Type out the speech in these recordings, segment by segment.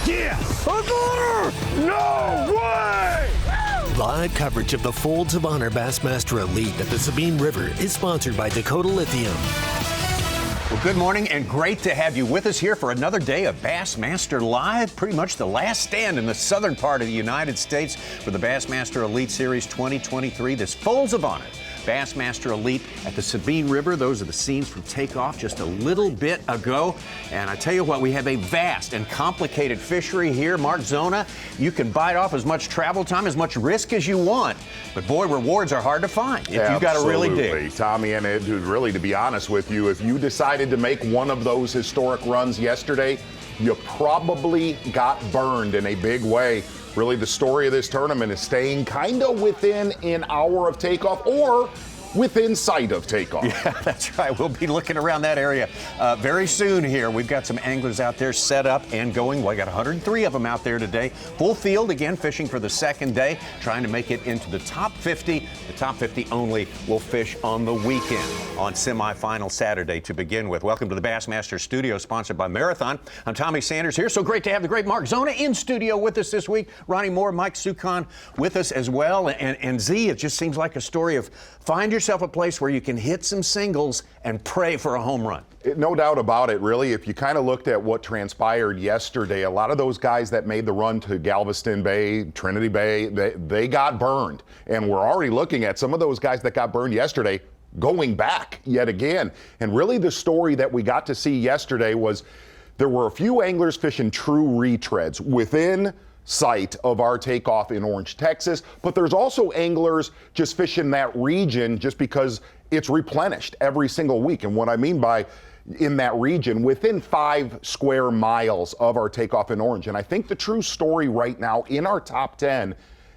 Yes! No way! Live coverage of the Folds of Honor Bassmaster Elite at the Sabine River is sponsored by Dakota Lithium. Well, good morning, and great to have you with us here for another day of Bassmaster Live. Pretty much the last stand in the southern part of the United States for the Bassmaster Elite Series 2023. This Folds of Honor Bassmaster Elite at the Sabine River. Those are the scenes from takeoff just a little bit ago. And I tell you what, we have a vast and complicated fishery here. Mark Zona, you can bite off as much travel time, as much risk as you want. But boy, rewards are hard to find if you've got to really dig. Tommy, and really, to be honest with you, if you decided to make one of those historic runs yesterday, you probably got burned in a big way. Really, the story of this tournament is staying kind of within an hour of takeoff or within sight of takeoff. Yeah, that's right. We'll be looking around that area very soon here. We've got some anglers out there set up and going. Well, I got 103 of them out there today. Full field, again, fishing for the second day, trying to make it into the top 50. The top 50 only will fish on the weekend on semifinal Saturday to begin with. Welcome to the Bassmaster Studio, sponsored by Marathon. I'm Tommy Sanders here. So great to have the great Mark Zona in studio with us this week. Ronnie Moore, Mike Sukon with us as well. And Z, it just seems like a story of find yourself a place where you can hit some singles and pray for a home run. No doubt about it, really. If you kind of looked at what transpired yesterday, a lot of those guys that made the run to Galveston Bay, Trinity Bay, they got burned. And we're already looking at some of those guys that got burned yesterday going back yet again. And really the story that we got to see yesterday was there were a few anglers fishing true retreads within site of our takeoff in Orange, Texas, but there's also anglers just fishing that region just because it's replenished every single week. And what I mean by in that region, within 5 square miles of our takeoff in Orange. And I think the true story right now in our top 10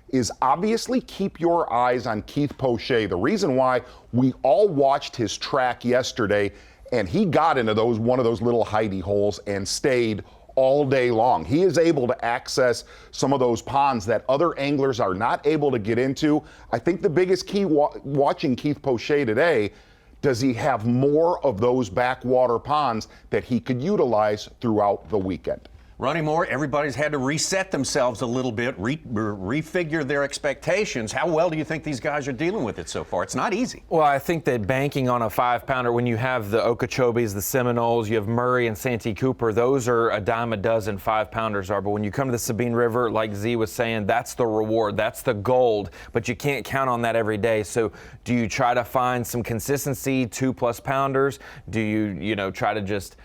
is obviously keep your eyes on Keith Poche. The reason why we all watched his track yesterday, and he got into one of those little hidey holes and stayed all day long. He is able to access some of those ponds that other anglers are not able to get into. I think the biggest key watching Keith Poche today, does he have more of those backwater ponds that he could utilize throughout the weekend? Ronnie Moore, everybody's had to reset themselves a little bit, refigure their expectations. How well do you think these guys are dealing with it so far? It's not easy. Well, I think that banking on a 5-pounder, when you have the Okeechobes, the Seminoles, you have Murray and Santee Cooper, those are a dime a dozen 5-pounders are. But when you come to the Sabine River, like Z was saying, that's the reward, that's the gold. But you can't count on that every day. So do you try to find some consistency, 2+ pounders? Do you try to just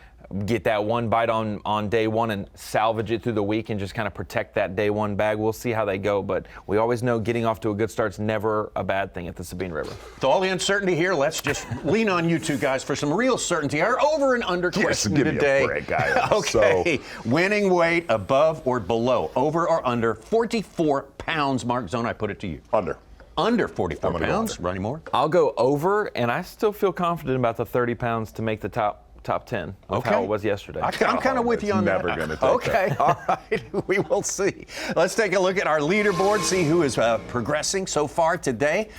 get that one bite on day one and salvage it through the week and just kind of protect that day one bag? We'll see how they go, but we always know getting off to a good start's never a bad thing at the Sabine River. With all the uncertainty here, let's just lean on you two guys for some real certainty. Our over and under question today. Me a break, guys. Okay, winning weight above or below, over or under 44 pounds. Mark Zona, I put it to you. Under 44 pounds. Ronnie Moore? I'll go over, and I still feel confident about the 30 pounds to make the top 10 of how it was yesterday. I'm kind of with you on that. Never going to take Okay, that. All right, we will see. Let's take a look at our leaderboard, see who is progressing so far today.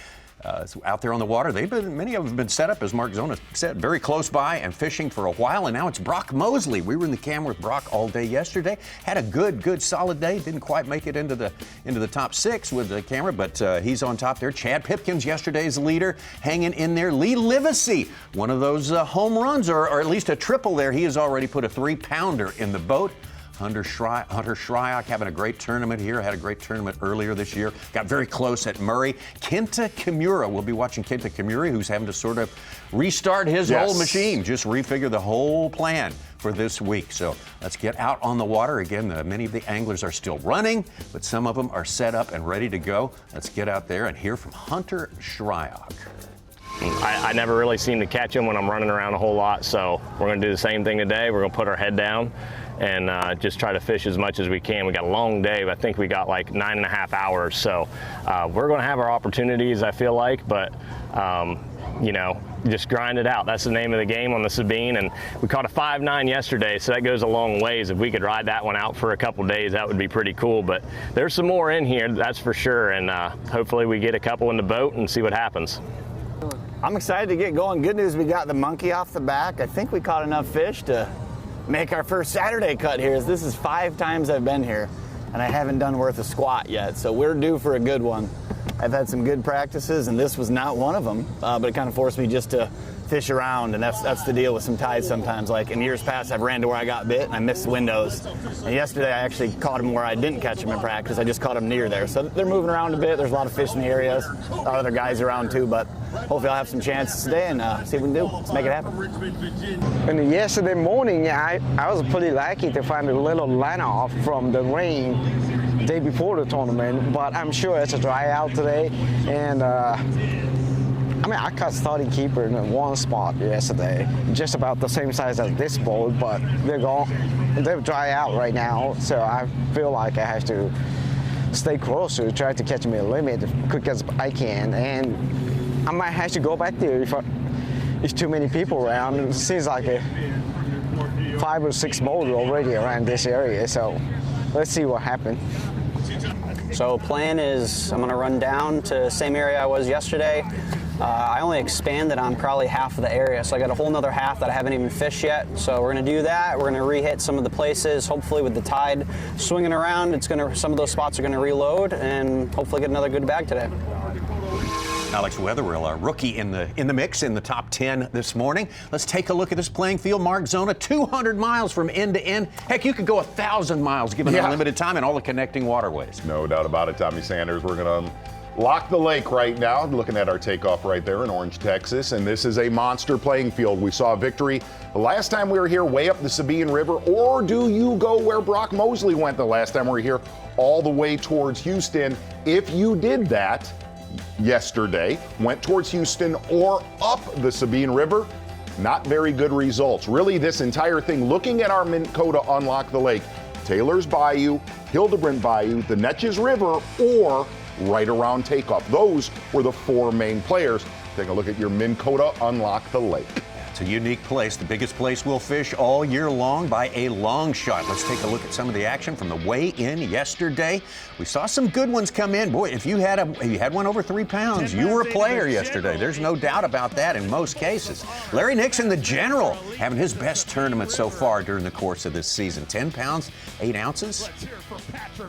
Out there on the water, many of them have been set up, as Mark Zona said, very close by and fishing for a while, and now it's Brock Mosley. We were in the camera with Brock all day yesterday. Had a good, solid day. Didn't quite make it into the top 6 with the camera, but he's on top there. Chad Pipkins, yesterday's leader, hanging in there. Lee Livesey, one of those home runs, or at least a triple there. He has already put a 3-pounder in the boat. Hunter Shryock having a great tournament here. Had a great tournament earlier this year. Got very close at Murray. Kenta Kimura. We'll be watching Kenta Kimura, who's having to sort of restart his whole machine. Just refigure the whole plan for this week. So let's get out on the water. Again, many of the anglers are still running, but some of them are set up and ready to go. Let's get out there and hear from Hunter Shryock. I never really seem to catch him when I'm running around a whole lot, so we're going to do the same thing today. We're going to put our head down and just try to fish as much as we can. We got a long day. I think we got like 9.5 hours, so we're going to have our opportunities, I feel like, but just grind it out. That's the name of the game on the Sabine, and we caught a 5.9 yesterday, so that goes a long ways. If we could ride that one out for a couple days, that would be pretty cool, but there's some more in here, that's for sure, and hopefully we get a couple in the boat and see what happens. I'm excited to get going. Good news, we got the monkey off the back. I think we caught enough fish to make our first Saturday cut here. This is 5 times I've been here, and I haven't done worth a squat yet, so we're due for a good one. I've had some good practices, and this was not one of them, but it kind of forced me just to fish around, and that's the deal with some tides sometimes. Like in years past, I've ran to where I got bit, and I missed windows. And yesterday, I actually caught them where I didn't catch them in practice. I just caught them near there. So they're moving around a bit. There's a lot of fish in the areas. A lot of other guys around too, but hopefully I'll have some chances today and see what we can do. Let's make it happen. And yesterday morning, I was pretty lucky to find a little line off from the rain the day before the tournament, but I'm sure it's a dry out today, and I caught starting keeper in one spot yesterday, just about the same size as this boat, but they're dry out right now, so I feel like I have to stay closer, try to catch me a limit as quick as I can, and I might have to go back there if too many people around. It seems like 5 or 6 boats already around this area, so let's see what happens. So plan is I'm going to run down to the same area I was yesterday. I only expanded on probably half of the area, so I got a whole nother half that I haven't even fished yet. So we're going to do that. We're going to re-hit some of the places. Hopefully with the tide swinging around, some of those spots are going to reload and hopefully get another good bag today. Alex Wetherill, a rookie in the mix in the top 10 this morning. Let's take a look at this playing field. Mark Zona, 200 miles from end to end. Heck, you could go 1,000 miles given unlimited time and all the connecting waterways. No doubt about it, Tommy Sanders. We're going to lock the lake right now, looking at our takeoff right there in Orange, Texas. And this is a monster playing field. We saw a victory the last time we were here way up the Sabine River. Or do you go where Brock Mosley went the last time we were here, all the way towards Houston? If you did that yesterday, went towards Houston or up the Sabine River, not very good results. Really, this entire thing, looking at our Minn Kota Unlock the Lake, Taylor's Bayou, Hildebrand Bayou, the Neches River, or right around takeoff. Those were the 4 main players. Take a look at your Minn Kota Unlock the Lake. It's a unique place, the biggest place we'll fish all year long by a long shot. Let's take a look at some of the action from the weigh-in yesterday. We saw some good ones come in. Boy, if you had one over 3 pounds, you were a player yesterday. There's no doubt about that in most cases. Larry Nixon, the general, having his best tournament so far during the course of this season. 10 pounds, 8 ounces.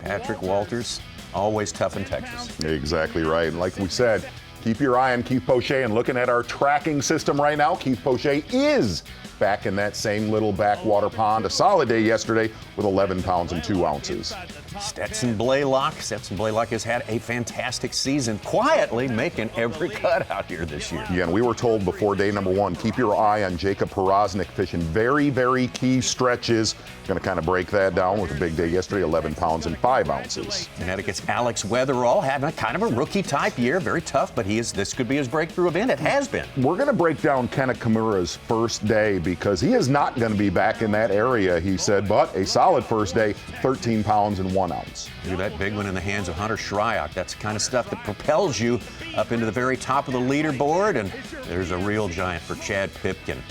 Patrick Walters, always tough in Texas. Exactly right. And like we said, keep your eye on Keith Poche, and looking at our tracking system right now, Keith Poche is back in that same little backwater pond. A solid day yesterday with 11 pounds and 2 ounces. Stetson Blaylock has had a fantastic season, quietly making every cut out here this year. Yeah, and we were told before day number 1, keep your eye on Jacob Porosnik fishing very, very key stretches. Going to kind of break that down with a big day yesterday, 11 pounds and 5 ounces. Connecticut's Alex Wetherill having kind of a rookie-type year, very tough, but this could be his breakthrough event. It has been. We're going to break down Kenneth Kimura's first day because he is not going to be back in that area, he said, but a solid first day, 13 pounds and 1 ounce. Look at that big one in the hands of Hunter Shryock. That's the kind of stuff that propels you up into the very top of the leaderboard, and there's a real giant for Chad Pipkins,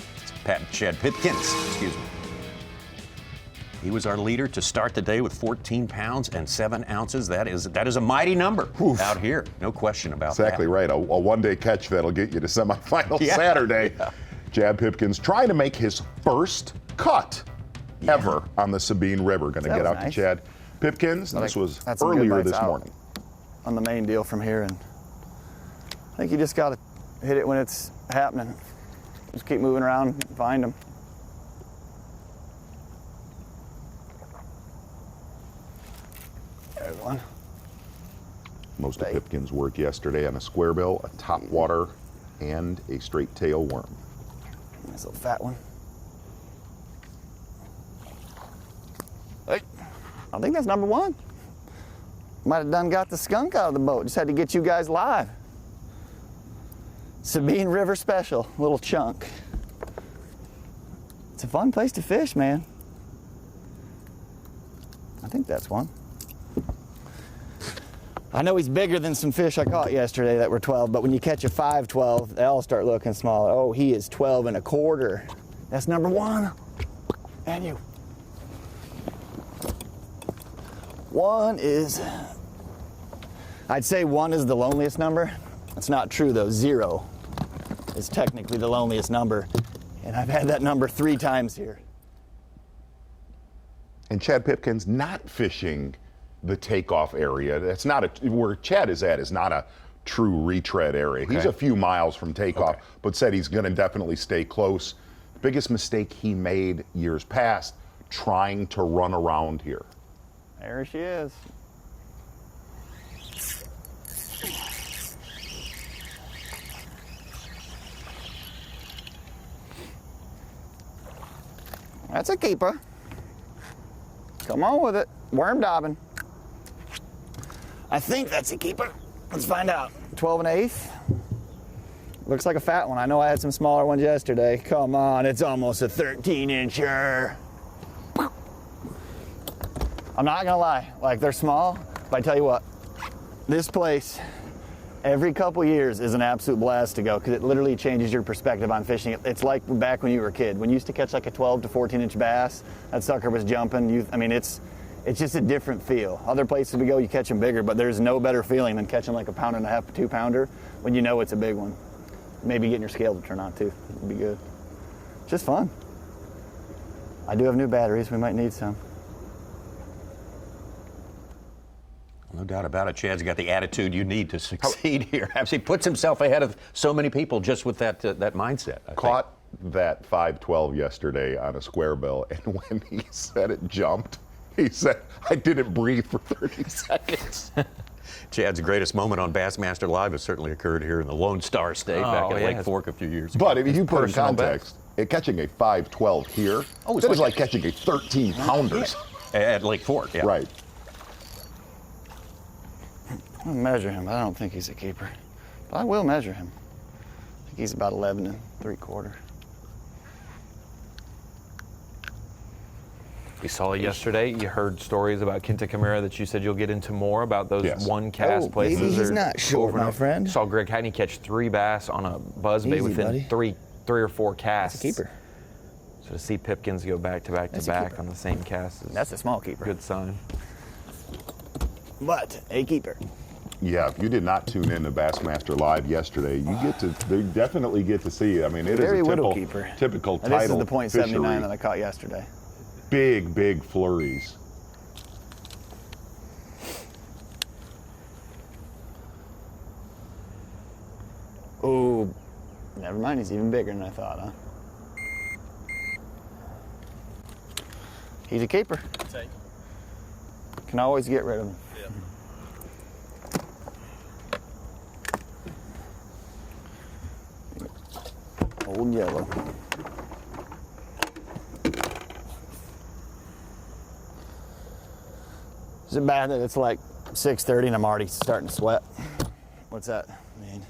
excuse me. He was our leader to start the day with 14 pounds and 7 ounces. That is a mighty number out here. No question about that. Exactly right. A one-day catch that'll get you to semifinal Saturday. Yeah. Chad Pipkins trying to make his first cut ever on the Sabine River. Going to get out to Chad Pipkins. This was earlier this morning. On the main deal from here, and I think you just got to hit it when it's happening. Just keep moving around and find them. There's one. Most of Pipkins' work yesterday on a square bill, a topwater, and a straight tail worm. Nice little fat one. Hey, I think that's number 1. Might have done got the skunk out of the boat. Just had to get you guys live. Sabine River special, little chunk. It's a fun place to fish, man. I think that's one. I know he's bigger than some fish I caught yesterday that were 12, but when you catch a 5-12, they all start looking smaller. Oh, he is 12 1/4. That's number 1. And you. 1 is, I'd say 1 is the loneliest number. That's not true though. 0 is technically the loneliest number. And I've had that number 3 times here. And Chad Pipkins not fishing the takeoff area. That's not where Chad is at is not a true retread area. He's a few miles from takeoff, but said he's going to definitely stay close. Biggest mistake he made years past, trying to run around here. There she is. That's a keeper. Come on with it. Worm daubing. I think that's a keeper. Let's find out. 12 1/8. Looks like a fat one. I know I had some smaller ones yesterday. Come on, it's almost a 13-incher. I'm not gonna lie, like they're small, but I tell you what, this place, every couple years is an absolute blast to go because it literally changes your perspective on fishing. It's like back when you were a kid. When you used to catch like a 12 to 14-inch bass, that sucker was jumping. I mean, it's just a different feel. Other places we go, you catch them bigger, but there's no better feeling than catching like a 1.5 pound, 2 pounder when you know it's a big one. Maybe getting your scale to turn on too, would be good. Just fun. I do have new batteries, we might need some. No doubt about it. Chad's got the attitude you need to succeed here. He puts himself ahead of so many people just with that mindset. I Caught that 512 yesterday on a square bill, and when he said it jumped, he said, I didn't breathe for 30 seconds. Chad's greatest moment on Bassmaster Live has certainly occurred here in the Lone Star State back at Lake Fork a few years ago. But if you put in context, catching a 512 here, that is like catching a 13-pounders. At Lake Fork, yeah. Right. I'll measure him. I don't think he's a keeper, but I will measure him. I think he's about 11 3/4. We saw it yesterday. You heard stories about Kenta Camara that you said you'll get into more about those one cast places. Maybe he's not short, my friend. Saw Greg Hackney catch 3 bass on a buzzbait within three or four casts. That's a keeper. So to see Pipkins go back to back on the same cast is that's a small keeper. Good sign. But a keeper. Yeah, if you did not tune in to Bassmaster Live yesterday, they definitely get to see it. I mean, it Very is a little keeper. typical And Tidal this is the fishery. .79 that I caught yesterday. Big flurries. Oh, never mind. He's even bigger than I thought, huh? He's a keeper. Can always get rid of him. Old yellow. Is it bad that it's like 6:30 and I'm already starting to sweat? What's that mean?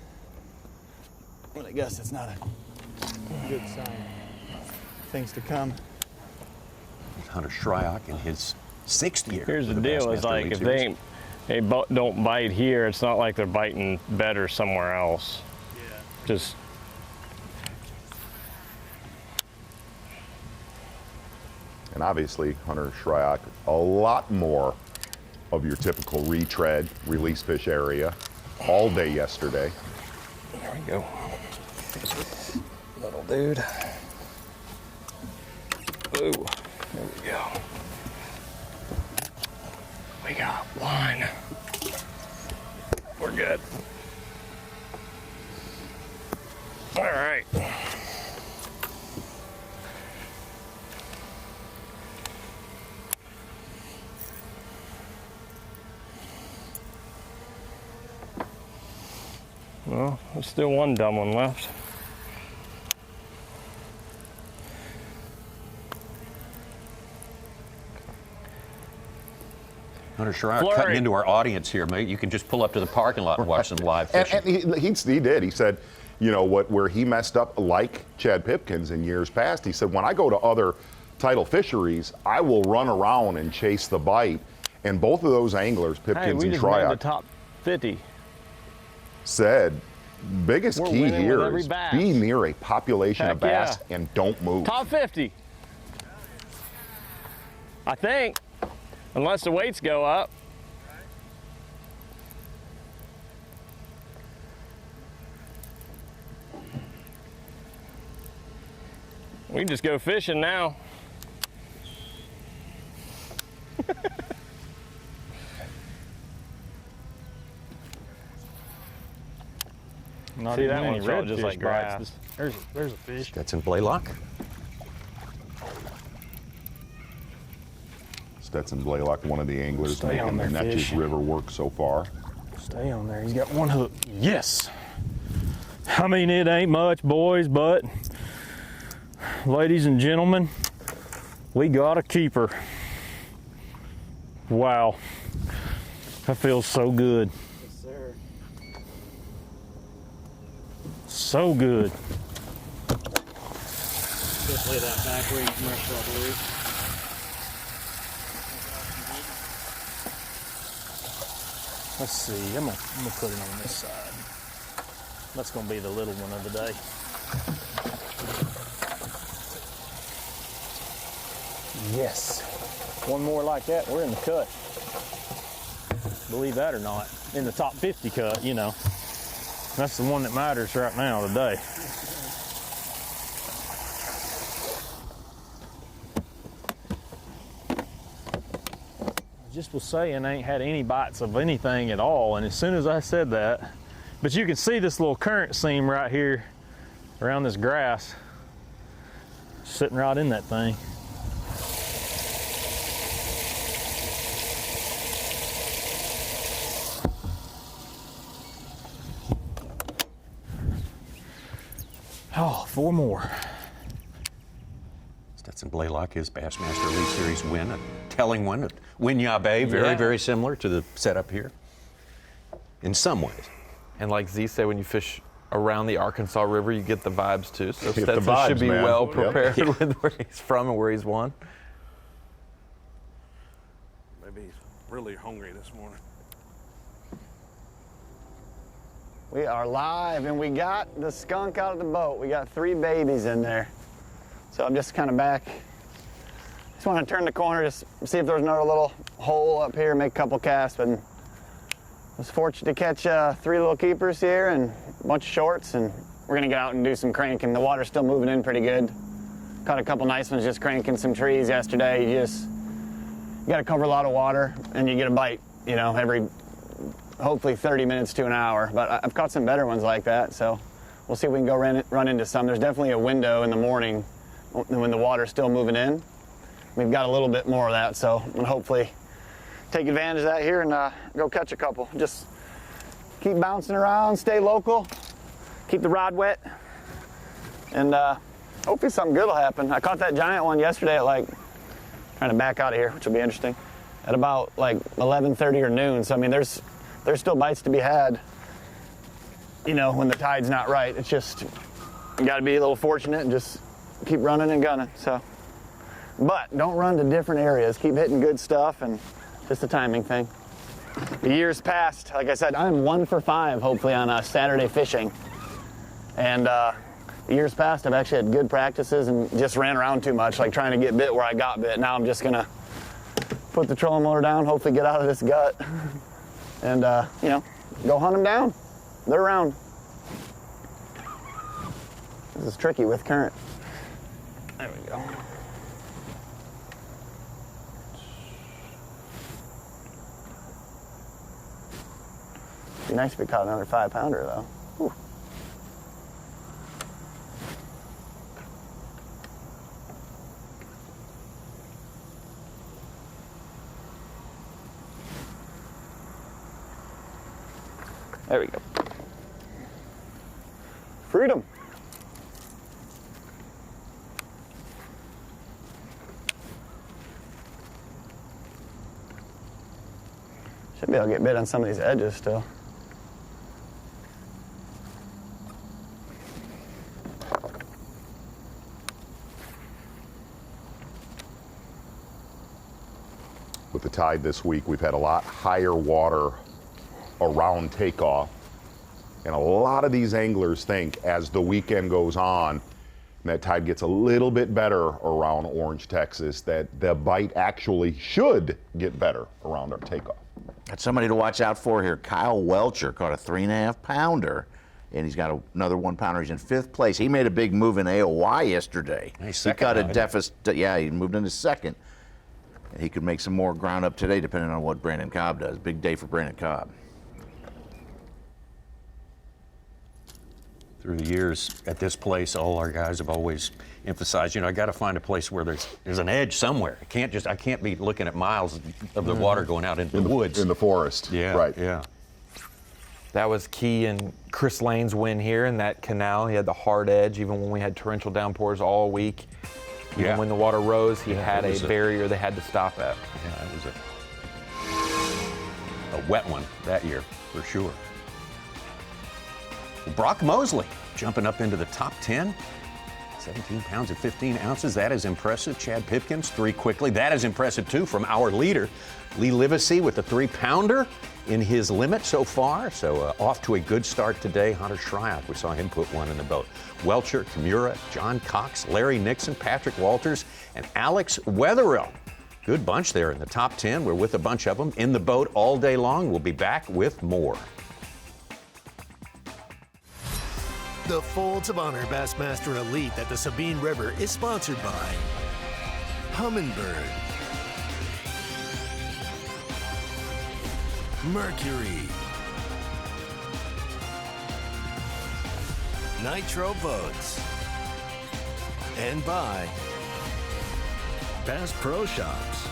Well, I guess it's not a good sign. Things to come. Hunter Shryock in his 6th year. Here's the deal: is like if they don't bite here, it's not like they're biting better somewhere else. Yeah. Just. And obviously, Hunter Shryock, a lot more of your typical retread, release fish area all day yesterday. There we go. Little dude. Ooh, there we go. We got one. We're good. All right. Well, there's still one dumb one left. Hunter Shryock cutting into our audience here, mate. You can just pull up to the parking lot and watch some live fishing. And he did. He said, you know, where he messed up, like Chad Pipkins in years past, he said, when I go to other tidal fisheries, I will run around and chase the bite. And both of those anglers, Pipkins and Shryock, the Shryock, top 50. said, biggest key here is bass. be near a population of bass and don't move. Top 50. I think, unless the weights go up. We can just go fishing now. Not See, even that any one felt redfish just like bites. grass. There's a fish. Stetson Blaylock. Stetson Blaylock, one of the anglers Stay on making the there, Neches fish. River work so far. Stay on there. He's got one hook. Yes. I mean, it ain't much, boys, but ladies and gentlemen, we got a keeper. Wow. That feels so good. Yes, sir. So good. Just lay that back where you can rush all the way. Let's see. I'm gonna put it on this side. That's gonna be the little one of the day. Yes. One more like that, we're in the cut. Believe that or not. In the top 50 cut, you know. That's the one that matters right now today. I just was saying I ain't had any bites of anything at all, and as soon as I said that, but you can see this little current seam right here around this grass sitting right in that thing. Oh, 4 more. Stetson Blaylock, his Bassmaster Elite Series win, a telling one at Winyah Bay, very, very similar to the setup here in some ways. And like Z said, when you fish around the Arkansas River, you get the vibes too. So Get the Stetson should vibes, be man. well Yep. prepared with where he's from and where he's won. Maybe he's really hungry this morning. We are live, and we got the skunk out of the boat. We got 3 babies in there. So I'm just kind of back. Just want to turn the corner, just see if there's another little hole up here, make a couple casts. But I was fortunate to catch 3 little keepers here and a bunch of shorts, and we're gonna get out and do some cranking. The water's still moving in pretty good. Caught a couple nice ones just cranking some trees yesterday. You got to cover a lot of water, and you get a bite, you know, every hopefully 30 minutes to an hour, but I've caught some better ones like that, so we'll see if we can go run into some. There's definitely a window in the morning when the water's still moving in. We've got a little bit more of that, so I'm gonna hopefully take advantage of that here and go catch a couple. Just keep bouncing around, stay local, keep the rod wet, and hopefully something good will happen. I caught that giant one yesterday at trying to back out of here, which will be interesting, at about 11:30 or noon. So I mean, there's still bites to be had, you know, when the tide's not right. It's just, you gotta be a little fortunate and just keep running and gunning, so. But don't run to different areas. Keep hitting good stuff, and just a timing thing. The years passed, like I said, I'm 1 for 5, hopefully, on Saturday fishing. And the years past, I've actually had good practices and just ran around too much, like trying to get bit where I got bit. Now I'm just gonna put the trolling motor down, hopefully get out of this gut. And, you know, go hunt them down. They're around. This is tricky with current. There we go. Be nice if we caught another 5-pounder, though. Whew. There we go. Freedom. Should be able to get bit on some of these edges still. With the tide this week, we've had a lot higher water around takeoff. And a lot of these anglers think as the weekend goes on, and that tide gets a little bit better around Orange, Texas, that the bite actually should get better around our takeoff. Got somebody to watch out for here. Kyle Welcher caught a 3.5-pounder, and he's got another 1-pounder. He's in 5th place. He made a big move in AOY yesterday. Nice He cut a second, deficit. Yeah, he moved into 2nd. And he could make some more ground up today, depending on what Brandon Cobb does. Big day for Brandon Cobb. Through the years at this place, all our guys have always emphasized, I got to find a place where there's an edge somewhere. I can't be looking at miles of the water going out into the woods. In the forest. Yeah, right. Yeah. That was key in Chris Lane's win here in that canal. He had the hard edge, even when we had torrential downpours all week. Even when the water rose, he had a barrier they had to stop at. Yeah, it was a wet one that year, for sure. Brock Mosley jumping up into the top 10. 17 pounds and 15 ounces. That is impressive. Chad Pipkins, 3 quickly. That is impressive, too, from our leader, Lee Livesey, with the 3-pounder in his limit so far. So off to a good start today. Hunter Shryock, we saw him put one in the boat. Welcher, Kimura, John Cox, Larry Nixon, Patrick Walters, and Alex Wetherill. Good bunch there in the top 10. We're with a bunch of them in the boat all day long. We'll be back with more. The Folds of Honor Bassmaster Elite at the Sabine River is sponsored by Humminbird, Mercury, Nitro Boats, and by Bass Pro Shops.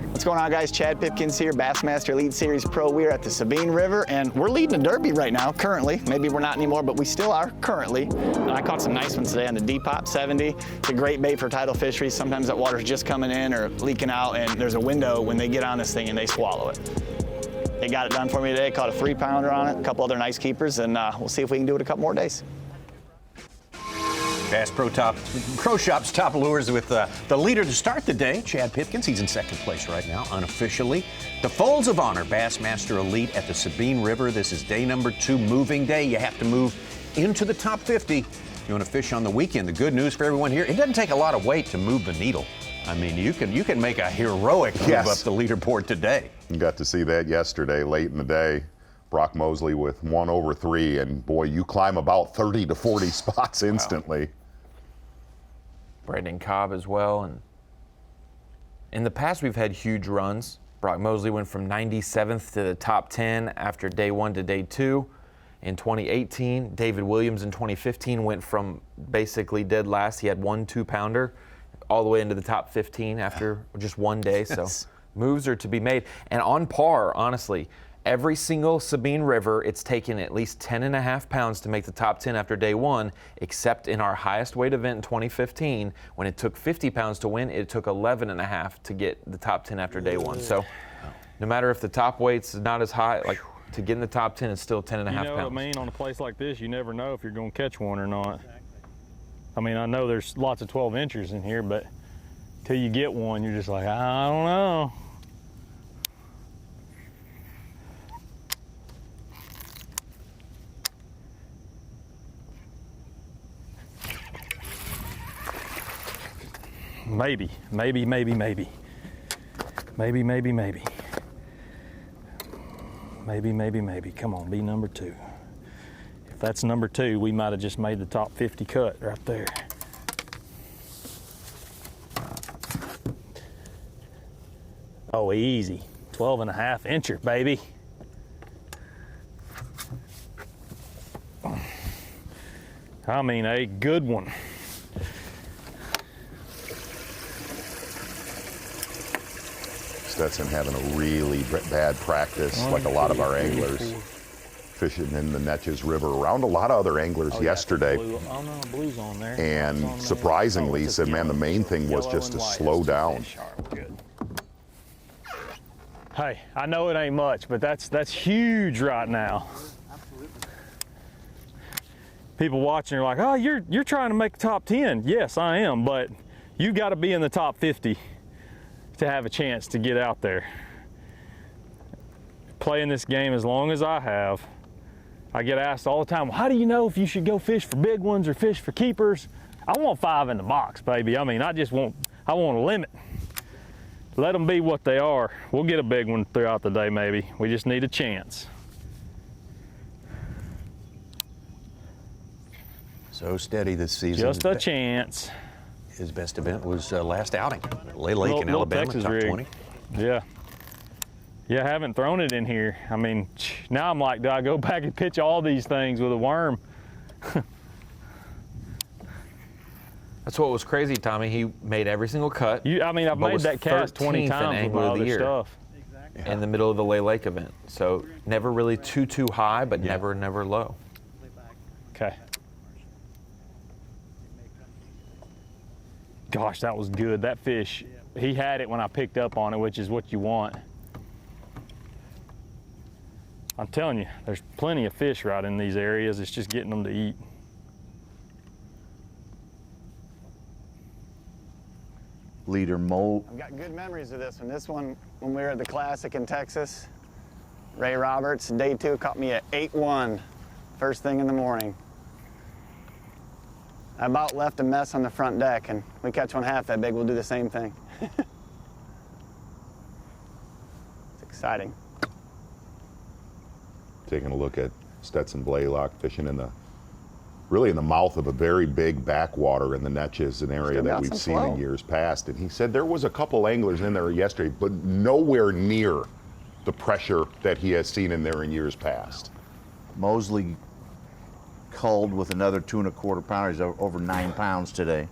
What's going on, guys? Chad Pipkins here, Bassmaster Elite Series Pro. We're at the Sabine River, and we're leading a derby right now, currently. Maybe we're not anymore, but we still are currently. I caught some nice ones today on the Depop 70. It's a great bait for tidal fisheries. Sometimes that water's just coming in or leaking out, and there's a window when they get on this thing and they swallow it. They got it done for me today. Caught a 3-pounder on it, a couple other nice keepers, and we'll see if we can do it a couple more days. Bass Pro Shops top lures with the leader to start the day, Chad Pipkins. He's in second place right now, unofficially. The Folds of Honor Bassmaster Elite at the Sabine River. This is day number 2, moving day. You have to move into the top 50 if you want to fish on the weekend. The good news for everyone here, it doesn't take a lot of weight to move the needle. I mean, you can make a heroic move up the leaderboard today. You got to see that yesterday, late in the day. Brock Mosley with 1 over 3, and boy, you climb about 30 to 40 spots instantly. Brandon Cobb as well. And in the past, we've had huge runs. Brock Mosley went from 97th to the top 10 after day 1 to day 2 in 2018. David Williams in 2015 went from basically dead last. He had 1 2-pounder all the way into the top 15 after just 1 day. So moves are to be made. And on par, honestly, every single Sabine River, it's taken at least 10.5 pounds to make the top 10 after day 1, except in our highest weight event in 2015, when it took 50 pounds to win, it took 11.5 to get the top 10 after day 1. So no matter if the top weight's not as high, like to get in the top 10, it's still 10.5 pounds. You know what I mean? On a place like this, you never know if you're going to catch one or not. I mean, I know there's lots of 12 inchers in here, but till you get one, you're just like, I don't know. Maybe. Come on, be number 2. If that's number 2, we might have just made the top 50 cut right there. Oh, easy. 12.5 incher, baby. I mean, a good one. Stetson having a really bad practice, like a lot of our anglers. Fishing in the Neches River around a lot of other anglers yesterday. Blue's on there. And surprisingly, he said, man, the main thing was just to slow down. Hey, I know it ain't much, but that's huge right now. People watching are like, oh, you're trying to make the top 10. Yes, I am, but you got to be in the top 50 to have a chance to get out there. Playing this game as long as I have, I get asked all the time, well, how do you know if you should go fish for big ones or fish for keepers? I want 5 in the box, baby. I mean, I want a limit. Let them be what they are. We'll get a big one throughout the day, maybe. We just need a chance. So steady this season. Just a chance. His best event was last outing, Lake in Alabama, Texas top rig. 20. Yeah. Yeah, I haven't thrown it in here. I mean, now I'm like, do I go back and pitch all these things with a worm? That's what was crazy, Tommy. He made every single cut. I mean, I've made that cast 20 times with my other stuff. In the middle of the Lake event. So never really too high, but never low. Okay. Gosh, that was good. That fish, he had it when I picked up on it, which is what you want. I'm telling you, there's plenty of fish right in these areas. It's just getting them to eat. Leader mold. I've got good memories of this one. This one, when we were at the Classic in Texas, Ray Roberts, day 2, caught me at 8-1, first thing in the morning. I about left a mess on the front deck, and we catch one half that big, we'll do the same thing. It's exciting. Taking a look at Stetson Blaylock fishing really in the mouth of a very big backwater in the Neches, an area that we've seen in years past. And he said there was a couple anglers in there yesterday, but nowhere near the pressure that he has seen in there in years past. Mosley culled with another 2 1/4 pounders, over 9 pounds today.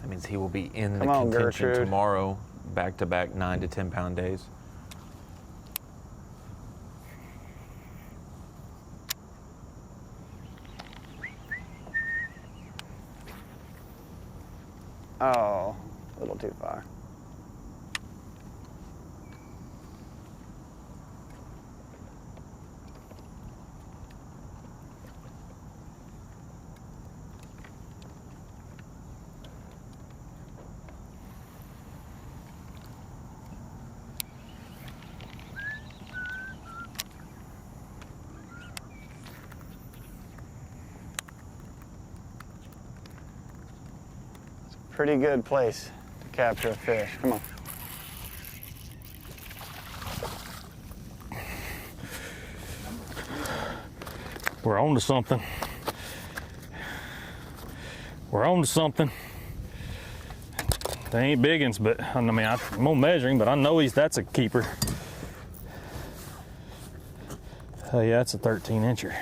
That means he will be in the Come on, contention Gertrude. tomorrow, back-to-back 9 to 10 pound days. Oh, a little too far. Pretty good place to capture a fish. Come on. We're on to something. We're on to something. They ain't big ones, but I mean, I'm gonna measure him, but I know that's a keeper. Oh yeah, that's a 13-incher.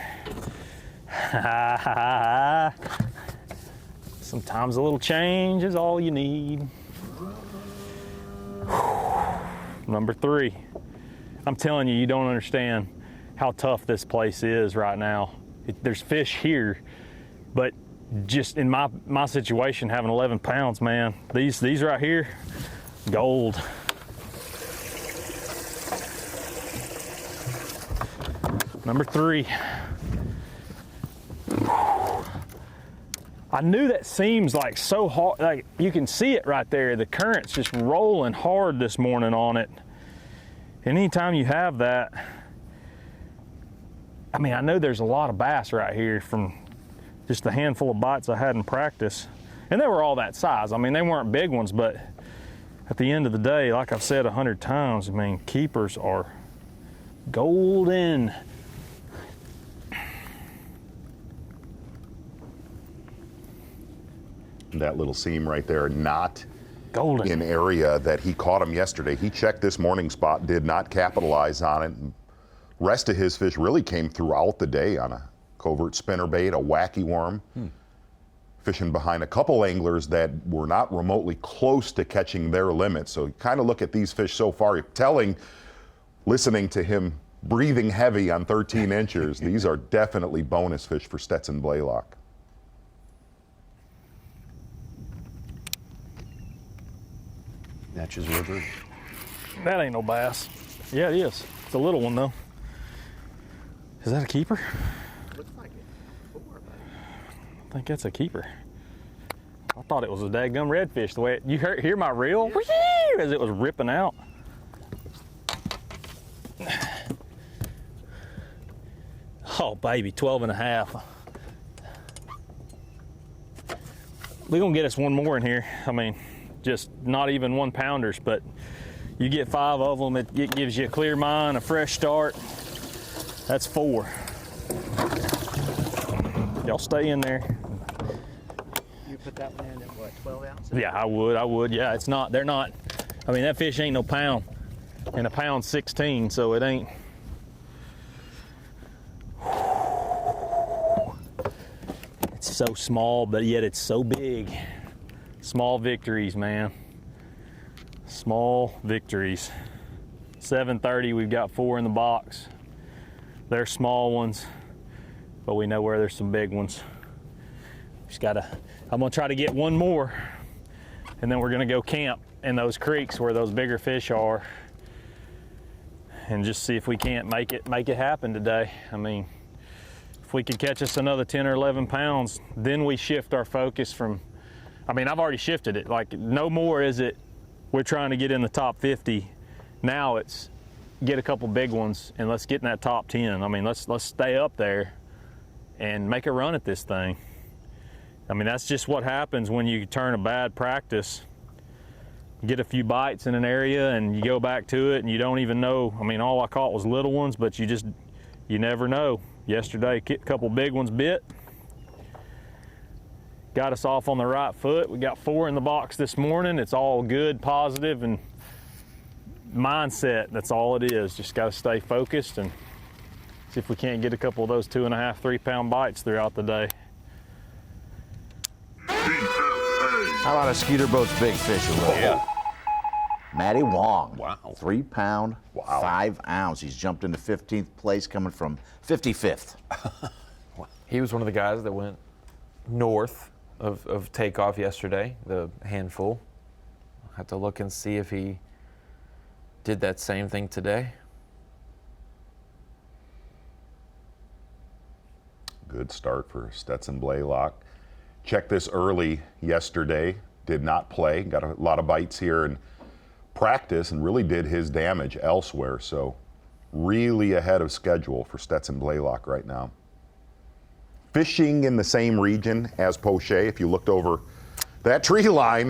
Sometimes a little change is all you need. Number 3. I'm telling you, you don't understand how tough this place is right now. There's fish here, but just in my situation, having 11 pounds, man, these right here, gold. Number 3. I knew that seems like so hard, like you can see it right there. The current's just rolling hard this morning on it. And anytime you have that, I mean, I know there's a lot of bass right here from just the handful of bites I had in practice. And they were all that size. I mean, they weren't big ones, but at the end of the day, like I've said 100 times, I mean, keepers are golden. That little seam right there, not golden in area that he caught him yesterday. He checked this morning spot, did not capitalize on it. Rest of his fish really came throughout the day on a covert spinnerbait, a wacky worm, fishing behind a couple anglers that were not remotely close to catching their limit. So you kind of look at these fish so far, listening to him breathing heavy on 13 inchers, these are definitely bonus fish for Stetson Blaylock. Neches River. That ain't no bass. Yeah, it is. It's a little one though. Is that a keeper? Looks like it. I think that's a keeper. I thought it was a dadgum redfish. The way you hear my reel as it was ripping out. Oh baby, 12 and a half. We're gonna get us one more in here. I mean, just not even 1 pounders, but you get 5 of them, it gives you a clear mind, a fresh start. That's 4. Y'all stay in there. Put that one in at what, 12 ounces? Yeah, I would. Yeah, they're not, I mean, that fish ain't no pound, and a pound 16, so it ain't. It's so small, but yet it's so big. Small victories, man. Small victories. 7:30, we've got 4 in the box. They're small ones, but we know where there's some big ones. I'm gonna try to get one more, and then we're gonna go camp in those creeks where those bigger fish are, and just see if we can't make it happen today. I mean, if we could catch us another 10 or 11 pounds, then we shift our focus from, I mean, I've already shifted it. Like, no more is it, we're trying to get in the top 50. Now it's get a couple big ones and let's get in that top 10. I mean, let's stay up there and make a run at this thing. I mean, that's just what happens when you turn a bad practice. Get a few bites in an area and you go back to it and you don't even know. I mean, all I caught was little ones, but you never know. Yesterday, a couple big ones bit. Got us off on the right foot. We got 4 in the box this morning. It's all good, positive, and mindset. That's all it is. Just got to stay focused and see if we can't get a couple of those 2.5, 3 pound bites throughout the day. How about a Skeeter Boat's big fish? Yeah. Matty Wong. Wow. 3 pound, Wow. 5 ounce. He's jumped into 15th place, coming from 55th. He was one of the guys that went north of takeoff yesterday, the handful. I'll have to look and see if he did that same thing today. Good start for Stetson Blaylock. Checked this early yesterday, did not play, got a lot of bites here in practice and really did his damage elsewhere. So really ahead of schedule for Stetson Blaylock right now. Fishing in the same region as Poche. If you looked over that tree line,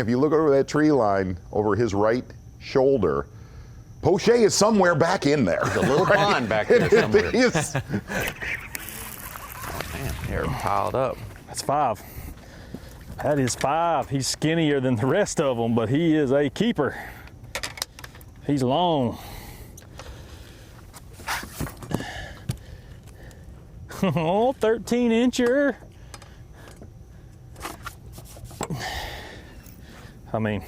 over his right shoulder, Poche is somewhere back in there. There's a little pond back there somewhere. It is. Man, they're piled up. That's 5. That is 5. He's skinnier than the rest of them, but he is a keeper. He's long. Oh, 13-incher. I mean,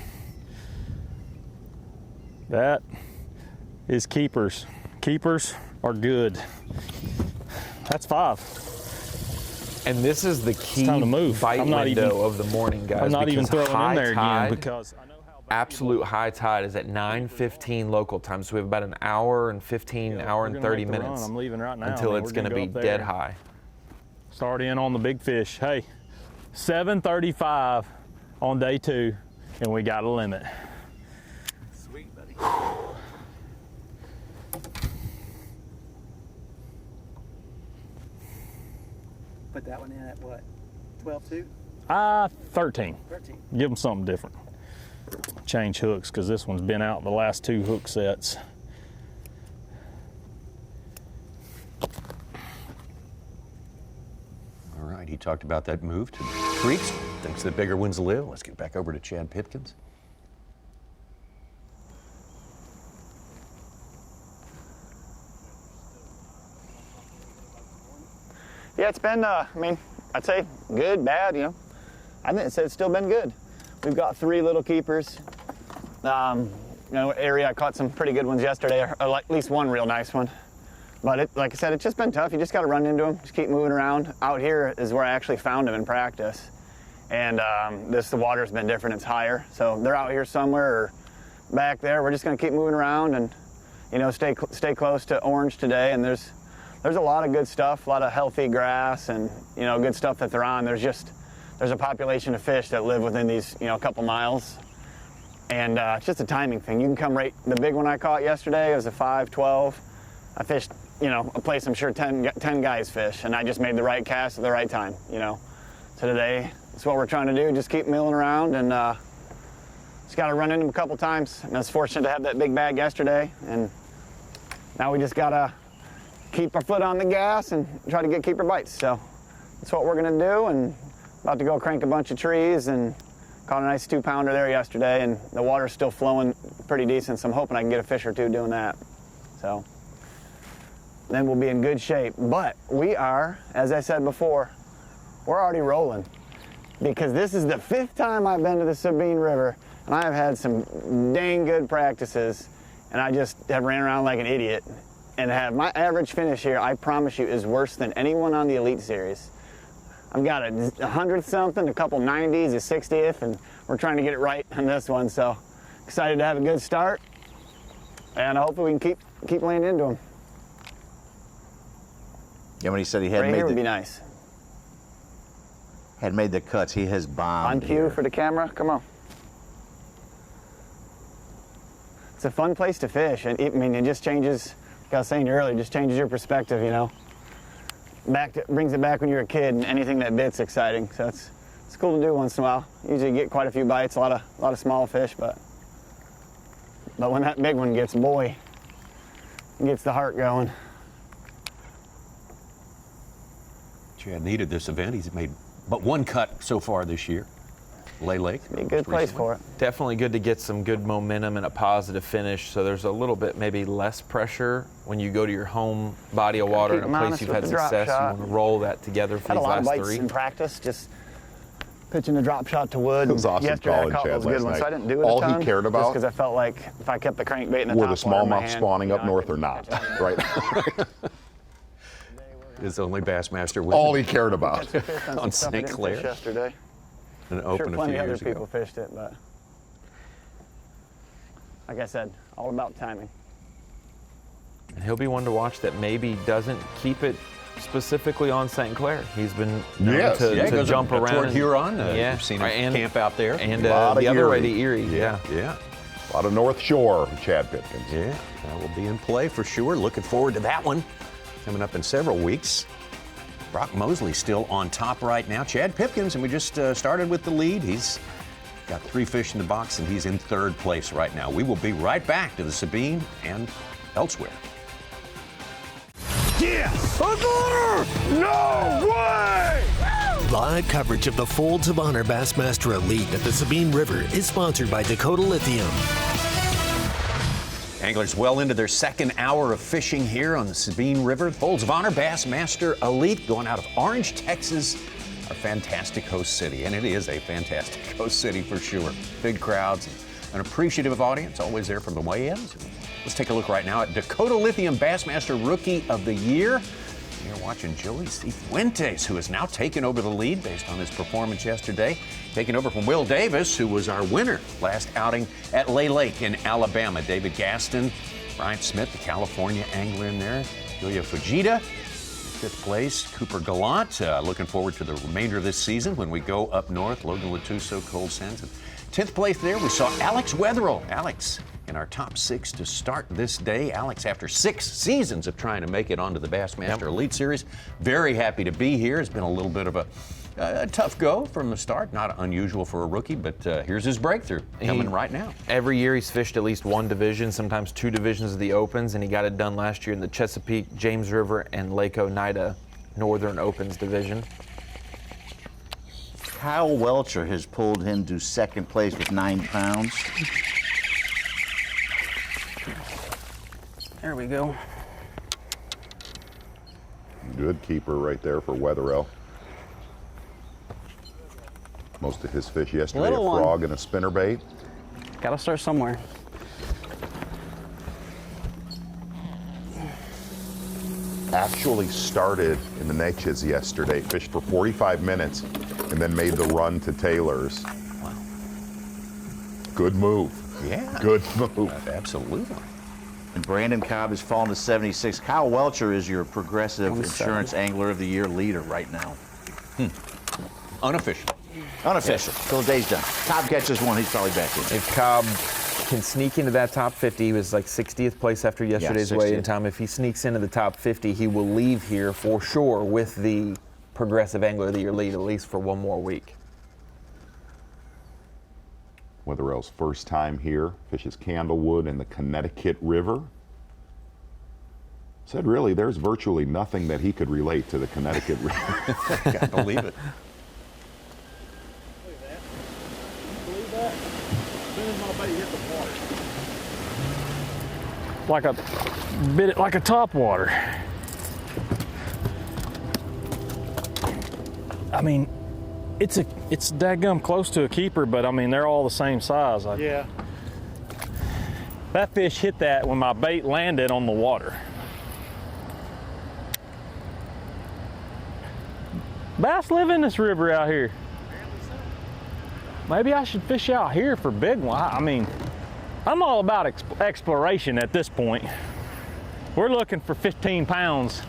that is keepers. Keepers are good. That's 5. And this is the key time to move. bite I'm not window even- of the morning, guys. I'm not even because throwing in there high again tide, because I know how absolute high tide is at 9:15 local time. So we have about an hour and 15, hour we're and gonna 30 make the run. minutes I'm leaving right now. until I mean, it's we're going to gonna be go up dead there. high. Start in on the big fish. Hey, 7:35 on day 2, and we got a limit. Sweet, buddy. Put that one in at what, 12-2? 13. 13. Give them something different. Change hooks, because this one's been out the last 2 hook sets. All right, he talked about that move to creeks. Thinks the bigger ones live. Let's get back over to Chad Pipkins. Yeah, it's been, I mean, I'd say good, bad, you know. I think it's still been good. We've got 3 little keepers. You know, area, I caught some pretty good ones yesterday, or at least one real nice one. But like I said, it's just been tough. You just got to run into them, just keep moving around. Out here is where I actually found them in practice. And the water's been different, it's higher. So they're out here somewhere or back there. We're just gonna keep moving around and, you know, stay close to Orange today. And there's a lot of good stuff, a lot of healthy grass and, you know, good stuff that they're on. There's a population of fish that live within these, you know, a couple miles. And it's just a timing thing. You can come right, the big one I caught yesterday was a 5-12. I fished, you know, a place I'm sure 10 guys fish, and I just made the right cast at the right time, you know. So today, that's what we're trying to do, just keep milling around, and just got to run into them a couple times. And I was fortunate to have that big bag yesterday, and now we just got to keep our foot on the gas and try to get keeper bites. So that's what we're going to do, and about to go crank a bunch of trees and caught a nice 2-pounder there yesterday, and the water's still flowing pretty decent, so I'm hoping I can get a fish or two doing that. So then we'll be in good shape. But we are, as I said before, we're already rolling, because this is the 5th time I've been to the Sabine River, and I have had some dang good practices, and I just have ran around like an idiot. And have my average finish here, I promise you, is worse than anyone on the Elite Series. I've got a 100-something, a couple 90s, a 60th, and we're trying to get it right on this one. So excited to have a good start, and hopefully we can keep laying into them. Yeah, when he said he had Right made here would be nice. Had made the cuts, he has bombed. On cue here. for the camera, come on. It's a fun place to fish, and I mean, it just changes, like I was saying earlier, just changes your perspective, you know. Brings it back when you were a kid, and anything that bit's exciting. So it's cool to do once in a while. Usually you get quite a few bites, a lot of small fish, but when that big one gets, boy, it gets the heart going. Chad needed this event. He's made but one cut so far this year. Lay Lake. Be a good place for it. Definitely good to get some good momentum and a positive finish, so there's a little bit maybe less pressure when you go to your home body of water in a place you've had success. You want to roll that together for Had a these lot of last bites 3. in practice, just pitching the drop shot to wood. It was awesome Yesterday I calling caught Chad those good last ones, night. so I didn't do it All a ton, he cared about just because I felt like if I kept the crankbait in the were top the water in my smallmouth hand, spawning you up know, north or not, right? His only Bassmaster win. All he cared about. On St. Clair. Yesterday. An Sure, open a few plenty other years ago. people fished it, but like I said, all about timing. And he'll be one to watch that maybe doesn't keep it specifically on St. Clair. He's been known to jump around. Toward and, Huron. Yeah, You've seen him camp out there. And A lot the of other way to Erie. Erie. Yeah. Yeah. A lot of North Shore, Chad Pipkins. Yeah, that will be in play for sure. Looking forward to that one coming up in several weeks. Brock Mosley still on top right now. Chad Pipkins, and we just started with the lead. He's got 3 fish in the box, and he's in 3rd place right now. We will be right back to the Sabine and elsewhere. Yes! No way! Live coverage of the Folds of Honor Bassmaster Elite at the Sabine River is sponsored by Dakota Lithium. Anglers well into their 2nd hour of fishing here on the Sabine River. Folds of Honor Bassmaster Elite going out of Orange, Texas, our fantastic host city. And it is a fantastic host city for sure. Big crowds, an appreciative audience, always there from the weigh-ins. Let's take a look right now at Dakota Lithium Bassmaster Rookie of the Year. You're watching Joey Cifuentes, who has now taken over the lead based on his performance yesterday. Taking over from Will Davis, who was our winner last outing at Lay Lake in Alabama. David Gaston, Brian Smith, the California angler in there. Julia Fujita, 5th place. Cooper Gallant, looking forward to the remainder of this season when we go up north. Logan Latuso, Cold Sands. 10th place there, we saw Alex Wetherill. Alex in our top 6 to start this day. Alex, after 6 seasons of trying to make it onto the Bassmaster Elite Series, very happy to be here. It's been a little bit of a tough go from the start. Not unusual for a rookie, but here's his breakthrough coming right now. Every year he's fished at least 1 division, sometimes 2 divisions of the Opens, and he got it done last year in the Chesapeake, James River, and Lake Oneida Northern Opens division. Kyle Welcher has pulled him to 2nd place with 9 pounds. There we go. Good keeper right there for Wetherill. Most of his fish yesterday, Little a one. frog and a spinnerbait. Gotta start somewhere. Actually started in the Natchez yesterday, fished for 45 minutes, and then made the run to Taylor's. Wow. Good move. Yeah. Good move. Absolutely. And Brandon Cobb has fallen to 76. Kyle Welcher is your Progressive Insurance Angler of the Year leader right now. Unofficial. Unofficial. Till the day's done. Cobb catches one, he's probably back in. If Cobb can sneak into that top 50, he was like 60th place after yesterday's weigh-in time. If he sneaks into the top 50, he will leave here for sure with the Progressive Angler of the Year lead, at least for 1 more week. Wetherill's first time here, fishes Candlewood and the Connecticut River. Said really, there's virtually nothing that he could relate to the Connecticut River. Can't believe it. like a bit like a topwater. I mean, it's dadgum close to a keeper, but I mean they're all the same size. Yeah. That fish hit that when my bait landed on the water. Bass live in this river out here. Maybe I should fish out here for big one. I mean, I'm all about exploration at this point. We're looking for 15 pounds.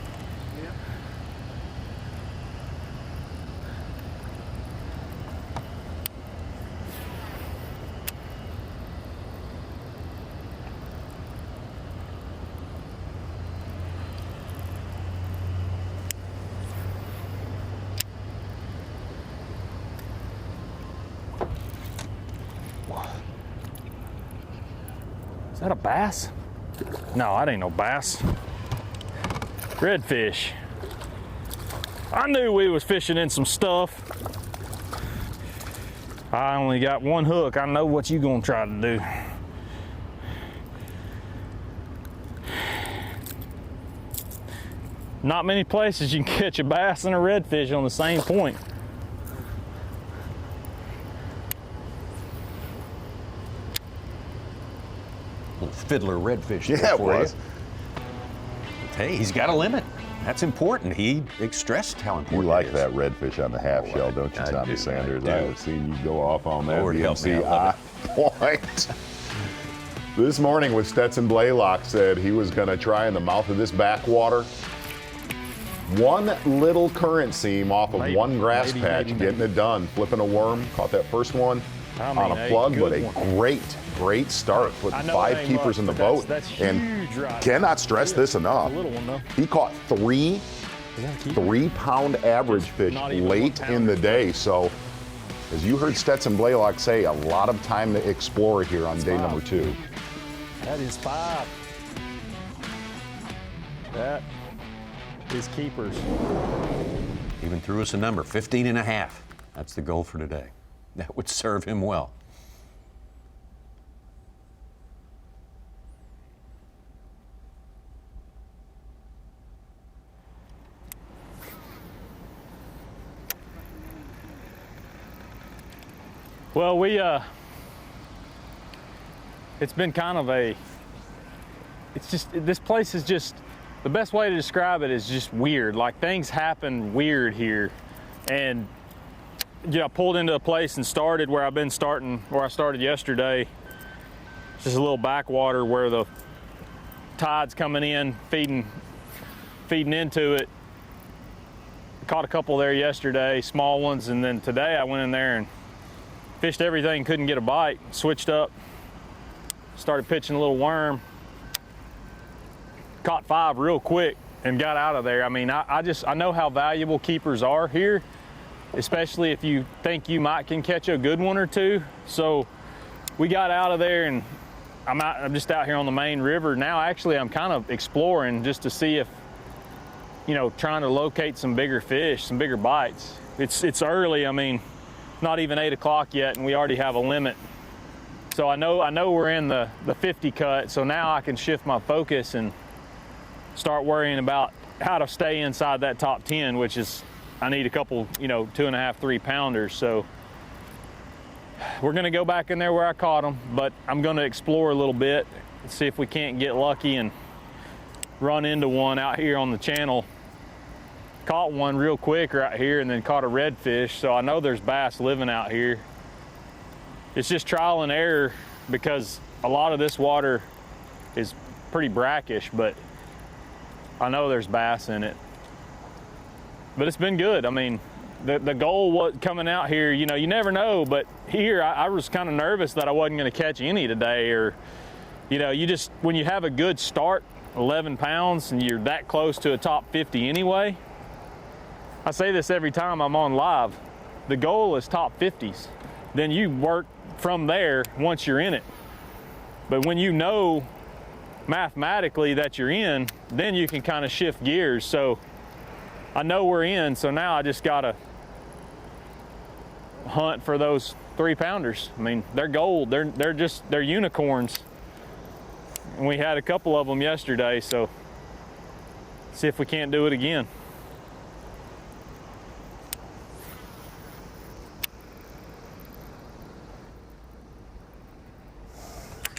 Is that a bass? No, that ain't no bass. Redfish. I knew we was fishing in some stuff. I only got one hook. I know what you gonna try to do. Not many places you can catch a bass and a redfish on the same point. Fiddler redfish. Yeah, it was. Hey, he's got a limit. That's important. He stressed how You important like it is. that redfish on the half shell, don't you, I Tommy do, Sanders? I I do. have seen you go off on that Lord help me, BMC I love point. This morning with Stetson Blaylock said he was going to try in the mouth of this backwater. One little current seam off of one grass patch, getting it done. Flipping a worm, caught that first one on a plug, but a great start. Putting 5 keepers in the boat. And cannot stress this enough. He caught 3 3-pound average fish late in the day. So, as you heard Stetson Blaylock say, a lot of time to explore here on day number 2. That is 5. That is keepers. Even threw us a number, 15 and a half. That's the goal for today. That would serve him well. Well, it's been kind of this place is just, the best way to describe it is just weird. Like, things happen weird here. And I pulled into a place and started where I started yesterday. Just a little backwater where the tide's coming in, feeding into it. Caught a couple there yesterday, small ones, and then today I went in there and fished everything, couldn't get a bite, switched up, started pitching a little worm, caught 5 real quick and got out of there. I mean, I know how valuable keepers are here, especially if you think you can catch a good one or two. So we got out of there, and I'm just out here on the main river now. Actually, I'm kind of exploring just to see if, trying to locate some bigger fish, some bigger bites. It's early. I mean, not even 8 o'clock yet, and we already have a limit. So I know we're in the 50 cut, so now I can shift my focus and start worrying about how to stay inside that top 10, which is, I need a couple, 2.5, 3 pounders. So we're gonna go back in there where I caught them, but I'm gonna explore a little bit and see if we can't get lucky and run into one out here on the channel. Caught one real quick right here and then caught a redfish, so I know there's bass living out here. It's just trial and error because a lot of this water is pretty brackish, but I know there's bass in it. But it's been good. I mean, the goal was coming out here, you never know, but here I was kind of nervous that I wasn't going to catch any today, or, when you have a good start, 11 pounds, and you're that close to a top 50 anyway. I say this every time I'm on live. The goal is top 50s. Then you work from there once you're in it. But when you know mathematically that you're in, then you can kind of shift gears. So I know we're in, so now I just gotta hunt for those 3-pounders. I mean, they're gold. They're unicorns. And we had a couple of them yesterday, so see if we can't do it again.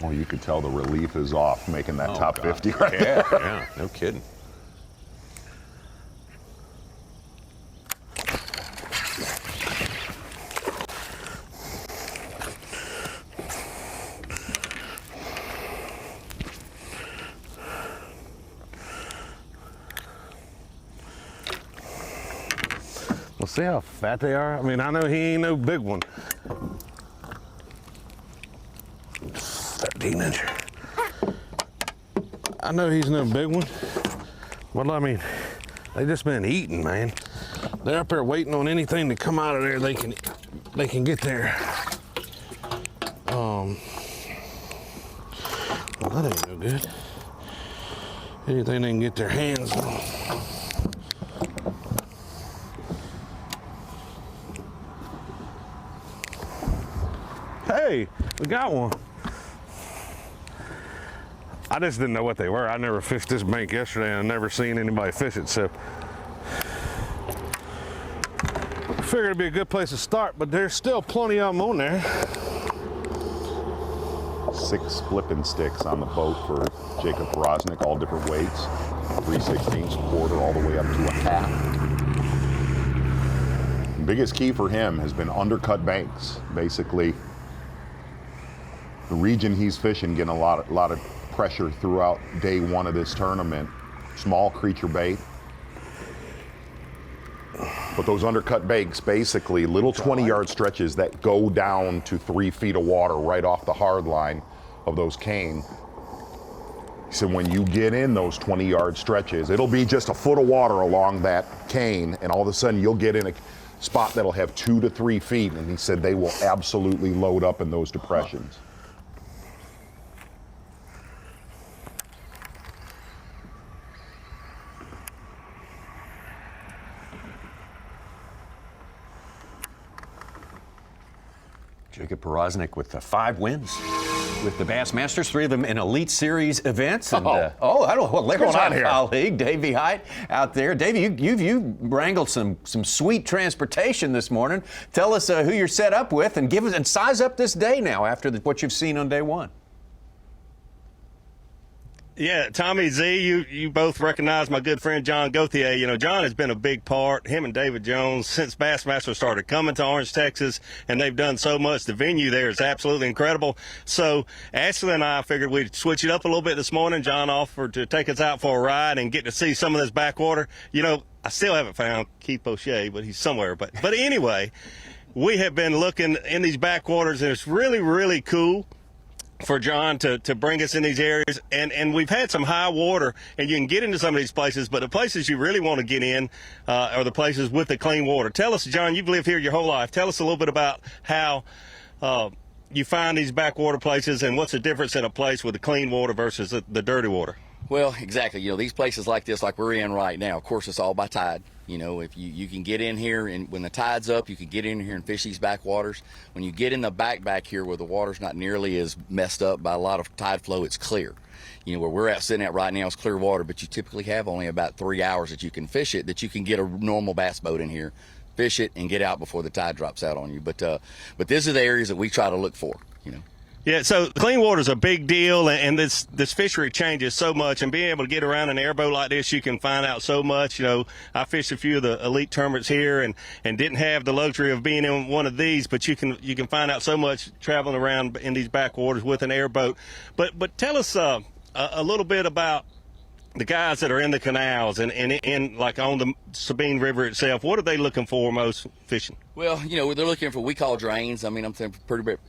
Well, you could tell the relief is off making that top God. 50 right Yeah, there. yeah, no kidding. Well, see how fat they are? I mean, I know he ain't no big one. 13 incher. I know he's no big one. Well, I mean, they just been eating, man. They're up there waiting on anything to come out of there they can get there. Well, that ain't no good. Anything they can get their hands on. Hey, we got one. I just didn't know what they were. I never fished this bank yesterday and I never seen anybody fish it, so I figured it'd be a good place to start, but there's still plenty of them on there. 6 flipping sticks on the boat for Jacob Rosnick, all different weights. 3/16, quarter, all the way up to a half. The biggest key for him has been undercut banks. Basically, the region he's fishing getting a lot of pressure throughout day 1 of this tournament. Small creature bait. But those undercut banks, basically little 20-yard stretches that go down to 3 feet of water right off the hard line of those cane. He said when you get in those 20-yard stretches, it'll be just a foot of water along that cane, and all of a sudden you'll get in a spot that'll have 2 to 3 feet, and he said they will absolutely load up in those depressions. Jacob Porosnik with 5 wins with the Bassmasters, 3 of them in Elite Series events. And, I don't know what's going on here. Colleague Davey Height out there. Davey, you wrangled some sweet transportation this morning. Tell us who you're set up with and give us and size up this day now after what you've seen on day 1. Yeah, Tommy Z, you both recognize my good friend John Gauthier. You know, John has been a big part, him and David Jones, since Bassmaster started coming to Orange, Texas, and they've done so much. The venue there is absolutely incredible. So Ashley and I figured we'd switch it up a little bit this morning. John offered to take us out for a ride and get to see some of this backwater. You know, I still haven't found Keith O'Shea, but he's somewhere. But anyway, we have been looking in these backwaters, and it's really, really cool for John to bring us in these areas, and we've had some high water, and you can get into some of these places, but the places you really want to get in are the places with the clean water. Tell us, John, you've lived here your whole life. Tell us a little bit about how you find these backwater places and what's the difference in a place with the clean water versus the dirty water. Well, exactly. You know, these places like this, like we're in right now, of course, it's all by tide. You know, if you can get in here, and when the tide's up, you can get in here and fish these backwaters. When you get in the back here where the water's not nearly as messed up by a lot of tide flow, it's clear. You know, where we're sitting at right now is clear water, but you typically have only about 3 hours that you can fish it, that you can get a normal bass boat in here, fish it, and get out before the tide drops out on you. But these are the areas that we try to look for, you know. Yeah, so clean water is a big deal, and this fishery changes so much, and being able to get around an airboat like this, you can find out so much. You know, I fished a few of the elite tournaments here and didn't have the luxury of being in one of these, but you can find out so much traveling around in these backwaters with an airboat. But tell us a little bit about the guys that are in the canals and like on the Sabine River itself. What are they looking for most fishing? Well, you know, they're looking for what we call drains. I mean, I'm thinking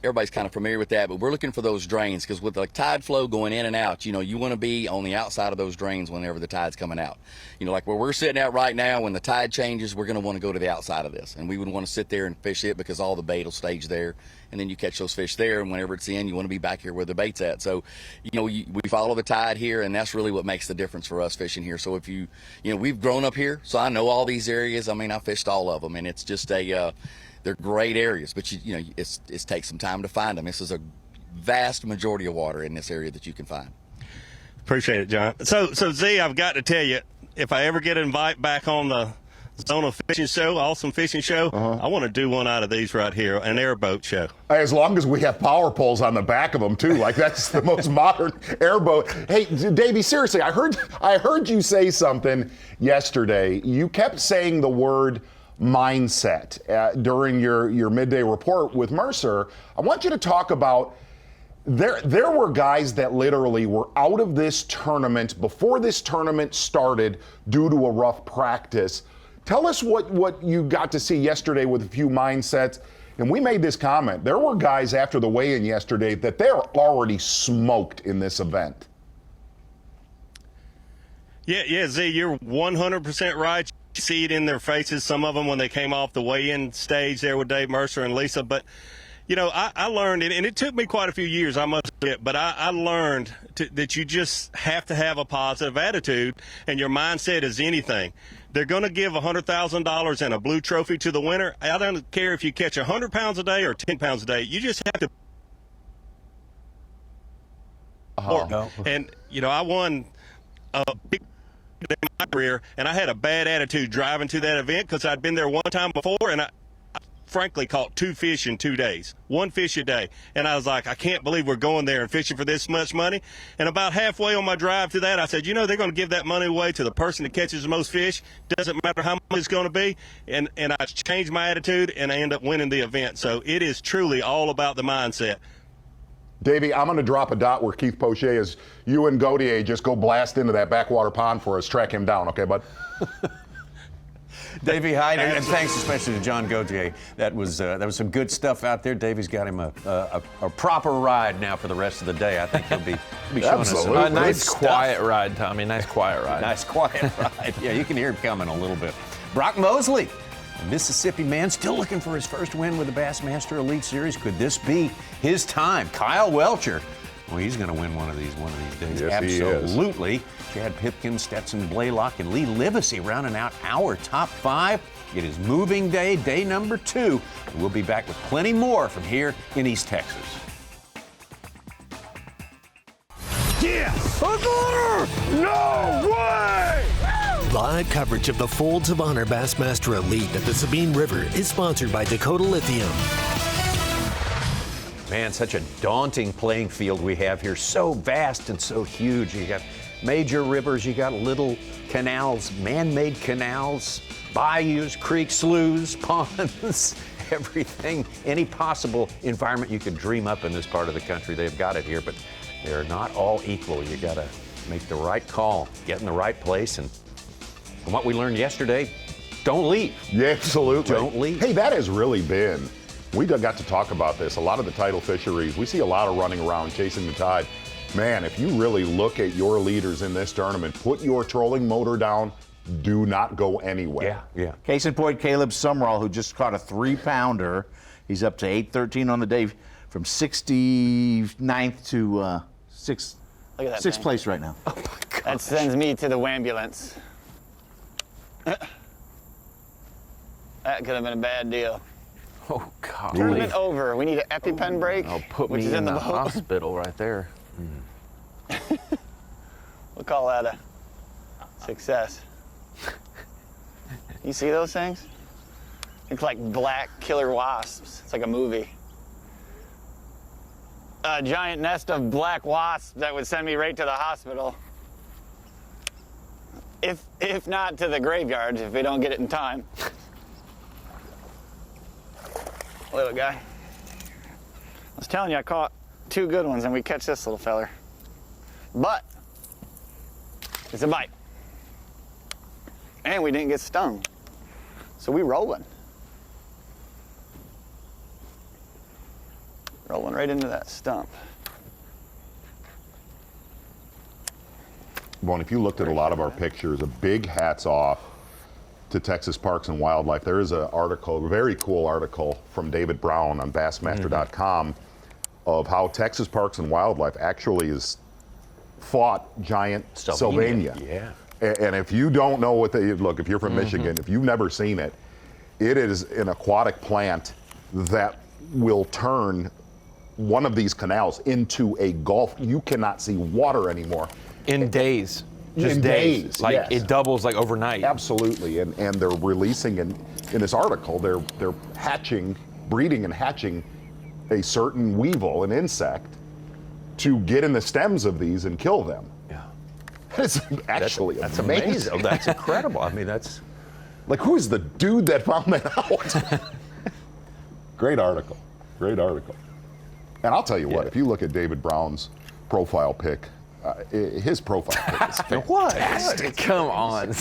everybody's kind of familiar with that, but we're looking for those drains because with the tide flow going in and out, you know, you want to be on the outside of those drains whenever the tide's coming out. You know, like where we're sitting at right now, when the tide changes, we're going to want to go to the outside of this, and we would want to sit there and fish it because all the bait will stage there, and then you catch those fish there, and whenever it's in, you want to be back here where the bait's at. So, you know, we follow the tide here, and that's really what makes the difference for us fishing here. So if you know, we've grown up here, so I know all these areas. I mean, I fished all of them, and it's just they're great areas, but you know, it takes some time to find them. This is a vast majority of water in this area that you can find. Appreciate it, John. So Z, I've got to tell you, if I ever get an invite back on the Zona Fishing Show, Awesome Fishing Show, I want to do one out of these right here, an airboat show. As long as we have power poles on the back of them too, like that's the most modern airboat. Hey, Davey, seriously, I heard you say something yesterday. You kept saying the word mindset during your midday report with Mercer. I want you to talk about. There were guys that literally were out of this tournament before this tournament started due to a rough practice. Tell us what you got to see yesterday with a few mindsets. And we made this comment. There were guys after the weigh-in yesterday that they're already smoked in this event. Yeah, Z, you're 100% right. You see it in their faces, some of them when they came off the weigh-in stage there with Dave Mercer and Lisa. But you know, I learned, and it took me quite a few years, I must admit, but I learned that you just have to have a positive attitude, and your mindset is anything. They're going to give $100,000 and a blue trophy to the winner. I don't care if you catch 100 pounds a day or 10 pounds a day. You just have to. And, you know, I won a big in my career, and I had a bad attitude driving to that event because I'd been there one time before, and I frankly caught 2 fish in 2 days, 1 fish a day. And I was like, I can't believe we're going there and fishing for this much money. And about halfway on my drive to that, I said, you know, they're going to give that money away to the person that catches the most fish. Doesn't matter how much it's going to be. And I changed my attitude, and I ended up winning the event. So it is truly all about the mindset. Davey, I'm going to drop a dot where Keith Poche is. You and Gautier just go blast into that backwater pond for us. Track him down, okay, bud? Davey Hyde, and thanks especially to John Gautier. That was some good stuff out there. Davey's got him a proper ride now for the rest of the day. I think he'll be showing us a nice quiet ride, Tommy. Nice quiet ride. Nice quiet ride. Yeah, you can hear him coming a little bit. Brock Mosley, a Mississippi man, still looking for his first win with the Bassmaster Elite Series. Could this be his time? Kyle Welcher. Well, he's going to win one of these days. Yes, absolutely. He is. Chad Pipkins, Stetson Blaylock, and Lee Livesey rounding out our top 5. It is moving day, day number 2. And we'll be back with plenty more from here in East Texas. Yes! No way! Live coverage of the Folds of Honor Bassmaster Elite at the Sabine River is sponsored by Dakota Lithium. Man, such a daunting playing field we have here. So vast and so huge. You got major rivers, you got little canals, man-made canals, bayous, creeks, sloughs, ponds, everything, any possible environment you could dream up in this part of the country. They've got it here, but they're not all equal. You got to make the right call, get in the right place, and from what we learned yesterday, don't leave. Yeah, absolutely. Don't leave. Hey, that has really been. We got to talk about this. A lot of the tidal fisheries, we see a lot of running around chasing the tide. Man, if you really look at your leaders in this tournament, put your trolling motor down. Do not go anywhere. Yeah. Case in point, Caleb Sumrall, who just caught a 3-pounder. He's up to 813 on the day from 69th to 6th place right now. Oh my God. That sends me to the wambulance. That could have been a bad deal. Oh, God. Tournament over. We need an EpiPen break. Oh, put which me is in the boat. hospital right there. We'll call that a success. You see those things? It's like black killer wasps. It's like a movie. A giant nest of black wasps that would send me right to the hospital. If not to the graveyard, if we don't get it in time. Little guy. I was telling you, I caught 2 good ones, and we catch this little feller. But it's a bite. And we didn't get stung. So we rolling. Rolling right into that stump. Well, if you looked at a lot of our pictures, a big hats off to Texas Parks and Wildlife. There is an article, a very cool article from David Brown on Bassmaster.com of how Texas Parks and Wildlife actually has fought giant Sylvania. Yeah. And if you don't know what they look, if you're from Michigan, if you've never seen it, it is an aquatic plant that will turn one of these canals into a gulf. You cannot see water anymore. In days. Just in days. Like yes. it doubles like overnight. Absolutely, and they're releasing in this article they're breeding and hatching a certain weevil, an insect, to get in the stems of these and kill them. Yeah, it's actually that's amazing. Oh, that's incredible. I mean, that's like, who is the dude that found that out? Great article, great article. And I'll tell you what, if you look at David Brown's profile pic. His profile pic is fantastic. Come on.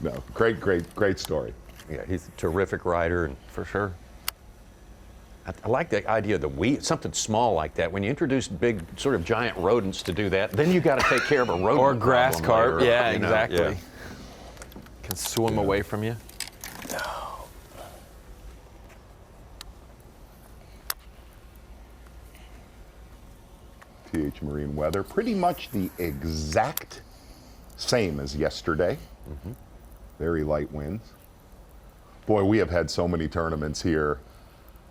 No, great story. Yeah, he's a terrific rider, and for sure. I like the idea of the weed, something small like that. When you introduce big, sort of giant rodents to do that, then you got to take care of a rodent or grass carp. later, Yeah, you know? exactly. Yeah. Can swim away from you. TH Marine weather, pretty much the exact same as yesterday. Mm-hmm. Very light winds. Boy, we have had so many tournaments here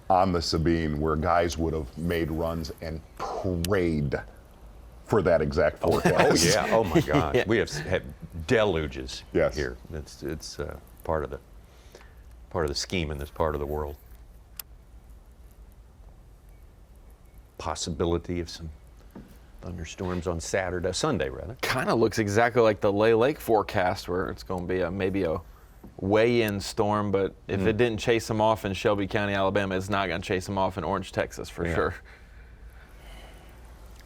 on the Sabine where guys would have made runs and prayed for that exact forecast. Oh yeah, oh my God. Yeah. We have had deluges yes. here. It's part of the scheme in this part of the world. Possibility of some thunderstorms on Sunday rather. Kind of looks exactly like the Lay Lake forecast, where it's going to be maybe a weigh-in storm, but if it didn't chase them off in Shelby County, Alabama, it's not going to chase them off in Orange, Texas for sure.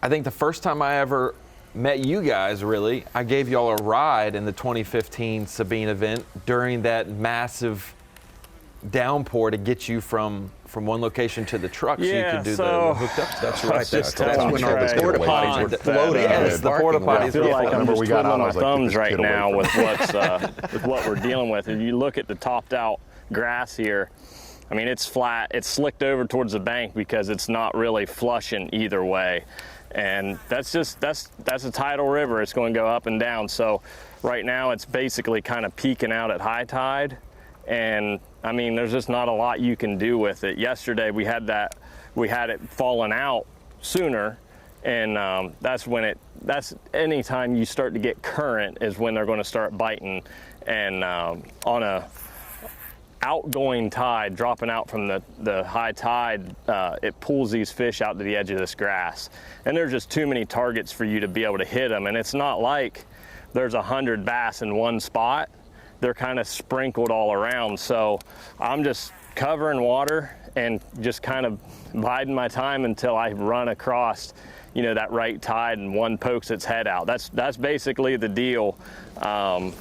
I think the first time I ever met you guys, really, I gave y'all a ride in the 2015 Sabine event during that massive downpour to get you from one location to the truck so you could do the hooked up stuff. That's right. That's when all the porta potties were floating. Yes, the porta potties. I feel like I'm just twiddling my thumbs like, right now with with what we're dealing with. If you look at the topped out grass here, I mean, it's flat. It's slicked over towards the bank because it's not really flushing either way. And that's a tidal river. It's going to go up and down. So right now it's basically kind of peaking out at high tide. And I mean, there's just not a lot you can do with it. Yesterday we had it falling out sooner, and that's anytime you start to get current is when they're going to start biting. And on a outgoing tide, dropping out from the high tide, it pulls these fish out to the edge of this grass. And there's just too many targets for you to be able to hit them. And it's not like there's 100 bass in one spot. They're kind of sprinkled all around. So I'm just covering water and just kind of biding my time until I run across, that right tide and one pokes its head out. That's basically the deal. And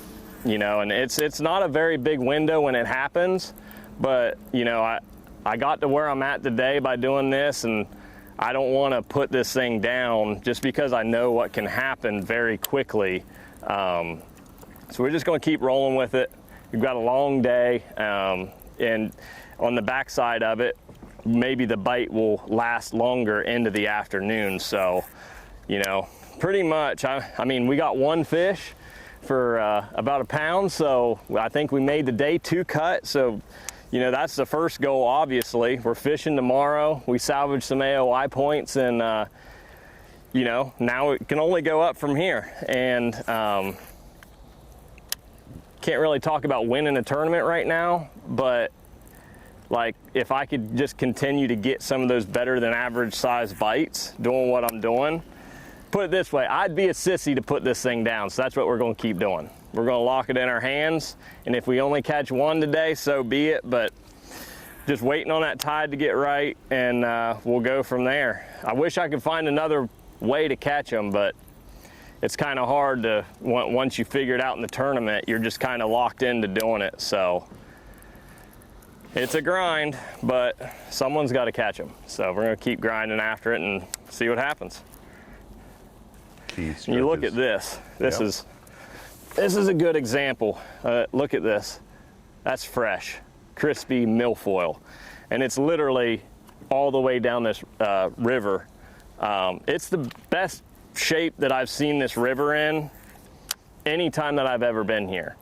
it's not a very big window when it happens, but I got to where I'm at today by doing this, and I don't want to put this thing down just because I know what can happen very quickly. So we're just going to keep rolling with it. We've got a long day, and on the backside of it, maybe the bite will last longer into the afternoon. So, pretty much, I mean, we got one fish for about a pound, so I think we made the day 2 cut. So, that's the first goal, obviously. We're fishing tomorrow. We salvaged some AOI points, and, now it can only go up from here. And can't really talk about winning a tournament right now, but like if I could just continue to get some of those better than average size bites doing what I'm doing, put it this way, I'd be a sissy to put this thing down. So that's what we're going to keep doing. We're going to lock it in our hands, and if we only catch one today, so be it. But just waiting on that tide to get right, and we'll go from there. I wish I could find another way to catch them, but it's kind of hard to, once you figure it out in the tournament, you're just kind of locked into doing it. So it's a grind, but someone's got to catch them. So we're going to keep grinding after it and see what happens. You look at this. This is a good example. Look at this. That's fresh, crispy milfoil. And it's literally all the way down this river. It's the best shape that I've seen this river in any time that I've ever been here.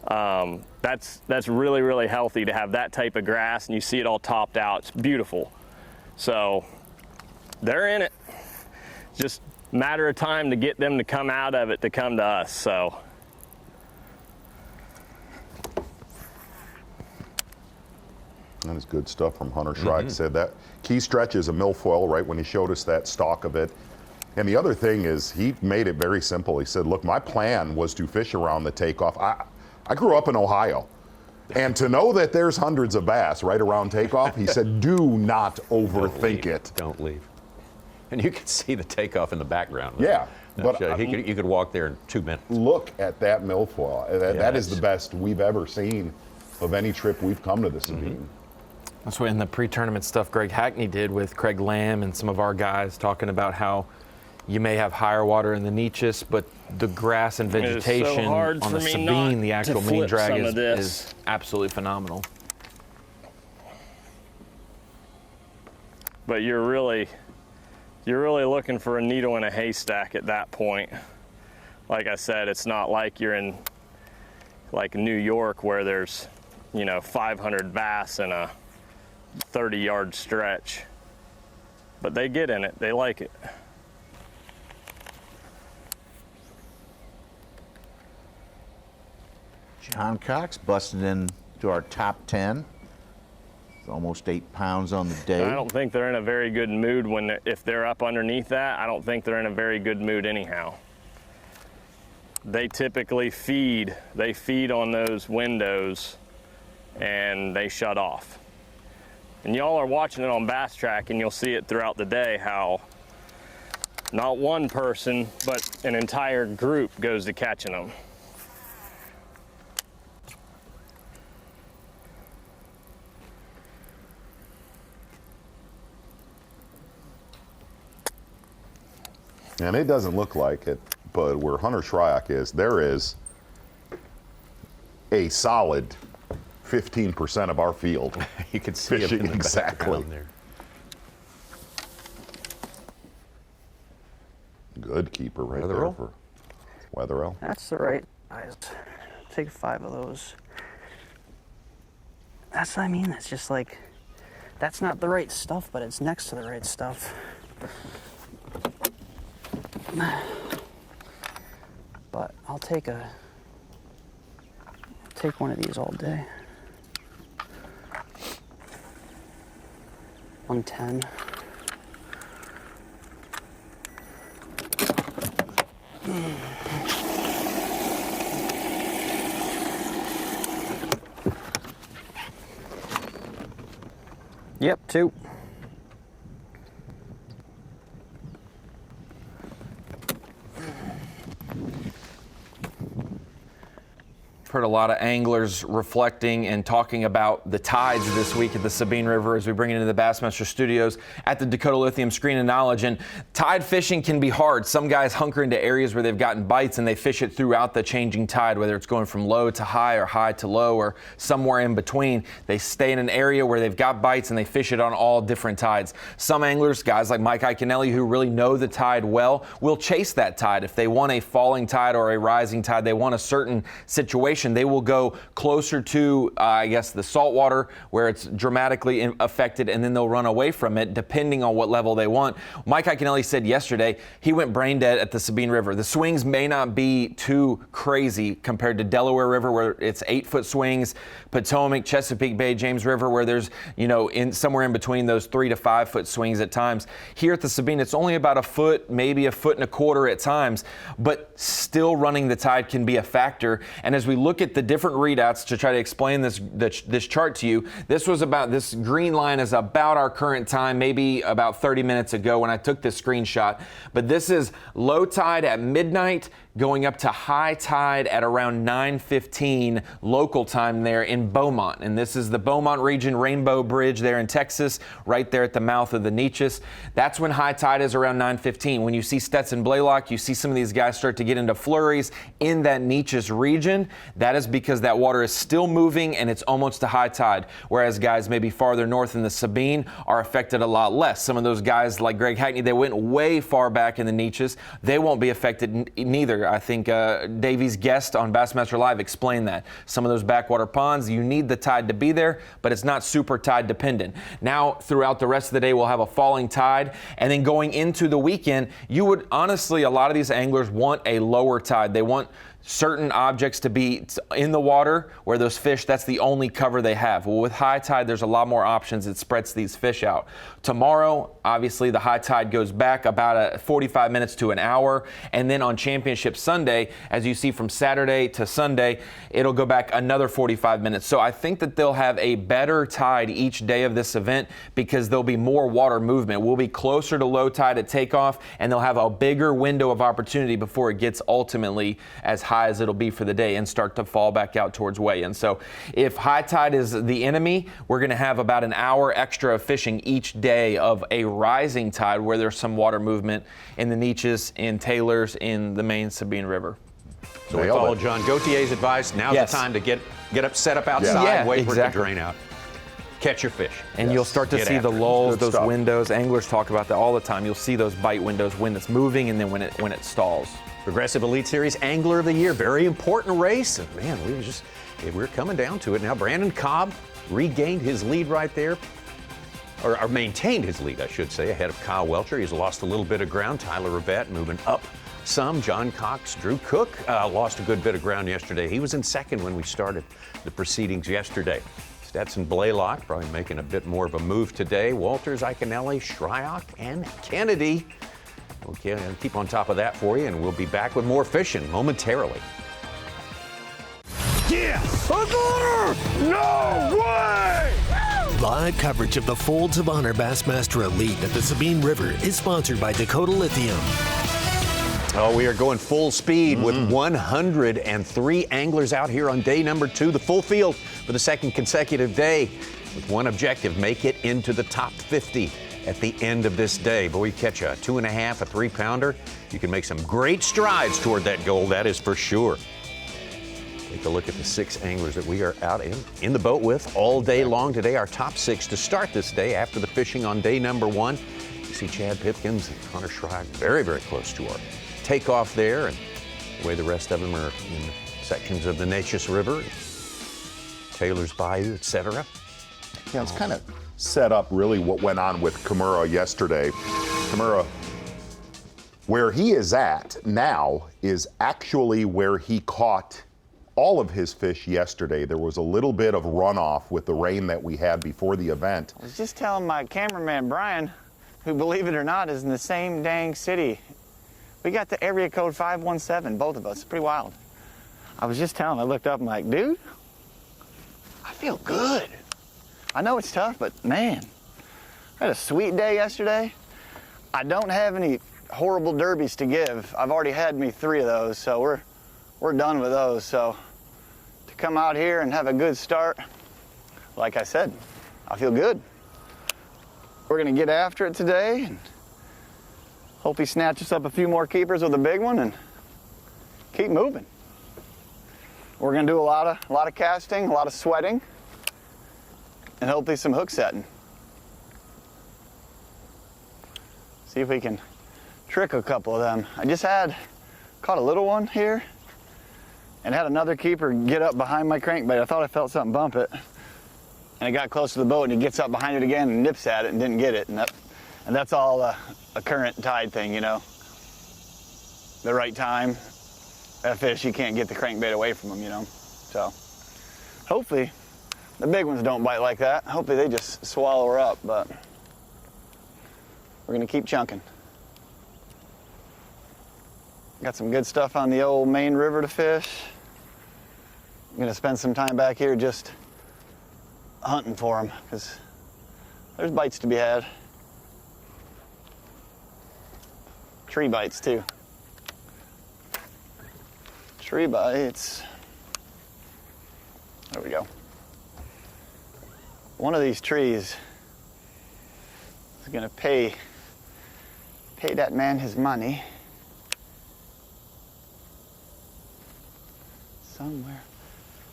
That's really, really healthy to have that type of grass, and you see it all topped out. It's beautiful. So they're in it. Just matter of time to get them to come out of it to come to us. So. That is good stuff from Hunter Shrike. Said that key stretch is a milfoil, right, when he showed us that stalk of it. And the other thing is he made it very simple. He said, look, my plan was to fish around the takeoff. I grew up in Ohio. And to know that there's hundreds of bass right around takeoff, he said, do not overthink it. Don't leave. And you can see the takeoff in the background. Yeah. But you could walk there in 2 minutes. Look at that milfoil. That is the best we've ever seen of any trip we've come to the Sabine. That's what in the pre-tournament stuff Greg Hackney did with Craig Lamb and some of our guys, talking about how you may have higher water in the Neches, but the grass and vegetation on the Sabine, the actual main drag is absolutely phenomenal. But you're really looking for a needle in a haystack at that point. Like I said, it's not like you're in like New York where there's, 500 bass in a 30-yard stretch. But they get in it, they like it. John Cox busted into our top 10. It's almost 8 pounds on the day. I don't think they're in a very good mood if they're up underneath that. I don't think they're in a very good mood anyhow. They typically feed. They feed on those windows and they shut off. And y'all are watching it on Bass Track and you'll see it throughout the day how not one person, but an entire group goes to catching them. And it doesn't look like it, but where Hunter Shrike is, there is a solid 15% of our field. You can see fishing it in the exactly. there. Good keeper right there for Weatherell. That's the right size. Take 5 of those. That's what I mean. It's just like, that's not the right stuff, but it's next to the right stuff. But I'll take one of these all day. 110. Yep, 2. Heard a lot of anglers reflecting and talking about the tides this week at the Sabine River as we bring it into the Bassmaster studios at the Dakota Lithium Screen of Knowledge. And tide fishing can be hard. Some guys hunker into areas where they've gotten bites and they fish it throughout the changing tide, whether it's going from low to high or high to low or somewhere in between. They stay in an area where they've got bites and they fish it on all different tides. Some anglers, guys like Mike Iaconelli, who really know the tide well, will chase that tide. If they want a falling tide or a rising tide, they want a certain situation, they will go closer to, the saltwater where it's dramatically affected, and then they'll run away from it depending on what level they want. Mike Iaconelli said yesterday he went brain dead at the Sabine River. The swings may not be too crazy compared to Delaware River where it's 8-foot swings, Potomac, Chesapeake Bay, James River where there's, somewhere in between those 3 to 5 foot swings at times. Here at the Sabine, it's only about a foot, maybe a foot and a quarter at times, but still running the tide can be a factor. And as we look at the different readouts to try to explain this chart to you, this green line is about our current time, maybe about 30 minutes ago when I took this screenshot. But this is low tide at midnight, going up to high tide at around 9:15 local time there in Beaumont. And this is the Beaumont region, Rainbow Bridge there in Texas, right there at the mouth of the Neches. That's when high tide is around 9:15. When you see Stetson Blaylock, you see some of these guys start to get into flurries in that Neches region. That is because that water is still moving and it's almost to high tide. Whereas guys maybe farther north in the Sabine are affected a lot less. Some of those guys like Greg Hackney, they went way far back in the Neches. They won't be affected neither. earlier. I think Davey's guest on Bassmaster Live explained that. Some of those backwater ponds, you need the tide to be there, but it's not super tide dependent. Now, throughout the rest of the day, we'll have a falling tide, and then going into the weekend, you would honestly, a lot of these anglers want a lower tide. They want certain objects to be in the water where those fish, that's the only cover they have. Well, with high tide, there's a lot more options. It spreads these fish out. Tomorrow, obviously, the high tide goes back about 45 minutes to an hour. And then on Championship Sunday, as you see from Saturday to Sunday, it'll go back another 45 minutes. So I think that they'll have a better tide each day of this event because there'll be more water movement. We'll be closer to low tide at takeoff, and they'll have a bigger window of opportunity before it gets ultimately as high as it'll be for the day and start to fall back out towards weigh-in. So if high tide is the enemy, we're going to have about an hour extra of fishing each day of a rising tide where there's some water movement in the Neches, in Taylors, in the main Sabine River. So we follow John Gauthier's advice. Now's the time to get up, set up outside, wait for it to drain out. Catch your fish. And you'll start to see the lulls, those windows. Anglers talk about that all the time. You'll see those bite windows when it's moving and then when it stalls. Progressive Elite Series Angler of the Year, very important race. And man, we're coming down to it now. Brandon Cobb regained his lead right there, or maintained his lead, I should say, ahead of Kyle Welcher. He's lost a little bit of ground. Tyler Rivette moving up some. John Cox, Drew Cook lost a good bit of ground yesterday. He was in second when we started the proceedings yesterday. Stetson Blaylock probably making a bit more of a move today. Walters, Iconelli, Shryock, and Kennedy. Okay, I'll keep on top of that for you, and we'll be back with more fishing momentarily. Yes! No way! Live coverage of the Folds of Honor Bassmaster Elite at the Sabine River is sponsored by Dakota Lithium. Oh, we are going full speed with 103 anglers out here on day number 2, the full field for the second consecutive day, with one objective: make it into the top 50 at the end of this day. Boy, you catch a 2.5, a 3-pounder, you can make some great strides toward that goal, that is for sure. Take a look at the 6 anglers that we are out in the boat with all day long today. Our top 6 to start this day after the fishing on day number 1. You see Chad Pipkins and Hunter Shryock very, very close to our takeoff there, and the way the rest of them are in sections of the Neches River, Taylor's Bayou, etc. Yeah, it's kind of set up really what went on with Kimura yesterday. Kimura, where he is at now is actually where he caught all of his fish yesterday. There was a little bit of runoff with the rain that we had before the event. I was just telling my cameraman, Brian, who, believe it or not, is in the same dang city. We got the area code 517, both of us. It's pretty wild. I was just telling him, I looked up, I'm like, dude, I feel good. I know it's tough, but man, I had a sweet day yesterday. I don't have any horrible derbies to give. I've already had me 3 of those, so we're done with those. So to come out here and have a good start, like I said, I feel good. We're gonna get after it today and hope he snatches up a few more keepers with a big one and keep moving. We're gonna do a lot of casting, a lot of sweating, and hopefully some hook setting. See if we can trick a couple of them. I just caught a little one here and had another keeper get up behind my crankbait. I thought I felt something bump it, and it got close to the boat and he gets up behind it again and nips at it and didn't get it. And that's all a current tide thing, you know. The right time, that fish, you can't get the crankbait away from them, you know. So hopefully the big ones don't bite like that. Hopefully they just swallow her up, but we're gonna keep chunking. Got some good stuff on the old main river to fish. I'm gonna spend some time back here just hunting for them, because there's bites to be had. Tree bites too. Tree bites. There we go. One of these trees is gonna pay that man his money somewhere.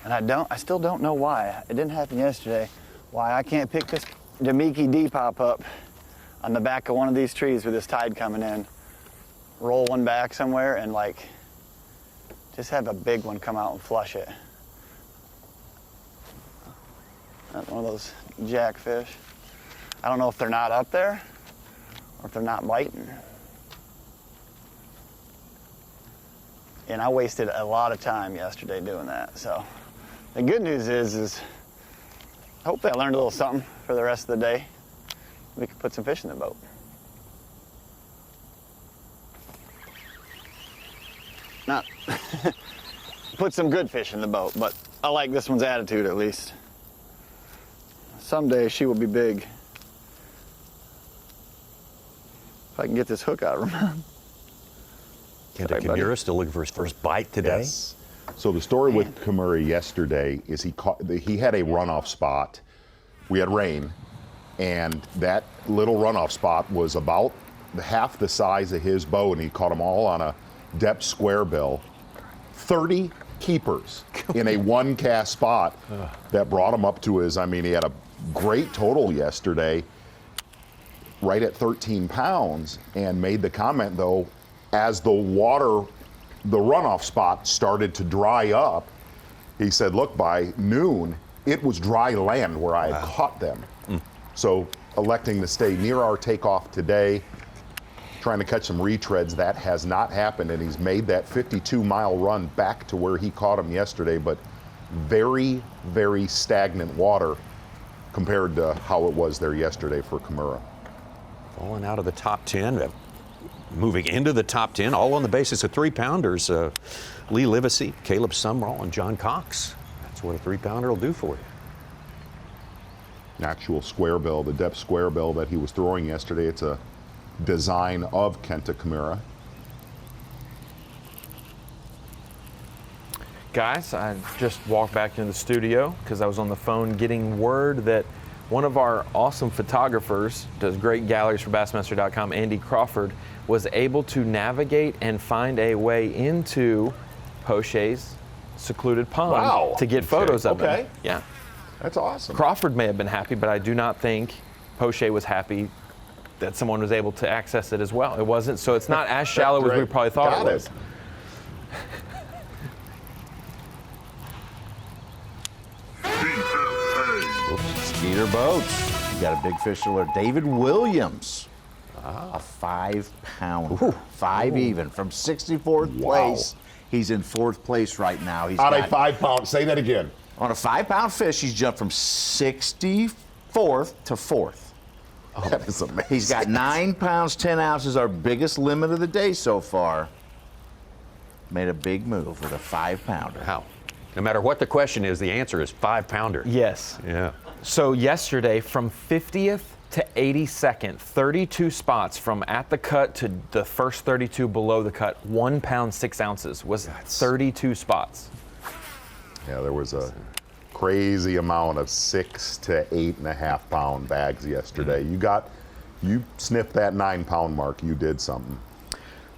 And I still don't know why. It didn't happen yesterday. Why I can't pick this Demiki Depop up on the back of one of these trees with this tide coming in. Roll one back somewhere and like Just have a big one come out and flush it. That's one of those jackfish. I don't know if they're not up there or if they're not biting. And I wasted a lot of time yesterday doing that. So the good news is hopefully I learned a little something for the rest of the day. We can put some fish in the boat. Not put some good fish in the boat, but I like this one's attitude at least. Someday she will be big. If I can get this hook out of her mouth. Kenta Kimura still looking for his first bite today. Yes. So the story with Kimura yesterday is he had a runoff spot. We had rain, and that little runoff spot was about half the size of his boat, and he caught them all on a depth square bill. 30 keepers in a one cast spot that brought him up to his, I mean, he had a great total yesterday, right at 13 pounds, and made the comment though, as the runoff spot started to dry up, he said, look, by noon, it was dry land where I had caught them. So electing to stay near our takeoff today, trying to catch some retreads, that has not happened, and he's made that 52-mile run back to where he caught him yesterday, but very, very stagnant water compared to how it was there yesterday for Kimura. Falling out of the top 10, moving into the top 10, all on the basis of 3-pounders. Lee Livesey, Caleb Sumrall, and John Cox. That's what a 3-pounder will do for you. An actual square bill, the depth square bill that he was throwing yesterday, it's a design of Kenta Kimura. Guys, I just walked back into the studio because I was on the phone getting word that one of our awesome photographers, does great galleries for Bassmaster.com, Andy Crawford, was able to navigate and find a way into Pochet's secluded pond to get photos of him. Yeah. That's awesome. Crawford may have been happy, but I do not think Pochet was happy that someone was able to access it as well. It wasn't, so it's not as shallow as we probably thought it was. Skeeter boats. You got a big fish alert. David Williams, a 5-pounder, 5 even from 64th place. He's in 4th place right now. He's on a 5-pound. Say that again. On a 5-pound fish, he's jumped from 64th to 4th. Oh, that is amazing. He's got 9 pounds, 10 ounces, our biggest limit of the day so far. Made a big move with a 5-pounder. Wow. No matter what the question is, the answer is 5-pounder. Yes. Yeah. So yesterday, from 50th to 82nd, 32 spots from at the cut to the first 32 below the cut, 1 pound, 6 ounces was 32 spots. Yeah, there was a crazy amount of 6 to 8.5 pound bags yesterday. You sniffed that 9-pound mark. You did something.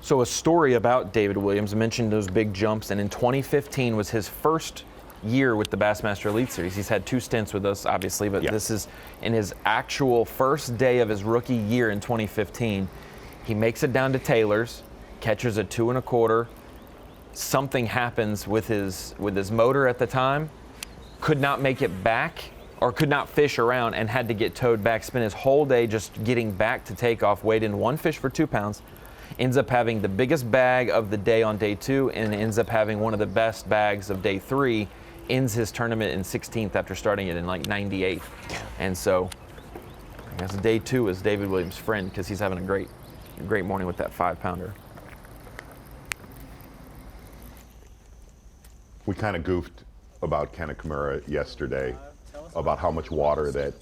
So a story about David Williams mentioned those big jumps, and in 2015 was his first year with the Bassmaster Elite Series. He's had 2 stints with us, obviously, but this is in his actual first day of his rookie year in 2015. He makes it down to Taylor's, catches a 2 1/4. Something happens with his motor at the time. Could not make it back, or could not fish around, and had to get towed back. Spent his whole day just getting back to takeoff. Weighed in 1 fish for 2 pounds. Ends up having the biggest bag of the day on day 2, and ends up having one of the best bags of day 3. Ends his tournament in 16th after starting it in like 98th. And so I guess day 2 is David Williams' friend, because he's having a great morning with that 5-pounder. We kind of goofed about Kenta Kimura yesterday, about how much water that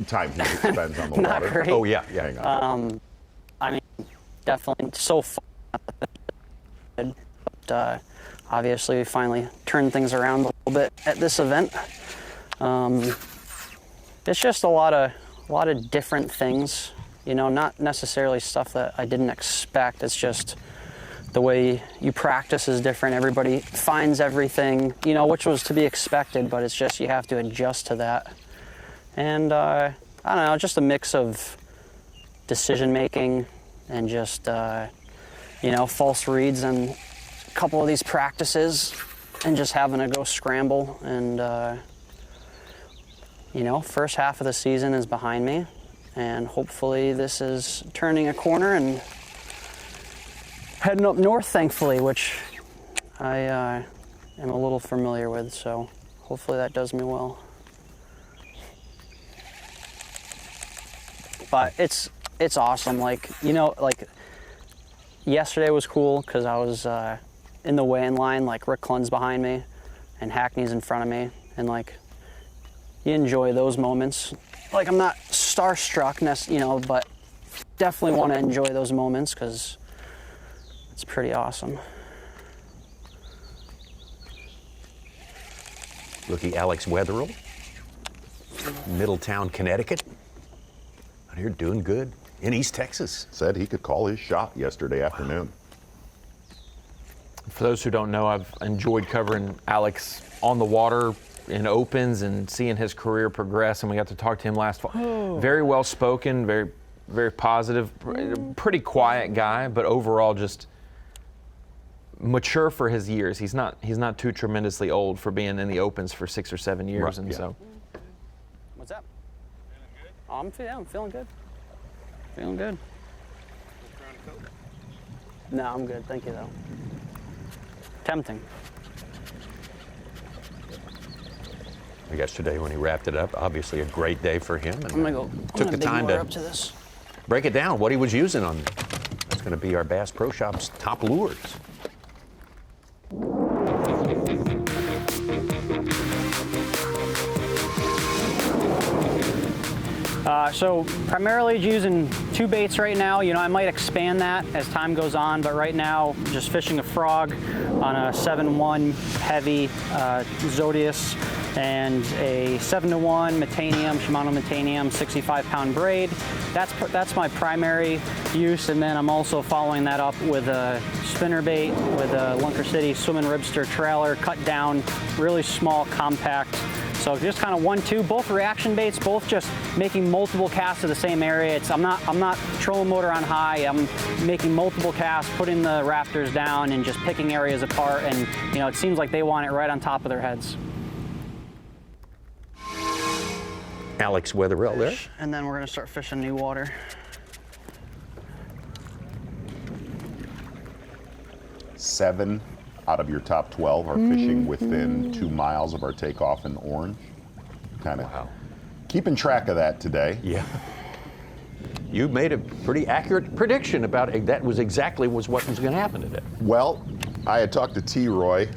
time he spends on the Not water. great. Oh yeah, hang on. I mean, definitely so far, but obviously we finally turned things around a little bit at this event. It's just a lot of different things, you know, not necessarily stuff that I didn't expect. It's just the way you practice is different. Everybody finds everything, you know, which was to be expected, but it's just you have to adjust to that. And I don't know, just a mix of decision making and just, you know, false reads and couple of these practices and just having to go scramble. And, you know, first half of the season is behind me. And hopefully this is turning a corner and heading up north, thankfully, which I am a little familiar with. So hopefully that does me well. But it's awesome. Like, you know, like yesterday was cool because I was in the weigh-in line, like Rick Clunn's behind me and Hackney's in front of me. And like, you enjoy those moments. Like, I'm not starstruck, you know, but definitely want to enjoy those moments because it's pretty awesome. Rookie Alex Wetherill, Middletown, Connecticut. Out here doing good in East Texas. Said he could call his shot yesterday afternoon. For those who don't know, I've enjoyed covering Alex on the water in opens and seeing his career progress, and we got to talk to him last fall. Very well spoken, very, very positive, pretty quiet guy, but overall just mature for his years. He's not too tremendously old for being in the opens for 6 or 7 years, right, and yeah. so. What's up? I'm feeling good. Feeling good. No, I'm good. Thank you, though. Tempting. Yesterday when he wrapped it up, obviously a great day for him. And I'm gonna go. took the time to up to this. break it down, what he was using on. That's going to be our Bass Pro Shop's top lures. So primarily using 2 baits right now. You know, I might expand that as time goes on, but right now just fishing a frog on a 7-1 heavy Zodius and a 7-1 Metanium, Shimano Metanium 65-pound braid. That's my primary use, and then I'm also following that up with a spinnerbait with a Lunker City Swimmin' Ribster trailer, cut down, really small, compact. So just kind of 1-2, both reaction baits, both just making multiple casts to the same area. I'm not trolling motor on high. I'm making multiple casts, putting the rafters down, and just picking areas apart. And you know, it seems like they want it right on top of their heads. Alex Wetherill there. And then we're gonna start fishing new water. Seven out of your top 12 are fishing within 2 miles of our takeoff in Orange. Kind of keeping track of that today. Yeah. You made a pretty accurate prediction about it. That was exactly what was going to happen today. Well, I had talked to T-Roy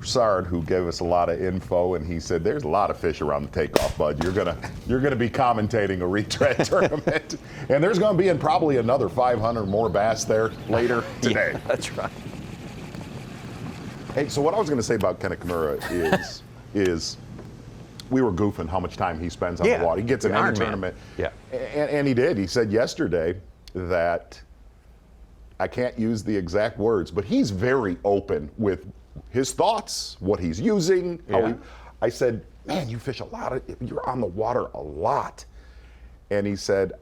Sard, who gave us a lot of info, and he said there's a lot of fish around the takeoff, bud. You're gonna be commentating a retread tournament, and there's gonna be probably another 500 more bass there later today. Yeah, that's right. Hey, so what I was going to say about Kenneth Kimura is we were goofing how much time he spends on the water. He gets in any tournament. Yeah. And he did. He said yesterday that, I can't use the exact words, but he's very open with his thoughts, what he's using. I said, man, you fish a lot. You're on the water a lot. And he said,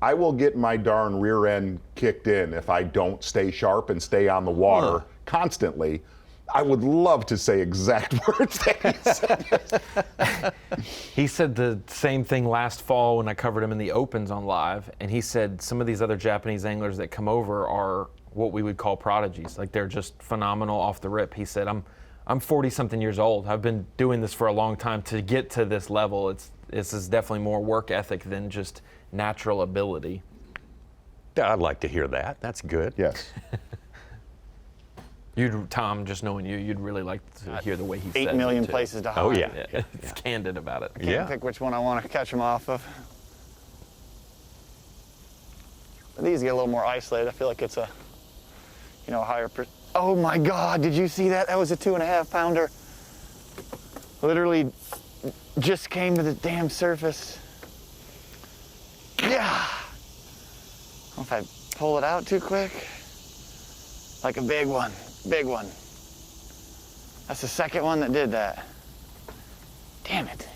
I will get my darn rear end kicked in if I don't stay sharp and stay on the water constantly. I would love to say exact words that he said. He said the same thing last fall when I covered him in the opens on live, and he said some of these other Japanese anglers that come over are what we would call prodigies. Like, they're just phenomenal off the rip. He said, I'm 40 something years old. I've been doing this for a long time. To get to this level, this is definitely more work ethic than just natural ability. I'd like to hear that. That's good. Yes. Tom, just knowing you'd really like to hear the way he says it. 8 million too. places to hide. Oh, yeah. It's candid about it. I can't pick which one I want to catch them off of. But these get a little more isolated. I feel like it's a, higher. Oh my God! Did you see that? That was a 2.5 pounder. Literally, just came to the damn surface. Yeah. I don't know if I pull it out too quick. Like a big one. Big one. That's the second one that did that. Damn it.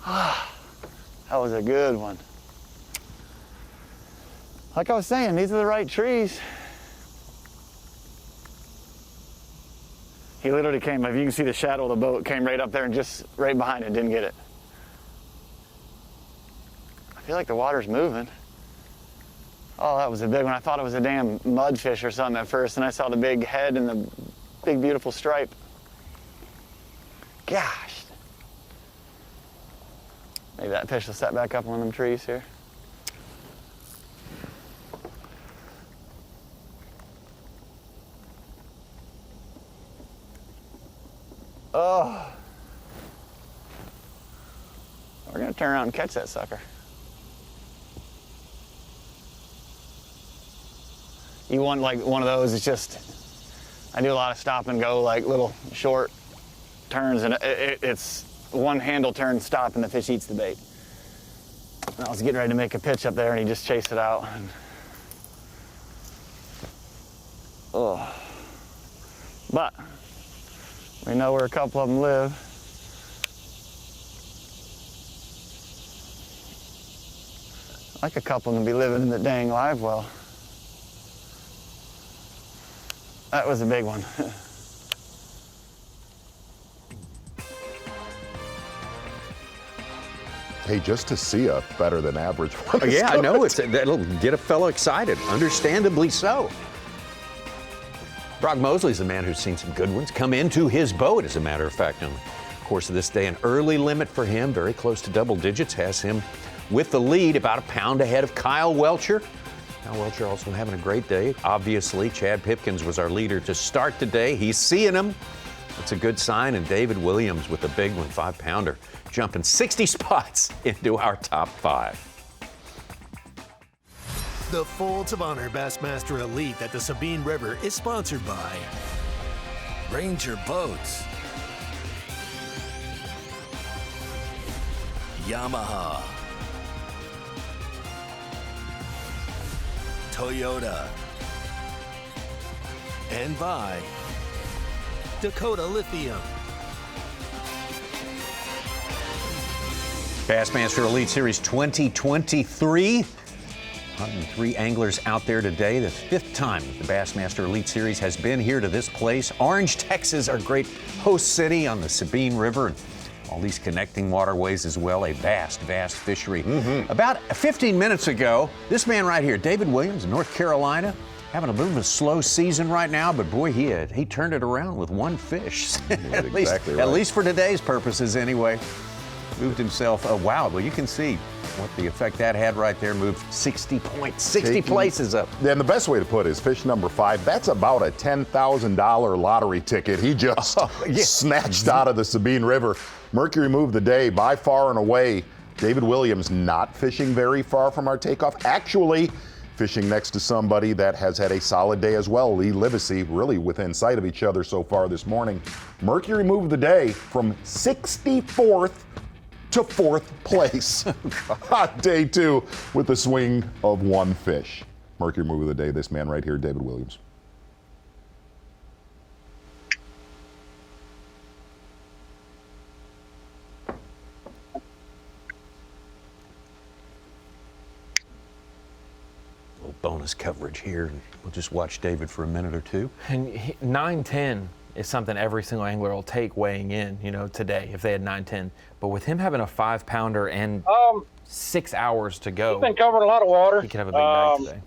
That was a good one. Like I was saying, these are the right trees. He literally came, if you can see the shadow of the boat, came right up there and just right behind it, didn't get it. I feel like the water's moving. Oh, that was a big one. I thought it was a damn mudfish or something at first, and I saw the big head and the big, beautiful stripe. Gosh. Maybe that fish will set back up on one of them trees here. Oh. We're gonna turn around and catch that sucker. You want like one of those, it's just, I do a lot of stop and go, like little short turns, and it's one handle turn, stop, and the fish eats the bait. And I was getting ready to make a pitch up there, and he just chased it out. And, oh. But we know where a couple of them live. Like a couple of them be living in the dang live well. That was a big one. Hey, just to see a better than average one. Yeah, I know. That'll get a fellow excited, understandably so. Brock Mosley's the man who's seen some good ones come into his boat, as a matter of fact. On the course of this day, an early limit for him, very close to double digits, has him with the lead, about a pound ahead of Kyle Welcher. Kyle Welcher also having a great day. Obviously, Chad Pipkins was our leader to start today. He's seeing him. That's a good sign. And David Williams with a big one, 5-pounder, jumping 60 spots into our top 5. The Folds of Honor Bassmaster Elite at the Sabine River is sponsored by Ranger Boats, Yamaha, Toyota, and by Dakota Lithium. Bassmaster Elite Series 2023. 103 anglers out there today. The 5th time the Bassmaster Elite Series has been here to this place. Orange, Texas, our great host city on the Sabine River, and all these connecting waterways as well. A vast, vast fishery. About 15 minutes ago, this man right here, David Williams, North Carolina, having a little bit of a slow season right now, but boy, he turned it around with one fish. at least for today's purposes anyway. Moved himself, wow, well you can see what the effect that had right there. Moved 60 points, 60 places up. And the best way to put it is fish number 5, that's about a $10,000 lottery ticket he just snatched out of the Sabine River. Mercury moved the day by far and away. David Williams not fishing very far from our takeoff. Actually, fishing next to somebody that has had a solid day as well. Lee Livesey, really within sight of each other so far this morning. Mercury moved the day from 64th to 4th place on day 2 with a swing of 1 fish. Mercury move of the day, this man right here, David Williams. Little bonus coverage here. We'll just watch David for a minute or two. And 9-10 is something every single angler will take weighing in, today if they had 9-10. But with him having a 5-pounder and 6 hours to go, he's been covering a lot of water. He could have a big night today.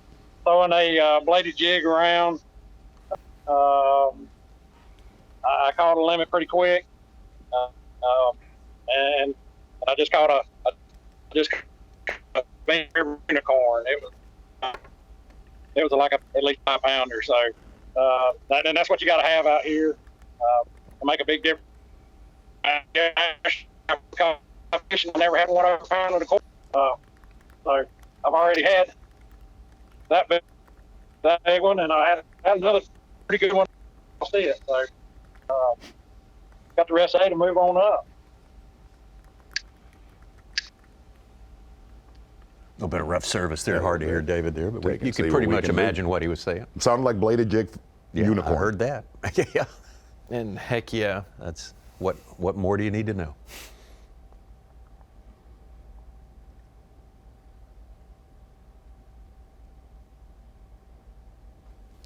Throwing a bladed jig around. I caught a limit pretty quick, and I just caught a big unicorn. It was like at least 5-pounder. So and that's what you got to have out here to make a big difference. I never had one over a pound of the core. So I've already had that big one, and I had another pretty good one. I'll see it. So got the rest of the day to move on up. A little bit of rough service there. Hard to hear David there, but you can pretty much imagine what he was saying. It sounded like bladed jig unicorn. I heard that. Yeah. And heck yeah. That's what more do you need to know?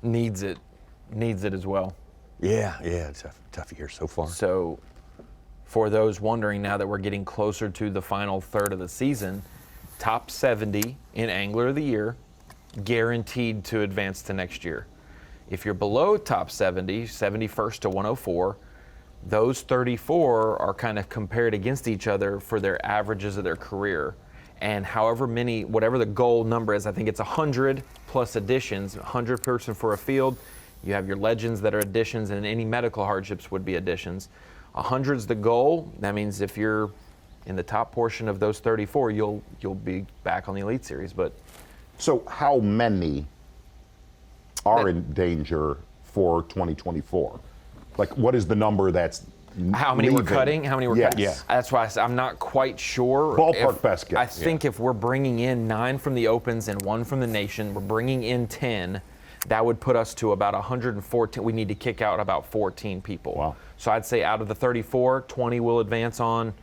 Needs it as well. Yeah, it's a tough year so far. So for those wondering, now that we're getting closer to the final third of the season, top 70 in Angler of the Year, guaranteed to advance to next year. If you're below top 70, 71st to 104, those 34 are kind of compared against each other for their averages of their career. And however many, whatever the goal number is, I think it's 100 plus additions, 100 person for a field. You have your legends that are additions, and any medical hardships would be additions. 100's the goal. That means if you're in the top portion of those 34, you'll be back on the Elite Series. But so how many are in danger for 2024? Like, what is the number that's how many we're leaving? cutting? How many we're Yes. cutting? Yeah. That's why I'm not quite sure. Ballpark best guess. I think if we're bringing in 9 from the Opens and 1 from the Nation, we're bringing in 10. That would put us to about 114. We need to kick out about 14 people. Wow. So I'd say out of the 34, 20 will advance on.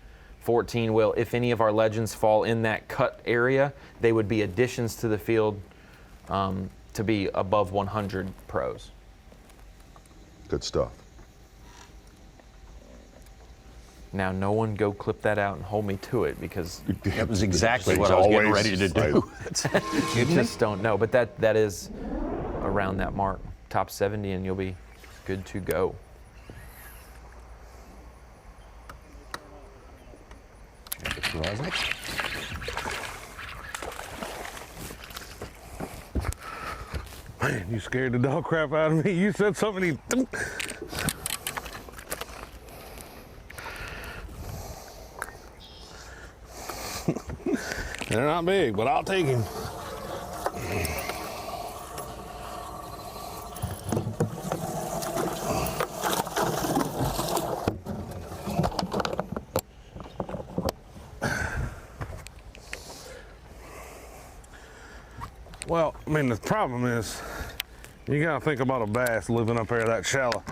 14 will. If any of our legends fall in that cut area, they would be additions to the field to be above 100 pros. Good stuff. Now, no one go clip that out and hold me to it, because That was exactly what I was getting ready to do. you just don't know. But that is around that mark, top 70, and you'll be good to go. Man, you scared the dog crap out of me. You said something. They're not big, but I'll take him. Well, I mean, the problem is, you gotta think about a bass living up there that shallow.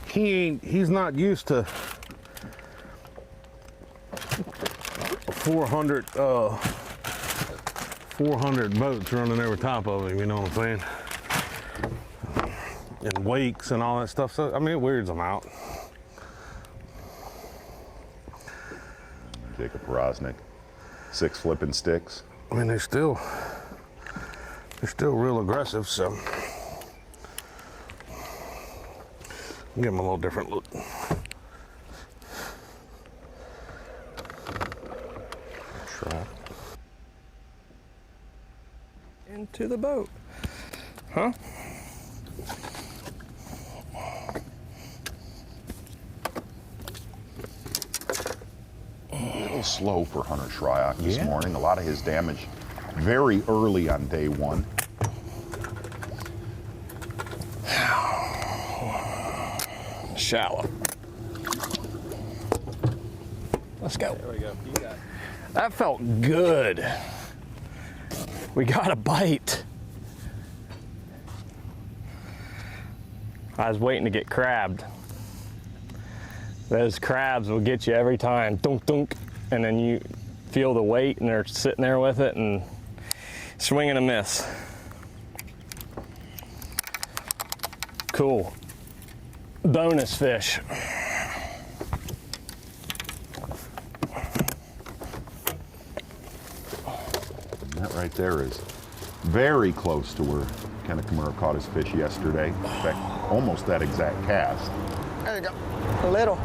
He's not used to 400 boats running over top of him, you know what I'm saying? And wakes and all that stuff. So, I mean, it weirds them out. Jacob Rosnick, 6 flipping sticks. I mean, they're still real aggressive, so give them a little different look. Trap. Into the boat. Huh? A little slow for Hunter Shryock this morning. A lot of his damage very early on day 1. Shallow. Let's go. There we go. You got it. That felt good. We got a bite. I was waiting to get crabbed. Those crabs will get you every time. Dunk, dunk. And then you feel the weight, and they're sitting there with it and swing and a miss. Cool. Bonus fish. That right there is very close to where Kenneth Kimura caught his fish yesterday. In fact, almost that exact cast. There you go. A little.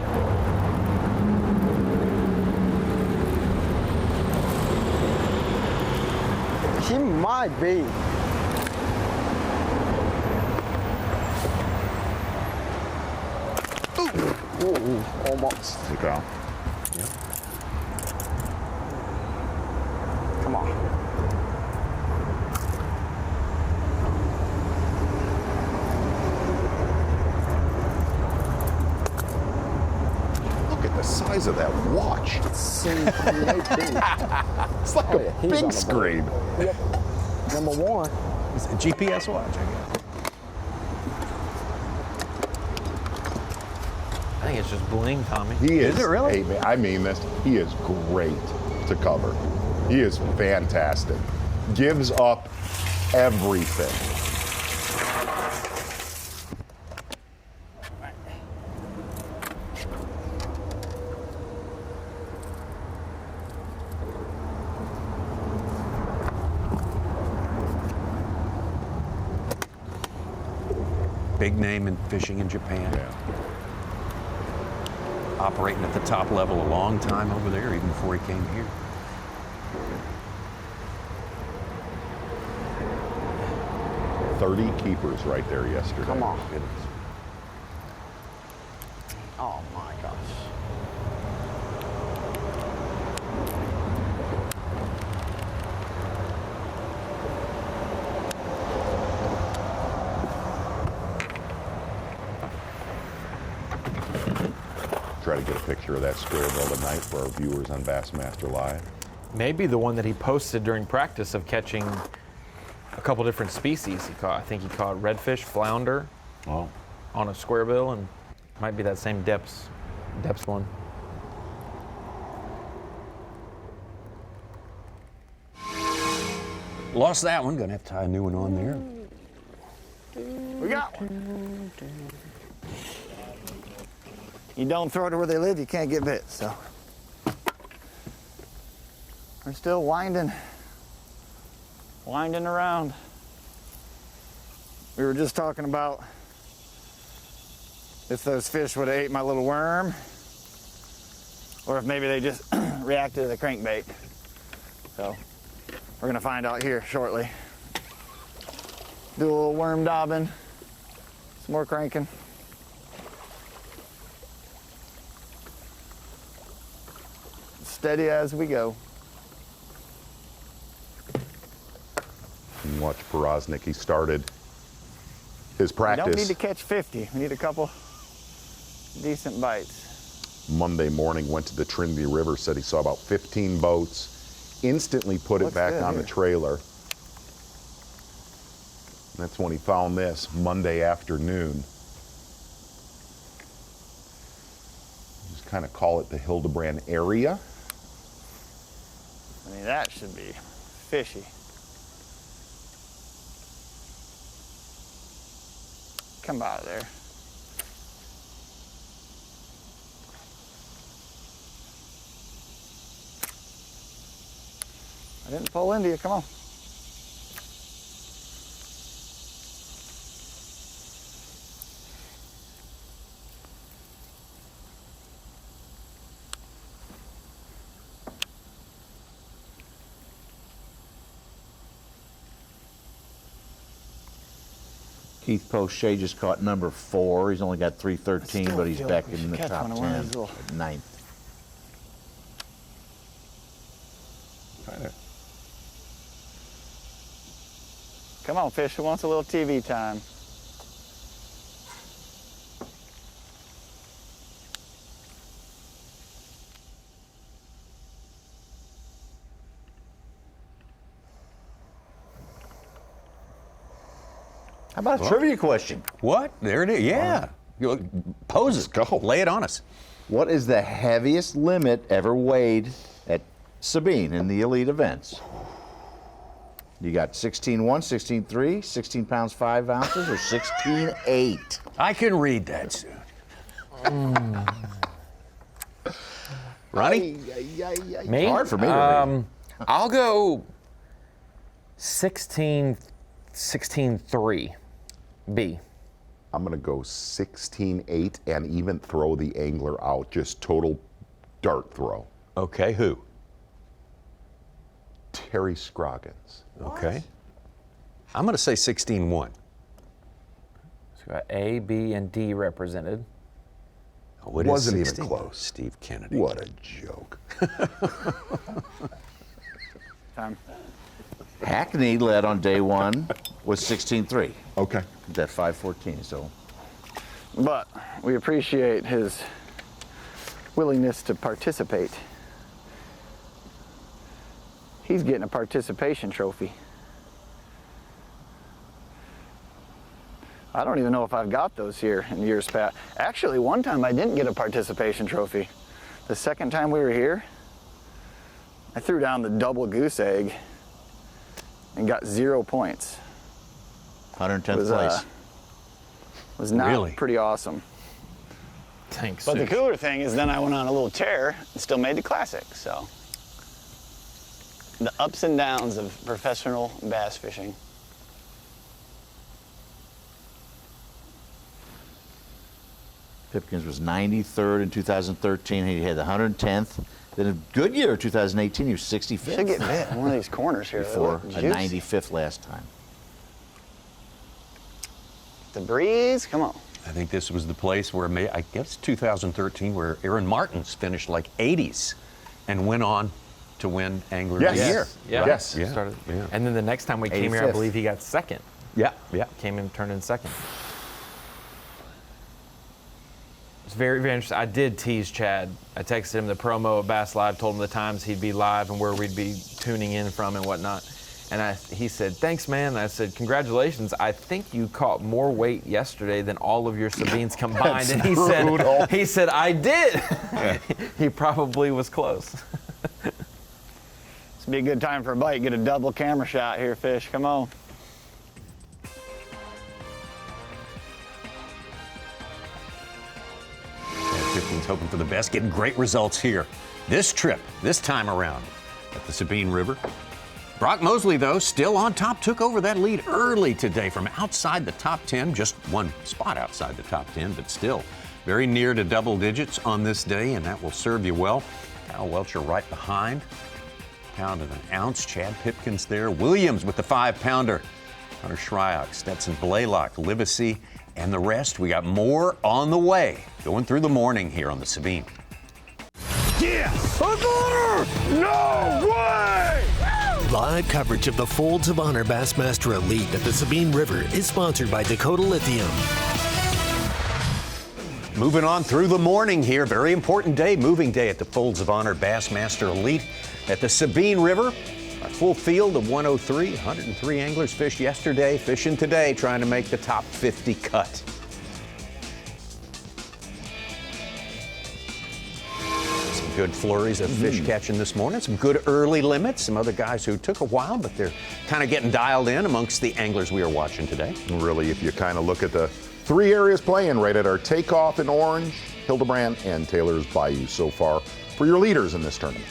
He might be. Ooh, almost. Take out. Come on. Look at the size of that watch. It's like a big screen. Yep. Number 1. It's a GPS watch, I guess. I think it's just bling, Tommy. He is. Is it really? Hey, man, I mean this. He is great to cover. He is fantastic. Gives up everything. Big name in fishing in Japan. Yeah. Operating at the top level a long time over there, even before he came here. $30 keepers right there yesterday. Come on. Goodness. Oh my gosh. Try to get a picture of that square bill tonight for our viewers on Bassmaster Live. Maybe the one that he posted during practice of catching a couple different species he caught. I think he caught redfish, flounder on a square bill, and might be that same depths one. Lost that one, gonna have to tie a new one on there. We got one. You don't throw it where they live, you can't get bit, so. We're still winding around. We were just talking about if those fish would have ate my little worm, or if maybe they just reacted to the crankbait. So we're gonna find out here shortly. Do a little worm daubing, some more cranking. Steady as we go. And watch Porosnik. He started his practice. We don't need to catch 50. We need a couple decent bites. Monday morning, went to the Trinity River, said he saw about 15 boats, instantly put it back on the trailer. And that's when he found this Monday afternoon. Just kind of call it the Hildebrand area. I mean, that should be fishy. Come out of there. I didn't pull into you, come on. Keith Poche just caught number 4. He's only got 313, but he's back we in should the catch top one of 10 these little- at 9th. Come on, fish, who wants a little TV time? How about a trivia question? What? There it is. Yeah. Pose it. Go. Lay it on us. What is the heaviest limit ever weighed at Sabine in the elite events? You got 16.1, 16.3, 16 pounds 5 ounces, or 16.8? I can read that soon. Ronnie? Me? Hard for me to read. I'll go 16.3. B. I'm going to go 16.8 and even throw the angler out, just total dart throw. Okay, who? Terry Scroggins. Okay. I'm going to say 16.1. So we got A, B, and D represented. Oh, it Wasn't is even 16. close. Steve Kennedy. What a joke. Time. Hackney led on day 1 with 16.3. Okay. At 5:14, so. But we appreciate his willingness to participate. He's getting a participation trophy. I don't even know if I've got those here in years past. Actually, one time I didn't get a participation trophy. The second time we were here, I threw down the double goose egg and got 0 points. 110th place. Was not Really? pretty awesome. Thanks. But the cooler thing is then I went on a little tear and still made the classic, so. The ups and downs of professional bass fishing. Pipkins was 93rd in 2013. He had the 110th. Then a good year, 2018, he was 65th. Should get bit in one of these corners here. Before a 95th last time. The breeze, come on. I think this was the place where, I guess 2013, where Aaron Martins finished like 80s and went on to win Angler of the Year. Yeah. Yes. Yeah. Started, yeah. And then the next time we came here, I believe he got second. Yeah. Yeah. Came in, turned in second. It's very, very interesting. I did tease Chad. I texted him the promo of Bass Live, told him the times he'd be live and where we'd be tuning in from and whatnot. And he said, thanks, man. I said, congratulations. I think you caught more weight yesterday than all of your Sabines combined. That's and brutal. he said, I did. He probably was close. This would be a good time for a bite. Get a double camera shot here, fish. Come on. Pipkins hoping for the best, getting great results here. This trip, this time around at the Sabine River. Brock Mosley, though, still on top, took over that lead early today from outside the top 10, just one spot outside the top 10, but still very near to double digits on this day, and that will serve you well. Kyle Welcher right behind. Pound and an ounce. Chad Pipkins there. Williams with the 5-pounder. Hunter Shryock, Stetson Blaylock, Livesey, and the rest. We got more on the way. Going through the morning here on the Sabine. Yes! No way! Live coverage of the Folds of Honor Bassmaster Elite at the Sabine River is sponsored by Dakota Lithium. Moving on through the morning here. Very important day, moving day at the Folds of Honor Bassmaster Elite at the Sabine River. A full field of 103 anglers fished yesterday, fishing today, trying to make the top 50 cut. Some good flurries of fish catching this morning. Some good early limits. Some other guys who took a while, but they're kind of getting dialed in amongst the anglers we are watching today. Really, if you kind of look at the 3 areas playing right at our takeoff in Orange, Hildebrand, and Taylor's Bayou so far for your leaders in this tournament.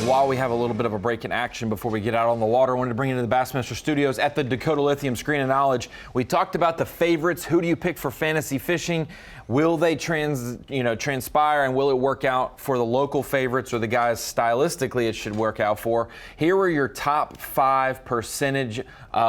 While we have a little bit of a break in action before we get out on the water, I wanted to bring you into the Bassmaster Studios at the Dakota Lithium Screen of Knowledge. We talked about the favorites. Who do you pick for fantasy fishing? Will they transpire, and will it work out for the local favorites or the guys stylistically it should work out for? Here are your top 5 percentage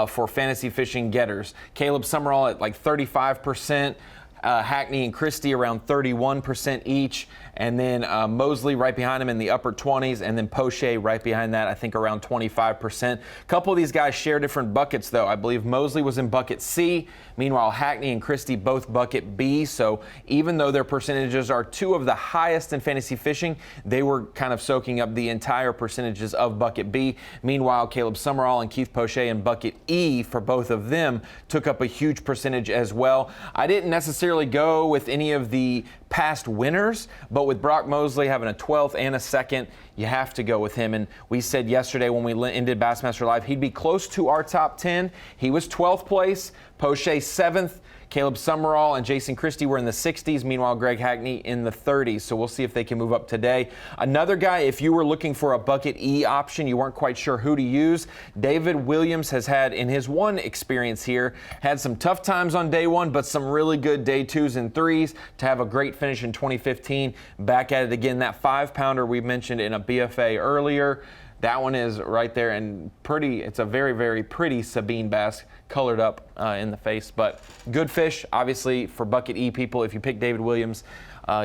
for fantasy fishing getters. Caleb Summerall at like 35%. Hackney and Christie around 31% each, and then Mosley right behind him in the upper 20s, and then Poche right behind that, I think around 25%. A couple of these guys share different buckets, though. I believe Mosley was in bucket C. Meanwhile, Hackney and Christie both bucket B. So even though their percentages are 2 of the highest in fantasy fishing, they were kind of soaking up the entire percentages of bucket B. Meanwhile, Caleb Summerall and Keith Poche in bucket E for both of them took up a huge percentage as well. I didn't necessarily go with any of the past winners, but with Brock Mosley having a 12th and a 2nd, you have to go with him. And we said yesterday when we ended Bassmaster Live, he'd be close to our top 10. He was 12th place, Poche 7th, Caleb Summerall and Jason Christie were in the 60s. Meanwhile, Greg Hackney in the 30s. So we'll see if they can move up today. Another guy, if you were looking for a bucket E option, you weren't quite sure who to use, David Williams has had, in his one experience here, had some tough times on day 1, but some really good day 2s and 3s to have a great finish in 2015. Back at it again. That 5-pounder we mentioned in a BFA earlier. That one is right there and pretty. It's a very, very pretty Sabine bass, colored up in the face. But good fish, obviously, for bucket E people. If you pick David Williams,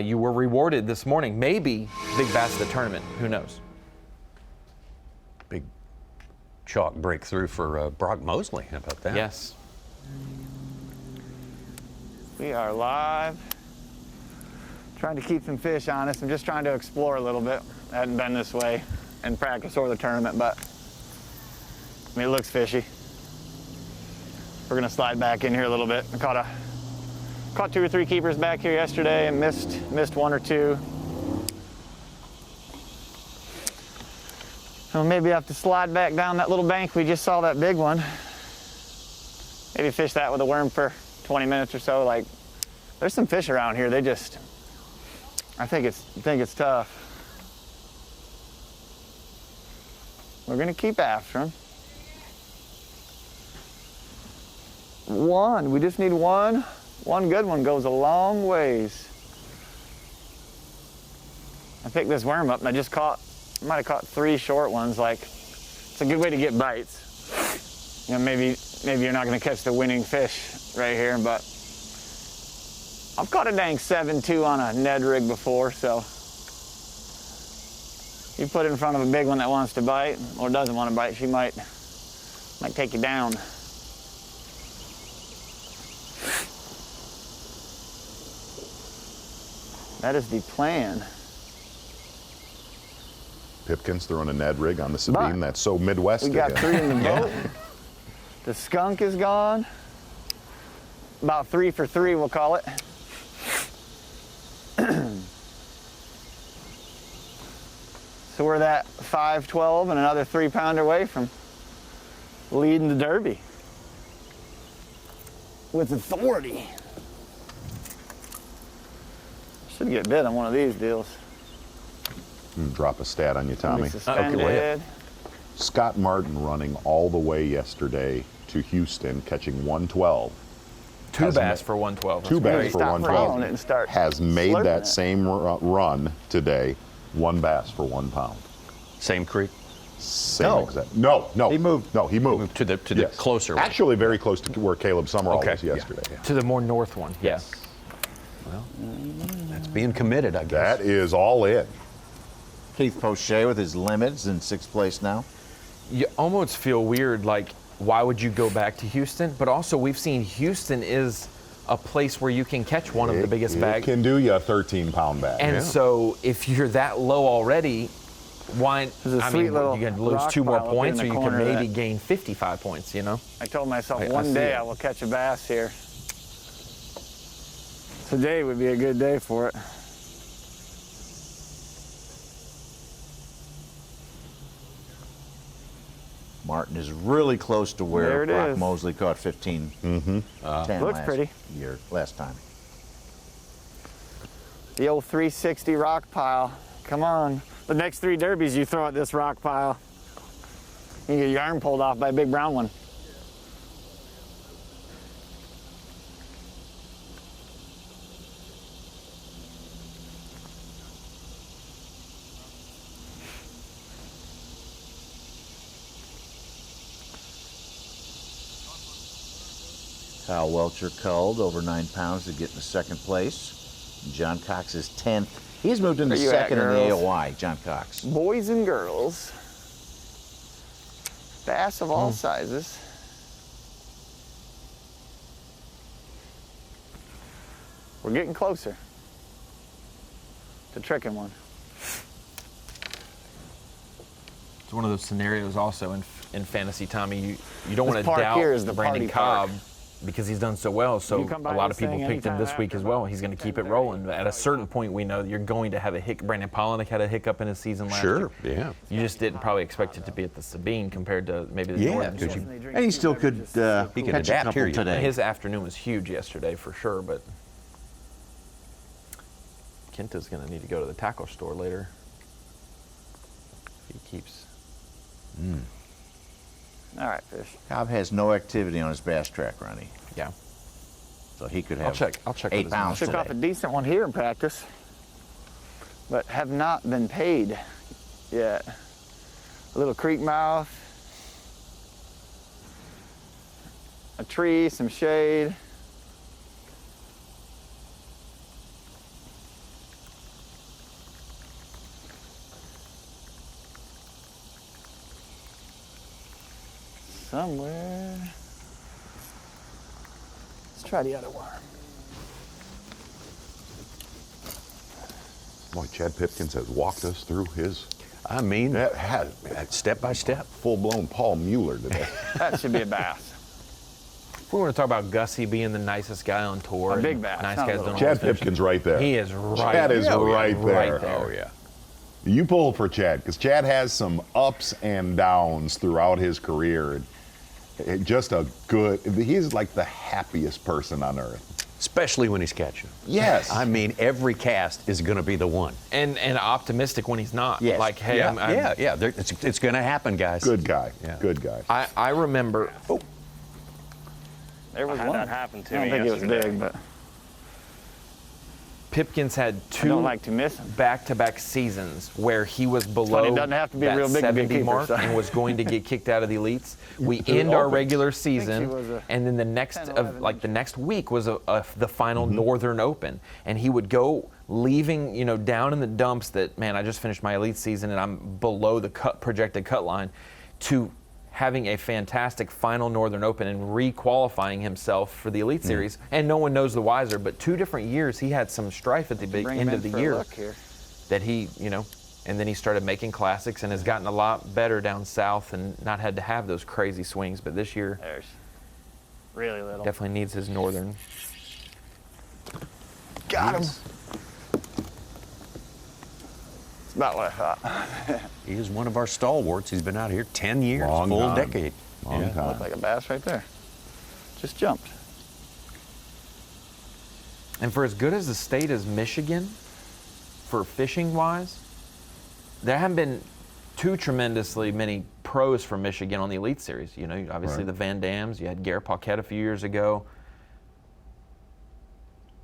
you were rewarded this morning. Maybe big bass of the tournament. Who knows? Big chalk breakthrough for Brock Mosley. How about that? Yes. We are live. Trying to keep some fish honest. I'm just trying to explore a little bit. I hadn't been this way in practice or the tournament, but I mean, it looks fishy. We're gonna slide back in here a little bit. I caught 2 or 3 keepers back here yesterday and missed 1 or 2. So maybe I have to slide back down that little bank. We just saw that big one. Maybe fish that with a worm for 20 minutes or so. Like, there's some fish around here. They just, I think it's tough. We're gonna keep after them. One. We just need one. One good one goes a long ways. I picked this worm up and I just might have caught 3 short ones. Like, it's a good way to get bites. You know, maybe you're not going to catch the winning fish right here, but I've caught a dang 7.2 on a Ned rig before, so you put it in front of a big one that wants to bite or doesn't want to bite, she might take you down. That is the plan. Pipkins throwing a Ned rig on the Sabine. That's so Midwest. We got again. 3 in the boat. The skunk is gone. About 3 for 3, we'll call it. So we're that 5-12 and another 3-pounder away from leading the Derby with authority. Should get bit on one of these deals. Drop a stat on you, Tommy. Suspended. Scott Martin running all the way yesterday to Houston, catching 112. 2 bass for 112. 2 bass for Stop 112. it and start has made slurping that it. same run today. 1 bass for 1 pound. Same creek? Same exact. No. He moved. No, he moved. To the closer one. Actually, very close to where Caleb Summerall was yesterday. To the more north one. Yes. Well, that's being committed, I guess. That is all in. Keith Poche with his limits in 6th place now. You almost feel weird, like, why would you go back to Houston? But also, we've seen Houston is a place where you can catch one of the biggest bags. It can do you a 13-pound bag. And so, if you're that low already, why? There's a sweet little you can lose rock 2 more pile up points, in or the you can corner of maybe that. gain 55 points. You know. I told myself I one see day it. I will catch a bass here. Today would be a good day for it. Martin is really close to where There it Brock is. Mosley caught 15. 10 Looks pretty. Last time. The old 360 rock pile. Come on. The next 3 derbies you throw at this rock pile. You get your arm pulled off by a big brown one. Kyle Welcher culled over 9 pounds to get into 2nd place. John Cox is 10th. He's moved into Where you at, 2nd in the girls? AOY, John Cox. Boys and girls. Bass of all sizes. We're getting closer to tricking one. It's one of those scenarios also in fantasy, Tommy. You don't This want to park doubt here is the Brandon party park. Cobb because he's done so well. So You come by a lot this of people thing picked him this anytime week as well. He's going to keep it rolling. But at a certain point, we know that you're going to have a hiccup. Brandon Polinick had a hiccup in his season last year. Sure, yeah. You just didn't probably expect it to be at the Sabine compared to maybe the Norton. because And he still could He could catch a adapt couple here, you today. His afternoon was huge yesterday for sure, but Kenta's going to need to go to the tackle store later. If he keeps. All right, fish. Cobb has no activity on his bass track, Ronnie. Yeah. So he could have I'll check 8 with his pounds Took today. off a decent one here in practice, but have not been paid yet. A little creek mouth, a tree, some shade. Somewhere. Let's try the other worm. Boy, Chad Pipkins has walked us through his. I mean, That had step by step. full-blown Paul Mueller today. That should be a bass. If we want to talk about Gussie being the nicest guy on tour, A big and bass, nice not a guys little don't Chad always finish. Pipkins right there. He is right. Chad is right there. Right there. Oh, yeah. You pull for Chad because Chad has some ups and downs throughout his career. Just a good. He's like the happiest person on earth. Especially when he's catching. Yes. I mean, every cast is going to be the one. And optimistic when he's not. Yes. Like, hey, yeah, it's going to happen, guys. Good guy. Yeah. Good guy. I remember. There was I had one. that happen to I me don't think it was yesterday. big, but Pipkins had I two don't like to miss him. back-to-back seasons where he was funny, below it doesn't have to be that real big to be a 70 keeper, mark so. and was going to get kicked out of the elites. We They're end our open. regular she season, was a and then the next 10, of 11 like the next week was the final Mm-hmm. Northern Open, and he would go leaving down in the dumps that, man, I just finished my elite season and I'm below the projected cut line, to having a fantastic final Northern Open and re-qualifying himself for the Elite Series. And no one knows the wiser, but 2 different years he had some strife at the big Bring him end in of the for a year look here. that he, and then he started making classics and has gotten a lot better down south and not had to have those crazy swings. But this year, There's really little. definitely needs his Northern. Got him. It's about what I thought. He is one of our stalwarts. He's been out here 10 years, Long full time. decade. Long time. Looked like a bass right there. Just jumped. And for as good as the state as Michigan, for fishing-wise, there haven't been too tremendously many pros from Michigan on the Elite Series. Obviously Right. the Van Dams. You had Garrett Paquette a few years ago.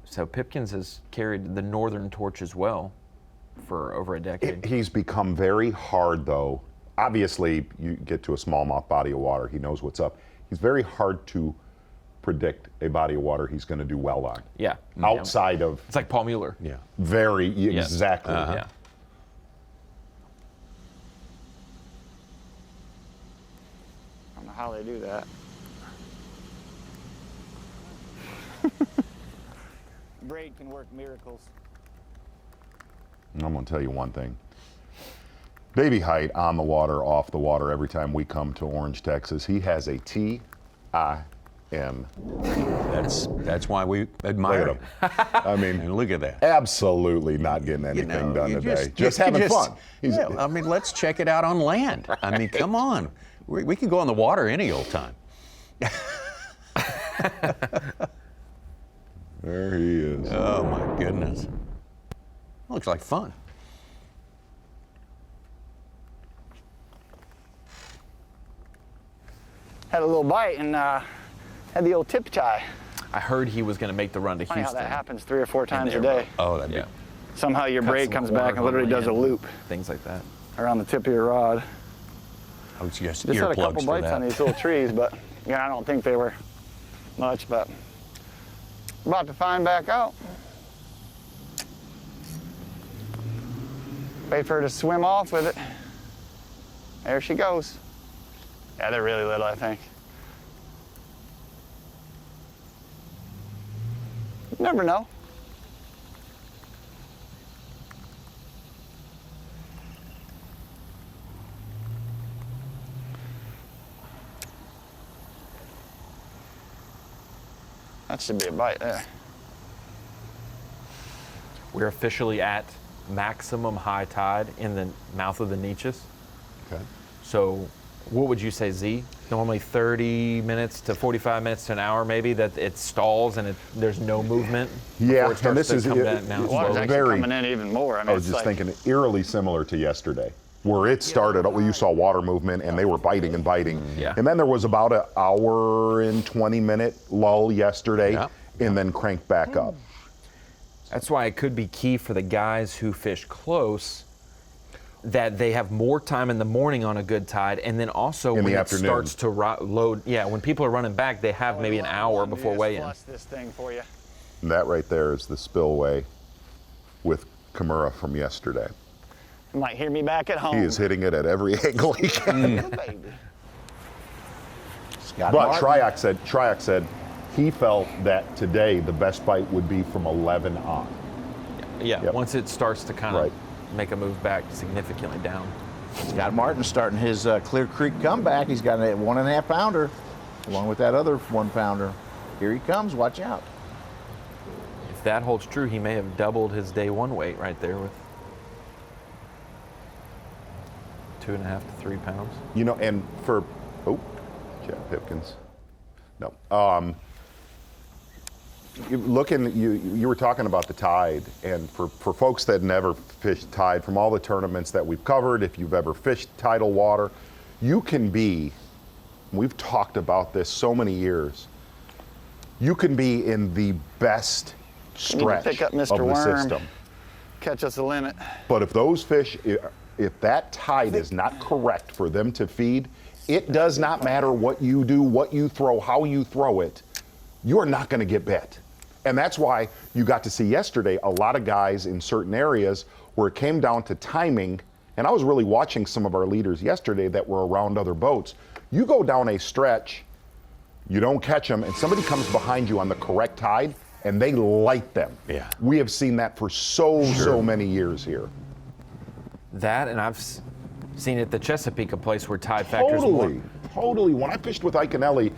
So Pipkins has carried the Northern torch as well for over a decade. He's become very hard, though. Obviously, you get to a smallmouth body of water, he knows what's up. He's very hard to predict a body of water he's going to do well on. Yeah. Outside of. It's like Paul Mueller. Yeah. Very, Yes. exactly. Yeah. I don't know how they do that. Braid can work miracles. And I'm going to tell you one thing. Baby Height on the water, off the water, every time we come to Orange, Texas, he has a T-I-M. That's why we admire him. I mean, And look at that. absolutely not getting anything done you today. you Just having fun. Yeah, I mean, let's check it out on land. I mean, come on. We can go on the water any old time. There he is. Oh, my goodness. Looks like fun. Had a little bite and had the old tip tie. I heard he was going to make the run to Funny how Houston. that happens 3 or 4 times a there, day. Oh, that'd Yeah. Somehow your Cut braid some comes corners back and on literally does a land, loop Things like that. around the tip of your rod. I was just Just had a couple earplugs for bites that. on these little trees, but I don't think they were much, but about to find back out. Wait for her to swim off with it. There she goes. Yeah, they're really little, I think. You never know. That should be a bite there. We're officially at maximum high tide in the mouth of the Neches. Okay. So what would you say, Z? Normally 30 minutes to 45 minutes to an hour maybe that it stalls and there's no movement Yeah, before it starts and this to is come down now The water's slowly? actually very- coming in even more. I mean, I was it's just like, thinking eerily similar to yesterday, where it started, you saw water movement and they were biting and biting. Yeah. And then there was about an hour and 20-minute lull yesterday, Yeah. and then cranked back up. That's why it could be key for the guys who fish close that they have more time in the morning on a good tide, and then also In when the it afternoon. starts to load, when people are running back, they have maybe an hour before weigh-in. Plus this thing for you. And that right there is the spillway with Kimura from yesterday. You might hear me back at home. He is hitting it at every angle he can. Baby. Scott But Martin. Triac said he felt that today the best bite would be from 11 on. Yeah, Yep. once it starts to kind of Right. make a move back significantly down. Scott Martin starting his Clear Creek comeback. He's got a 1.5 pounder along with that other 1 pounder. Here he comes, watch out. If that holds true, he may have doubled his day one weight right there with 2.5 to 3 pounds. And for, Chad Pipkins. No. You were talking about the tide, and for folks that never fished tide, from all the tournaments that we've covered, if you've ever fished tidal water, we've talked about this so many years, you can be in the best stretch pick up of Mr. the Worm. system. Catch us a limit. But if those fish, if that tide is not correct for them to feed, it does not matter what you do, what you throw, how you throw it, you are not going to get bit. And that's why you got to see yesterday a lot of guys in certain areas where it came down to timing. And I was really watching some of our leaders yesterday that were around other boats. You go down a stretch, you don't catch them, and somebody comes behind you on the correct tide, and they light them. Yeah. We have seen that for so many years here. That, and I've seen it at the Chesapeake, a place where tide factors more. Totally. When I fished with Ike and Ellie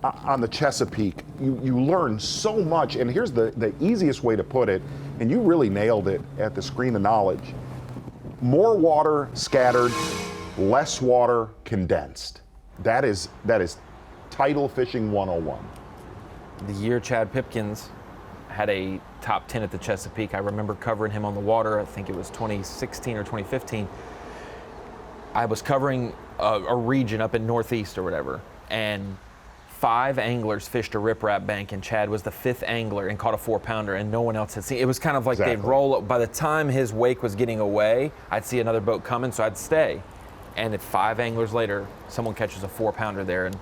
on the Chesapeake, you learn so much. And here's the easiest way to put it, and you really nailed it at the Screen of Knowledge. More water scattered, less water condensed. That is Tidal Fishing 101. The year Chad Pipkins had a top 10 at the Chesapeake, I remember covering him on the water. I think it was 2016 or 2015. I was covering a region up in Northeast or whatever, and 5 anglers fished a riprap bank, and Chad was the 5th angler and caught a 4-pounder, and no one else had seen. It was kind of like they'd roll up. By the time his wake was getting away, I'd see another boat coming, so I'd stay. And at 5 anglers later, someone catches a 4-pounder there, and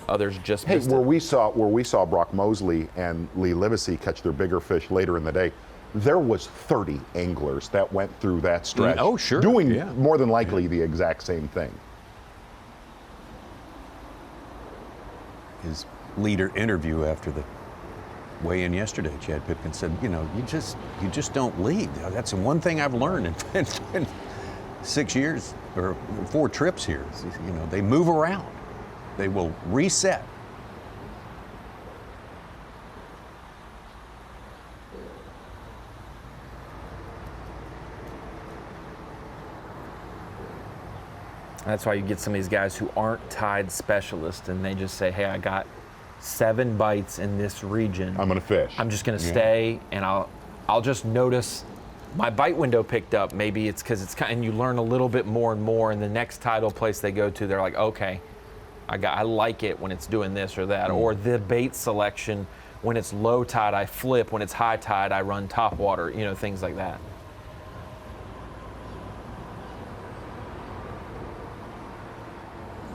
others just missed where it. we saw Brock Mosley and Lee Livesey catch their bigger fish later in the day, there was 30 anglers that went through that stretch. Oh, sure. Doing more than likely the exact same thing. His leader interview after the weigh-in yesterday, Chad Pipkins said, you just don't lead. That's the one thing I've learned in 6 years or 4 trips here. They move around. They will reset. That's why you get some of these guys who aren't tide specialists, and they just say, hey, I got 7 bites in this region. I'm gonna fish. I'm just gonna stay, and I'll just notice my bite window picked up. Maybe it's because it's kind, and you learn a little bit more and more. And the next tidal place they go to, they're like, okay, I like it when it's doing this or that, or the bait selection. When it's low tide, I flip. When it's high tide, I run top water. Things like that.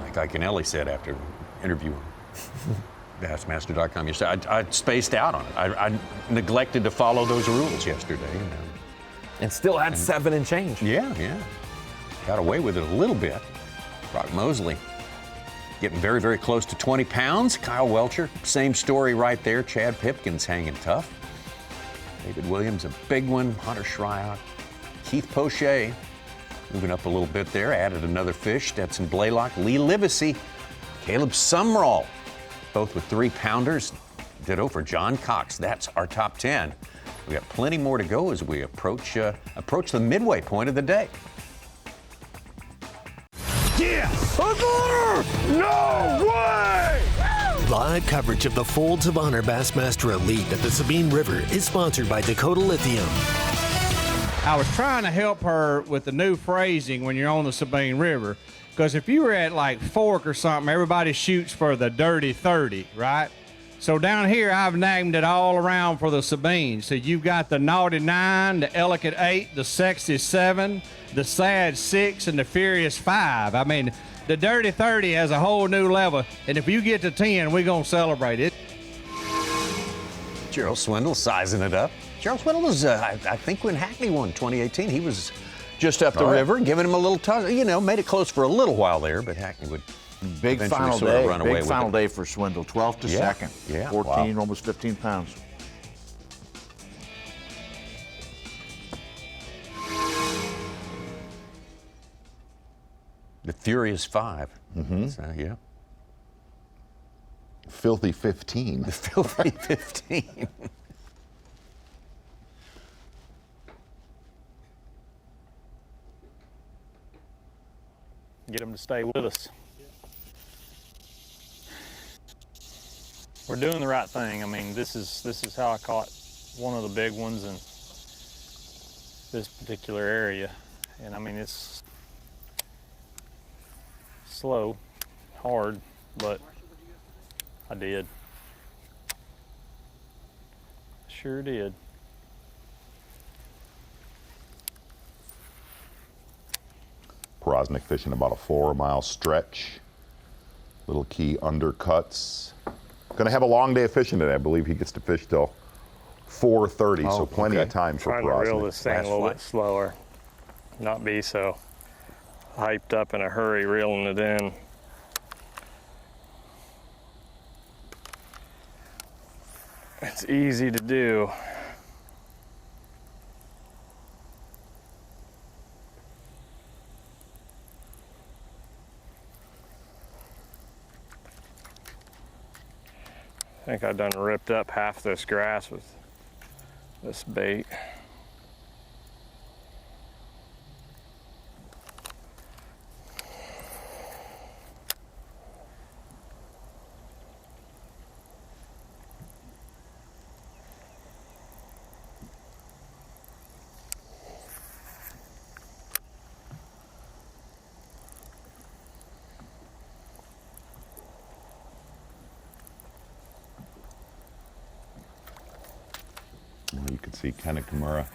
Like Ike and Ellie said after interview Bassmaster.com yesterday, I spaced out on it. I neglected to follow those rules yesterday. And still had 7 and change. Yeah. Got away with it a little bit. Brock Mosley getting very, very close to 20 pounds. Kyle Welcher, same story right there. Chad Pipkins hanging tough. David Williams, a big one. Hunter Shryock. Keith Poche moving up a little bit there. Added another fish. Stetson Blaylock. Lee Livesey. Caleb Sumrall, both with 3-pounders. Ditto for John Cox. That's our top 10. We got plenty more to go as we approach the midway point of the day. Yes! No way! Live coverage of the Folds of Honor Bassmaster Elite at the Sabine River is sponsored by Dakota Lithium. I was trying to help her with the new phrasing when you're on the Sabine River, because if you were at like Fork or something, everybody shoots for the dirty 30, right? So down here, I've named it all around for the Sabine. So you've got the naughty 9, the elegant 8, the sexy 7, the sad 6, and the furious 5. I mean, the dirty 30 has a whole new level, and if you get to 10, we're gonna celebrate it. Gerald Swindle sizing it up. Gerald Swindle was, I think when Hackney won 2018, he was just up the river, giving him a little toss. Made it close for a little while there, but Hackney would Big eventually final sort of day. run away Big with final it. day for Swindle. 12th to 2nd. Yeah. 14, Wow. almost 15 pounds. The Furious 5. Mm-hmm. So, yeah. Filthy 15. The Filthy 15. Get them to stay with us. We're doing the right thing. I mean, this is how I caught one of the big ones in this particular area. And I mean, it's slow, hard, but I did. sure did. Porosnik fishing about a 4-mile stretch. Little key undercuts. Gonna have a long day of fishing today. I believe he gets to fish till 4:30, so plenty of time for Trying to reel Porosnik. this thing a little bit slower, not be so hyped up in a hurry reeling it in. It's easy to do. I think I've done ripped up half this grass with this bait. You can see Ken Kimura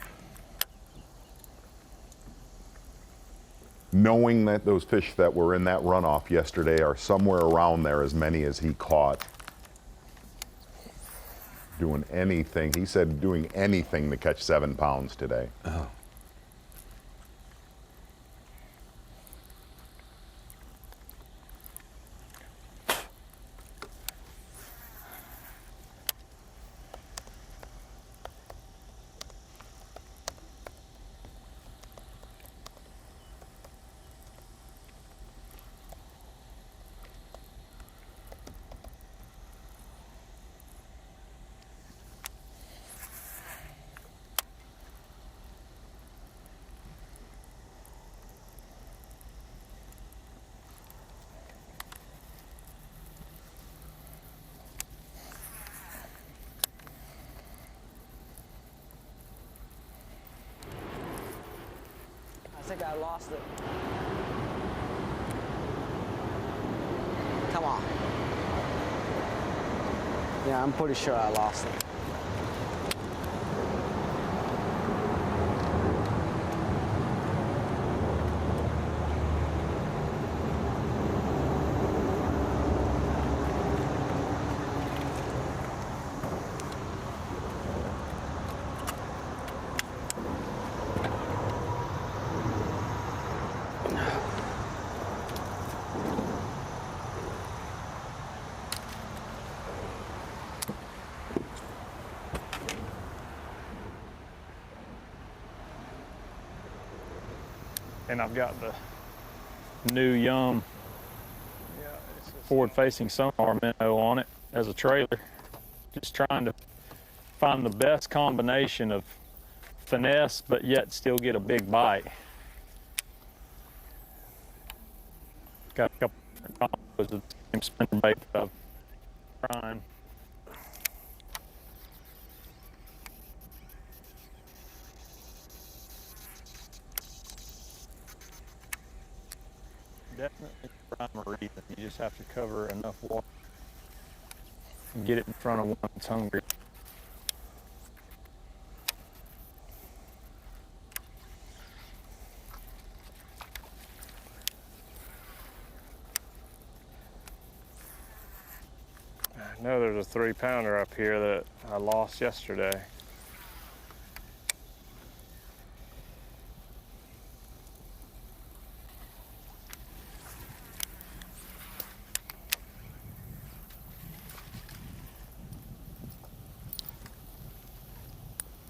knowing that those fish that were in that runoff yesterday are somewhere around there, as many as he caught. Doing anything, he said doing anything to catch 7 pounds today. Oh. I think I lost it. Come on. Yeah, I'm pretty sure I lost it. And I've got the new Yum forward-facing sonar minnow on it as a trailer. Just trying to find the best combination of finesse, but yet still get a big bite. Got a couple different combos of the same spinnerbait that I've tried. Definitely for rhyme or reason. You just have to cover enough water and get it in front of one that's hungry. I know there's a 3-pounder up here that I lost yesterday.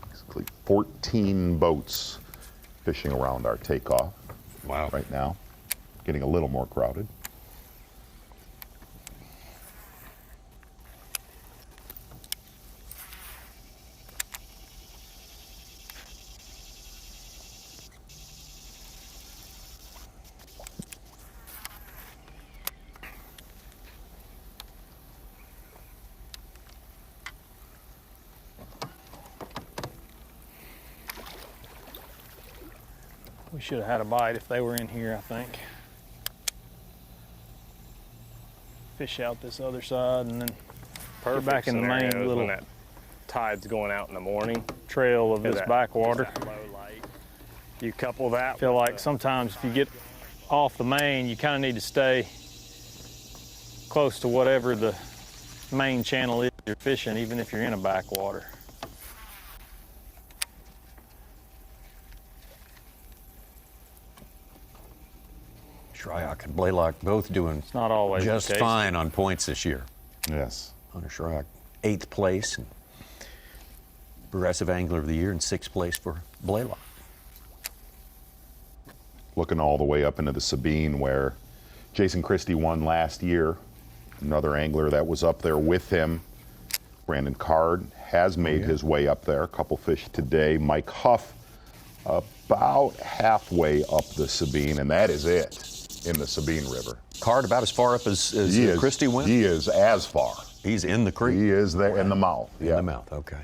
Basically 14 boats fishing around our takeoff. Wow. Right now, getting a little more crowded. We should have had a bite if they were in here, I think. Fish out this other side and then get back in the main little tide's going out in the morning. Trail of this backwater. You couple that. I feel like sometimes if you get off the main, you kind of need to stay close to whatever the main channel is you're fishing, even if you're in a backwater. Shryock and Blaylock both doing not always just the case. fine on points this year. Yes. Hunter Shryock, 8th place, and Progressive Angler of the Year, in 6th place for Blaylock. Looking all the way up into the Sabine, where Jason Christie won last year. Another angler that was up there with him, Brandon Card, has made his way up there. A couple fish today. Mike Huff about halfway up the Sabine, and that is it in the Sabine River. Card about as far up as Christie went? He is as far. He's in the creek? He is there in the mouth. In the mouth, okay.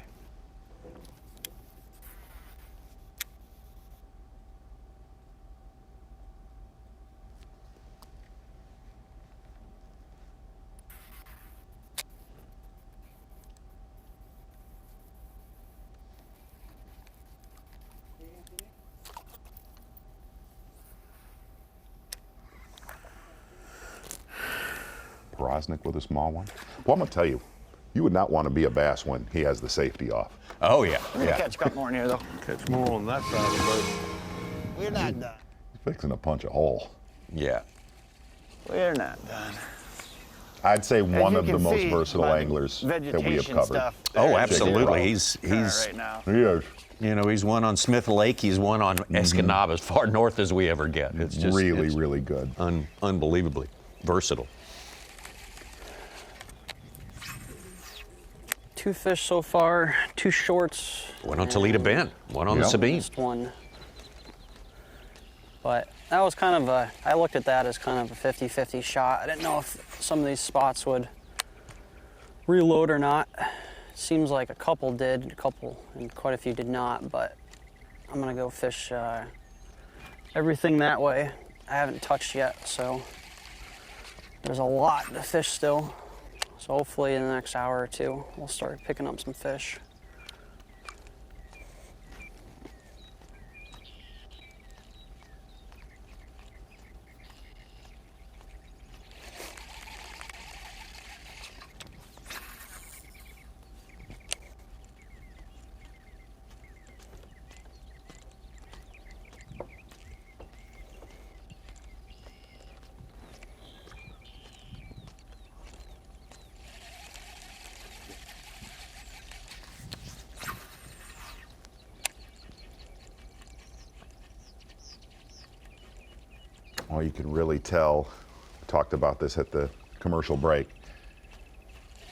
Rosnick with a small one. Well, I'm going to tell you, you would not want to be a bass when he has the safety off. Oh, yeah. We're going to catch a couple more in here, though. Catch more on that side of the boat. We're not done. He's fixing to punch a hole. Yeah. We're not done. I'd say one you of the can most see versatile by the anglers that we have vegetation covered. stuff Oh, there, absolutely. he's right now. He is. You know, he's one on Smith Lake. He's one on Escanaba, as far north as we ever get. It's just really good. Unbelievably versatile. 2 fish so far, 2 shorts. One on Toledo Bend, one on the Sabine. Missed one. But that was kind of a, I looked at that as kind of a 50-50 shot. I didn't know if some of these spots would reload or not. Seems like a couple did, and quite a few did not, but I'm gonna go fish everything that way. I haven't touched yet, so there's a lot to fish still. So hopefully in the next hour or two, we'll start picking up some fish. Well, you can really tell, we talked about this at the commercial break,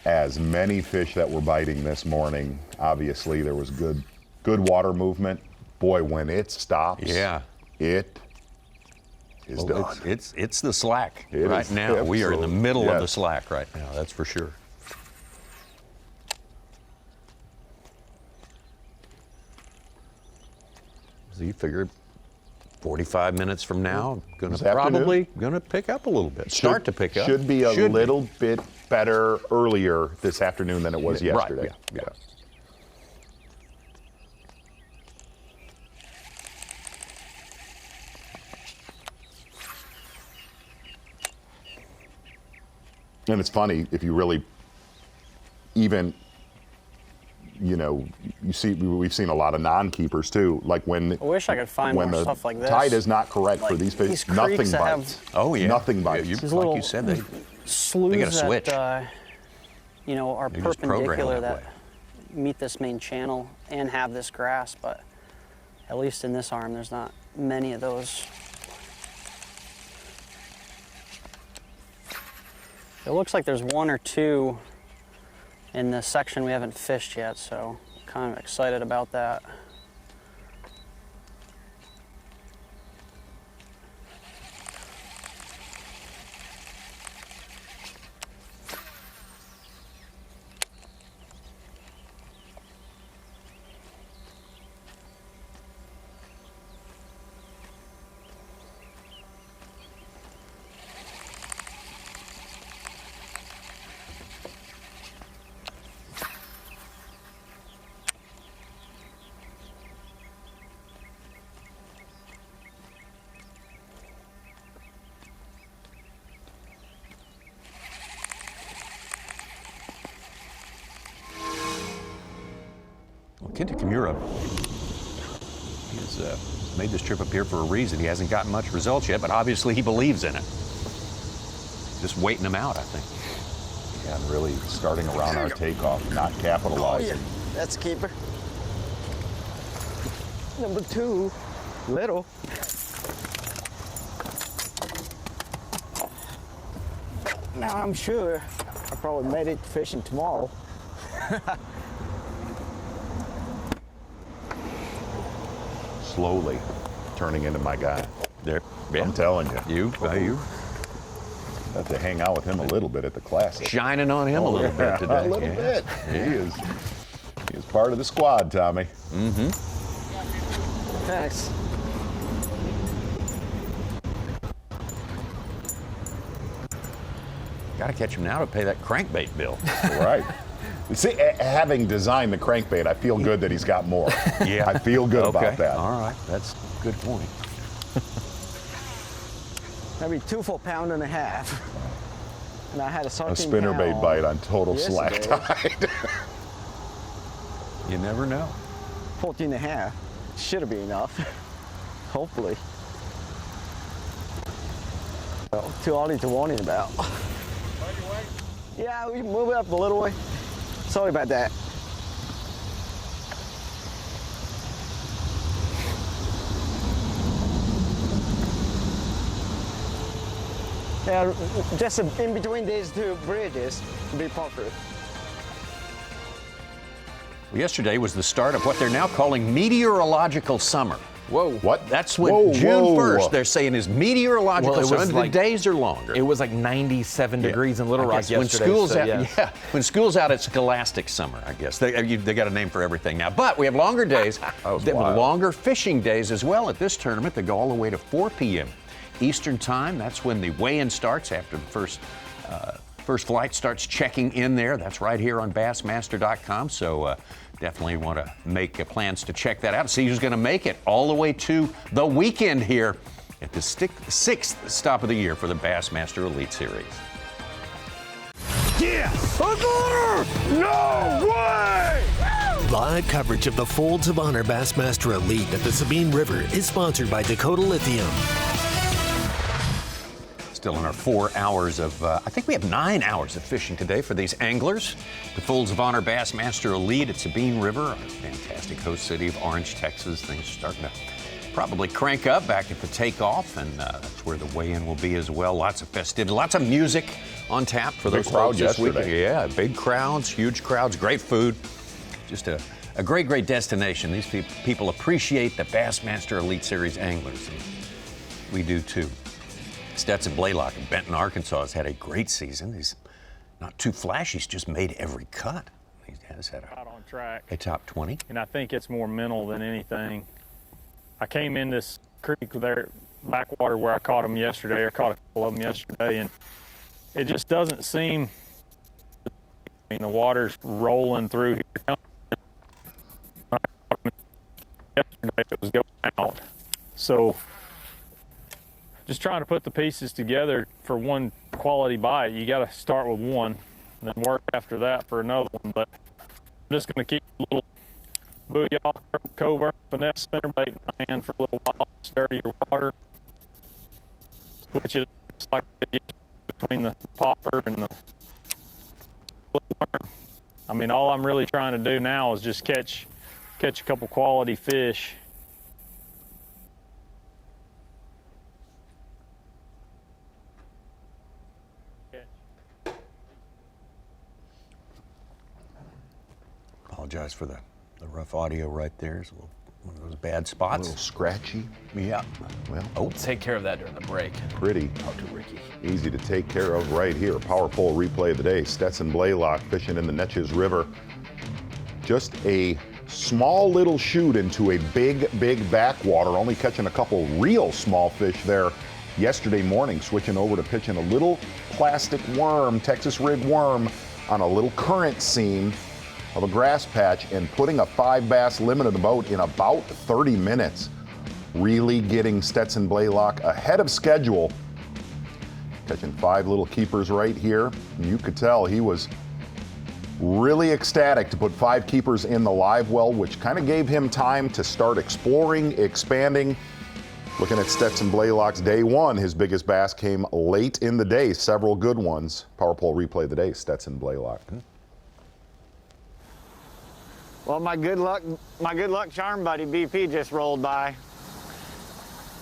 as many fish that were biting this morning. Obviously, there was good water movement. Boy, when it stops, it is done. It's the slack It right is now. We are in the middle of the yes. slack right now, that's for sure. So you figure 45 minutes from now, probably going to pick up a little bit. Start to pick up. Should be a little bit better earlier this afternoon than it was yesterday. Right, yeah. And it's funny, if you really even, you know, we've seen a lot of non-keepers too. Like when I wish I could find more stuff like this. Tide is not correct for these fish. These Nothing creeks that bites. Oh yeah, nothing bites. Like you said, they sloughs got a switch. that you know, are They just program perpendicular that that meet this main channel and have this grass, but at least in this arm, there's not many of those. It looks like there's 1 or 2 in the section we haven't fished yet, so I'm kind of excited about that. Kenta Kimura, he has made this trip up here for a reason. He hasn't gotten much results yet, but obviously he believes in it. Just waiting him out, I think. Yeah, and really starting around our takeoff, not capitalizing. Oh, yeah. That's a keeper. Number 2, little. Now I'm sure I probably made it fishing tomorrow. Slowly turning into my guy. There, yeah. I'm telling you. You have to hang out with him a little bit at the Classic. Shining on him a little bit today. A little bit. He is part of the squad, Tommy. Mm-hmm. Thanks. Got to catch him now to pay that crankbait bill. Right. See, having designed the crankbait, I feel good that he's got more. Yeah. I feel good about that. All right. That's a good point. Maybe 2 for £1.5 pounds. And I had a spinnerbait bite on total slack tide. You never know. 14.5. Should have been enough. Hopefully. Well, too early to warn about. Yeah, we move it up a little way. Sorry about that. Yeah, just in between these 2 bridges to be perfect. Well, yesterday was the start of what they're now calling meteorological summer. Whoa. What? That's when June 1st, they're saying is meteorological summer. Like, the days are longer. It was like 97 degrees in Little Rock yesterday. When school's out, when school's out, it's scholastic summer, I guess. They got a name for everything now. But we have longer days. They have longer fishing days as well at this tournament. They go all the way to 4 p.m. Eastern time. That's when the weigh-in starts after the first flight starts checking in there. That's right here on Bassmaster.com. So definitely want to make plans to check that out. See who's going to make it all the way to the weekend here at the 6th stop of the year for the Bassmaster Elite Series. Yeah! No way! Live coverage of the Folds of Honor Bassmaster Elite at the Sabine River is sponsored by Dakota Lithium. Still in our 4 hours of, I think we have 9 hours of fishing today for these anglers. The Folds of Honor Bassmaster Elite at Sabine River, a fantastic host city of Orange, Texas. Things are starting to probably crank up back at the takeoff, and that's where the weigh-in will be as well. Lots of festivity, lots of music on tap for those folks this week. Yeah, big crowds, huge crowds, great food. Just a great, great destination. These people appreciate the Bassmaster Elite Series anglers. And we do too. Stetson Blaylock of Benton, Arkansas has had a great season. He's not too flashy. He's just made every cut. He has had on track. A top 20. And I think it's more mental than anything. I came in this creek there, backwater where I caught them yesterday. I caught a couple of them yesterday, and it just doesn't seem. I mean, the water's rolling through here. Yesterday it was going out. So just trying to put the pieces together for one quality bite. You got to start with one and then work after that for another one. But I'm just going to keep a little booyah, covert, finesse spinnerbait in my hand for a little while, stir your water, which is like between the popper and the worm. I mean, all I'm really trying to do now is just catch a couple quality fish. Apologize for the rough audio right there. It's one of those bad spots. A little scratchy. Yeah. Well, take care of that during the break. Pretty. Talk to Ricky. Easy to take care of right here. Power pole replay of the day. Stetson Blaylock fishing in the Neches River. Just a small little shoot into a big, big backwater. Only catching a couple real small fish there yesterday morning. Switching over to pitching a little plastic worm, Texas rig worm, on a little current seam of a grass patch and putting a 5 bass limit in the boat in about 30 minutes. Really getting Stetson Blaylock ahead of schedule. Catching 5 little keepers right here. And you could tell he was really ecstatic to put 5 keepers in the live well, which kind of gave him time to start exploring, expanding. Looking at Stetson Blaylock's day one, his biggest bass came late in the day, several good ones. Power Pole replay of the day, Stetson Blaylock. Well, my good luck charm buddy BP just rolled by.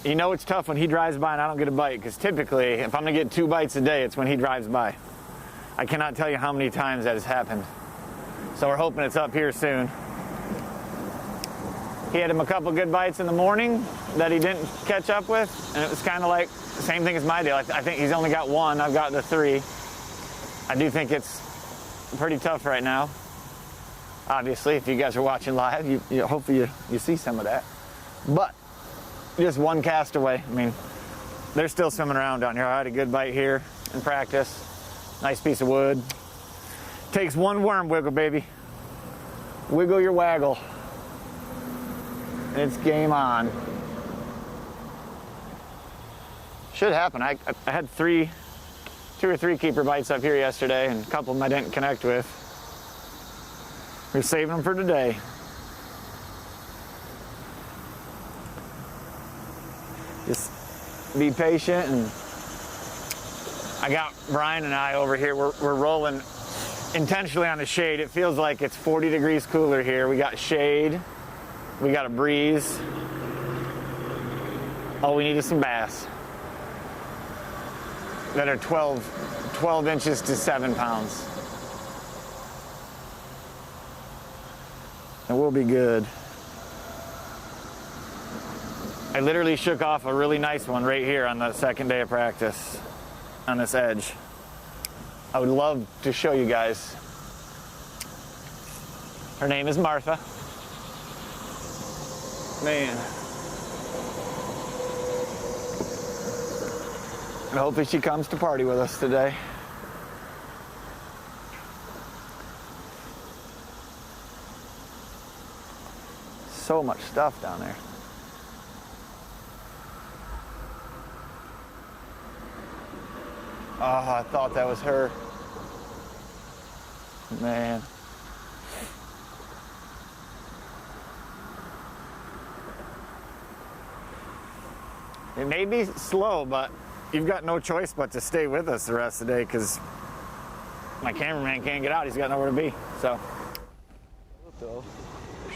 You know it's tough when he drives by and I don't get a bite, because typically if I'm gonna get 2 bites a day, it's when he drives by. I cannot tell you how many times that has happened. So we're hoping it's up here soon. He had him a couple good bites in the morning that he didn't catch up with, and it was kind of like the same thing as my deal. I think he's only got 1. I've got the 3. I do think it's pretty tough right now. Obviously, if you guys are watching live, hopefully you see some of that. But just 1 cast away. I mean, they're still swimming around down here. I had a good bite here in practice. Nice piece of wood. Takes 1 worm wiggle, baby. Wiggle your waggle. And it's game on. Should happen. I had 2 or 3 keeper bites up here yesterday, and a couple of them I didn't connect with. We're saving them for today. Just be patient, and I got Brian and I over here. We're rolling intentionally on the shade. It feels like it's 40 degrees cooler here. We got shade. We got a breeze. All we need is some bass that are 12 inches to 7 pounds. And we'll be good. I literally shook off a really nice one right here on the second day of practice on this edge. I would love to show you guys. Her name is Martha. Man. And hopefully she comes to party with us today. So much stuff down there. Oh, I thought that was her. Man. It may be slow, but you've got no choice but to stay with us the rest of the day, because my cameraman can't get out. He's got nowhere to be. So.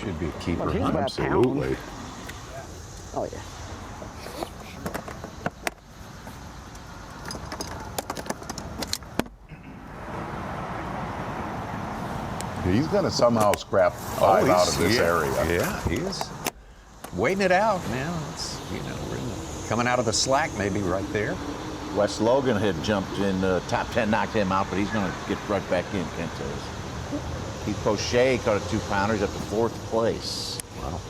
Should be a keeper. Well, he's about Absolutely. Oh, yeah. He's going to somehow scrap 5 out of this area. Yeah, he is waiting it out now. It's, we're coming out of the slack maybe right there. Wes Logan had jumped in the top 10, knocked him out, but he's going to get right back in, Kent says. Keith Poche caught a 2-pounder, up to 4th place. Wow.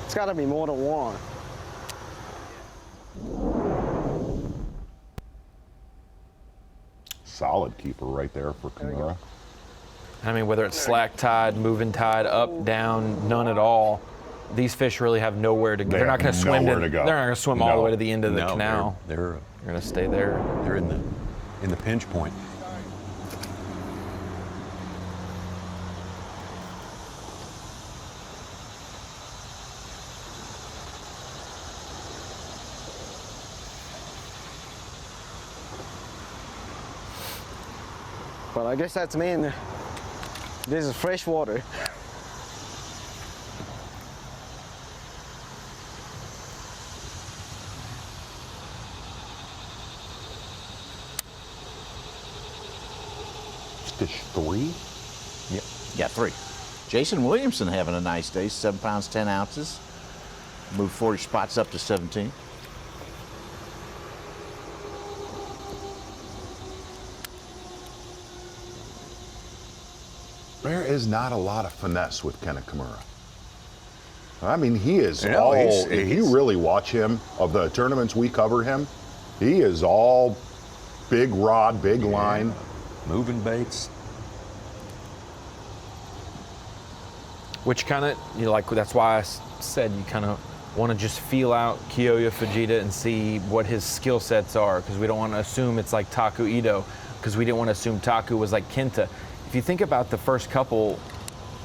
It's got to be more than 1. Solid keeper right there for Kimura. I mean, whether it's slack tide, moving tide, up, down, none at all, these fish really have nowhere to go. They're not going to swim. They're not going to swim all the way to the end of the canal. They're going to stay there. They're in the pinch point. Well, I guess that's me. This is fresh water. Fish 3? Yep. Yeah, 3. Jason Williamson having a nice day, 7 pounds, 10 ounces. Moved 40 spots up to 17. There is not a lot of finesse with Kenneth Kimura. I mean, he is Yeah, all, he's- if you really watch him, of the tournaments we cover him, he is all big rod, big line. Moving baits. Which kind of, like, that's why I said you kind of want to just feel out Kiyoya Fujita and see what his skill sets are, because we don't want to assume it's like Taku Ito, because we didn't want to assume Taku was like Kenta. If you think about the first couple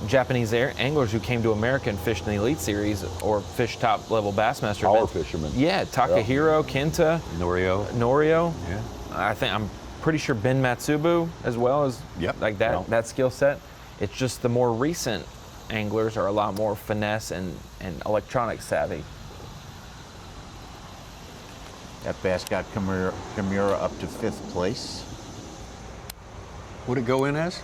Japanese anglers who came to America and fished in the Elite Series or fished top level Bassmaster Power events. fishermen. Yeah, Takahiro, Kenta, Norio. Yeah. I'm pretty sure Ben Matsubu as well as like that that skill set. It's just the more recent anglers are a lot more finesse and electronic savvy. That bass got Kimura up to 5th place. What'd it go in as?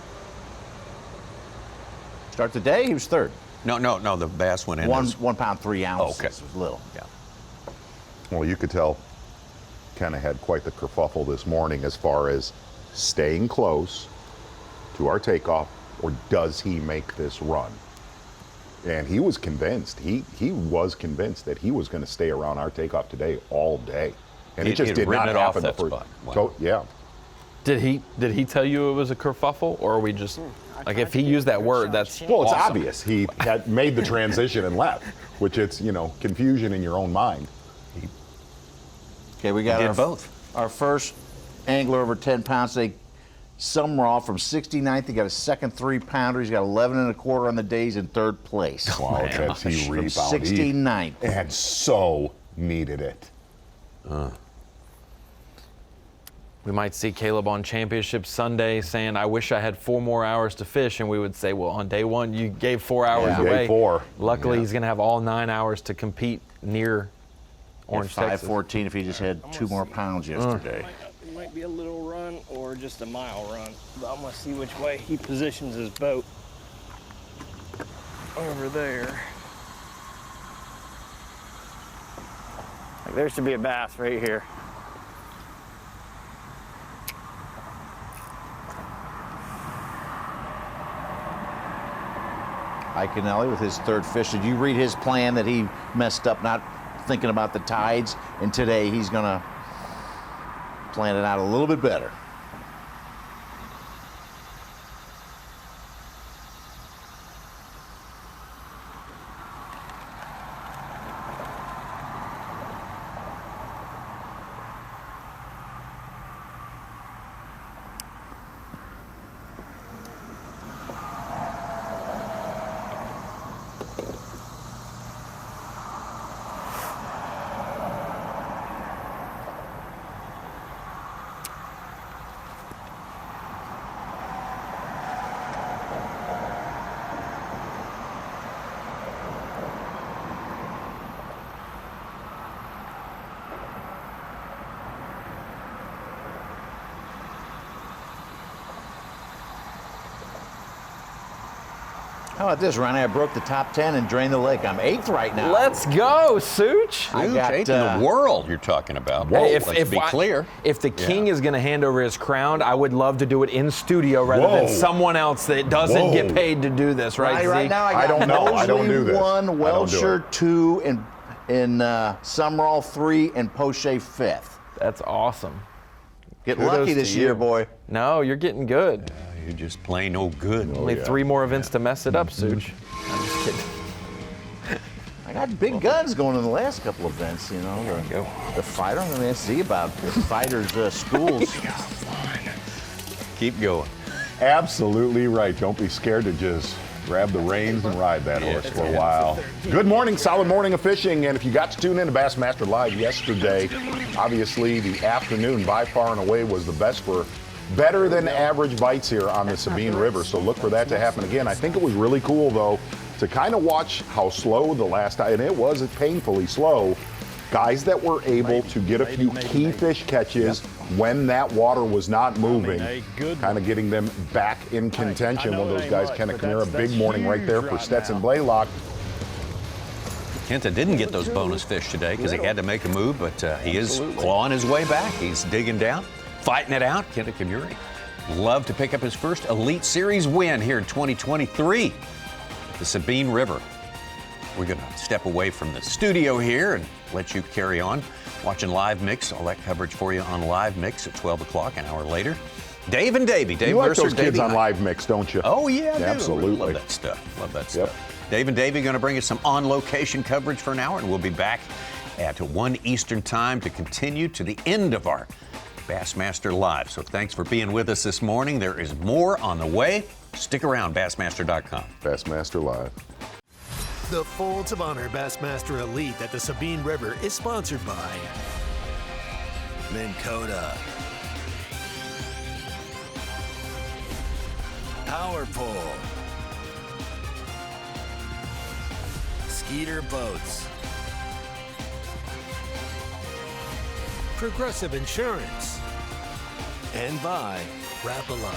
Start the day, he was 3rd. No, the bass went in as 1 pound 3 ounces. okay. It was little. Yeah. Well, you could tell kind of had quite the kerfuffle this morning as far as staying close to our takeoff, or does he make this run? And he was convinced. He was convinced that he was going to stay around our takeoff today all day, and it just did not happen. That spot. Wow. So, yeah. Did he tell you it was a kerfuffle, or are we just like, if he used that word, that's Well, it's awesome. obvious. He had made the transition and left, which it's, confusion in your own mind. Okay, we got He did both. Our first angler over 10 pounds today, Sumrall from 69th. He got a second 3-pounder. He's got 11 1/4 on the day. He's in 3rd place. Wow, that's he From rebounded. 69th. And so needed it. We might see Caleb on Championship Sunday saying, I wish I had 4 more hours to fish, and we would say, well, on day 1 you gave 4 hours away. Gave 4. Luckily he's going to have all 9 hours to compete near Orange, Texas. 5:14 if he just had 2 more pounds yesterday. It might be a little run or just a mile run, but I'm gonna see which way he positions his boat. Over there. Like, there should be a bass right here. Iaconelli with his 3rd fish. Did you read his plan that he messed up not thinking about the tides? And today he's going to plan it out a little bit better. How about this, Ronnie? I broke the top 10 and drained the lake. I'm 8th right now. Let's go, Such. I got 8th in the world you're talking about. Hey, Let's be clear. If the king is going to hand over his crown, I would love to do it in studio rather than someone else that doesn't get paid to do this, right, Zeke? Right now I got I don't do this. 1, I don't do Welcher 2, and Sumrall 3, and Poche 5th. That's awesome. Get Kudos lucky to this you. year, boy. No, you're getting good. You're just plain old good. Only 3 more events to mess it up, Such. I'm just kidding. I got big guns going in the last couple events, you know. The fighter, I mean, see about the fighters' schools. Keep going. Absolutely right. Don't be scared to just grab the reins and ride that horse for a while. Good morning, solid morning of fishing. And if you got to tune in to Bassmaster Live yesterday, obviously the afternoon by far and away was the best for better than average bites here on the Sabine River. So look for that to happen again. I think it was really cool, though, to kind of watch how slow the last time, and it was painfully slow, guys that were able to get a few key fish catches when that water was not moving, kind of getting them back in contention. One of those guys, Kenneth Kamara, big morning right there for Stetson Blaylock. Kenta didn't get those bonus fish today because he had to make a move, but he is clawing his way back. He's digging down, fighting it out. Kenta Kamura love to pick up his first Elite Series win here in 2023. The Sabine River. We're going to step away from the studio here and let you carry on watching Live Mix. All that coverage for you on Live Mix at 12 o'clock, an hour later. Dave and Davey. Dave You like Mercer, those kids Davey. on Live Mix, don't you? Oh, yeah, I do. Absolutely. Love that stuff. Love that stuff. Dave and Davey going to bring us some on-location coverage for an hour, and we'll be back at 1 Eastern time to continue to the end of our Bassmaster Live. So thanks for being with us this morning. There is more on the way. Stick around, Bassmaster.com. Bassmaster Live. The Folds of Honor Bassmaster Elite at the Sabine River is sponsored by Minn Kota, Power Pole, Skeeter Boats, Progressive Insurance, and by Rapala.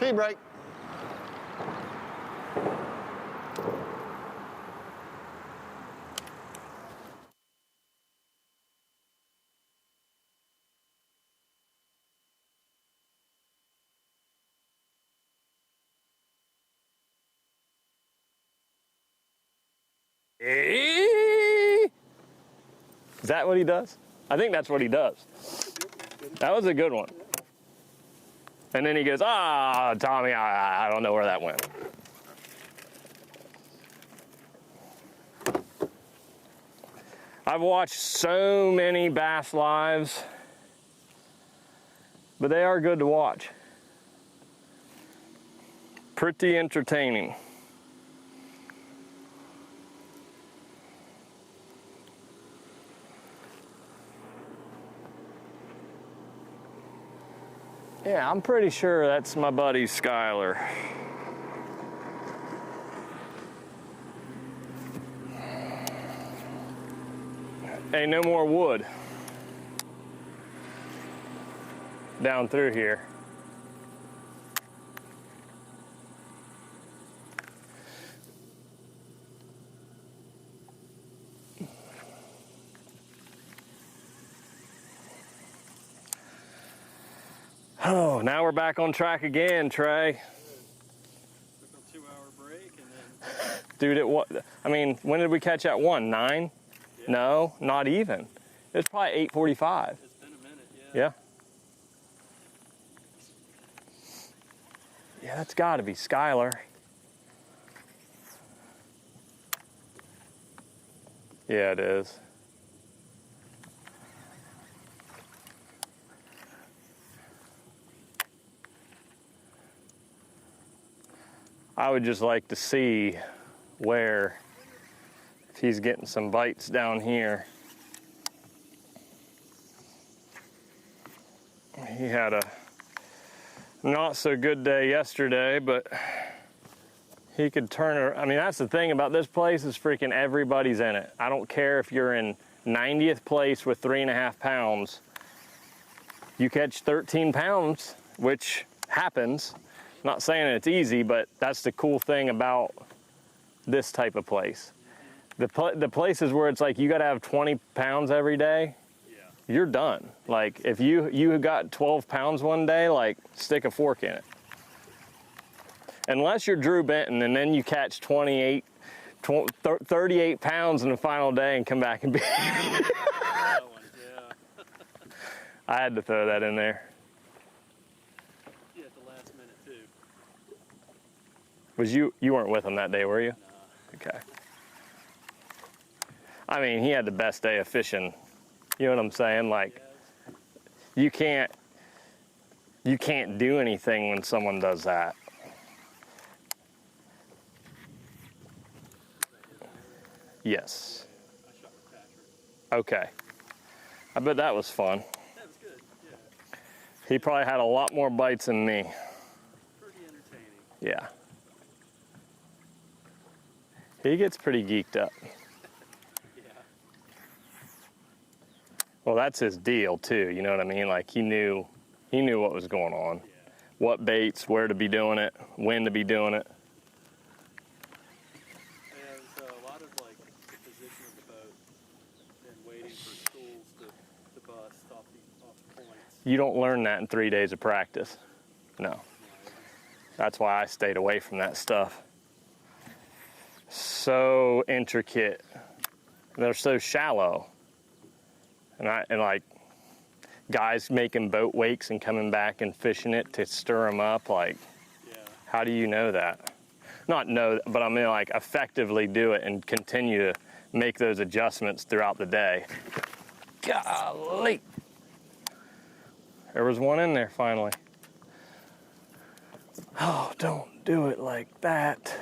Pee break. Is that what he does? I think that's what he does. That was a good one. And then he goes, Tommy, I don't know where that went. I've watched so many bass lives, but they are good to watch. Pretty entertaining. Yeah, I'm pretty sure that's my buddy Skylar. Hey, no more wood down through here. Oh, now we're back on track again, Trey. Took a 2-hour break and then... Dude, when did we catch at 1? 9? Yeah. No, not even. It was probably 8:45. It's been a minute, yeah. Yeah, that's gotta be Skylar. Yeah, it is. I would just like to see where, if he's getting some bites down here. He had a not so good day yesterday, but he could turn it. I mean, that's the thing about this place is freaking everybody's in it. I don't care if you're in 90th place with 3.5 pounds. You catch 13 pounds, which happens. Not saying it's easy, but that's the cool thing about this type of place. The places where it's like you got to have 20 pounds every day, you're done. Like if you got 12 pounds one day, like stick a fork in it. Unless you're Drew Benton and then you catch 38 pounds in the final day and come back and be. I had to throw that in there. Was you weren't with him that day, were you? No. Okay. I mean, he had the best day of fishing. You know what I'm saying? Like, you can't do anything when someone does that. Yes. Okay. I bet that was fun. That was good, yeah. He probably had a lot more bites than me. Pretty entertaining. Yeah. He gets pretty geeked up. Yeah. Well, that's his deal too, you know what I mean? Like he knew what was going on. Yeah. What baits, where to be doing it, when to be doing it. And so a lot of like the position of the boat and waiting for schools to bust off the points. You don't learn that in 3 days of practice. No. That's why I stayed away from that stuff. So intricate. They're so shallow. And like guys making boat wakes and coming back and fishing it to stir them up, like, how do you know that? Not know, but I mean, like, effectively do it and continue to make those adjustments throughout the day. Golly. There was one in there finally. Oh, don't do it like that.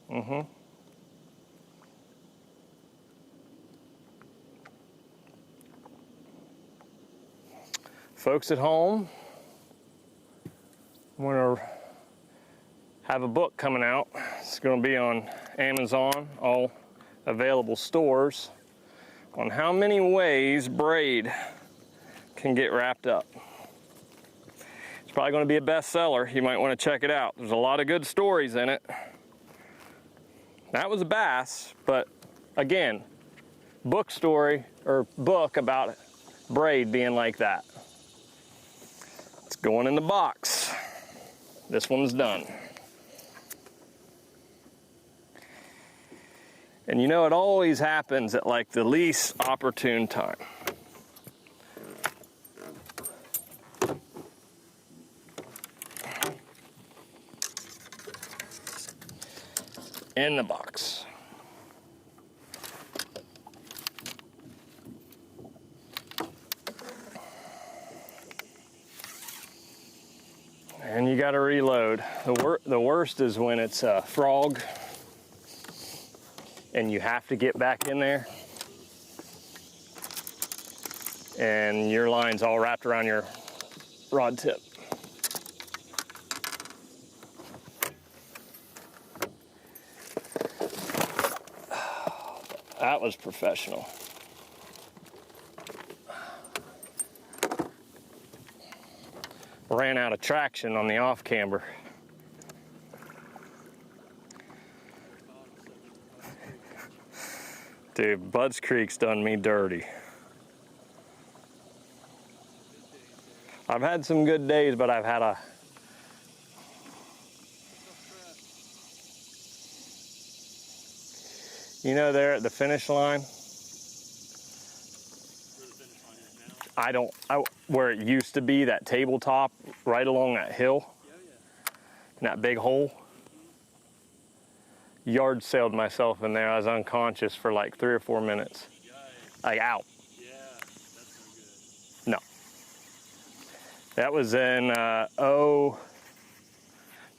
Mm-hmm. Folks at home, I'm going to have a book coming out. It's going to be on Amazon, all available stores, on how many ways braid can get wrapped up. It's probably going to be a bestseller. You might want to check it out. There's a lot of good stories in it. That was a bass, but again, book story or book about braid being like that. It's going in the box. This one's done. And you know, it always happens at like the least opportune time. In the box. And you got to reload. The worst is when it's a frog and you have to get back in there and your line's all wrapped around your rod tip. That was professional. Ran out of traction on the off camber. Dude, Bud's Creek's done me dirty. I've had some good days, but I've had a you know, there at the finish line, where it used to be, that tabletop right along that hill, in that big hole, yard sailed myself in there. I was unconscious for like 3 or 4 minutes. Like out. No. That was in that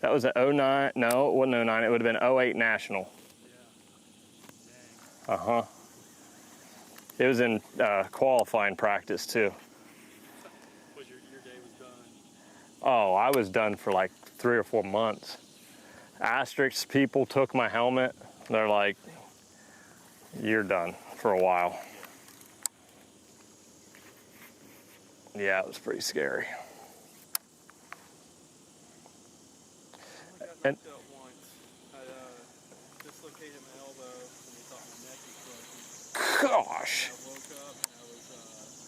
was an 09, no, it wasn't 09, it would have been 08 National. Uh-huh. It was in qualifying practice too. Your day was done? Oh, I was done for like 3 or 4 months. Asterix people took my helmet. They're like, you're done for a while. Yeah, it was pretty scary. And dislocated my elbow and they thought my neck was broken. Gosh. I woke up and I was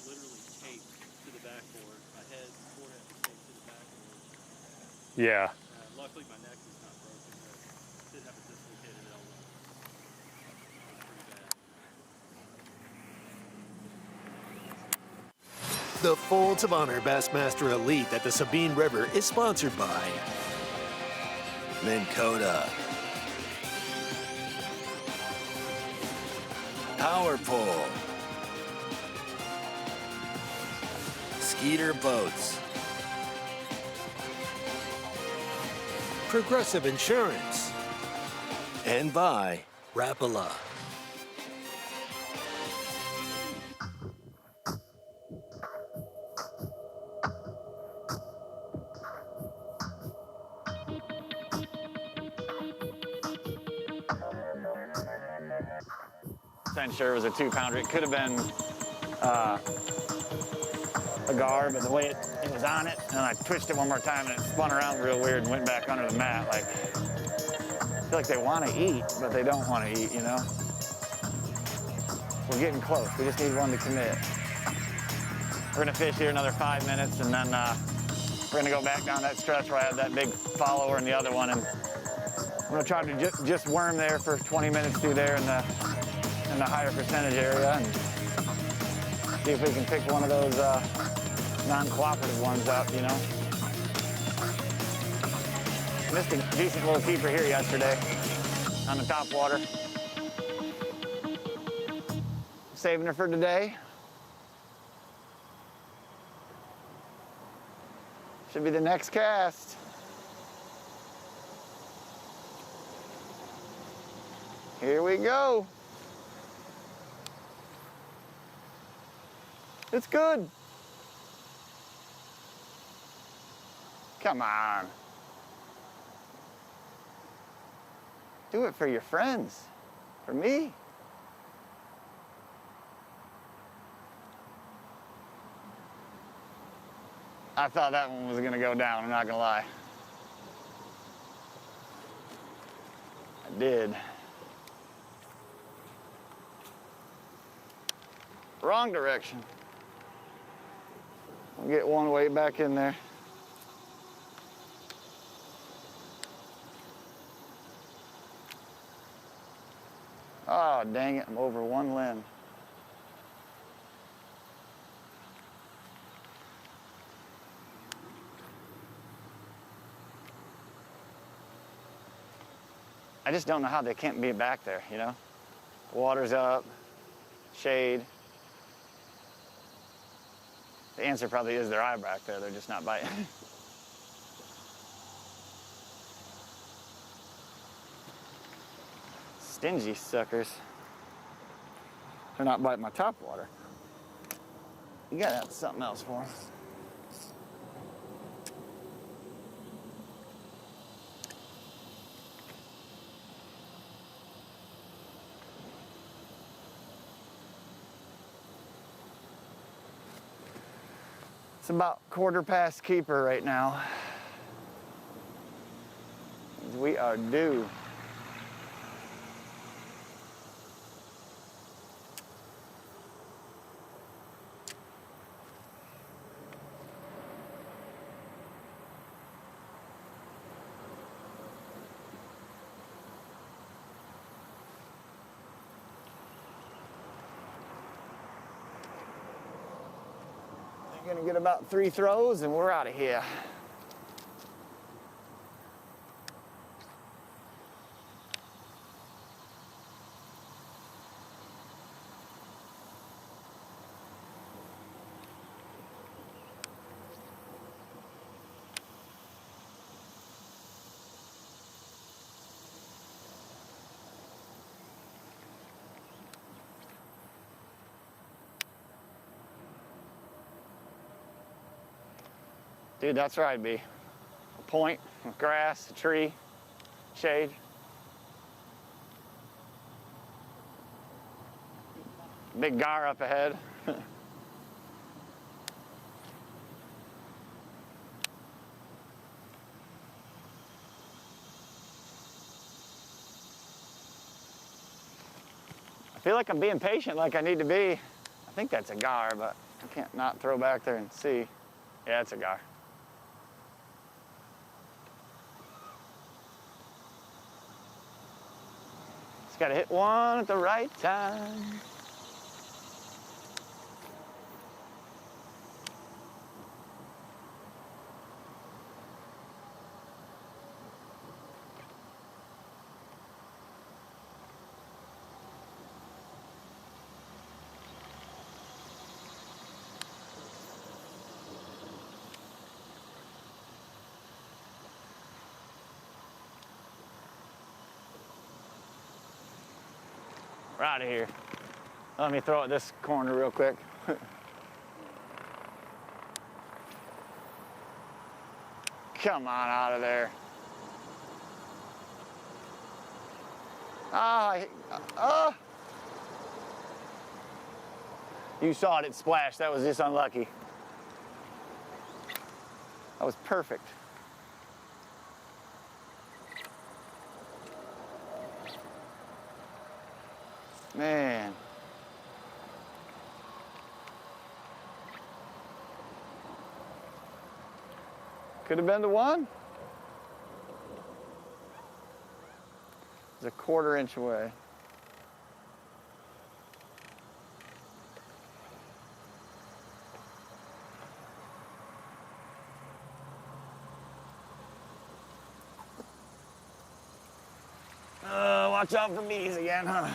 literally taped to the backboard. My forehead was taped to the backboard. Yeah. Luckily my neck was not broken, but I did have a dislocated elbow. It was pretty bad. The Folds of Honor Bassmaster Elite at the Sabine River is sponsored by Minn Kota, Power Pole, Skeeter Boats, Progressive Insurance, and by Rapala. Sure it was a 2-pounder. It could have been a gar, but the way it was on it, and I twitched it one more time and it spun around real weird and went back under the mat. Like, I feel like they want to eat, but they don't want to eat, you know? We're getting close. We just need one to commit. We're gonna fish here another 5 minutes, and then we're gonna go back down that stretch where I had that big follower and the other one, and I'm gonna try to just worm there for 20 minutes through there in the higher percentage area, and See if we can pick one of those non-cooperative ones up, you know. Missed a decent little keeper here yesterday on the top water. Saving her for today. Should be the next cast. Here we go. It's good. Come on. Do it for your friends, for me. I thought that one was gonna go down, I'm not gonna lie. I did. Wrong direction. I'll get one way back in there. Oh, dang it, I'm over one limb. I just don't know how they can't be back there, you know? Water's up, shade. The answer probably is they're eye back there, they're just not biting. Stingy suckers. They're not biting my top water. You gotta have something else for them. It's about quarter past keeper right now. We are due. We're gonna get about 3 throws and we're out of here. Dude, that's where I'd be. A point, with grass, a tree, shade. Big gar up ahead. I feel like I'm being patient like I need to be. I think that's a gar, but I can't not throw back there and see. Yeah, it's a gar. Just gotta hit one at the right time. We're out of here. Let me throw it this corner real quick. Come on out of there. You saw it splash. That was just unlucky. That was perfect. Man. Could have been the one. It's a quarter-inch away. watch out for bees again, huh?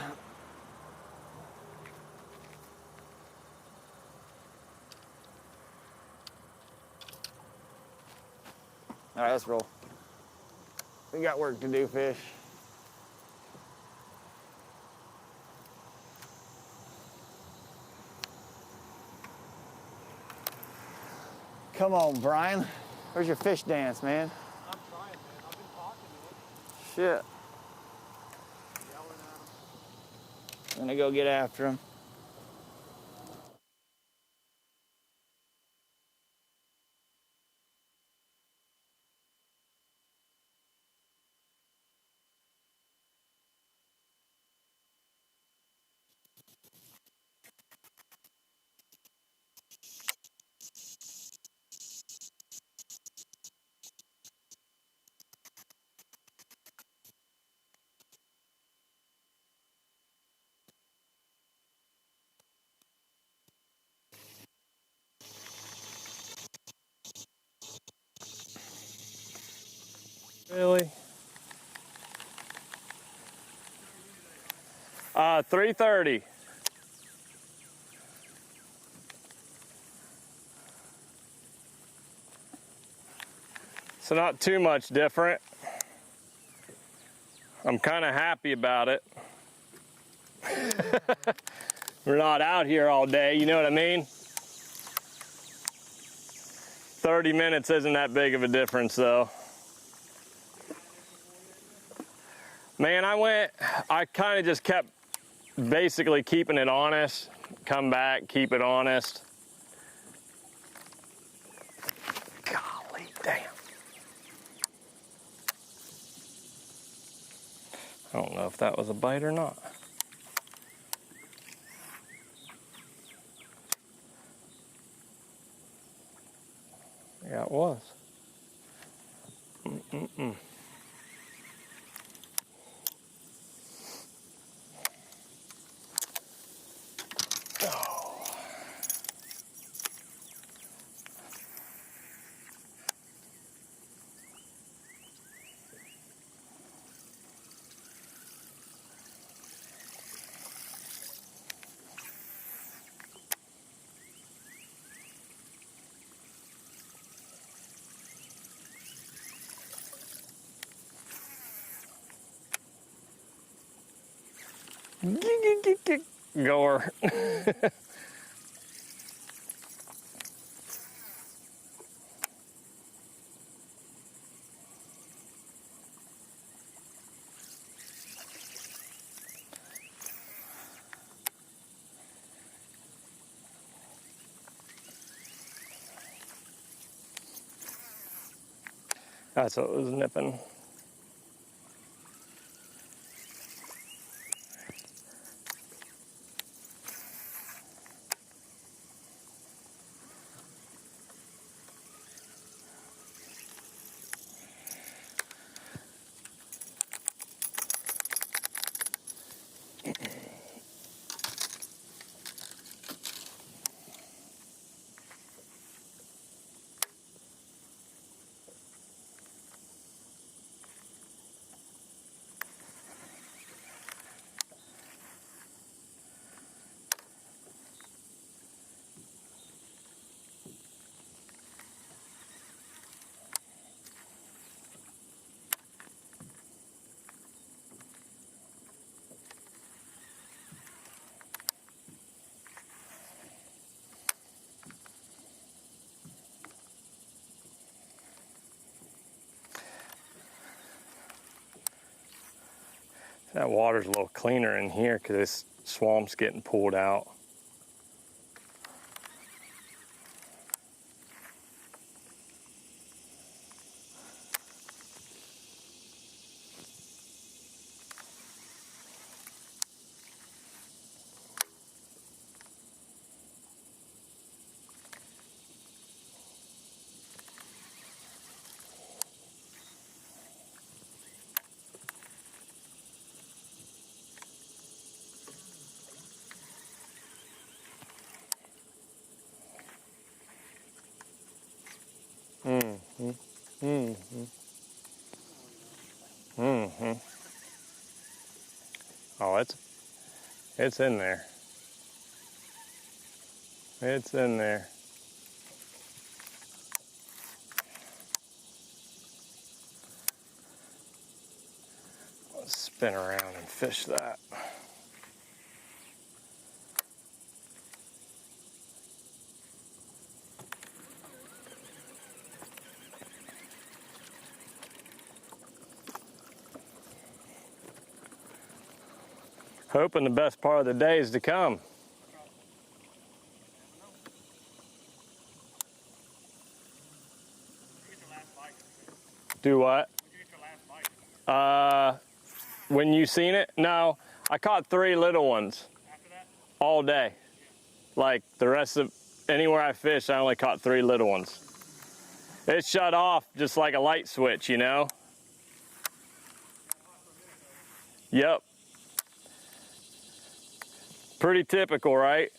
All right, let's roll. We got work to do, fish. Come on, Brian. Where's your fish dance, man? I'm trying, man. I've been talking to him. Shit. Yelling at him. I'm gonna go get after him. Really? 3:30. So not too much different. I'm kind of happy about it. We're not out here all day, you know what I mean? 30 minutes isn't that big of a difference though. Man, I kind of just kept basically keeping it honest. Come back, keep it honest. Golly damn. I don't know if that was a bite or not. Yeah, it was. Mm-mm-mm. Goer. That's what was nipping. That water's a little cleaner in here because this swamp's getting pulled out. It's in there. It's in there. Let's spin around and fish that. Hoping the best part of the day is to come. Do what? When you seen it? No, I caught 3 little ones all day. Like the rest of anywhere I fished, I only caught 3 little ones. It shut off just like a light switch, you know? Yep. Pretty typical, right?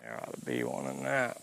There ought to be one in that.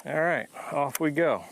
All right, off we go.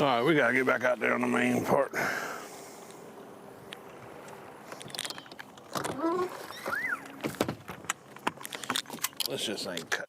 All right, we gotta get back out there on the main part. This just ain't cut.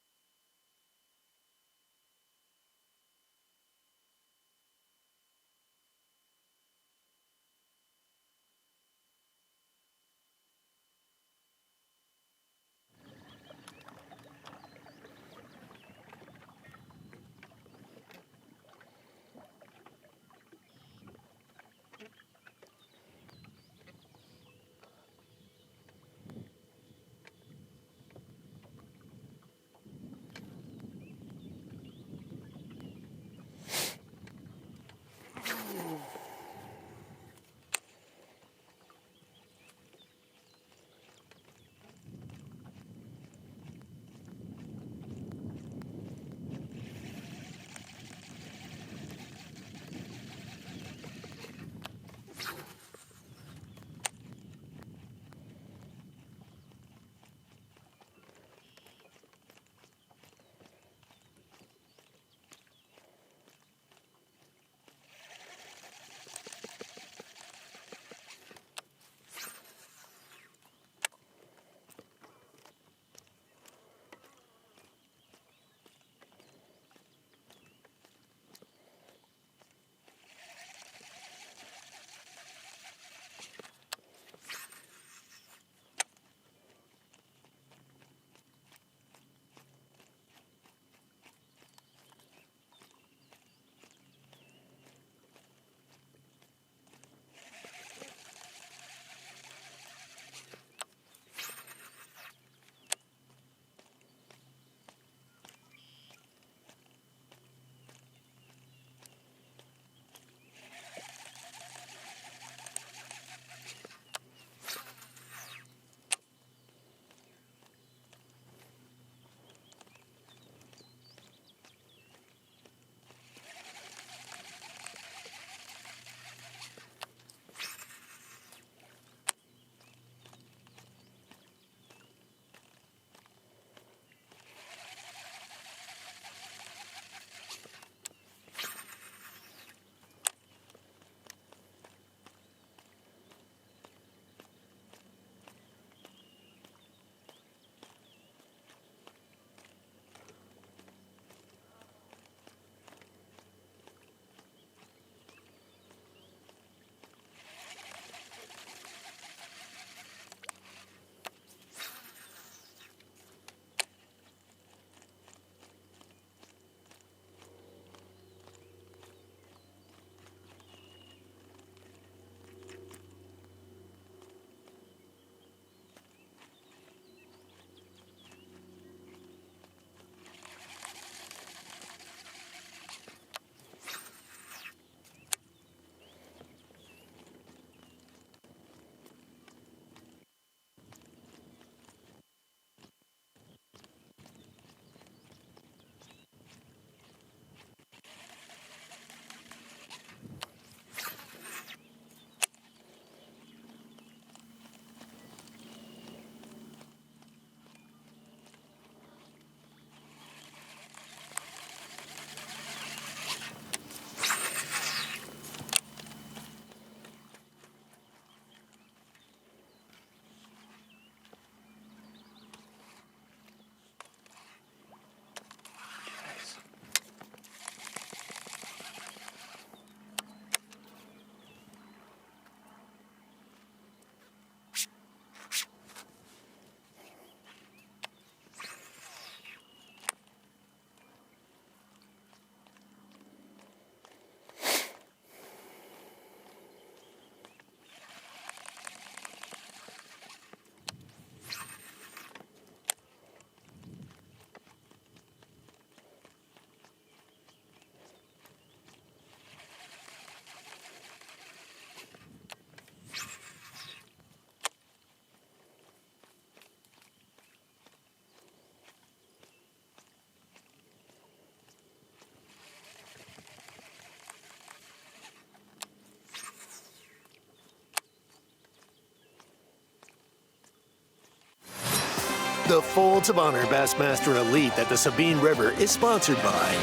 The Folds of Honor Bassmaster Elite at the Sabine River is sponsored by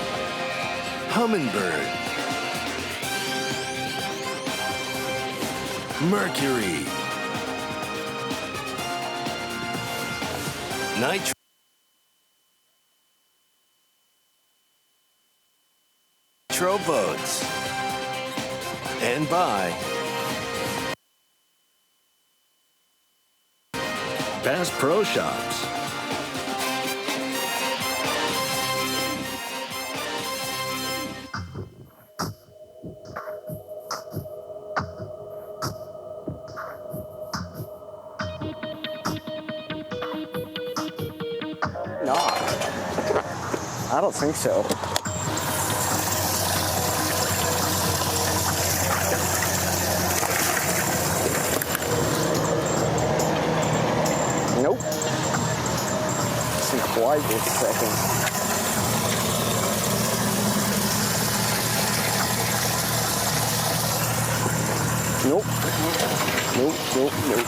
Humminbird, Mercury. Nitro boats. And by Bass Pro Shops. No, I don't think so. Nope. Isn't quite this second. Nope. Nope, nope, nope.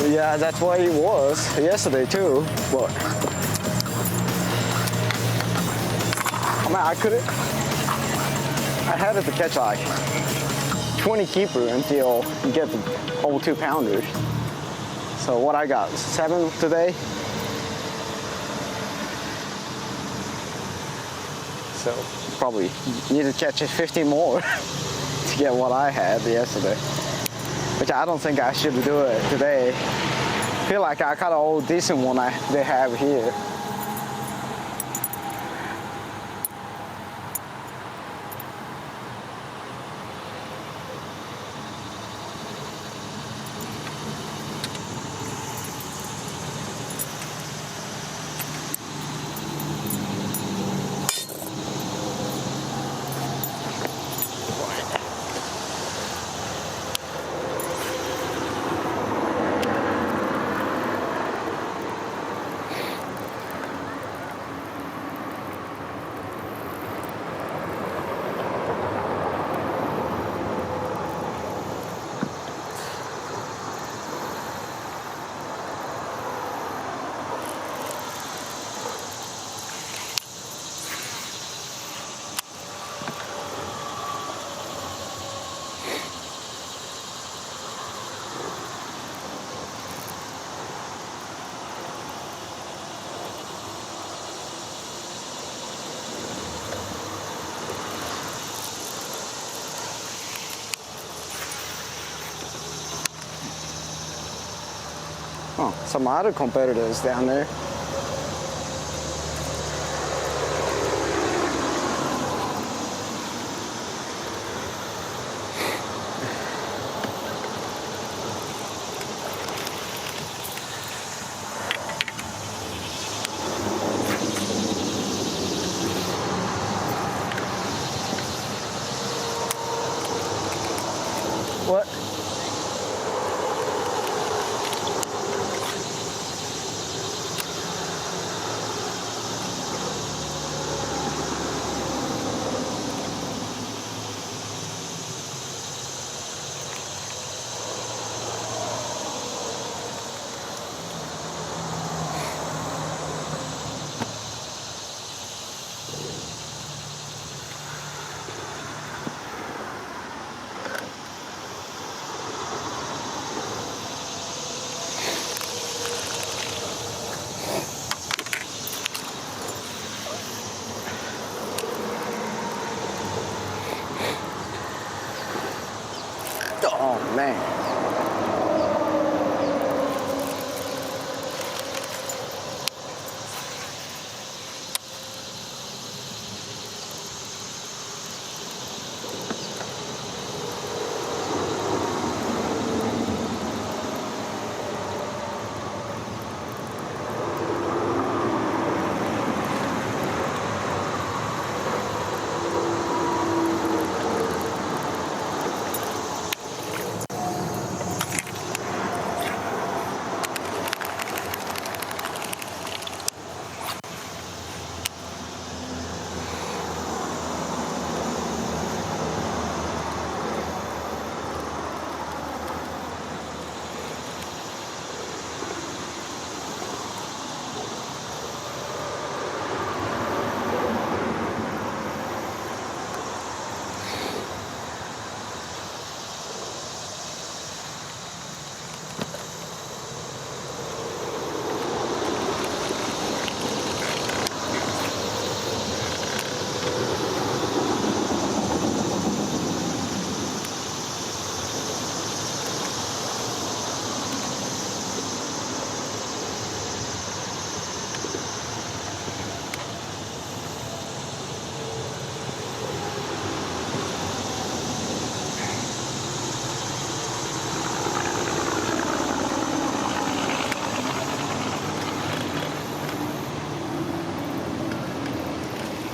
Yeah, that's why it was yesterday too, but I mean, I had it to catch like 20 keeper until you get the whole 2-pounders. So what I got, 7 today. So probably need to catch 50 more to get what I had yesterday. Which I don't think I should do it today. I feel like I got an old decent one they have here. Oh, some other competitors down there. What? Oh man.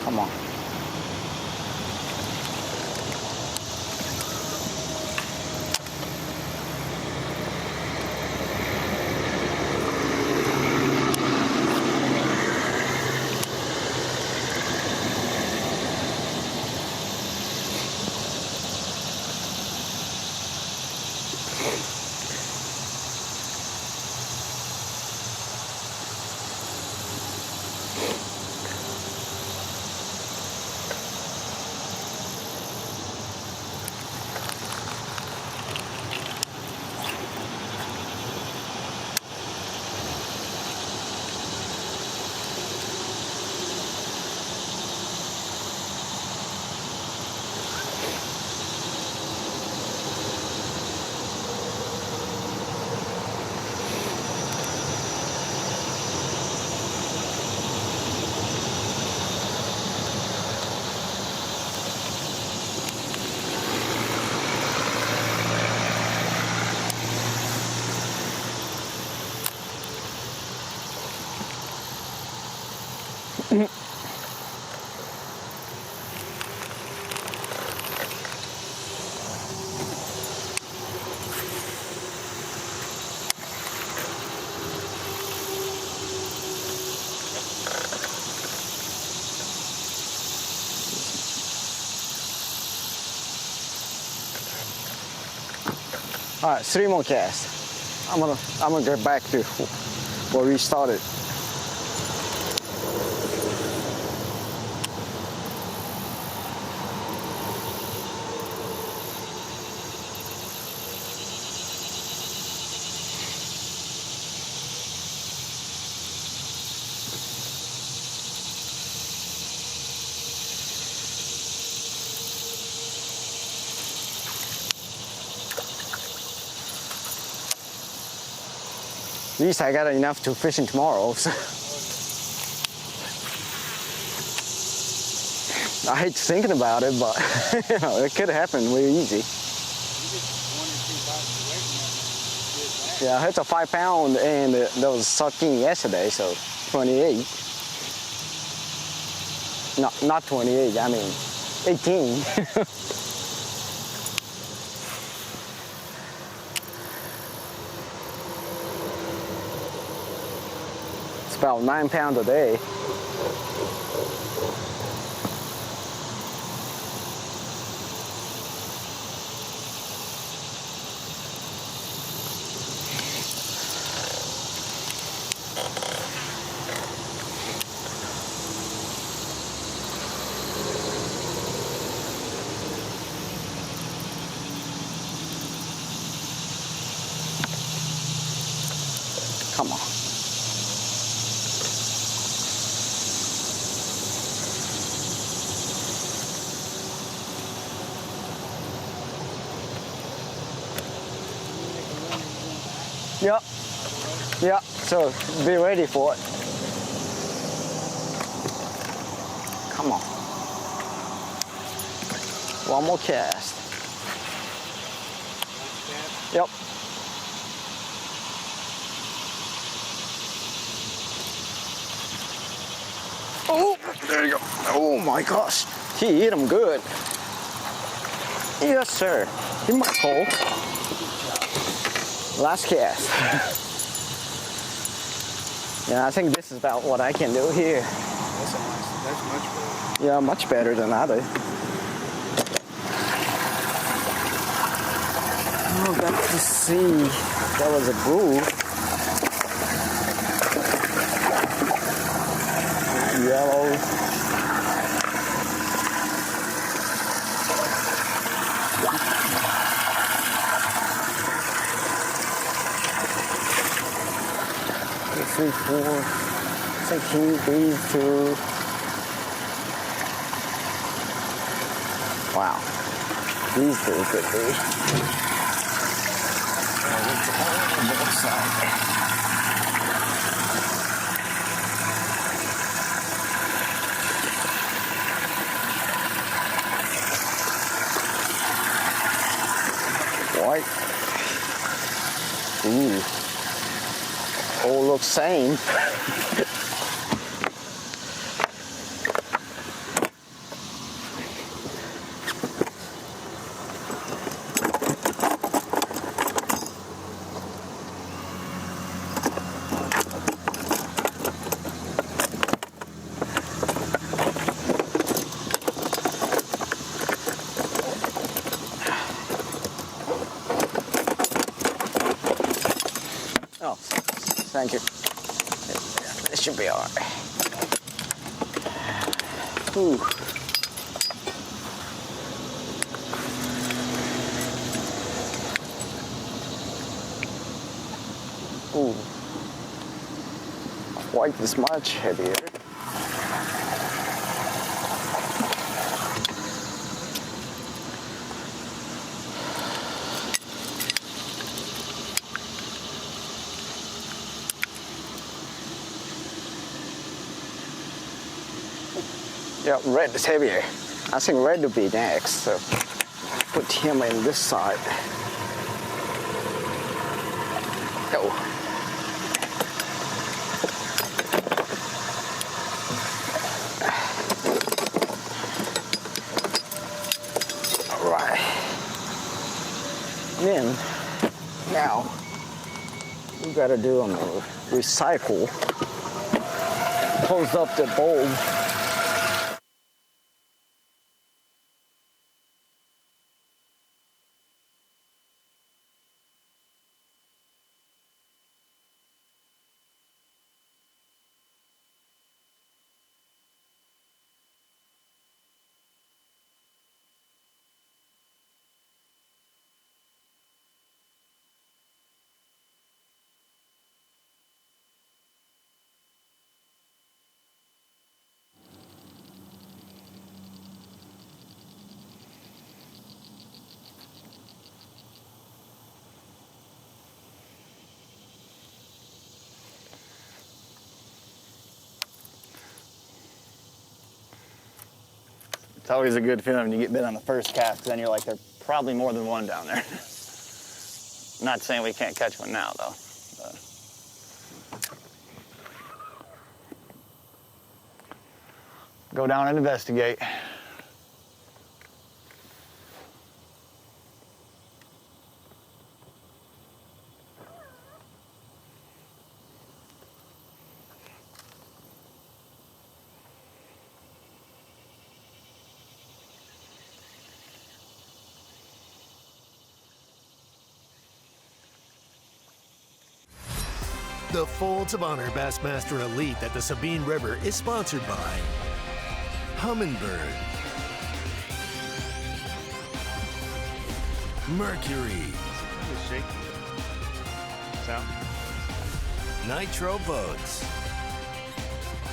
Come on. All right, 3 more casts. I'm gonna get back to where we started. At least I got enough to fishing tomorrow. So. I hate thinking about it, but you know, it could happen really easy. Yeah, I hit a 5 pound and there was 13 yesterday, so 28. Not 28, I mean 18. About 9 pounds a day. Come on. Yep. Yep. So be ready for it. Come on. One more cast. Yep. Oh, there you go. Oh my gosh. He hit him good. Yes, sir. He might hold. Last cast. Yeah, I think this is about what I can do here. That's much better. Yeah, much better than others. Oh, got to see. That was a blue. Yellow. Three, four, 16, 3, 2. Wow. These two could be. On the side. White. Ooh. All looks same. Thank you. This should be all right. Ooh. Ooh. Quite this much heavier. Yeah, red is heavier. I think red will be next, so put him in this side. Go. All right. Then, now, we gotta do a recycle. Close up the bulb. It's always a good feeling when you get bit on the first cast, then you're like, there's probably more than one down there. Not saying we can't catch one now, though. But. Go down and investigate. The Folds of Honor Bassmaster Elite at the Sabine River is sponsored by Humminbird, Mercury, Nitro Boats,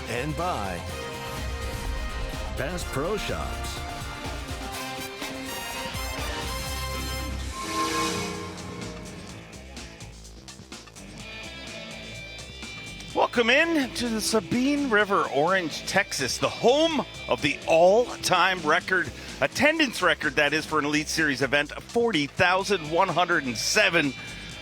and by Bass Pro Shops. Welcome in to the Sabine River, Orange, Texas, the home of the all-time record, attendance record, that is, for an Elite Series event, 40,107.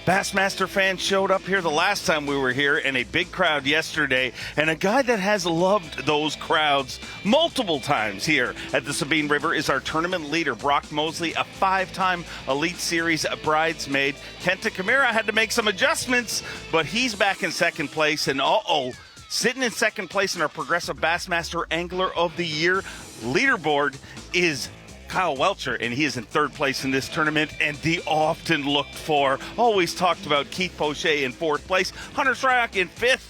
Bassmaster fans showed up here the last time we were here, and a big crowd yesterday, and a guy that has loved those crowds multiple times here at the Sabine River is our tournament leader, Brock Mosley, a 5-time Elite Series bridesmaid. Kenta Kamara had to make some adjustments, but he's back in second place, and sitting in second place in our Progressive Bassmaster Angler of the Year leaderboard is Kyle Welcher, and he is in third place in this tournament, and the often looked for, always talked about, Keith Poche in fourth place, Hunter Shryock in fifth.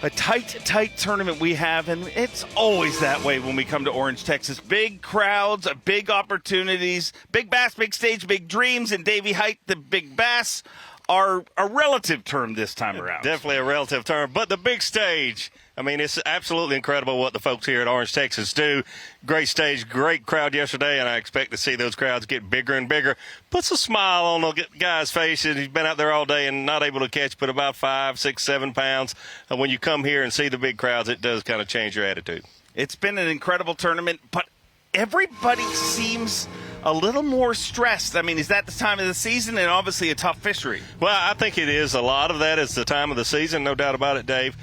A tight tournament we have, and it's always that way when we come to Orange, Texas. Big crowds, big opportunities, big bass, big stage, big dreams, and Davey Height, the big bass, are a relative term this time around. Definitely a relative term, but the big stage, I mean, it's absolutely incredible what the folks here at Orange, Texas do. Great stage, great crowd yesterday, and I expect to see those crowds get bigger and bigger. Puts a smile on the guy's face. He's been out there all day and not able to catch but about 5, 6, 7 pounds. And when you come here and see the big crowds, it does kind of change your attitude. It's been an incredible tournament, but everybody seems a little more stressed. I mean, is that the time of the season, and obviously a tough fishery? Well, I think it is. A lot of that is the time of the season, no doubt about it, Dave.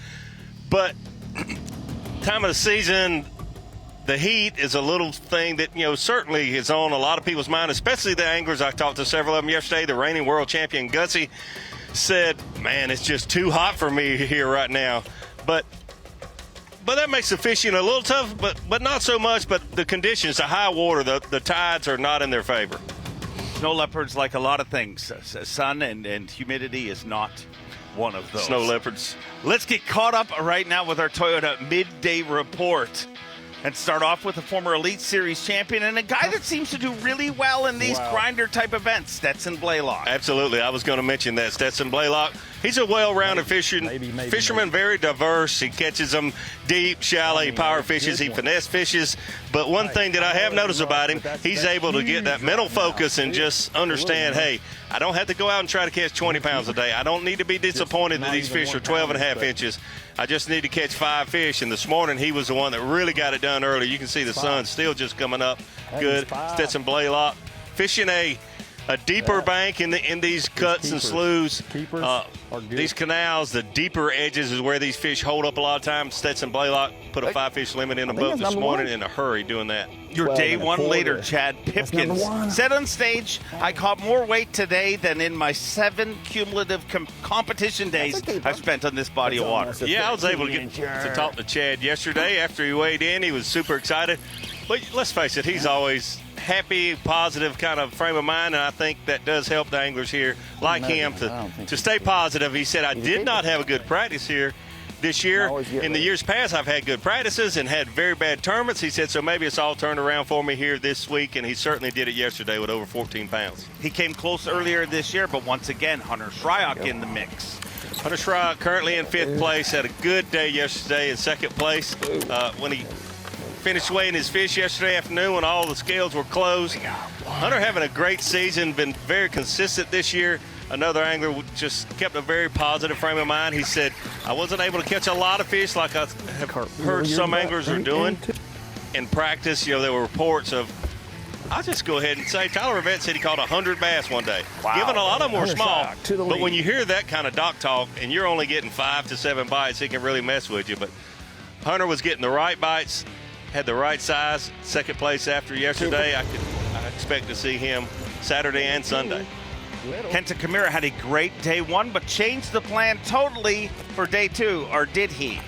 But time of the season, the heat is a little thing that, certainly is on a lot of people's mind, especially the anglers. I talked to several of them yesterday. The reigning world champion, Gutsy, said, man, it's just too hot for me here right now. But that makes the fishing a little tough, but not so much. But the conditions, the high water, the tides are not in their favor. Snow leopards, like a lot of things, sun and humidity is not one of those. Snow leopards. Let's get caught up right now with our Toyota midday report and start off with a former Elite Series champion and a guy that seems to do really well in these grinder type events, Stetson Blaylock. Absolutely. I was going to mention that. Stetson Blaylock. He's a well-rounded fisherman, very diverse. He catches them deep, shallow, he power fishes, he finesse fishes. But one thing that I have noticed about him, he's able to get that mental focus and just understand, hey, I don't have to go out and try to catch 20 pounds a day. I don't need to be disappointed that these fish are 12 and a half inches. I just need to catch 5 fish. And this morning, he was the one that really got it done early. You can see the sun still just coming up good. Stetson Blaylock fishing a deeper bank in these cuts and sloughs. These canals, the deeper edges is where these fish hold up a lot of times. Stetson Blaylock put a 5-fish limit in a boat this morning in a hurry doing that. Your day one leader, Chad Pipkins, said on stage, I caught more weight today than in my 7 cumulative competition days I've spent on this body of water. Yeah, I was able to get to talk to Chad yesterday after he weighed in. He was super excited. But let's face it, he's always happy, positive kind of frame of mind, and I think that does help the anglers here like him to stay positive. He said, I did not have a good practice here this year. In the years past, I've had good practices and had very bad tournaments. He said, so maybe it's all turned around for me here this week, and he certainly did it yesterday with over 14 pounds. He came close earlier this year, but once again, Hunter Shryock in the mix. Hunter Shryock currently in 5th place, had a good day yesterday in 2nd place. When he finished weighing his fish yesterday afternoon when all the scales were closed. Hunter having a great season, been very consistent this year. Another angler just kept a very positive frame of mind. He said, I wasn't able to catch a lot of fish like I have heard some anglers are doing. In practice, you know, there were reports of, I'll just go ahead and say, Tyler Rivette said he caught 100 bass one day. Given a lot of them were small, but when you hear that kind of dock talk and you're only getting 5 to 7 bites, it can really mess with you. But Hunter was getting the right bites, had the right size. 2nd place after yesterday. I expect to see him Saturday and Sunday. Kenta Kamira had a great day 1, but changed the plan totally for day 2, or did he?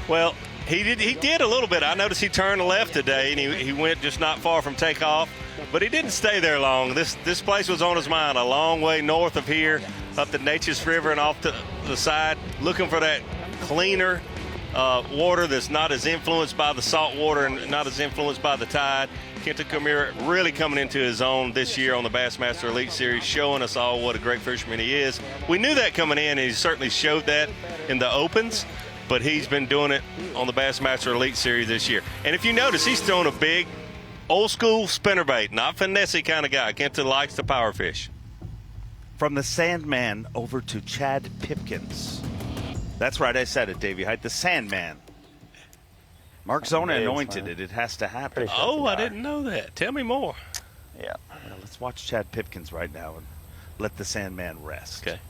Well, he did a little bit. I noticed he turned left today, and he went just not far from takeoff, but he didn't stay there long. This place was on his mind, a long way north of here, up the Neches River and off to the side, looking for that cleaner water that's not as influenced by the salt water and not as influenced by the tide. Kenta Kamira really coming into his own this year on the Bassmaster Elite Series, showing us all what a great fisherman he is. We knew that coming in, and he certainly showed that in the opens, but he's been doing it on the Bassmaster Elite Series this year. And if you notice, he's throwing a big, old-school spinnerbait, not finesse kind of guy. Kenta likes to power fish. From the Sandman over to Chad Pipkins. That's right, I said it, Davey Height. The Sandman. Mark Zona anointed it. It has to happen. Oh, I didn't know that. Tell me more. Yeah. Well, let's watch Chad Pipkins right now and let the Sandman rest. Okay.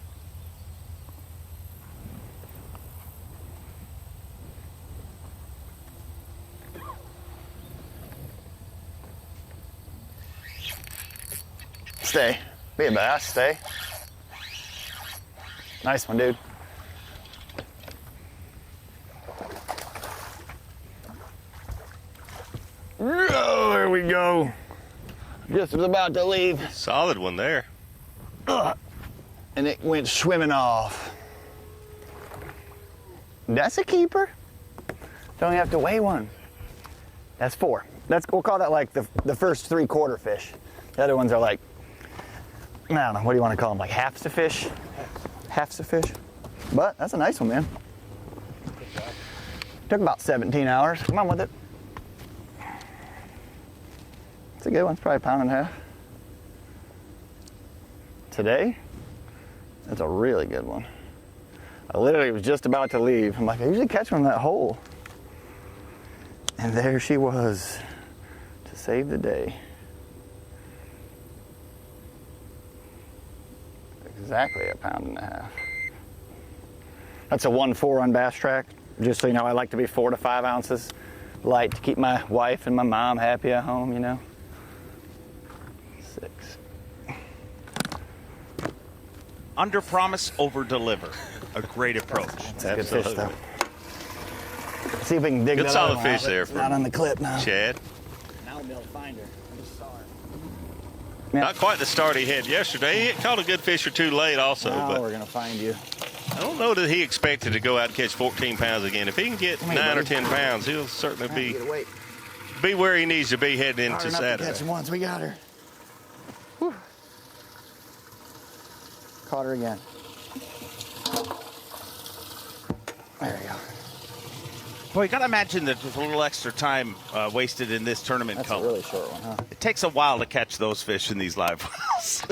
Stay. Be a bass. Stay. Nice one, dude. Oh, there we go. Just was about to leave. Solid one there. And it went swimming off. That's a keeper. Don't have to weigh one. That's 4. We'll call that like the first 3/4 fish. The other ones are like, I don't know, what do you want to call them? Like halves a fish? Halves a fish. But that's a nice one, man. Took about 17 hours. Come on with it. It's a good one. It's probably 1.5 pounds. Today, that's a really good one. I literally was just about to leave. I'm like, I usually catch one in that hole. And there she was to save the day. Exactly 1.5 pounds. That's a 1.4 on Bass Track. Just so you know, I like to be 4 to 5 ounces light to keep my wife and my mom happy at home, you know. 6. Under promise, over deliver. A great approach. That's a good fish, though. Let's see if we can dig good that solid out. Fish there. It's not on the clip now. Chad. Now we'll be able to find her. I just saw her. Not quite the start he had yesterday. He caught a good fish or 2 late also. Now but we're going to find you. I don't know that he expected to go out and catch 14 pounds again. If he can get 9 or 10 pounds, he'll certainly be where he needs to be heading into Saturday. Catch once, we got her. Whew. Caught her again. There we go. Boy, you got to imagine that there's a little extra time wasted in this tournament. That's a really short one, huh? It takes a while to catch those fish in these live wells.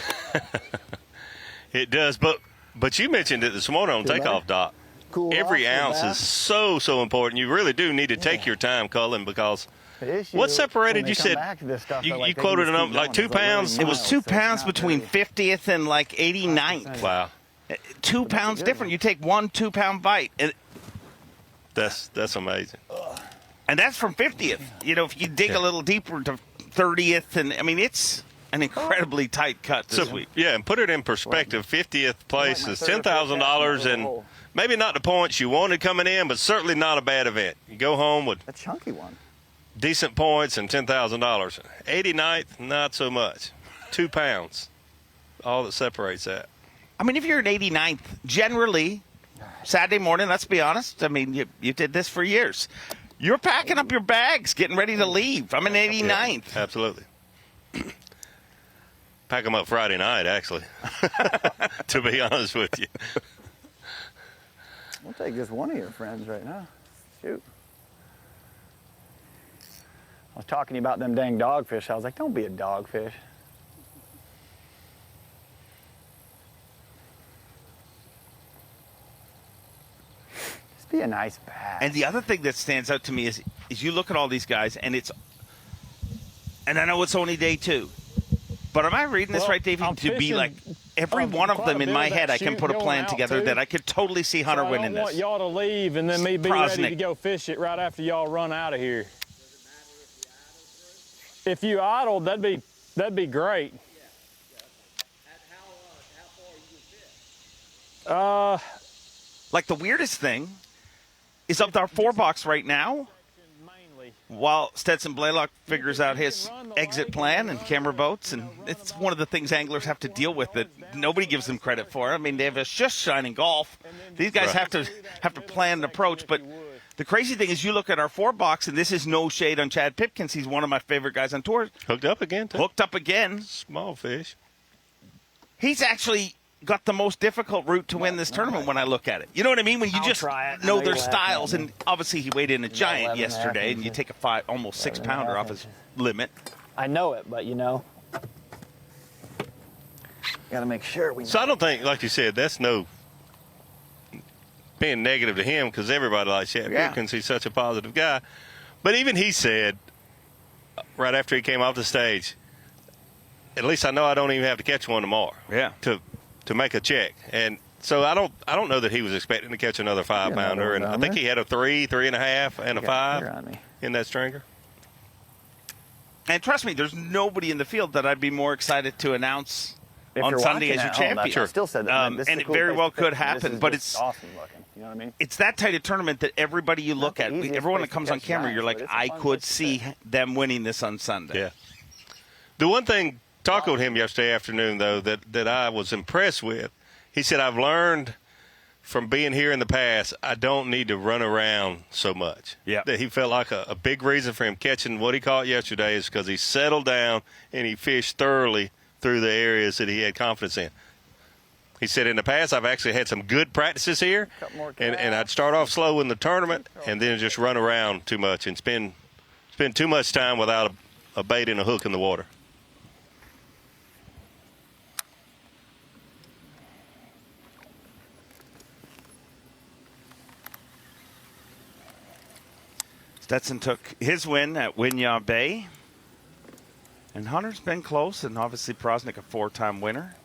It does, but you mentioned it this morning on takeoff, Doc. Cool. Every ounce is so important. You really do need to take your time culling, because what separated? You said you quoted a number like 2 pounds. It was 2 pounds between 50th and like 89th. Wow, 2 pounds different. You take 1 2 pound bite, and that's amazing. And that's from 50th. You know, if you dig a little deeper to 30th, and I mean it's an incredibly tight cut this week. Yeah, and put it in perspective, 50th place is $10,000, and maybe not the points you wanted coming in, but certainly not a bad event. You go home with a chunky one, decent points and $10,000. 89th, not so much. 2 pounds, all that separates that. I mean, if you're an 89th, generally, Saturday morning, let's be honest, I mean, you did this for years. You're packing up your bags, getting ready to leave. I'm an 89th. Yeah, absolutely. Pack them up Friday night, actually, to be honest with you. We'll take just one of your friends right now. Shoot. I was talking to you about them dang dogfish. I was like, don't be a dogfish. Just be a nice bass. And the other thing that stands out to me is you look at all these guys, and I know it's only day 2. But am I reading this right, Davey? To be like every one of them in my head, I can put a plan together that I could totally see Hunter winning this. I don't want y'all to leave and then me be ready to go fish it right after y'all run out of here. If you idled, that'd be great. Like the weirdest thing is up our 4-box right now. While Stetson Blaylock figures out his exit plan and camera boats, and it's one of the things anglers have to deal with that nobody gives them credit for. I mean, they have a just shining golf. These guys have to plan an approach. But the crazy thing is, you look at our 4-box, and this is no shade on Chad Pipkins. He's one of my favorite guys on tour. Hooked up again, too. Hooked up again. Small fish. He's actually got the most difficult route to win this tournament when I look at it. You know what I mean? When you just know their styles, and obviously he weighed in a giant yesterday, and you take a almost 6-pounder off his limit. I know it, but you know, got to make sure we know. So I don't think, like you said, that's no being negative to him, because everybody likes Chad Pipkins. He's such a positive guy. But even he said, right after he came off the stage, at least I know I don't even have to catch one tomorrow. Yeah. To make a check. And so I don't know that he was expecting to catch another 5-pounder, and I think he had a 3, 3.5, and a 5 in that stringer. And trust me, there's nobody in the field that I'd be more excited to announce on Sunday as your champion. I still said that. And it very well could happen, but it's awesome looking. You know what I mean? It's that tight a tournament that everybody you look at, everyone that comes on camera, you're like, I could see them winning this on Sunday. Yeah. The one thing, talking with him yesterday afternoon, though, that I was impressed with, he said, I've learned from being here in the past, I don't need to run around so much. Yeah. That he felt like a big reason for him catching what he caught yesterday is because he settled down and he fished thoroughly through the areas that he had confidence in. He said, in the past, I've actually had some good practices here, and I'd start off slow in the tournament and then just run around too much and spend too much time without a bait and a hook in the water. Stetson took his win at Winyah Bay. And Hunter's been close, and obviously Prosnick a 4-time winner.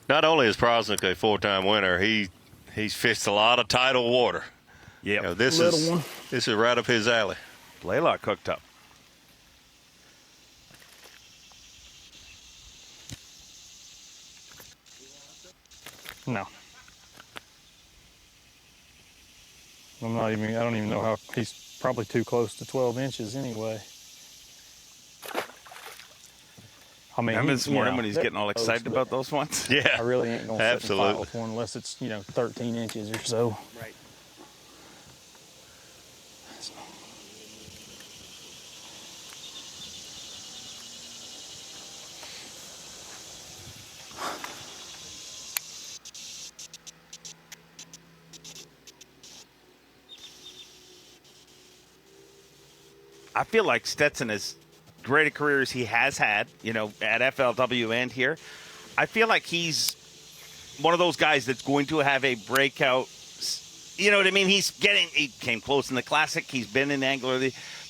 Not only is Prosnick a 4-time winner, he's fished a lot of tidal water. Yeah, you know, this is right up his alley. Blaylock hooked up. No. I don't even know how, he's probably too close to 12 inches anyway. I mean, remember this morning when he's they're getting all excited close, about those ones? Yeah, I really ain't going to sit and fight absolutely. with one unless it's, 13 inches or so. Right. I feel like Stetson, as great a career as he has had, at FLW and here, I feel like he's one of those guys that's going to have a breakout. You know what I mean? He came close in the Classic. He's been in Angler,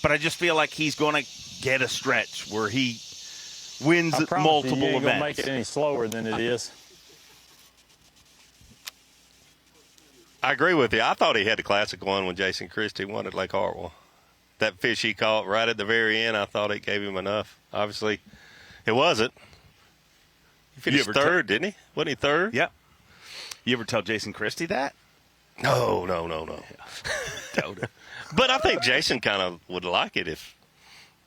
but I just feel like he's going to get a stretch where he wins multiple you ain't events. gonna make it any slower than it is. I agree with you. I thought he had the Classic one when Jason Christie won at Lake Hartwell. That fish he caught right at the very end, I thought it gave him enough. Obviously, it wasn't. He finished third, didn't he? Wasn't he third? Yep. You ever tell Jason Christie that? No. But I think Jason kind of would like it if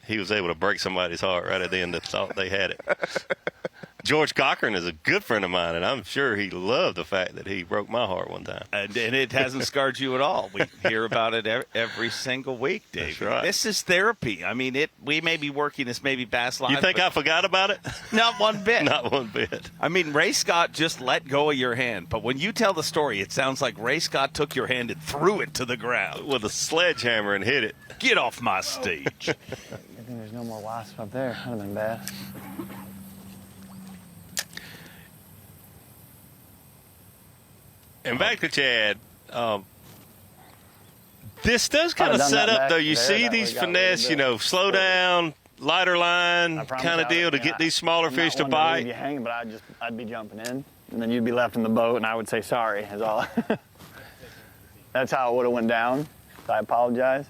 he was able to break somebody's heart right at the end that thought they had it. George Cochran is a good friend of mine, and I'm sure he loved the fact that he broke my heart one time. And it hasn't scarred you at all. We hear about it every single week, Dave. That's right. This is therapy. I mean, we may be working this maybe Bass Live. You think I forgot about it? Not one bit. Not one bit. I mean, Ray Scott just let go of your hand. But when you tell the story, it sounds like Ray Scott took your hand and threw it to the ground. With a sledgehammer and hit it. Get off my stage. I think there's no more wasp up there. That'd have been bad. And back to Chad, this does kind of set up, though. You see these finesse, slow down, lighter line kind of deal to get these smaller fish to bite. Leave you hanging, but I'd be jumping in, and then you'd be left in the boat, and I would say sorry. Is all. That's how it would have went down. So I apologize.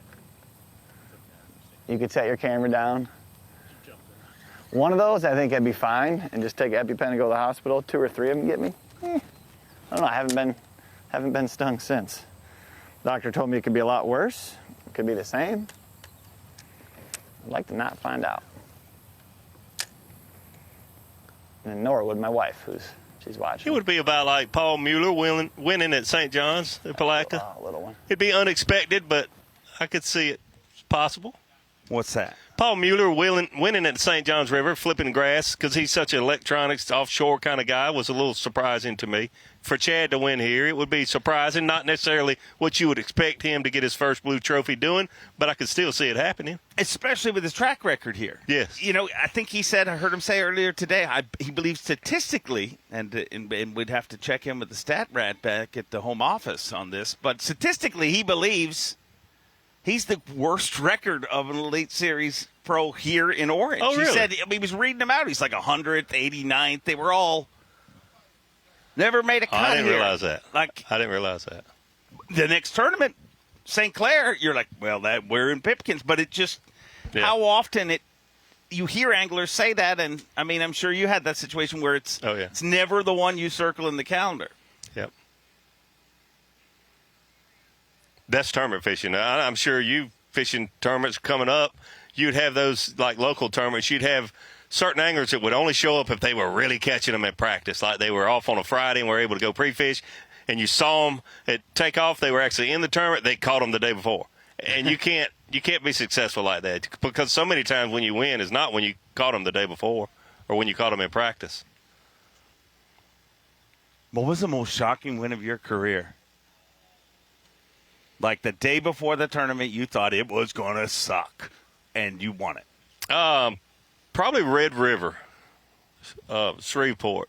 You could set your camera down. One of those, I think I'd be fine, and just take an EpiPen and go to the hospital. 2 or 3 of them get me. I don't know. I haven't been stung since. Doctor told me it could be a lot worse. It could be the same. I'd like to not find out. And nor would my wife, she's watching. It would be about like Paul Mueller winning at St. John's in Palatka. Oh, little one. It'd be unexpected, but I could see it possible. What's that? Paul Mueller winning at St. John's River, flipping grass, because he's such an electronics offshore kind of guy, was a little surprising to me. For Chad to win here, it would be surprising, not necessarily what you would expect him to get his first blue trophy doing, but I could still see it happening. Especially with his track record here. Yes. I think he said, I heard him say earlier today, he believes statistically, and we'd have to check in with the stat rat back at the home office on this, but statistically he believes he's the worst record of an Elite Series pro here in Orange. Oh, really? He said, he was reading them out. He's like 100th, 89th. They were all never made a cut. I didn't here. realize that. I didn't realize that. The next tournament, St. Clair, you're like, well, that we're in Pipkins, but it just how often you hear anglers say that, and I mean, I'm sure you had that situation where it's never the one you circle in the calendar. Yep. That's tournament fishing. I'm sure you fishing tournaments coming up, you'd have those like local tournaments. You'd have certain anglers that would only show up if they were really catching them at practice, like they were off on a Friday and were able to go pre-fish, and you saw them at takeoff. They were actually in the tournament. They caught them the day before, and you can't be successful like that, because so many times when you win is not when you caught them the day before or when you caught them in practice. What was the most shocking win of your career? Like the day before the tournament, you thought it was going to suck, and you won it. Probably Red River, Shreveport.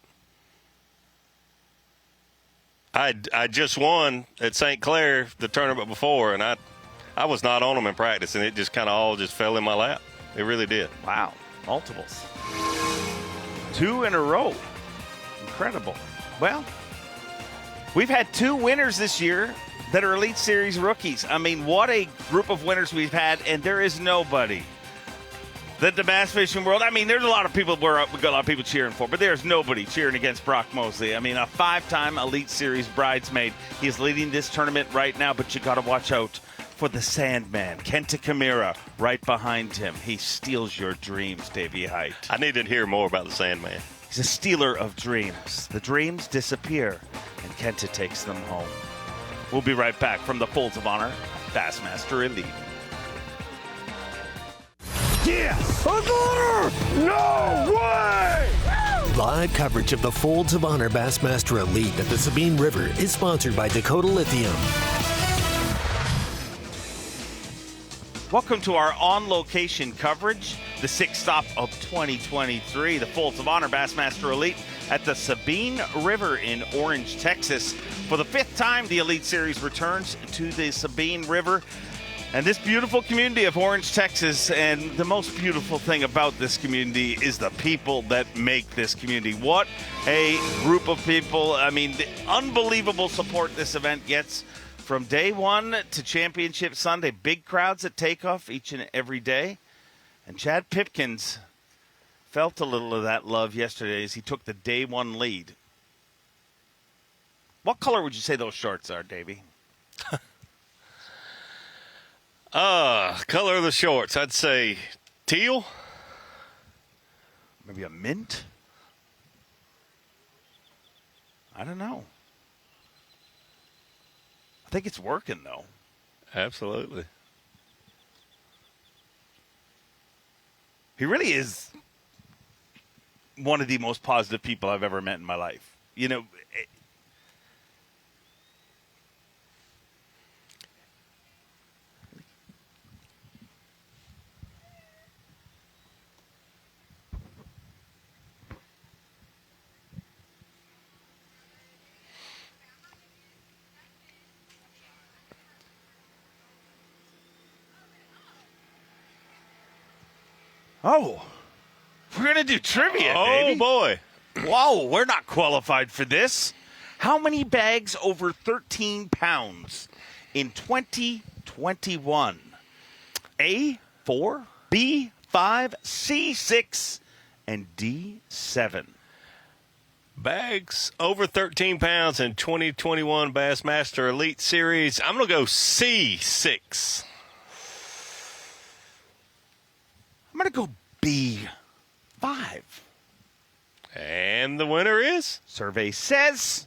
I just won at St. Clair the tournament before, and I was not on them in practice, and it just kind of all just fell in my lap. It really did. Wow, multiples. 2 in a row. Incredible. Well, we've had 2 winners this year that are Elite Series rookies. I mean, what a group of winners we've had, and there is nobody that the bass fishing world, I mean, there's a lot of people we've got a lot of people cheering for, but there's nobody cheering against Brock Mosley. I mean, a 5-time Elite Series bridesmaid. He's leading this tournament right now, but you got to watch out for for the Sandman, Kenta Kamira, right behind him. He steals your dreams, Davey Height. I need to hear more about the Sandman. He's a stealer of dreams. The dreams disappear, and Kenta takes them home. We'll be right back from the Folds of Honor, Bassmaster Elite. Yes! No way! Live coverage of the Folds of Honor Bassmaster Elite at the Sabine River is sponsored by Dakota Lithium. Welcome to our on-location coverage, the sixth stop of 2023, the Folds of Honor Bassmaster Elite at the Sabine River in Orange, Texas. For the fifth time, the Elite Series returns to the Sabine River and this beautiful community of Orange, Texas. And the most beautiful thing about this community is the people that make this community. What a group of people. I mean, the unbelievable support this event gets. From day one to Championship Sunday, big crowds at takeoff each and every day. And Chad Pipkins felt a little of that love yesterday as he took the day one lead. What color would you say those shorts are, Davey? Color of the shorts, I'd say teal. Maybe a mint? I don't know. I think it's working, though. Absolutely. He really is one of the most positive people I've ever met in my life. You know, oh, we're going to do trivia, baby. Oh, boy. Whoa, we're not qualified for this. How many bags over 13 pounds in 2021? A, 4, B, 5, C, 6, and D, 7. Bags over 13 pounds in 2021 Bassmaster Elite Series. I'm going to go C6. I'm going to go B5. And the winner is? Survey says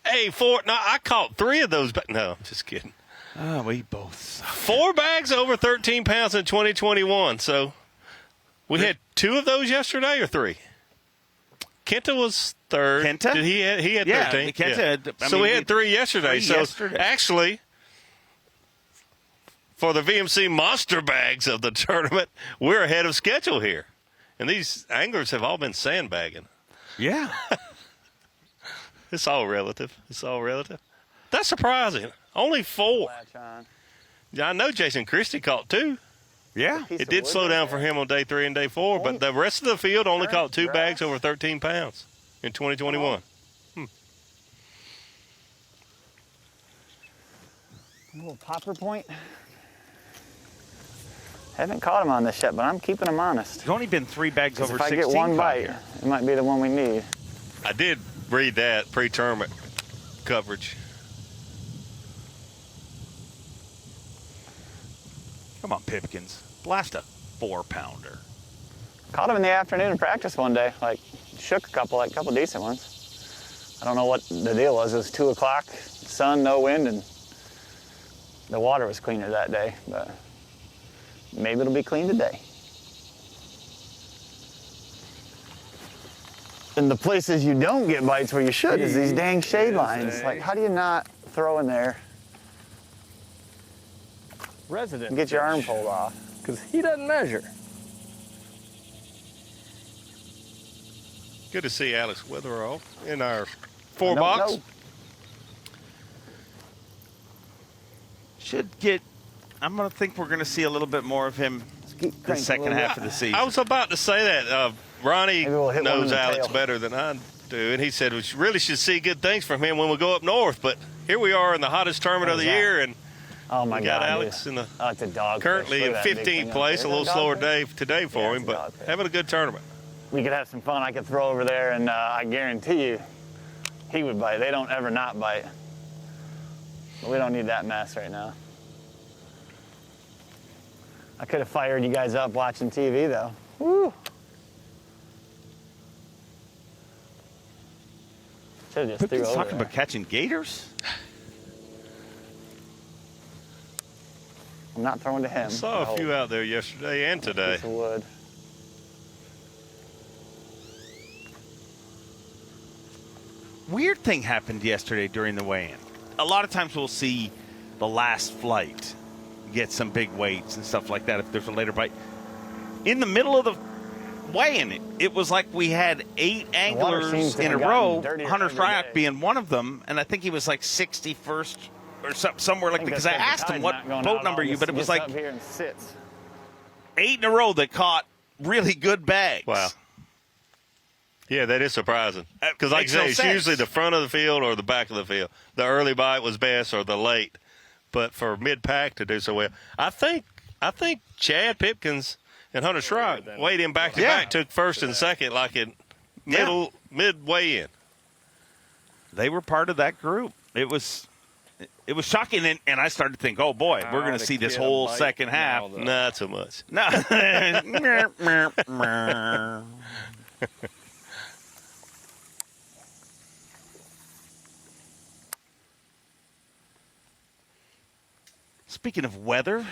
A4. No, I caught 3 of those. No, I'm just kidding. Oh, we both suck. 4 bags over 13 pounds in 2021. So we had 2 of those yesterday or 3? Kenta was third. Kenta? He had 13. Kenta. Yeah. So we had 3 yesterday. Actually, for the VMC monster bags of the tournament, we're ahead of schedule here. And these anglers have all been sandbagging. Yeah. It's all relative. That's surprising. Only 4. Yeah, I know Jason Christie caught 2. Yeah. It did slow down for him on day 3 and day 4, but the rest of the field only caught 2 bags over 13 pounds in 2021. A little popper point. Haven't caught him on this yet, but I'm keeping him honest. There's only been 3 bags over 16. If I get one bite, it might be the one we need. I did read that pre-tournament coverage. Come on, Pipkins. Blast a 4-pounder. Caught him in the afternoon in practice one day. Like, shook a couple decent ones. I don't know what the deal was. It was 2 o'clock, sun, no wind, and the water was cleaner that day. But maybe it'll be clean today. And the places you don't get bites where you should is these dang shade lines. Like, how do you not throw in there Resident and get your arm pulled off? Because he doesn't measure. Good to see Alex Witherall in our 4 box. I'm going to think we're going to see a little bit more of him the second half of the season. I was about to say that. Ronnie knows Alex tail. better than I do, and he said we really should see good things from him when we go up north. But here we are in the hottest tournament of the year, and oh my we got God, Alex in the dog currently in 15th place. A little slower day today for him, but having a good tournament. We could have some fun. I could throw over there, and I guarantee you he would bite. They don't ever not bite. We don't need that mess right now. I could have fired you guys up watching TV, though. Woo! Should have just threw Pipkins over talking there. about catching gators? I'm not throwing to him. I saw a few out there yesterday and today. Piece of wood. Weird thing happened yesterday during the weigh-in. A lot of times we'll see the last flight get some big weights and stuff like that if there's a later bite. In the middle of the weigh-in, it was like we had 8 anglers in a row, Hunter Fryack being one of them, and I think he was like 61st or somewhere like that, because I asked him what boat number you, but it was like 8 in a row that caught really good bags. Wow. Yeah, that is surprising. Because like I say, it's usually the front of the field or the back of the field. The early bite was best or the late. But for mid-pack to do so well, I think Chad Pipkins and Hunter Schrock weighed in back-to-back, took first and second like in midway in. They were part of that group. It was shocking, and I started to think, oh, boy, we're going to see this whole second half. Not so much. No. Speaking of weather,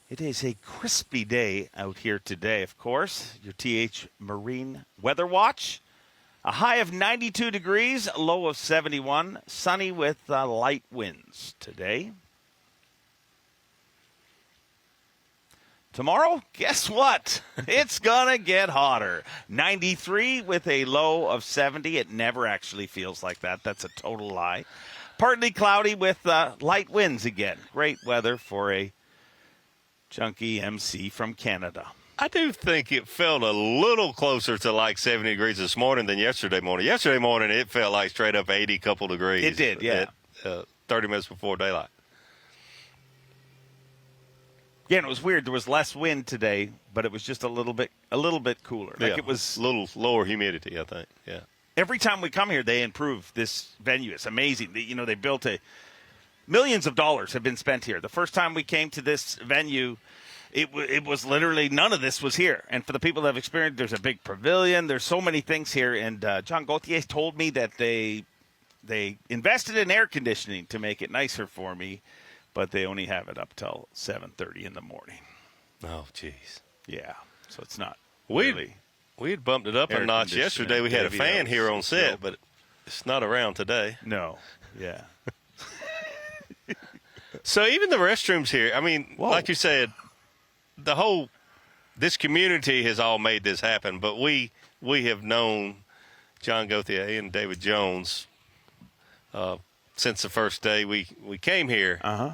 it is a crispy day out here today, of course. Your TH Marine Weather Watch. A high of 92 degrees, a low of 71. Sunny with light winds today. Tomorrow, guess what? It's going to get hotter. 93 with a low of 70. It never actually feels like that. That's a total lie. Partly cloudy with light winds again. Great weather for a chunky MC from Canada. I do think it felt a little closer to like 70 degrees this morning than yesterday morning. Yesterday morning, it felt like straight up 80 couple degrees. It did, yeah. 30 minutes before daylight. Yeah, and it was weird. There was less wind today, but it was just a little bit cooler. Like it was a little lower humidity, I think. Yeah. Every time we come here, they improve this venue. It's amazing. They built millions of dollars have been spent here. The first time we came to this venue, it was literally none of this was here. And for the people that have experienced, there's a big pavilion. There's so many things here. And John Gauthier told me that they invested in air conditioning to make it nicer for me, but they only have it up till 7:30 in the morning. Oh, jeez. Yeah, so it's not really. We had bumped it up a notch yesterday. We had a fan here on set, but it's not around today. No. Yeah. So even the restrooms here, I mean, like you said, this community has all made this happen, but we have known John Gauthier and David Jones since the first day we came here. Uh-huh.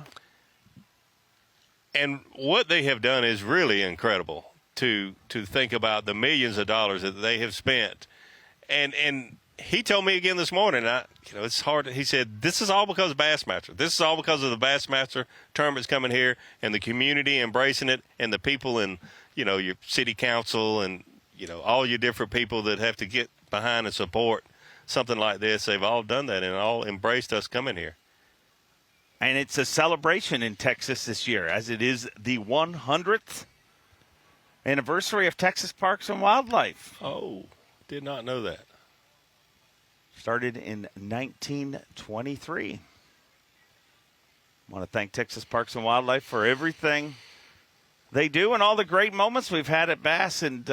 And what they have done is really incredible. To think about the millions of dollars that they have spent, and he told me again this morning. It's hard. He said this is all because of Bassmaster. This is all because of the Bassmaster tournaments coming here and the community embracing it, and the people in your city council and all your different people that have to get behind and support something like this. They've all done that and all embraced us coming here. And it's a celebration in Texas this year, as it is the 100th. Anniversary of Texas Parks and Wildlife. Oh, did not know that. Started in 1923. I want to thank Texas Parks and Wildlife for everything they do and all the great moments we've had at Bass. And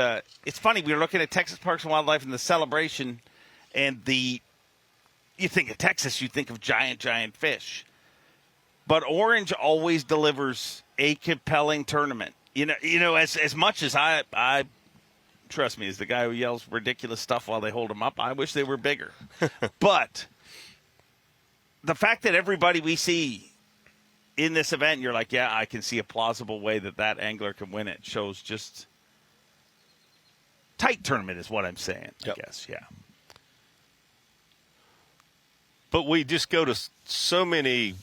it's funny, we were looking at Texas Parks and Wildlife and the celebration, and you think of Texas, you think of giant, giant fish. But Orange always delivers a compelling tournament. As much as I trust me, as the guy who yells ridiculous stuff while they hold them up, I wish they were bigger. But the fact that everybody we see in this event, you're like, yeah, I can see a plausible way that angler can win it, shows just tight tournament is what I'm saying, I guess, yeah. But we just go to so many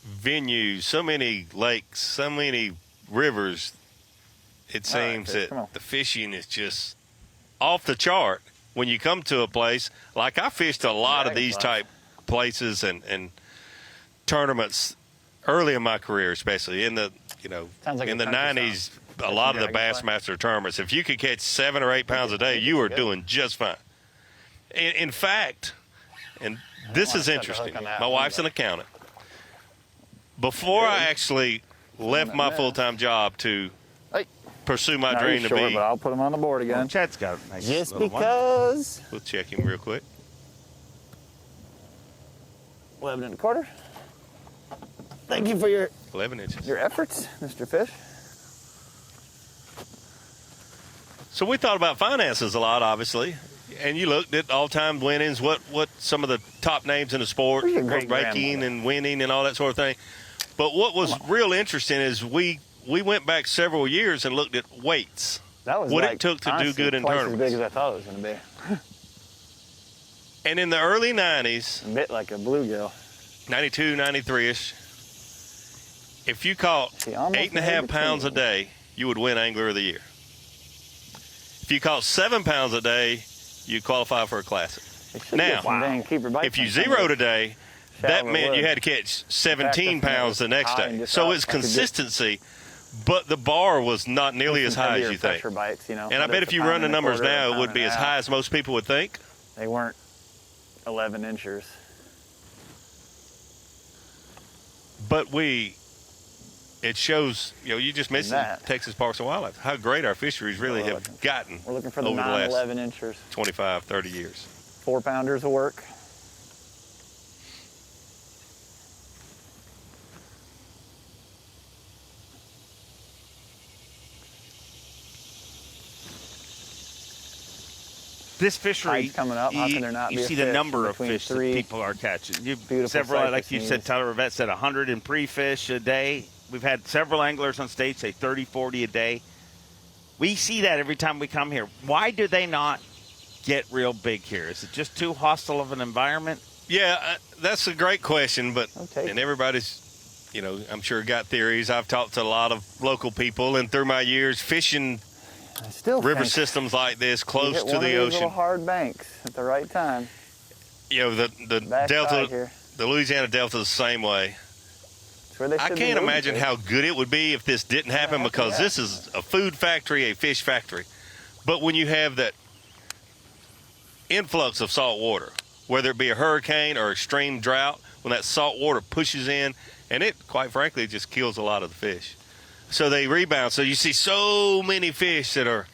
venues, so many lakes, so many rivers. It seems that the fishing is just off the chart when you come to a place. Like I fished a lot of these type places and tournaments early in my career, especially in the like in a the country 90s. A lot of the Bassmaster tournaments, if you could catch 7 or 8 pounds a day, you were doing just fine. In fact, and this is interesting. My wife's an accountant. Before I actually left my full-time job to pursue my dream to be, but I'll put him on the board again. Chad's got a nice Just little because. We'll check him real quick. 11 1/4. Thank you for your 11 inches. Your efforts, Mr. Fish. So we thought about finances a lot, obviously, and you looked at all-time winnings, what some of the top names in the sport were making and winning and all that sort of thing. But what was real interesting is we went back several years and looked at weights. That was what like, it took to honestly, do good in twice tournaments. as big as I thought it was going to be. And in the early 90s, a bit like a bluegill, 92, 93-ish, if you caught 8.5 pounds a day, you would win Angler of the Year. If you caught 7 pounds a day, you qualify for a classic. Now, if you zeroed a day, that meant you had to catch 17 pounds the next day. So it's consistency, but the bar was not nearly as high as you think. And I bet if you run the numbers now, it would be as high as most people would think. They weren't 11 inchers. But it shows, you just mentioned Texas Parks and Wildlife, how great our fisheries really have gotten We're looking for the over the last 11 inchers. 25, 30 years. 4-pounders of work. This fishery, Tide's coming up. How can there not you be a see the fish number of between fish that 3 people are catching. beautiful Several, like you cypress said, knees. Tyler Rivette said 100 in pre-fish a day. We've had several anglers on stage say 30, 40 a day. We see that every time we come here. Why do they not get real big here? Is it just too hostile of an environment? Yeah, that's a great question, and everybody's, I'm sure got theories. I've talked to a lot of local people, and through my years fishing river systems like this close to the ocean, little hard banks at the right time. The Delta, the Louisiana Delta is the same way. I can't imagine how good it would be if this didn't happen, because this is a food factory, a fish factory. But when you have that influx of salt water, whether it be a hurricane or extreme drought, when that salt water pushes in, and it, quite frankly, just kills a lot of the fish. So they rebound. So you see so many fish that are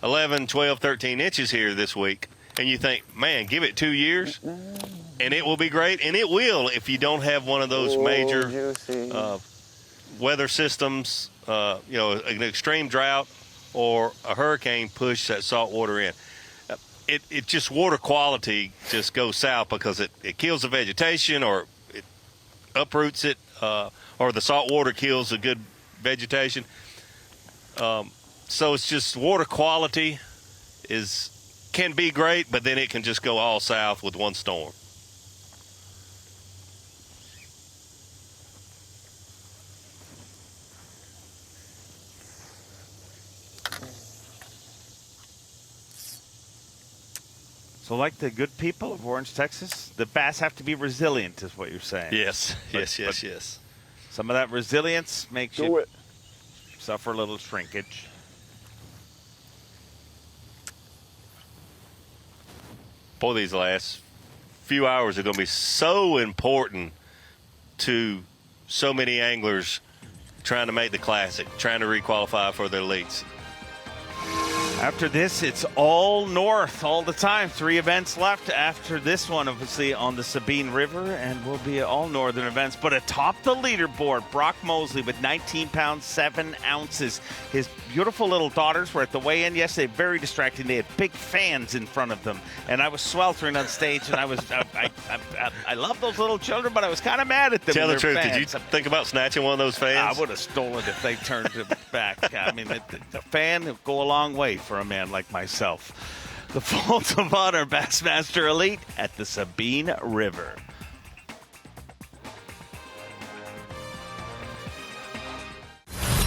11, 12, 13 inches here this week, and you think, man, give it 2 years, and it will be great. And it will if you don't have one of those major weather systems, an extreme drought or a hurricane push that salt water in. It just, water quality just goes south because it kills the vegetation, or it uproots it, or the salt water kills the good vegetation. So it's just, water quality can be great, but then it can just go all south with one storm. So like the good people of Orange, Texas, the bass have to be resilient, is what you're saying. Yes, yes. Some of that resilience makes you suffer a little shrinkage. Boy, these last few hours are going to be so important to so many anglers trying to make the Classic, trying to requalify for their leagues. After this, it's all north all the time. 3 events left after this one, obviously, on the Sabine River, and will be all northern events. But atop the leaderboard, Brock Mosley with 19 pounds, 7 ounces. His beautiful little daughters were at the weigh-in yesterday. Very distracting. They had big fans in front of them, and I was sweltering on stage, and I love those little children, but I was kind of mad at them. Tell the truth, fans. did you think about snatching one of those fans? I would have stolen it if they turned it back. I mean, the fan would go a long way for a man like myself. The Folds of Honor Bassmaster Elite at the Sabine River.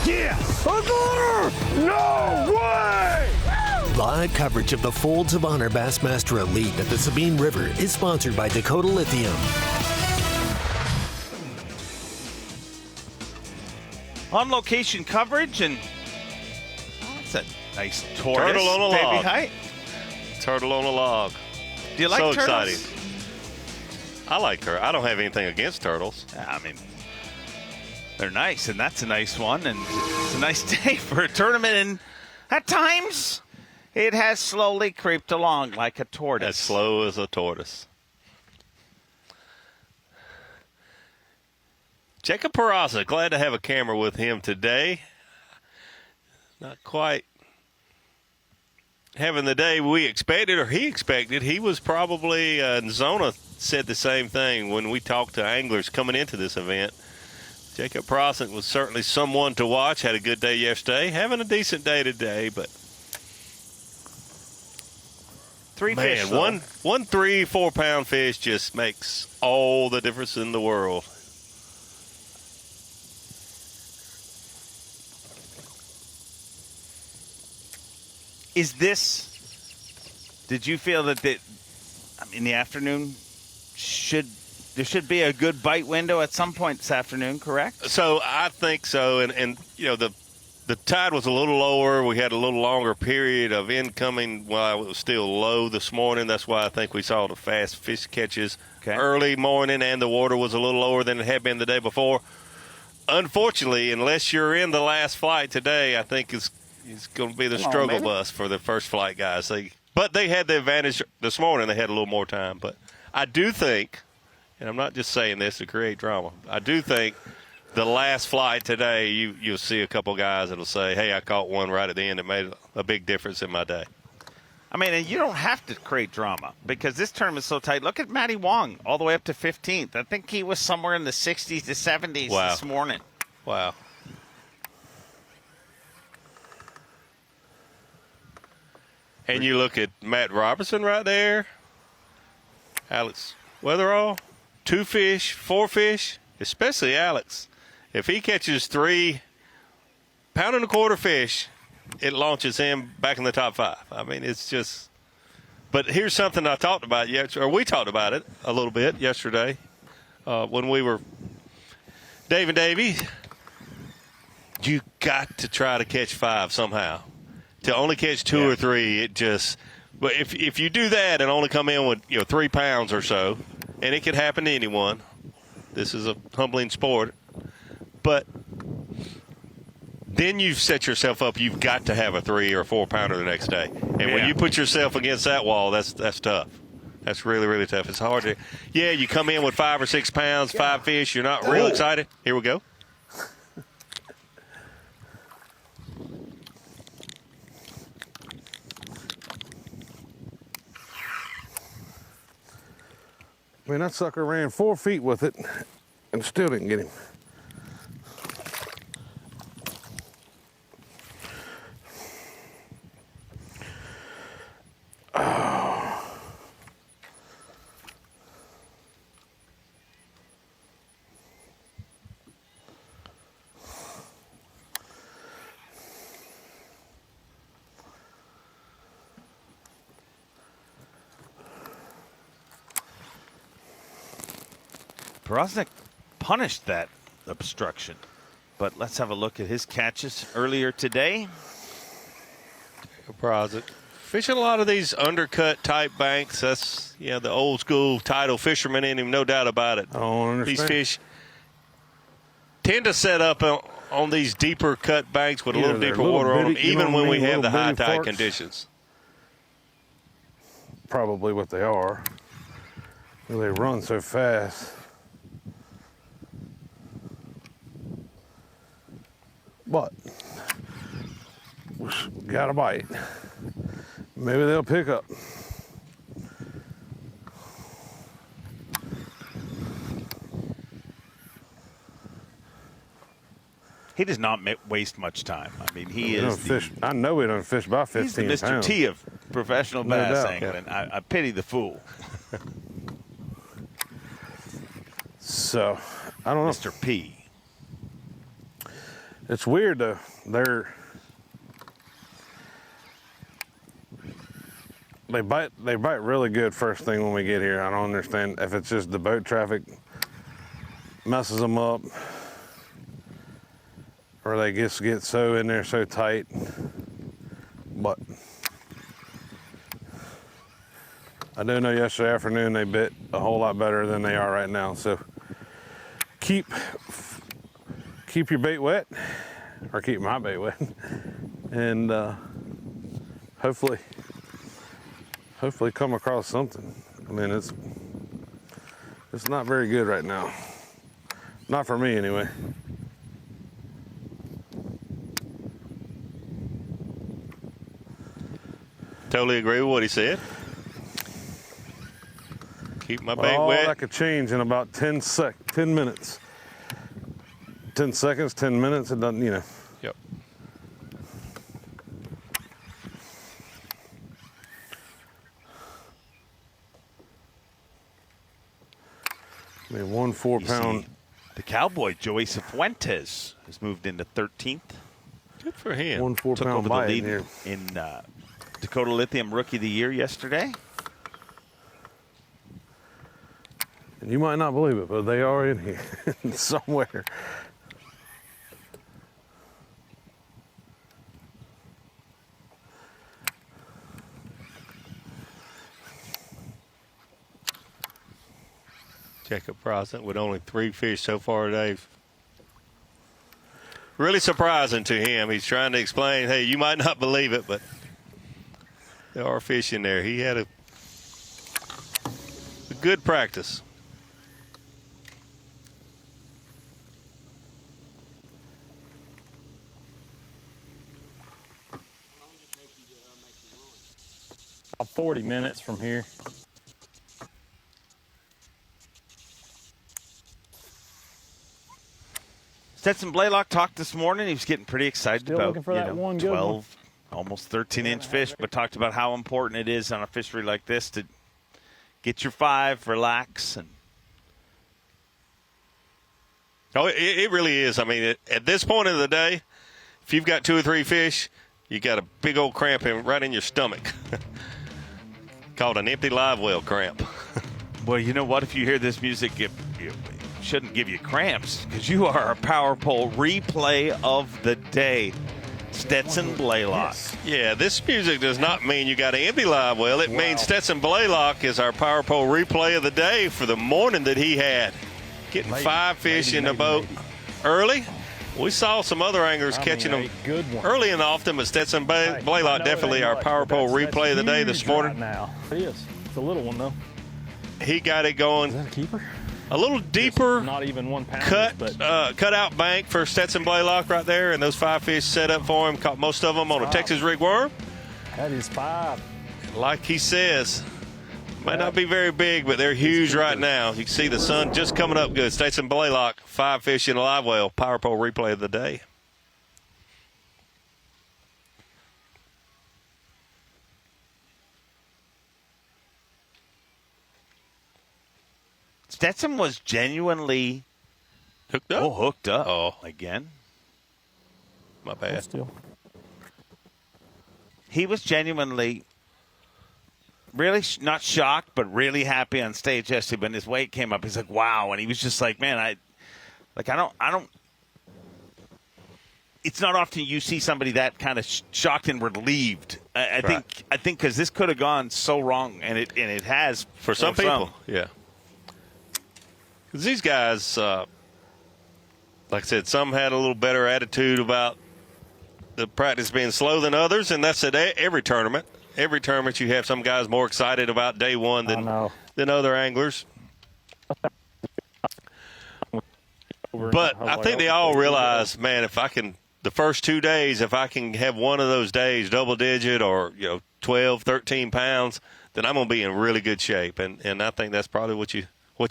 Yeah! No way! Live coverage of the Folds of Honor Bassmaster Elite at the Sabine River is sponsored by Dakota Lithium. on location coverage, and that's a nice tortoise. Turtle on a baby log. height. Turtle on a log. Do you like so turtles? exciting. I like turtles. I don't have anything against turtles. I mean, they're nice, and that's a nice one, and it's a nice day for a tournament, and at times it has slowly creeped along like a tortoise. As slow as a tortoise. Jacob Peraza, glad to have a camera with him today. Not quite having the day we expected or he expected. He was probably, Zona said the same thing when we talked to anglers coming into this event. Jacob Peraza was certainly someone to watch. Had a good day yesterday. Having a decent day today, but three man, fish. Though. one 3-4 pound fish just makes all the difference in the world. Did you feel that in the afternoon there should be a good bite window at some point this afternoon, correct? So I think so, and you know the tide was a little lower. We had a little longer period of incoming while it was still low this morning. That's why I think we saw the fast fish catches early morning, and the water was a little lower than it had been the day before. Unfortunately, unless you're in the last flight today, I think it's going to be the struggle bus for the first flight guys. But they had the advantage this morning. They had a little more time. But I do think, and I'm not just saying this to create drama, I do think the last flight today, you'll see a couple guys that'll say, hey, I caught one right at the end that made a big difference in my day. I mean, and you don't have to create drama because this tournament's so tight. Look at Matty Wong all the way up to 15th. I think he was somewhere in the 60s to 70s this morning. Wow. And you look at Matt Robertson right there, Alex Weatherall, 2 fish, 4 fish, especially Alex. If he catches 3 1.25-pound fish, it launches him back in the top 5. I mean, it's just – but here's something I talked about yesterday, or we talked about it a little bit yesterday when we were – Dave and Davey, you got to try to catch 5 somehow. To only catch 2 or 3, it just – but if you do that and only come in with 3 pounds or so, and it could happen to anyone, this is a humbling sport, but then you've set yourself up. You've got to have a 3 or 4 pounder the next day, and when you put yourself against that wall, that's tough. That's really, really tough. It's hard to – yeah, you come in with 5 or 6 pounds, 5 fish, you're not real excited. Here we go. I mean, that sucker ran 4 feet with it and still didn't get him. Oh. Brosnick punished that obstruction, but let's have a look at his catches earlier today. Brosnick fishing a lot of these undercut type banks. That's the old school Tidal fisherman in him, no doubt about it. I don't understand. These fish tend to set up on these deeper cut banks with a little deeper water on them, even when we have the high tide conditions. Probably what they are. They run so fast. But got a bite. Maybe they'll pick up. He does not waste much time. I mean, he is fish. I know he doesn't fish by 15 He's the Mr. pounds. T of professional No bass doubt. angling. I pity the fool. So, I don't know. Mr. P. It's weird though. They bite really good first thing when we get here. I don't understand if it's just the boat traffic messes them up. or they just get so in there so tight. But I do know yesterday afternoon they bit a whole lot better than they are right now. So keep your bait wet, or keep my bait wet, and hopefully come across something. I mean, it's not very good right now. Not for me anyway. Totally agree with what he said. Keep my bait wet. That could change in about 10 minutes. 10 seconds, 10 minutes, it doesn't, Yep. I mean, 1 4-pound. The Cowboy, Joey Cifuentes, has moved into 13th. Good for him. 1 Took 4-pound over the bite lead here. in Dakota Lithium Rookie of the Year yesterday. And you might not believe it, but they are in here somewhere. Jacob Prosent with only 3 fish so far today. Really surprising to him. He's trying to explain, hey, you might not believe it, but there are fish in there. He had a good practice. About 40 minutes from here. Stetson Blaylock talked this morning. He was getting pretty excited Still about looking for that one good 12, almost 13-inch fish, but talked about how important it is on a fishery like this to get your 5, relax, and Oh, it really is. I mean, at this point of the day, if you've got 2 or 3 fish, you got a big old cramp right in your stomach. Called an empty live well cramp. Well, you know what? If you hear this music, it shouldn't give you cramps, because you are a Power Pole replay of the day. Stetson Blaylock. Yeah, this music does not mean you got an empty live well. It means Stetson Blaylock is our Power Pole replay of the day for the morning that he had. Getting 5 fish in the boat early. We saw some other anglers catching them early and often, but Stetson Blaylock definitely our Power Pole replay of the day this morning. Right now. It is. It's a little one, though. He got it going. Is that a keeper? A little deeper, not even 1 pound, cut out bank for Stetson Blaylock right there, and those 5 fish set up for him. Caught most of them on a Texas rig worm. That is 5. Like he says, might not be very big, but they're huge right now. You can see the sun just coming up good. Stetson Blaylock, 5 fish in a live well. Power Pole replay of the day. Stetson was genuinely hooked up. Hooked up. Oh, again. My bad. Still. He was genuinely really not shocked, but really happy on stage yesterday when his weight came up. He's like, wow. And he was just like, man, I don't. It's not often you see somebody that kind of shocked and relieved. I think because this could have gone so wrong, and it has for some people. Yeah. Because these guys, like I said, some had a little better attitude about the practice being slow than others, and that's at every tournament. Every tournament you have some guys more excited about day one than other anglers. But I think they all realize, man, if I can, the first 2 days, if I can have one of those days double digit or 12, 13 pounds, then I'm going to be in really good shape. And I think that's probably what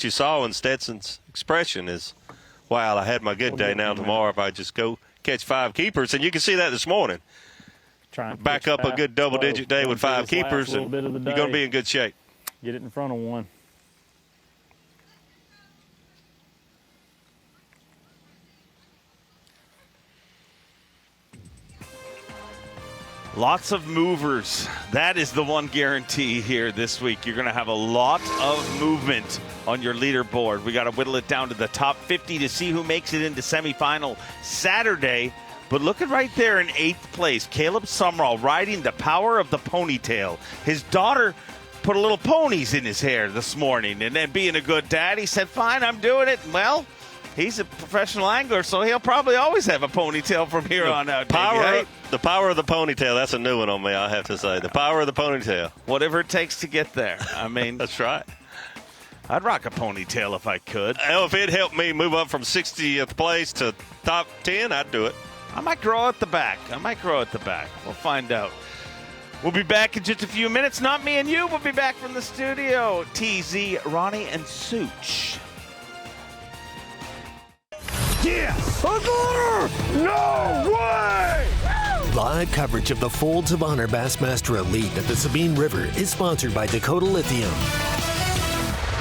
you saw in Stetson's expression is, wow, I had my good day. Now tomorrow if I just go catch 5 keepers. And you can see that this morning. Back up a good double-digit day with 5 keepers, and you're going to be in good shape. Get it in front of one. Lots of movers. That is the one guarantee here this week. You're going to have a lot of movement on your leaderboard. We got to whittle it down to the top 50 to see who makes it into semifinal Saturday. But looking right there in 8th place, Caleb Summerall riding the power of the ponytail. His daughter put a little ponies in his hair this morning, and then being a good dad, he said, fine, I'm doing it. Well, he's a professional angler, so he'll probably always have a ponytail from here on out. The power of the ponytail, that's a new one on me, I have to say. The power of the ponytail. Whatever it takes to get there. I mean, that's right. I'd rock a ponytail if I could. Hell, if it helped me move up from 60th place to top 10, I'd do it. I might grow at the back. We'll find out. We'll be back in just a few minutes. Not me and you. We'll be back from the studio. TZ, Ronnie, and Such. Yeah! No way! Live coverage of the Folds of Honor Bassmaster Elite at the Sabine River is sponsored by Dakota Lithium.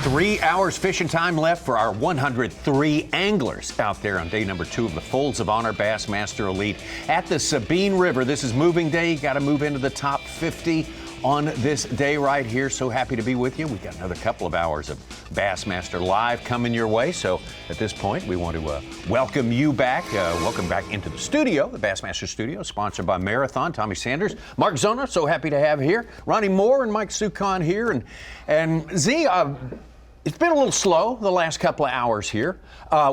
3 hours fishing time left for our 103 anglers out there on day number 2 of the Folds of Honor Bassmaster Elite at the Sabine River. This is moving day. You got to move into the top 50 on this day right here. So happy to be with you. We've got another couple of hours of Bassmaster Live coming your way. So at this point, we want to welcome you back. Welcome back into the studio, the Bassmaster Studio, sponsored by Marathon. Tommy Sanders, Mark Zona, so happy to have here. Ronnie Moore and Mike Sukon here. And Z, it's been a little slow the last couple of hours here.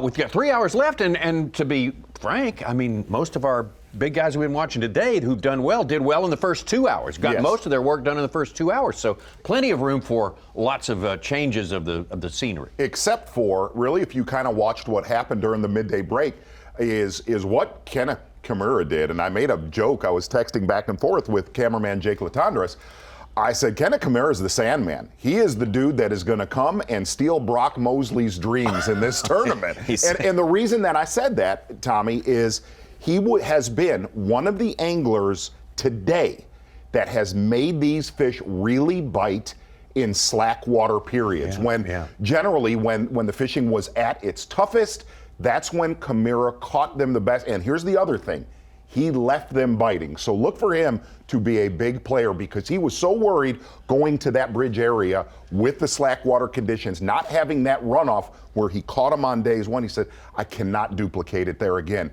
We've got 3 hours left, and to be frank, I mean, most of our big guys we've been watching today who've done well did well in the first 2 hours. Got most of their work done in the first 2 hours. So plenty of room for lots of changes of the scenery. Except for, really, if you kind of watched what happened during the midday break, is what Kenneth Kimura did. And I made a joke. I was texting back and forth with cameraman Jake Latondras. I said, Kenneth Kimura is the Sandman. He is the dude that is going to come and steal Brock Mosley's dreams in this tournament. And the reason that I said that, Tommy, is he has been one of the anglers today that has made these fish really bite in slack water periods. Generally, when the fishing was at its toughest, that's when Kimura caught them the best. And here's the other thing. He left them biting. So look for him to be a big player because he was so worried going to that bridge area with the slack water conditions, not having that runoff where he caught them on days 1. He said, I cannot duplicate it there again.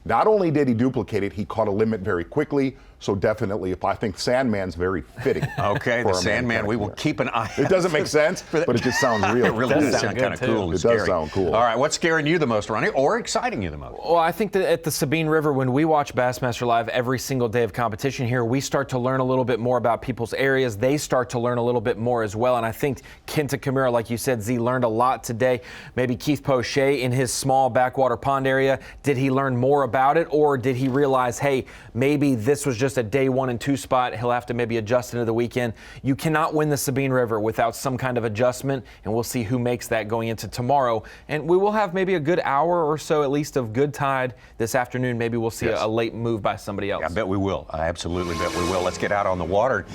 Not only did he duplicate it, he caught a limit very quickly. So definitely, I think Sandman's very fitting. Okay, the Sandman, we will keep an eye on. It doesn't make sense, but it just sounds real. It really does sound kind of cool and scary. It does sound cool. All right, what's scaring you the most, Ronnie, or exciting you the most? Well, I think that at the Sabine River, when we watch Bassmaster Live every single day of competition here, we start to learn a little bit more about people's areas. They start to learn a little bit more as well. And I think Kenta Kimura, like you said, Z, learned a lot today. Maybe Keith Poche in his small backwater pond area. Did he learn more about it, or did he realize, hey, maybe this was just a day 1 and 2 spot. He'll have to maybe adjust into the weekend. You cannot win the Sabine River without some kind of adjustment, and we'll see who makes that going into tomorrow. And we will have maybe a good hour or so at least of good tide this afternoon. Maybe we'll see a late move by somebody else. I bet we will. I absolutely bet we will. Let's get out on the water.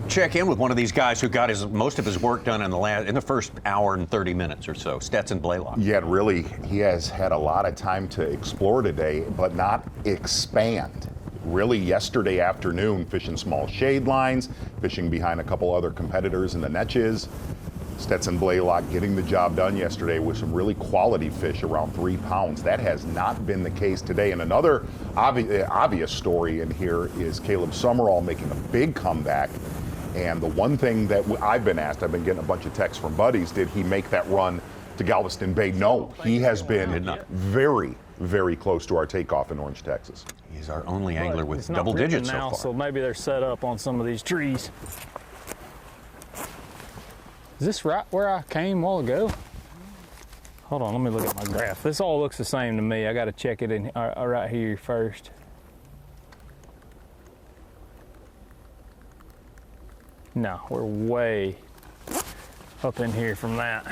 Check in with one of these guys who got most of his work done in the first hour and 30 minutes or so. Stetson Blaylock. Yeah, really, he has had a lot of time to explore today, but not expand. Really, yesterday afternoon, fishing small shade lines, fishing behind a couple other competitors in the niches. Stetson Blaylock getting the job done yesterday with some really quality fish around 3 pounds. That has not been the case today. And another obvious story in here is Caleb Summerall making a big comeback. And the one thing that I've been asked, I've been getting a bunch of texts from buddies, did he make that run to Galveston Bay? No, he has been very, very close to our takeoff in Orange, Texas. He's our only angler with double digits so far. So maybe they're set up on some of these trees. Is this right where I came a while ago? Hold on, let me look at my graph. This all looks the same to me. I got to check it in right here first. No, we're way up in here from that.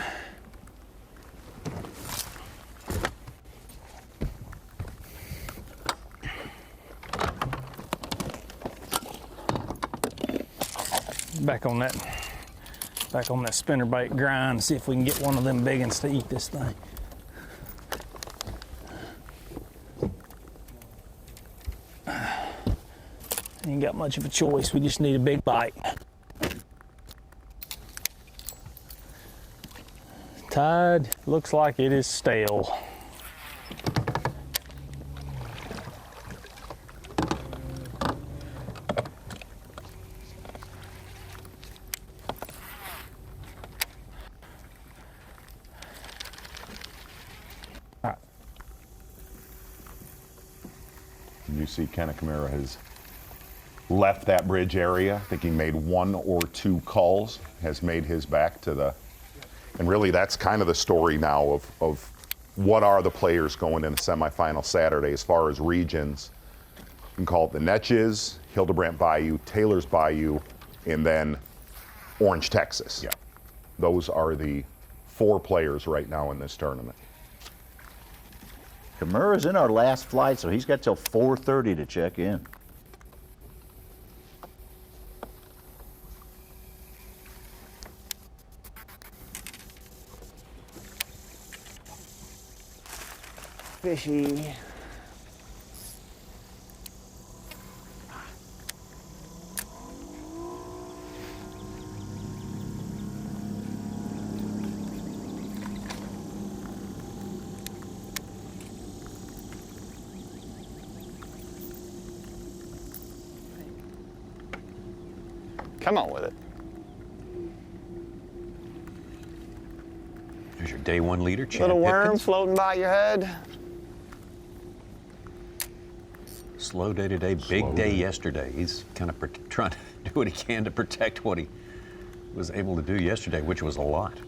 Back on that spinnerbait grind, see if we can get one of them big ones to eat this thing. Ain't got much of a choice, we just need a big bite. tide looks like it is stale. You see Ken Camara has left that bridge area. I think he made 1 or 2 calls, has made his back to the, and really that's kind of the story now of what are the players going into semifinal Saturday as far as regions. You can call it the Netches, Hildebrandt Bayou, Taylor's Bayou, and then Orange, Texas. Yeah. Those are the 4 players right now in this tournament. Camara's in our last flight, so he's got till 4:30 to check in. Fishy. Come on with it. There's your day 1 leader, Chad Little worms Pipkins. floating by your head. Slow day today, big day yesterday. He's kind of trying to do what he can to protect what he was able to do yesterday, which was a lot.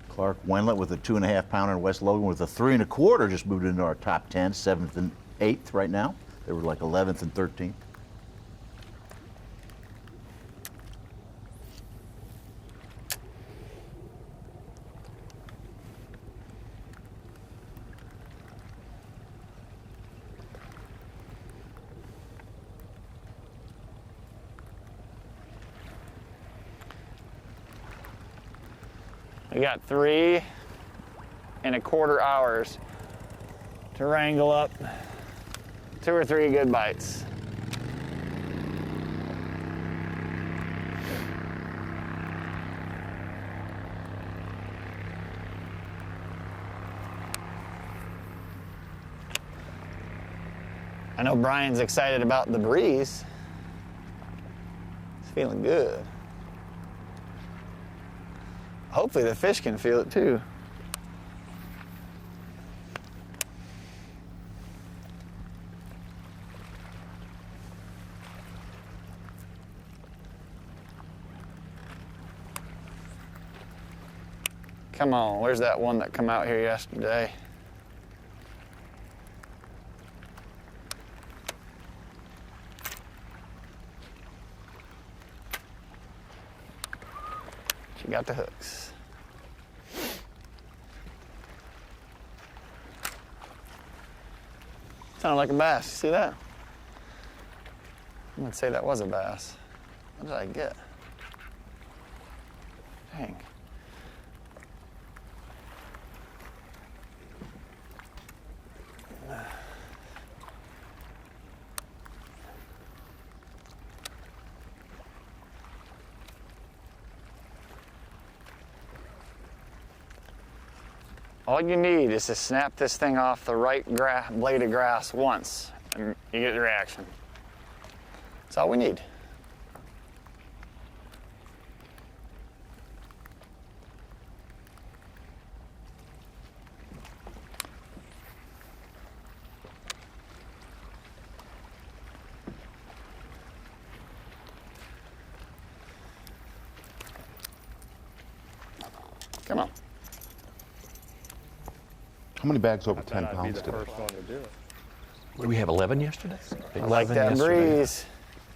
Clark Wendlandt with a 2.5 pounder, and Wes Logan with a 3 1/4 just moved into our top 10, 7th and 8th right now. They were like 11th and 13th. We got 3 1/4 hours to wrangle up 2 or 3 good bites. I know Brian's excited about the breeze. It's feeling good. Hopefully the fish can feel it too. Come on, where's that one that come out here yesterday? She got the hooks. Sounded like a bass. You see that? I'm gonna say that was a bass. What did I get? Dang. All you need is to snap this thing off the right blade of grass once, and you get the reaction. That's all we need. Come on. How many bags over 10 pounds today? What do we have, 11 yesterday? I like that breeze.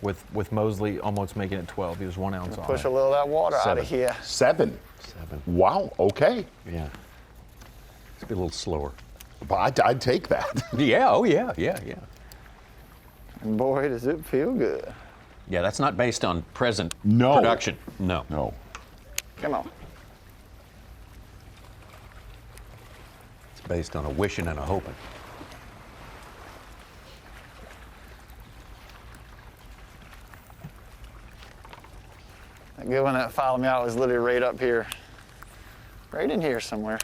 With Mosley almost making it 12. He was 1 ounce off. Push a little of that water out of here. 7. Wow, okay. Yeah. It's be a little slower. But I'd take that. Yeah, oh yeah. And boy, does it feel good. Yeah, that's not based on present production. No. Come on. based on a wishing and a hoping. That good one that followed me out was literally right up here. Right in here somewhere.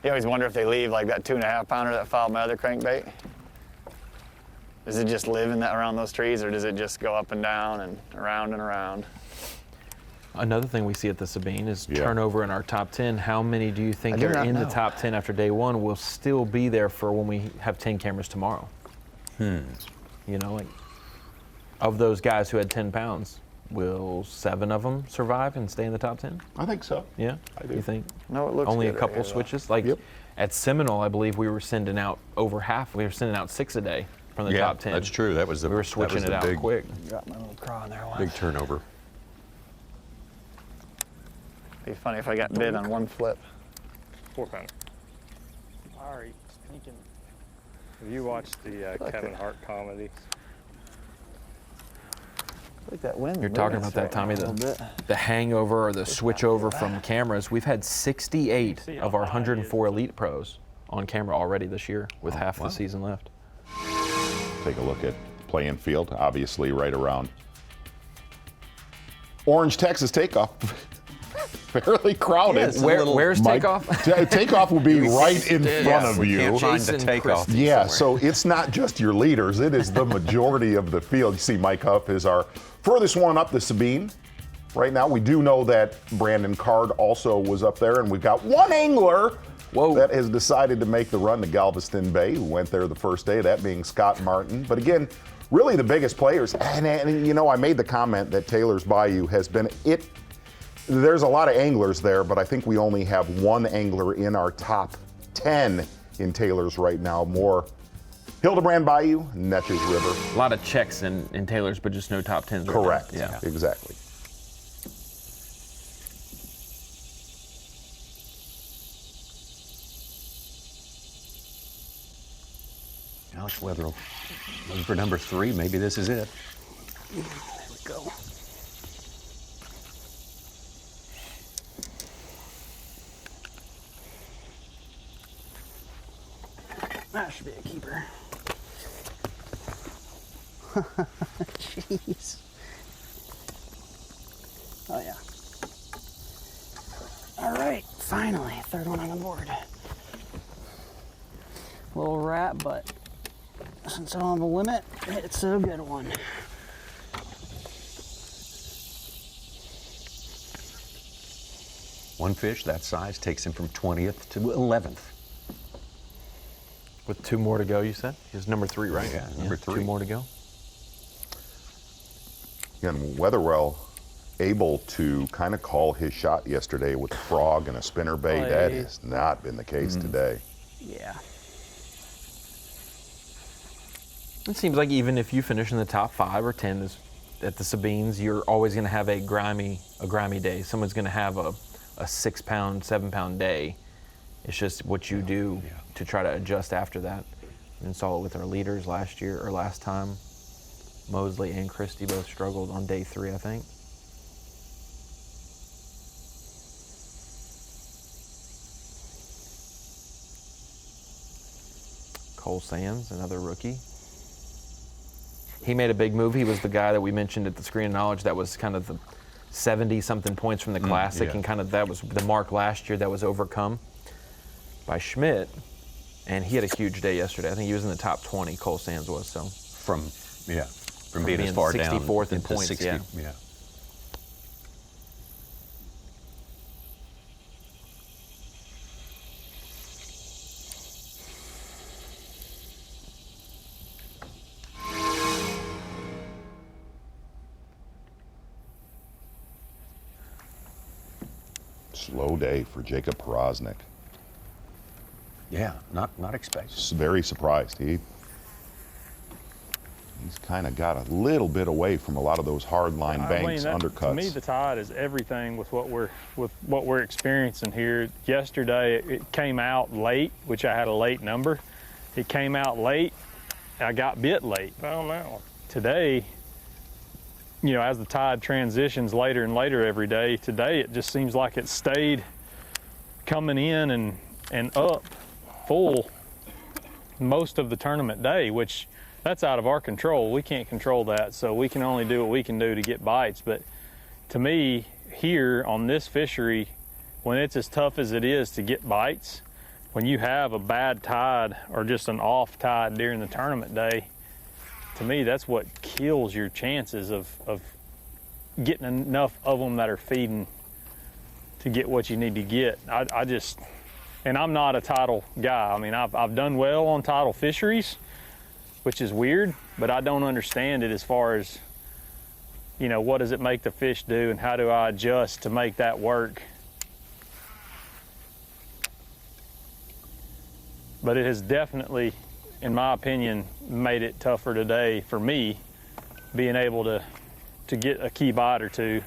You always wonder if they leave like that 2.5 pounder that followed my other crankbait. Does it just live in that around those trees, or does it just go up and down and around and around? Another thing we see at the Sabine is turnover in our top 10. How many do you think are in the top 10 after day one will still be there for when we have 10 cameras tomorrow? You know, like, of those guys who had 10 pounds, will 7 of them survive and stay in the top 10? I think so. Yeah? I do. You think? No, it looks only a good couple right here, switches? Like, at Seminole, I believe we were sending out over half. We were sending out 6 a day from the top 10. That's true. That was the we were switching it out big, quick. Got my little craw in there. Big turnover. It'd be funny if I got bit on one flip. 4 pounder. All right, thinking. Have you watched the Kevin Hart comedies? Like that wind. You're talking about that, Tommy, the hangover or the switch over from cameras. We've had 68 of our 104 elite pros on camera already this year with half the season left. Take a look at playing field, obviously right around Orange, Texas takeoff. Fairly crowded. Yeah, where's takeoff? Takeoff will be right in front of you. Can't find the takeoff. Yeah, so it's not just your leaders, it is the majority of the field. You see Mike Huff is our furthest one up the Sabine. Right now, we do know that Brandon Card also was up there, and we've got one angler that has decided to make the run to Galveston Bay, who went there the first day, that being Scott Martin. But again, really the biggest players, and you know, I made the comment that Taylor's Bayou has been there's a lot of anglers there, but I think we only have one angler in our top 10 in Taylor's right now. More Hildebrand Bayou, Neches River. A lot of checks in Taylor's, but just no top 10s. Correct. Right now. Yeah. Exactly. Alex Wetherill looking for number 3. Maybe this is it. There we go. That should be a keeper. Jeez. Oh yeah. All right, finally, third one on the board. Little rat, but since I don't have a limit, it's a good one. One fish that size takes him from 20th to 11th. With 2 more to go, you said? He's number 3, right? Yeah, number 3. 2 more to go. Again, Wetherell able to kind of call his shot yesterday with a frog and a spinner bait. That has not been the case today. Yeah. It seems like even if you finish in the top 5 or 10 at the Sabines, you're always going to have a grimy day. Someone's going to have a 6-pound, 7-pound day. It's just what you do to try to adjust after that. And saw it with our leaders last year or last time. Mosley and Christie both struggled on day 3, I think. Cole Sands, another rookie. He made a big move. He was the guy that we mentioned at the Screen of Knowledge that was kind of the 70-something points from the Classic, and kind of that was the mark last year that was overcome by Schmidt, and he had a huge day yesterday. I think he was in the top 20, Cole Sands was, so. From being as far down. 64th in points, 60, yeah. Slow day for Jacob Porosnik. Yeah, not expected. Very surprised. He's kind of got a little bit away from a lot of those hard line banks, undercuts. To me, the tide is everything with what we're experiencing here. Yesterday, it came out late, which I had a late number. It came out late. I got bit late. I don't know. Today, you know, as the tide transitions later and later every day, today it just seems like it stayed coming in and up full most of the tournament day, which that's out of our control. We can't control that, so we can only do what we can do to get bites. But to me, here on this fishery, when it's as tough as it is to get bites, when you have a bad tide or just an off tide during the tournament day, to me, that's what kills your chances of getting enough of them that are feeding to get what you need to get. I just, and I'm not a tidal guy. I mean, I've done well on tidal fisheries, which is weird, but I don't understand it as far as, you know, what does it make the fish do and how do I adjust to make that work? But it has definitely, in my opinion, made it tougher today for me, being able to get a key bite or two.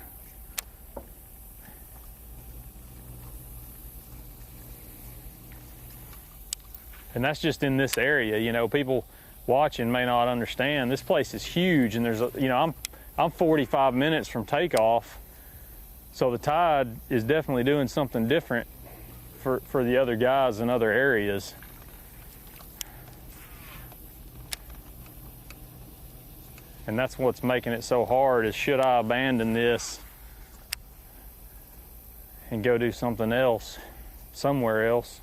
And that's just in this area. You know, people watching may not understand. This place is huge, and there's, you know, I'm 45 minutes from takeoff, so the tide is definitely doing something different for the other guys in other areas. And that's what's making it so hard, is should I abandon this and go do something else, somewhere else,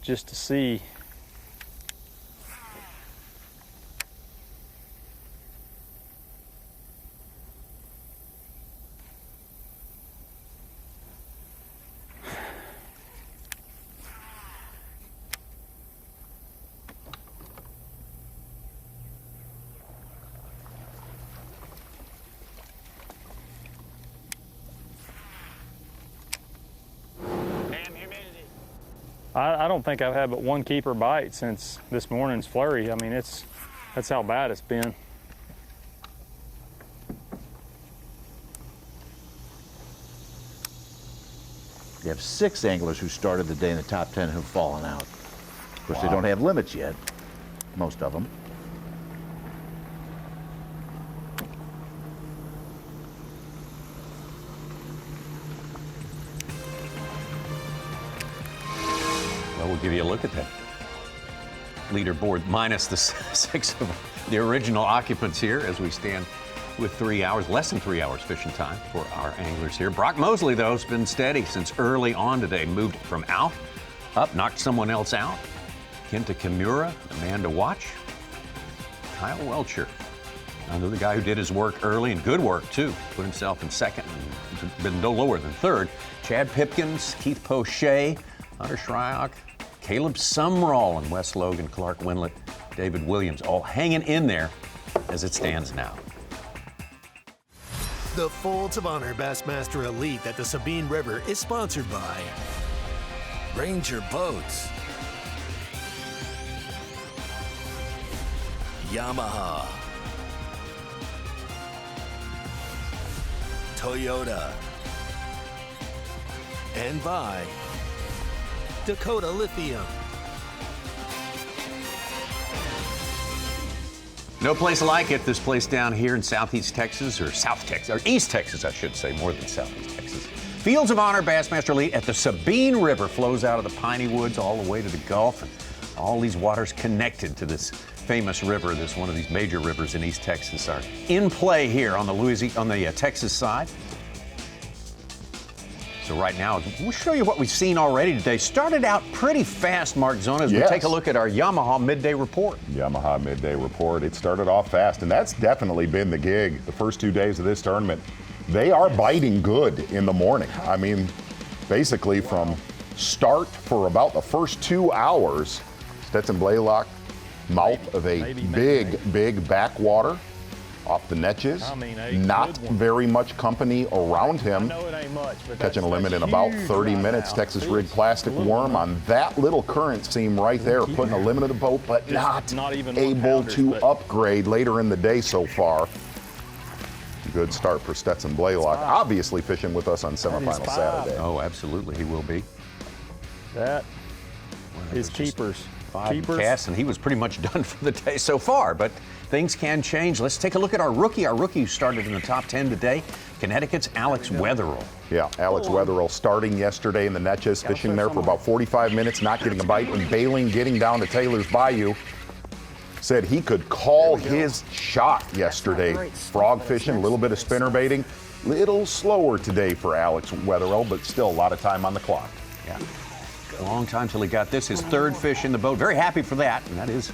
just to see. I don't think I've had but one keeper bite since this morning's flurry. I mean, that's how bad it's been. You have 6 anglers who started the day in the top 10 who've fallen out. Of course, they don't have limits yet, most of them. We'll give you a look at that leaderboard minus the 6 of the original occupants here as we stand with 3 hours, less than 3 hours fishing time for our anglers here. Brock Mosley, though, has been steady since early on today. Moved from out, up, knocked someone else out. Kenta Kimura, the man to watch. Kyle Welcher, another guy who did his work early and good work, too. Put himself in second and been no lower than third. Chad Pipkins, Keith Poche, Hunter Shryock, Caleb Sumrall, and Wes Logan, Clark Winlet, David Williams, all hanging in there as it stands now. The Folds of Honor Bassmaster Elite at the Sabine River is sponsored by Ranger Boats, Yamaha, Toyota, and by Dakota Lithium. No place like it. This place down here in Southeast Texas, or South Texas, or East Texas, I should say, more than Southeast Texas. Fields of Honor Bassmaster Elite at the Sabine River flows out of the piney woods all the way to the Gulf, and all these waters connected to this famous river. This one of these major rivers in East Texas are in play here on the Texas side. So right now, we'll show you what we've seen already today. Started out pretty fast, Mark Zona, as we take a look at our Yamaha midday report. Yamaha midday report. It started off fast, and that's definitely been the gig the first 2 days of this tournament. They are biting good in the morning. I mean, basically from start for about the first 2 hours, Stetson Blaylock, mouth of a big backwater off the netches. Not very much company around him. Catching a limit in about 30 minutes. Texas rig plastic worm on that little current seam right there, putting a limit of the boat, but not even able to upgrade later in the day so far. Good start for Stetson Blaylock. Obviously fishing with us on semifinal Saturday. Oh, absolutely, he will be. That is keepers. 5 Keepers. casts, and he was pretty much done for the day so far. But things can change. Let's take a look at our rookie. Our rookie who started in the top 10 today, Connecticut's Alex Wetherell. Yeah, Alex Wetherell starting yesterday in the Netches, fishing there for about 45 minutes, not getting a bite, and bailing, getting down to Taylor's Bayou. Said he could call his shot yesterday. Frog fishing, a little bit of spinner baiting. Little slower today for Alex Wetherell, but still a lot of time on the clock. Yeah, a long time till he got this, his third fish in the boat. Very happy for that, and that is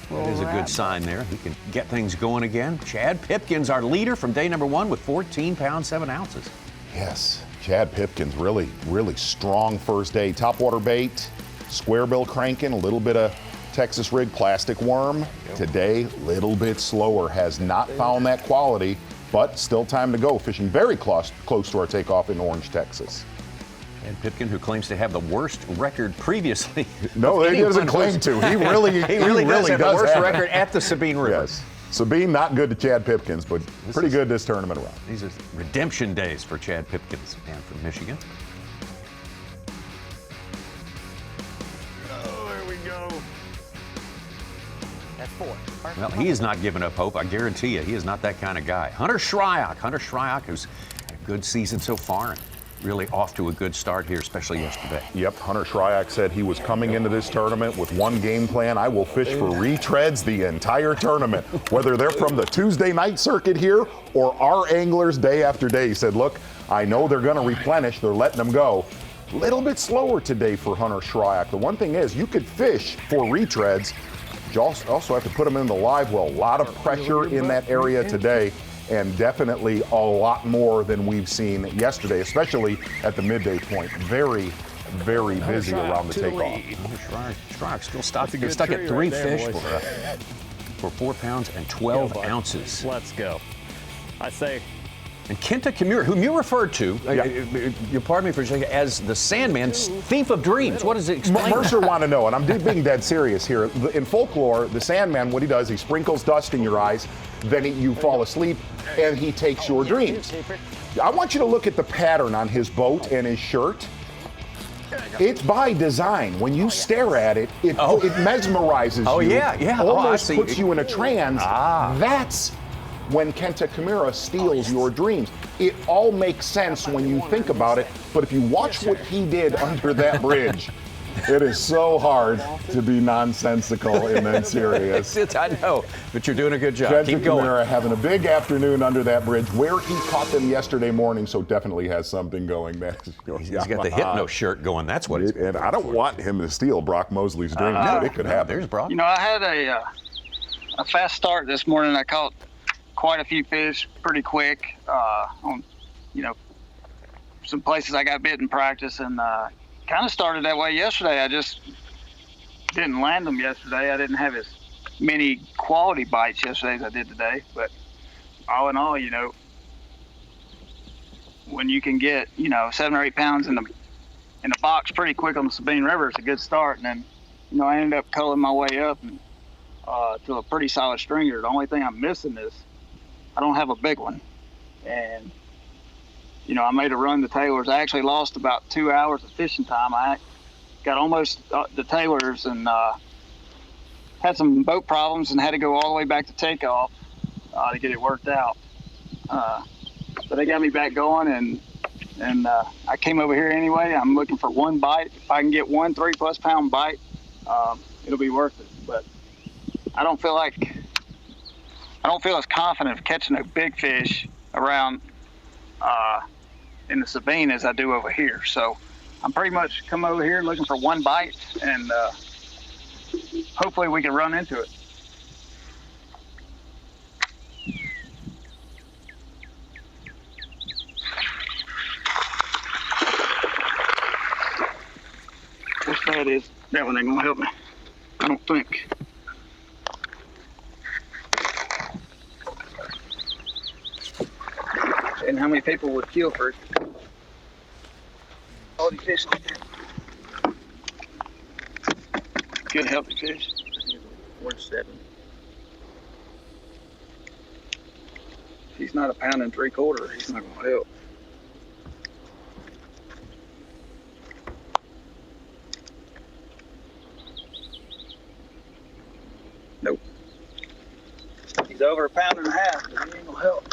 a good sign there. He can get things going again. Chad Pipkins, our leader from day number 1 with 14 pounds, 7 ounces. Yes, Chad Pipkins, really, really strong first day. Topwater bait, square bill cranking, a little bit of Texas rig plastic worm. Today, little bit slower, has not found that quality, but still time to go. Fishing very close to our takeoff in Orange, Texas. And Pipkin, who claims to have the worst record previously. No, he doesn't claim to. He really does have the worst have record at the Sabine River. Yes. Sabine, not good to Chad Pipkins, but pretty good this tournament around. These are redemption days for Chad Pipkins, man from Michigan. Oh, there we go. That's 4. Well, he is not giving up hope. I guarantee you, he is not that kind of guy. Hunter Shryock, who's had a good season so far and really off to a good start here, especially yesterday. Yep, Hunter Shryock said he was coming into this tournament with one game plan. I will fish for retreads the entire tournament, whether they're from the Tuesday night circuit here or our anglers day after day. He said, look, I know they're going to replenish. They're letting them go. A little bit slower today for Hunter Shryock. The one thing is you could fish for retreads. You also have to put them in the live well. A lot of pressure in that area today, and definitely a lot more than we've seen yesterday, especially at the midday point. Very, very busy around the takeoff. Shryock still stuck at 3 fish for 4 pounds and 12 ounces. Let's go. I say. And Kenta Kimura, whom you referred to, you pardon me for a second, as the Sandman, thief of dreams. What does it explain? Mercer want to know, and I'm being dead serious here. In folklore, the Sandman, what he does, he sprinkles dust in your eyes, then you fall asleep, and he takes your dreams. I want you to look at the pattern on his boat and his shirt. It's by design. When you stare at it, it mesmerizes you. Oh, yeah. Almost puts you in a trance. That's when Kenta Kimura steals your dreams. It all makes sense when you think about it, but if you watch what he did under that bridge, it is so hard to be nonsensical and then serious. I know, but you're doing a good job. Kenta Keep going. Kimura having a big afternoon under that bridge where he caught them yesterday morning, so definitely has something going there. He's got the hypno shirt going. That's what it's. And I don't want him to steal Brock Mosley's dreams, but it could happen. There's Brock. You know, I had a fast start this morning. I caught quite a few fish pretty quick on, some places I got bit in practice, and kind of started that way yesterday. I just didn't land them yesterday. I didn't have as many quality bites yesterday as I did today, but all in all, when you can get 7 or 8 pounds in the box pretty quick on the Sabine River, it's a good start. And then I ended up culling my way up and to a pretty solid stringer. The only thing I'm missing is I don't have a big one. And, I made a run to Taylor's. I actually lost about 2 hours of fishing time. I got almost to Taylor's and had some boat problems and had to go all the way back to takeoff to get it worked out. But they got me back going, and I came over here anyway. I'm looking for one bite. If I can get one 3+ pound bite, it'll be worth it. But I don't feel as confident of catching a big fish around in the Sabine as I do over here. So I'm pretty much come over here looking for one bite, and hopefully we can run into it. Which that is, that one ain't gonna help me, I don't think. And how many people would kill for all these fish like that? Good healthy fish. 1.7. If he's not 1 3/4 pounds, he's not gonna help. Nope. He's over 1.5 pounds, but he ain't gonna help.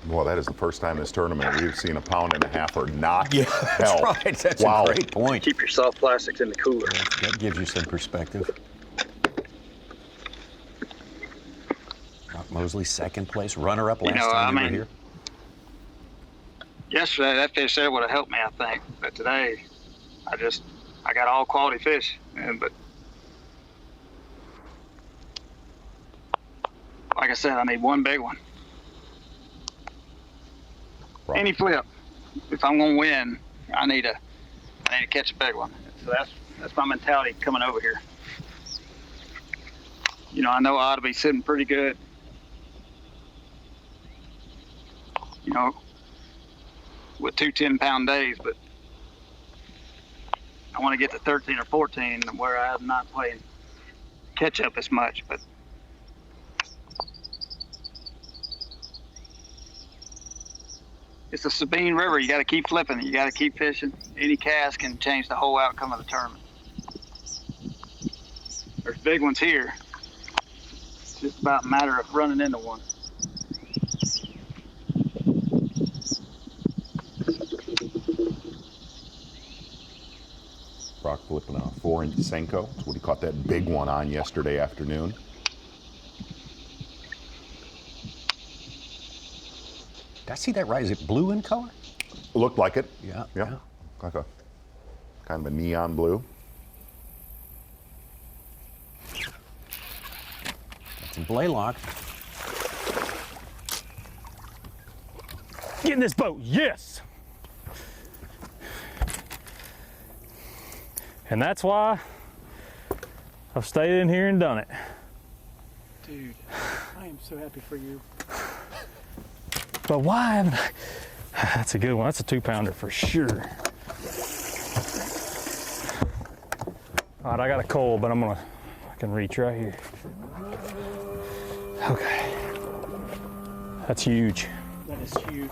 Well, that is the first time this tournament we've seen 1.5 pounds or not Yeah, help. that's right. That's wow. a great point. Keep your soft plastics in the cooler. That gives you some perspective. Rock Mosley, second place, runner-up last time you were here. Yesterday, that fish there would have helped me, I think. But today, I got all quality fish. But like I said, I need one big one. Right. Any flip. If I'm gonna win, I need to catch a big one. So that's my mentality coming over here. You know, I know I ought to be sitting pretty good. You know, with 2 10-pound days, but I want to get to 13 or 14 where I have not played catch up as much. But it's the Sabine River. You got to keep flipping it. You got to keep fishing. Any cast can change the whole outcome of the tournament. There's big ones here. It's just about a matter of running into one. Brock flipping a 4-inch Senko. That's what he caught that big one on yesterday afternoon. Did I see that right? Is it blue in color? Looked like it. Yeah. Yeah. Like a kind of a neon blue. Stetson Blaylock. Get in this boat, yes! And that's why I've stayed in here and done it. Dude, I am so happy for you. But why haven't I? That's a good one. That's a 2-pounder for sure. All right, I got a coil, but I can reach right here. Okay. That's huge. That is huge.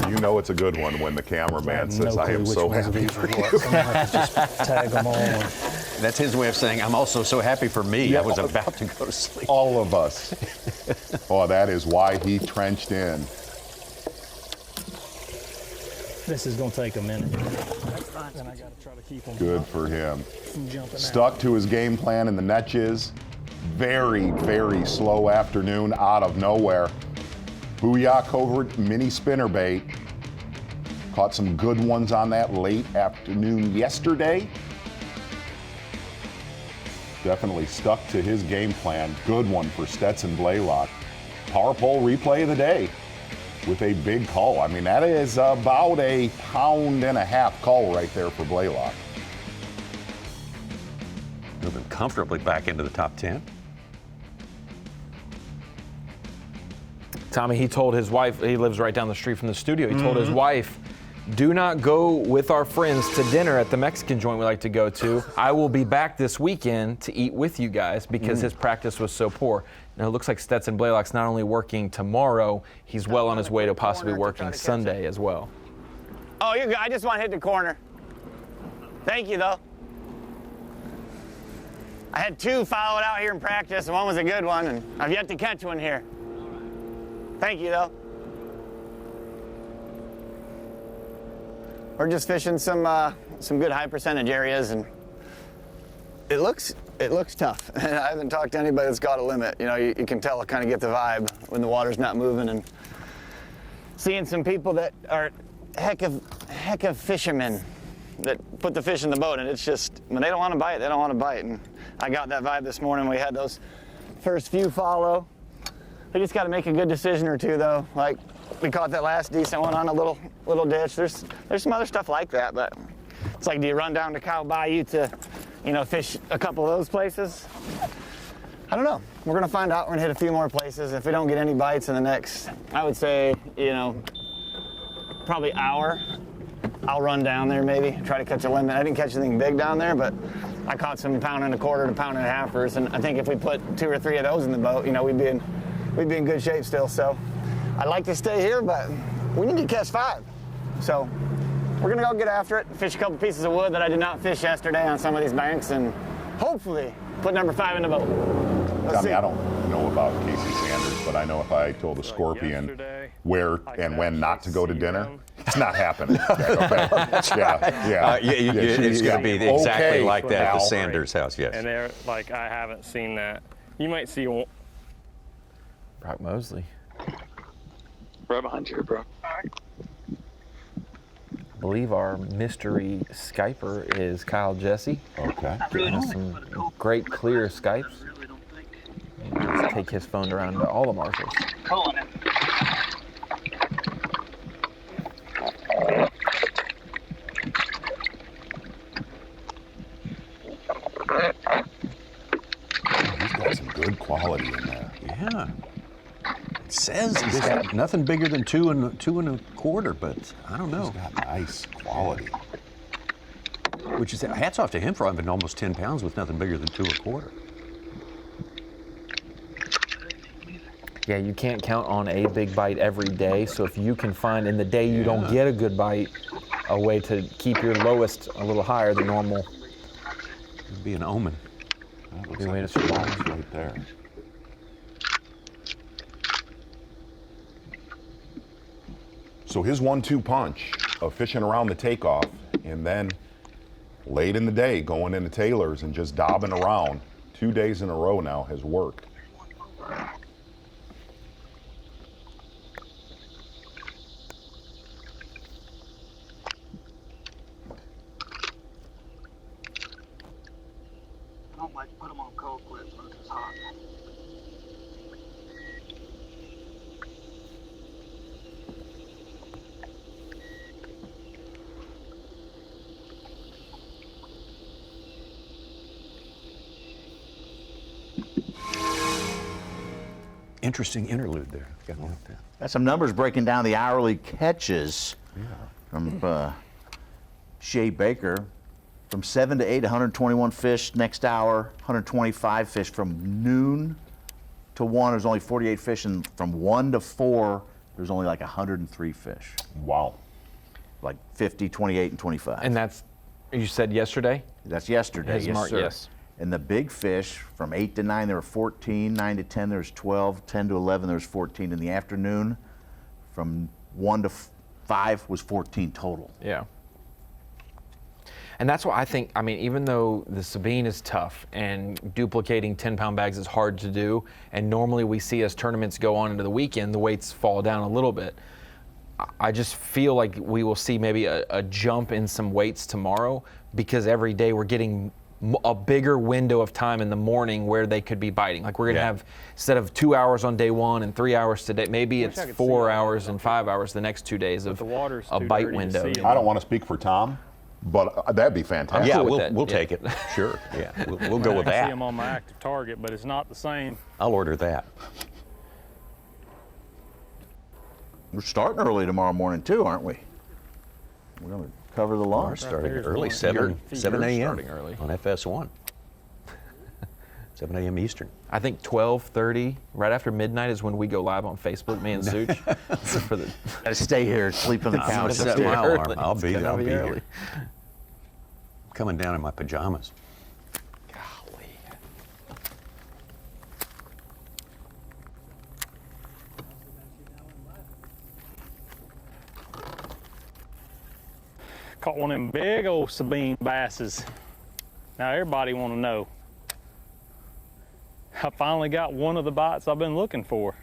You know it's a good one when the cameraman says, I am so happy for you. Just tag them all. That's his way of saying, I'm also so happy for me. Yeah. I was about to go to sleep. All of us. Oh, that is why he trenched in. This is going to take a minute. And I got to try to keep them Good for him. from jumping Stuck to his game plan in the netches. Very, very slow afternoon out of nowhere. Booyah Covert mini spinnerbait. Caught some good ones on that late afternoon yesterday. Definitely stuck to his game plan. Good one for Stetson Blaylock. Power pole replay of the day with a big call. I mean, that is about a 1.5 pound call right there for Blaylock. Moving comfortably back into the top 10. Mm-hmm. Tommy, he told his wife, he lives right down the street from the studio, he told his wife, do not go with our friends to dinner at the Mexican joint we like to go to. I will be back this weekend to eat with you guys because his practice was so poor. Now, it looks like Stetson Blaylock's not only working tomorrow, he's well on his way to possibly working Sunday as well. Oh, you're good. I just want to hit the corner. Thank you, though. I had 2 followed out here in practice, and one was a good one, and I've yet to catch one here. Thank you, though. We're just fishing some good high percentage areas, and it looks tough. I haven't talked to anybody that's got a limit. You know, you can tell, I kind of get the vibe when the water's not moving, and seeing some people that are heck of fishermen that put the fish in the boat, and it's just when they don't want to bite, they don't want to bite. And I got that vibe this morning. We had those first few follow. We just got to make a good decision or two, though. Like we caught that last decent one on a little ditch. There's some other stuff like that, but it's like, do you run down to Cow Bayou to, you know, fish a couple of those places? I don't know. We're gonna find out. We're gonna hit a few more places. If we don't get any bites in the next, I would say, you know, probably hour, I'll run down there maybe, try to catch a limit. I didn't catch anything big down there, but I caught some 1.25 to 1.5 pounders, and I think if we put 2 or 3 of those in the boat, you know, we'd be in good shape still. So I'd like to stay here, but we need to catch 5. So we're gonna go get after it, fish a couple pieces of wood that I did not fish yesterday on some of these banks, and hopefully put number 5 in the boat. Let's see. I don't know about Casey Sanders, but I know if I told a Scorpion where and when not to go to dinner, it's not happening. Okay? It's going to be exactly like that at the Sanders house, yes. And they're like, I haven't seen that. You might see Brock Mosley. Right behind you, bro. I believe our mystery Skyper is Kyle Jesse. Okay. Getting us some great clear Skypes. Let's take his phone around to all the marshals. Pulling it. He's got some good quality in there. Yeah. It says he's got nothing bigger than 2 1/4, but I don't know. He's got nice quality. Which is, hats off to him for having almost 10 pounds with nothing bigger than 2 1/4. Yeah, you can't count on a big bite every day. So if you can find in the day you don't get a good bite, a way to keep your lowest a little higher than normal. It'd be an omen. That looks like it's right there. So his 1-2 punch of fishing around the takeoff and then late in the day going into Taylor's and just dobbing around 2 days in a row now has worked. I don't like to put them on cold clips when it's hot. Interesting interlude there. Got to like that. Got some numbers breaking down the hourly catches from Shea Baker. From 7 to 8, 121 fish. Next hour, 125 fish. From noon to 1, there's only 48 fish. And from 1 to 4, there's only like 103 fish. Wow. Like 50, 28, and 25. And that's, you said yesterday? That's yesterday, His yes, mark, sir. yes. And the big fish, from 8 to 9, there were 14. 9 to 10, there's 12. 10 to 11, there's 14. In the afternoon, from 1 to 5 was 14 total. Yeah. And that's why I think, I mean, even though the Sabine is tough and duplicating 10-pound bags is hard to do, and normally we see as tournaments go on into the weekend, the weights fall down a little bit. I just feel like we will see maybe a jump in some weights tomorrow, because every day we're getting a bigger window of time in the morning where they could be biting. Like we're going to have, instead of 2 hours on day 1 and 3 hours today, maybe it's 4 hours and 5 hours the next 2 days of a bite window. I don't want to speak for Tom, but that'd be fantastic. Yeah, we'll take it. Sure. Yeah, we'll go with I that. see them on my active target, but it's not the same. I'll order that. We're starting early tomorrow morning too, aren't we? We're going to cover the launch. We're starting early, 7 a.m. early on FS1. 7 a.m. Eastern. I think 12:30, right after midnight, is when we go live on Facebook, me and Such. For the Gotta stay here, sleep on the couch. Set my alarm. I'll be early. here. Coming down in my pajamas. Caught one of them big old Sabine basses. Now everybody want to know. I finally got one of the bites I've been looking for.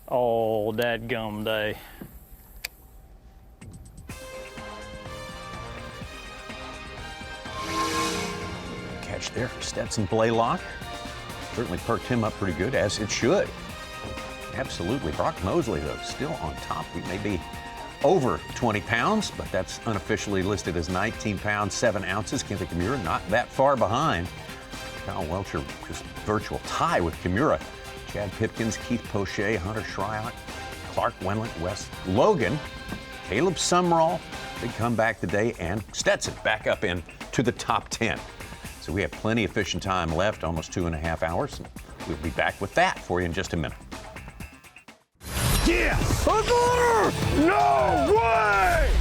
Oh, dadgum day. Catch there for Stetson Blaylock. Certainly perked him up pretty good, as it should. Absolutely. Brock Mosley, though, still on top. He may be over 20 pounds, but that's unofficially listed as 19 pounds, 7 ounces. Kenta Kimura not that far behind. Kyle Welcher, just virtual tie with Kimura. Chad Pipkins, Keith Poche, Hunter Shryock, Clark Wendlandt, Wes Logan, Caleb Sumrall, big comeback today, and Stetson back up in to the top 10. So we have plenty of fishing time left, almost 2.5 hours. We'll be back with that for you in just a minute. Yeah! No way!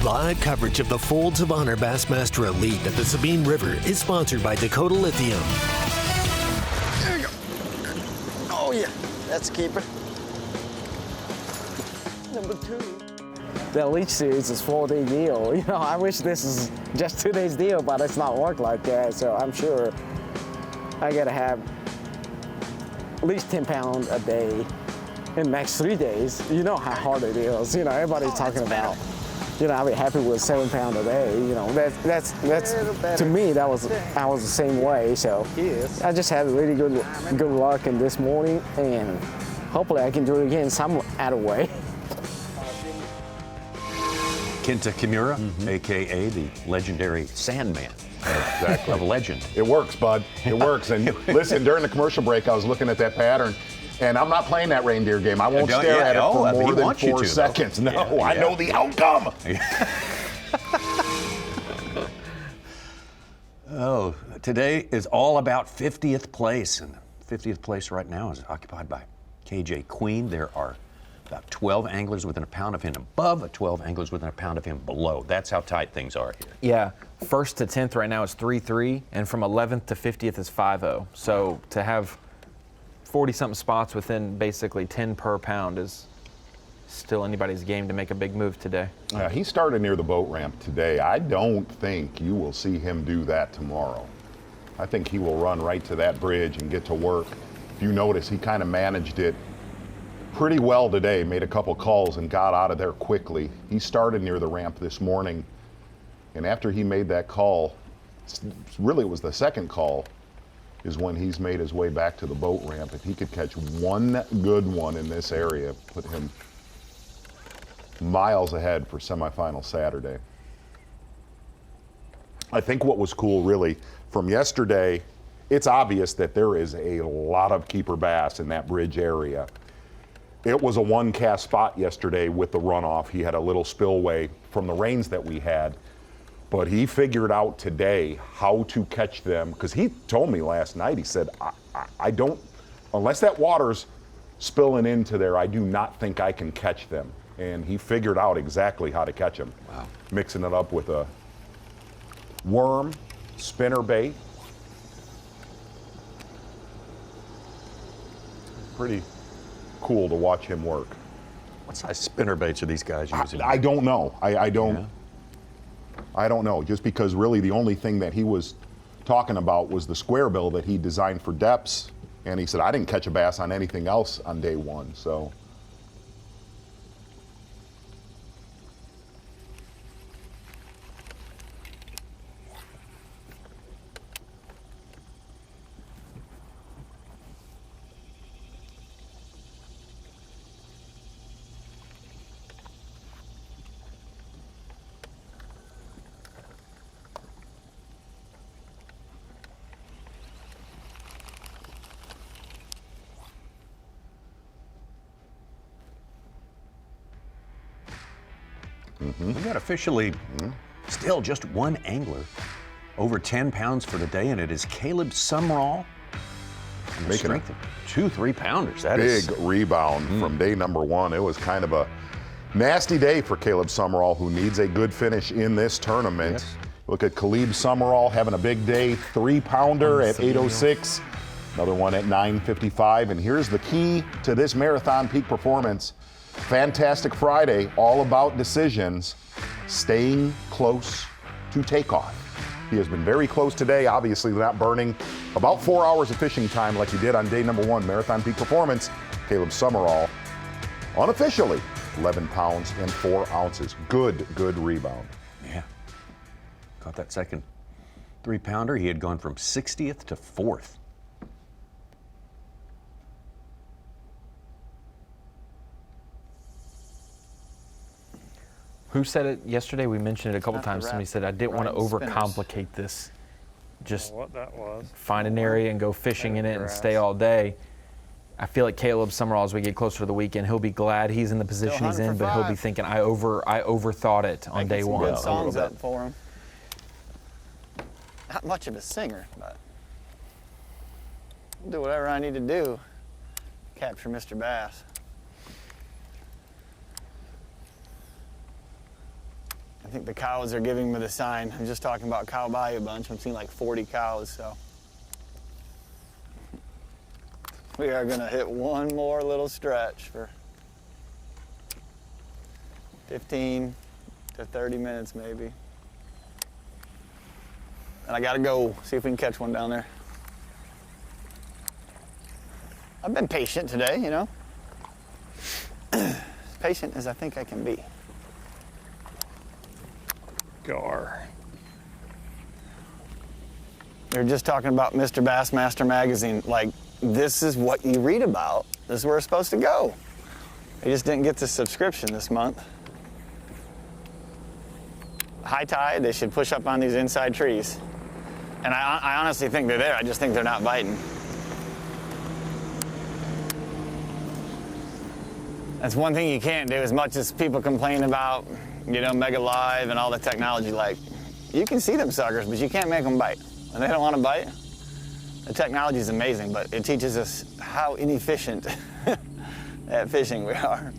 Live coverage of the Folds of Honor Bassmaster Elite at the Sabine River is sponsored by Dakota Lithium. There you go. Oh yeah, that's a keeper. Number 2. The Elite Series is 4-day deal. You know, I wish this is just 2 days deal, but it's not work like that. So I'm sure I gotta have at least 10 pounds a day in the next 3 days. You know how hard it is. You know, everybody's talking about, you know, I'll be happy with 7 pounds a day. You know, that's to me, I was the same way. So I just had really good luck in this morning, and hopefully I can do it again some other way. Kenta Kimura, a.k.a. the legendary Sandman. Exactly. Of legend. It works, bud. It works. And listen, during the commercial break, I was looking at that pattern, and I'm not playing that reindeer game. I won't stare at it for more than 4 seconds. No, I know the outcome. Oh, today is all about 50th place, and 50th place right now is occupied by KJ Queen. There are about 12 anglers within a pound of him above, 12 anglers within a pound of him below. That's how tight things are here. Yeah, 1st to 10th right now is 3-3, and from 11th to 50th is 5-0. So to have 40-something spots within basically 10 per pound is still anybody's game to make a big move today. He started near the boat ramp today. I don't think you will see him do that tomorrow. I think he will run right to that bridge and get to work. If you notice, he kind of managed it pretty well today, made a couple calls and got out of there quickly. He started near the ramp this morning, and after he made that call, really it was the second call, is when he's made his way back to the boat ramp. If he could catch one good one in this area, put him miles ahead for semifinal Saturday. I think what was cool really from yesterday, it's obvious that there is a lot of keeper bass in that bridge area. It was a 1-cast spot yesterday with the runoff. He had a little spillway from the rains that we had, but he figured out today how to catch them, because he told me last night, he said, I don't, unless that water's spilling into there, I do not think I can catch them. And he figured out exactly how to catch them. Wow. Mixing it up with a worm, spinner bait. Pretty cool to watch him work. What size spinner baits are these guys using? I don't know. I don't know. Just because really the only thing that he was talking about was the square bill that he designed for depths. And he said, I didn't catch a bass on anything else on day one. So. We got officially still just one angler over 10 pounds for the day, and it is Caleb Sumrall. Making strength of 2 3-pounders. That big is rebound from day number 1. It was kind of a nasty day for Caleb Sumrall, who needs a good finish in this tournament. Yes. Look at Caleb Sumrall having a big day, 3-pounder at 8:06, another one at 9:55. And here's the key to this marathon peak performance. Fantastic Friday, all about decisions, staying close to takeoff. He has been very close today, obviously not burning about 4 hours of fishing time like he did on day number 1, marathon peak performance. Caleb Sumrall, unofficially, 11 pounds and 4 ounces. Good rebound. Yeah. Caught that second 3-pounder. He had gone from 60th to 4th. Who said it yesterday? We mentioned it a couple times. Somebody said, I didn't want to overcomplicate this. Just what that was. Find an area and go fishing in it and stay all day. I feel like Caleb Sumrall, as we get closer to the weekend, he'll be glad he's in the position he's in, but he'll be thinking, I overthought it on day one. Good songs up for him. Not much of a singer, but I'll do whatever I need to do to capture Mr. Bass. I think the cows are giving me the sign. I'm just talking about cow by a bunch. I'm seeing like 40 cows, so. We are gonna hit one more little stretch for 15 to 30 minutes maybe. And I gotta go see if we can catch one down there. I've been patient today, you know. As patient as I think I can be. Gar. They're just talking about Mr. Bassmaster magazine. Like, this is what you read about. This is where it's supposed to go. I just didn't get the subscription this month. High tide, they should push up on these inside trees. And I honestly think they're there. I just think they're not biting. That's one thing you can't do. As much as people complain about, you know, Mega Live and all the technology, like, you can see them suckers, but you can't make them bite. And they don't want to bite. The technology is amazing, but it teaches us how inefficient at fishing we are.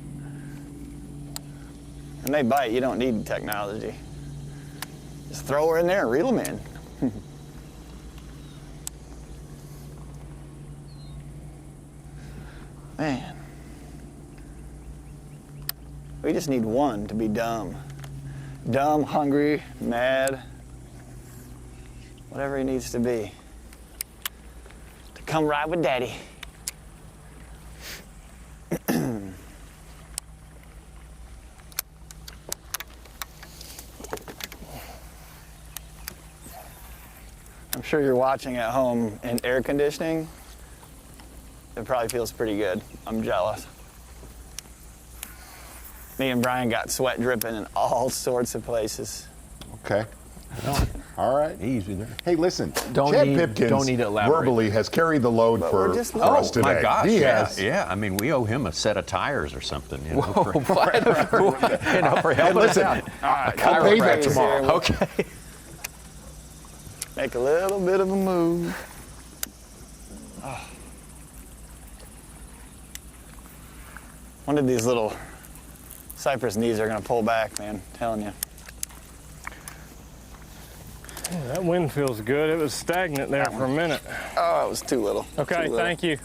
And they bite, you don't need technology. Just throw her in there and reel them in. Man. We just need one to be dumb. Dumb, hungry, mad, whatever he needs to be. To come ride with Daddy. I'm sure you're watching at home in air conditioning. It probably feels pretty good. I'm jealous. Me and Brian got sweat dripping in all sorts of places. Okay. All right. Easy there. Hey, listen. Don't Chad need Pipkins to elaborate. verbally has carried the load for us today. My gosh, He yeah, has. yeah. I mean, we owe him a set of tires or something. You know, Whoa, for, for Hey, listen. I'll pay that tomorrow. Okay. Make a little bit of a move. Oh. One of these little cypress knees are gonna pull back, man. I'm telling you. Yeah, that wind feels good. It was stagnant there for a minute. Oh, it was too little. Okay, Too little. thank you.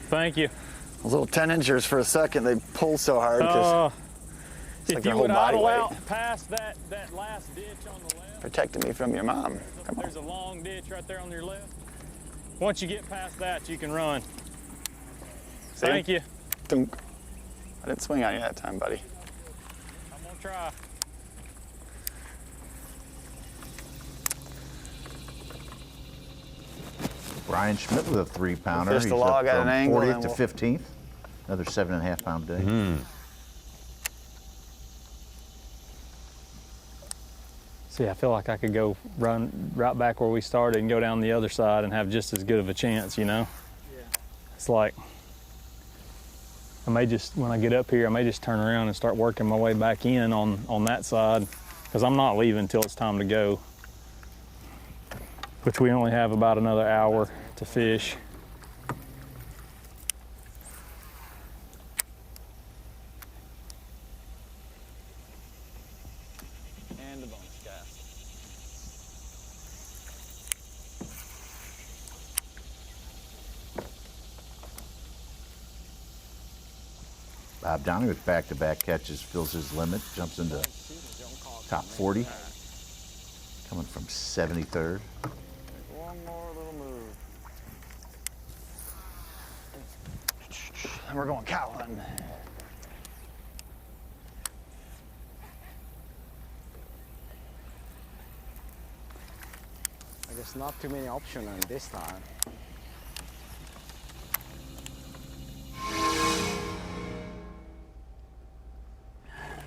Thank you. Those little 10-inchers for a second, they pull so hard because it's like If their you whole would body idle weight. out past that last ditch on the left, Protecting me from your mom. Come on. there's a long ditch right there on your left. Once you get past that, you can run. See? Thank you. Dunk. I didn't swing on you that time, buddy. I'm gonna try. Brian Schmidt with a 3-pounder. Fish the log at an angle, 40th then to we'll- 15th. Another 7.5 pound day. See, I feel like I could go run right back where we started and go down the other side and have just as good of a chance, you know? Yeah. It's like, I may just, when I get up here, I may just turn around and start working my way back in on that side, because I'm not leaving until it's time to go, which we only have about another hour to fish. And a bonus cast. Bob Downey with back-to-back catches fills his limit, jumps into top 40, coming from 73rd. One more little move. And we're going cow hunting. I guess not too many options on this time.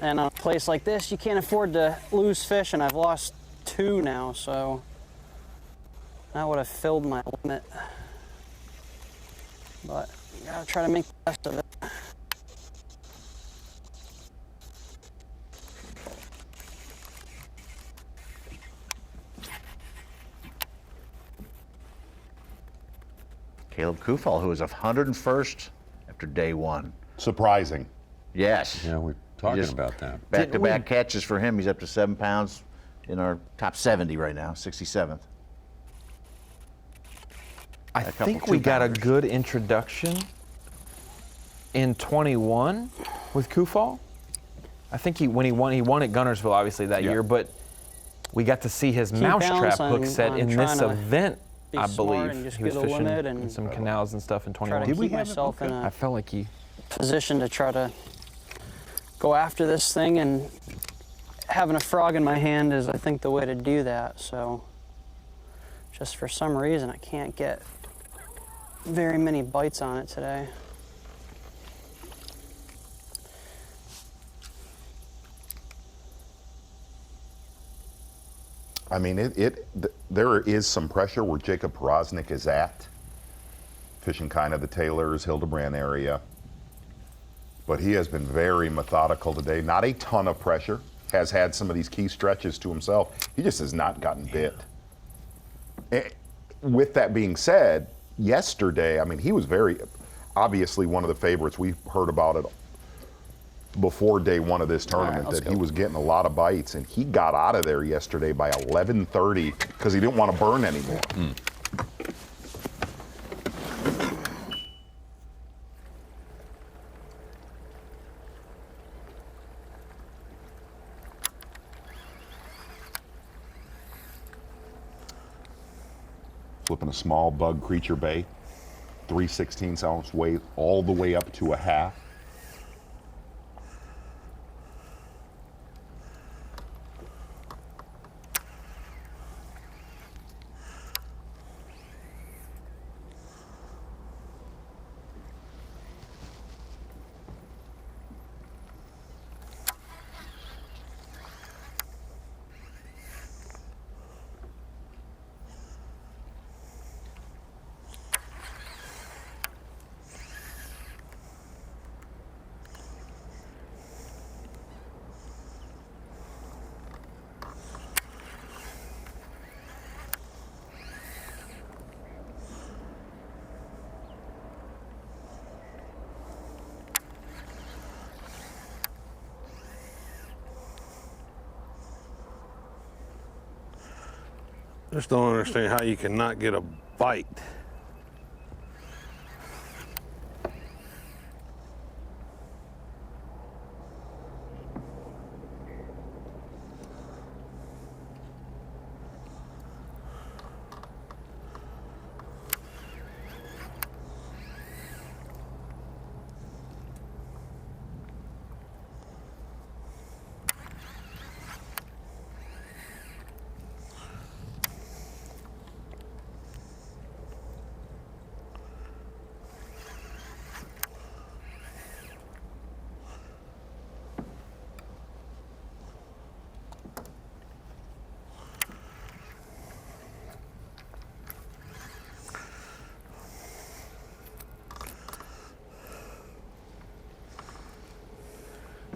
And on a place like this, you can't afford to lose fish, and I've lost 2 now, so that would have filled my limit. But you gotta try to make the best of it. Caleb Kufal, who was 101st after day 1. Surprising. Yes. Yeah, we talking about that. Back-to-back catches for him. He's up to 7 pounds in our top 70 right now, 67th. I think we got a good introduction in 21 with Kufal. I think when he won at Gunnersville obviously that year, but we got to see his mousetrap hook set in this event, I believe. He was fishing in some canals and stuff in 21. Did we have myself in I felt like he position to try to go after this thing, and having a frog in my hand is, I think, the way to do that. So just for some reason I can't get very many bites on it today. I mean, there is some pressure where Jacob Porosnik is at, fishing kind of the Taylors, Hildebrand area. But he has been very methodical today. Not a ton of pressure. Has had some of these key stretches to himself. He just has not gotten bit. With that being said, yesterday, I mean, he was very obviously one of the favorites. We heard about it before day one of this tournament, that he was getting a lot of bites, and he got out of there yesterday by 11:30 because he didn't want to burn anymore. Flipping a small bug creature bait, 3/16 ounce weight, all the way up to a half. Just don't understand how you cannot get a bite.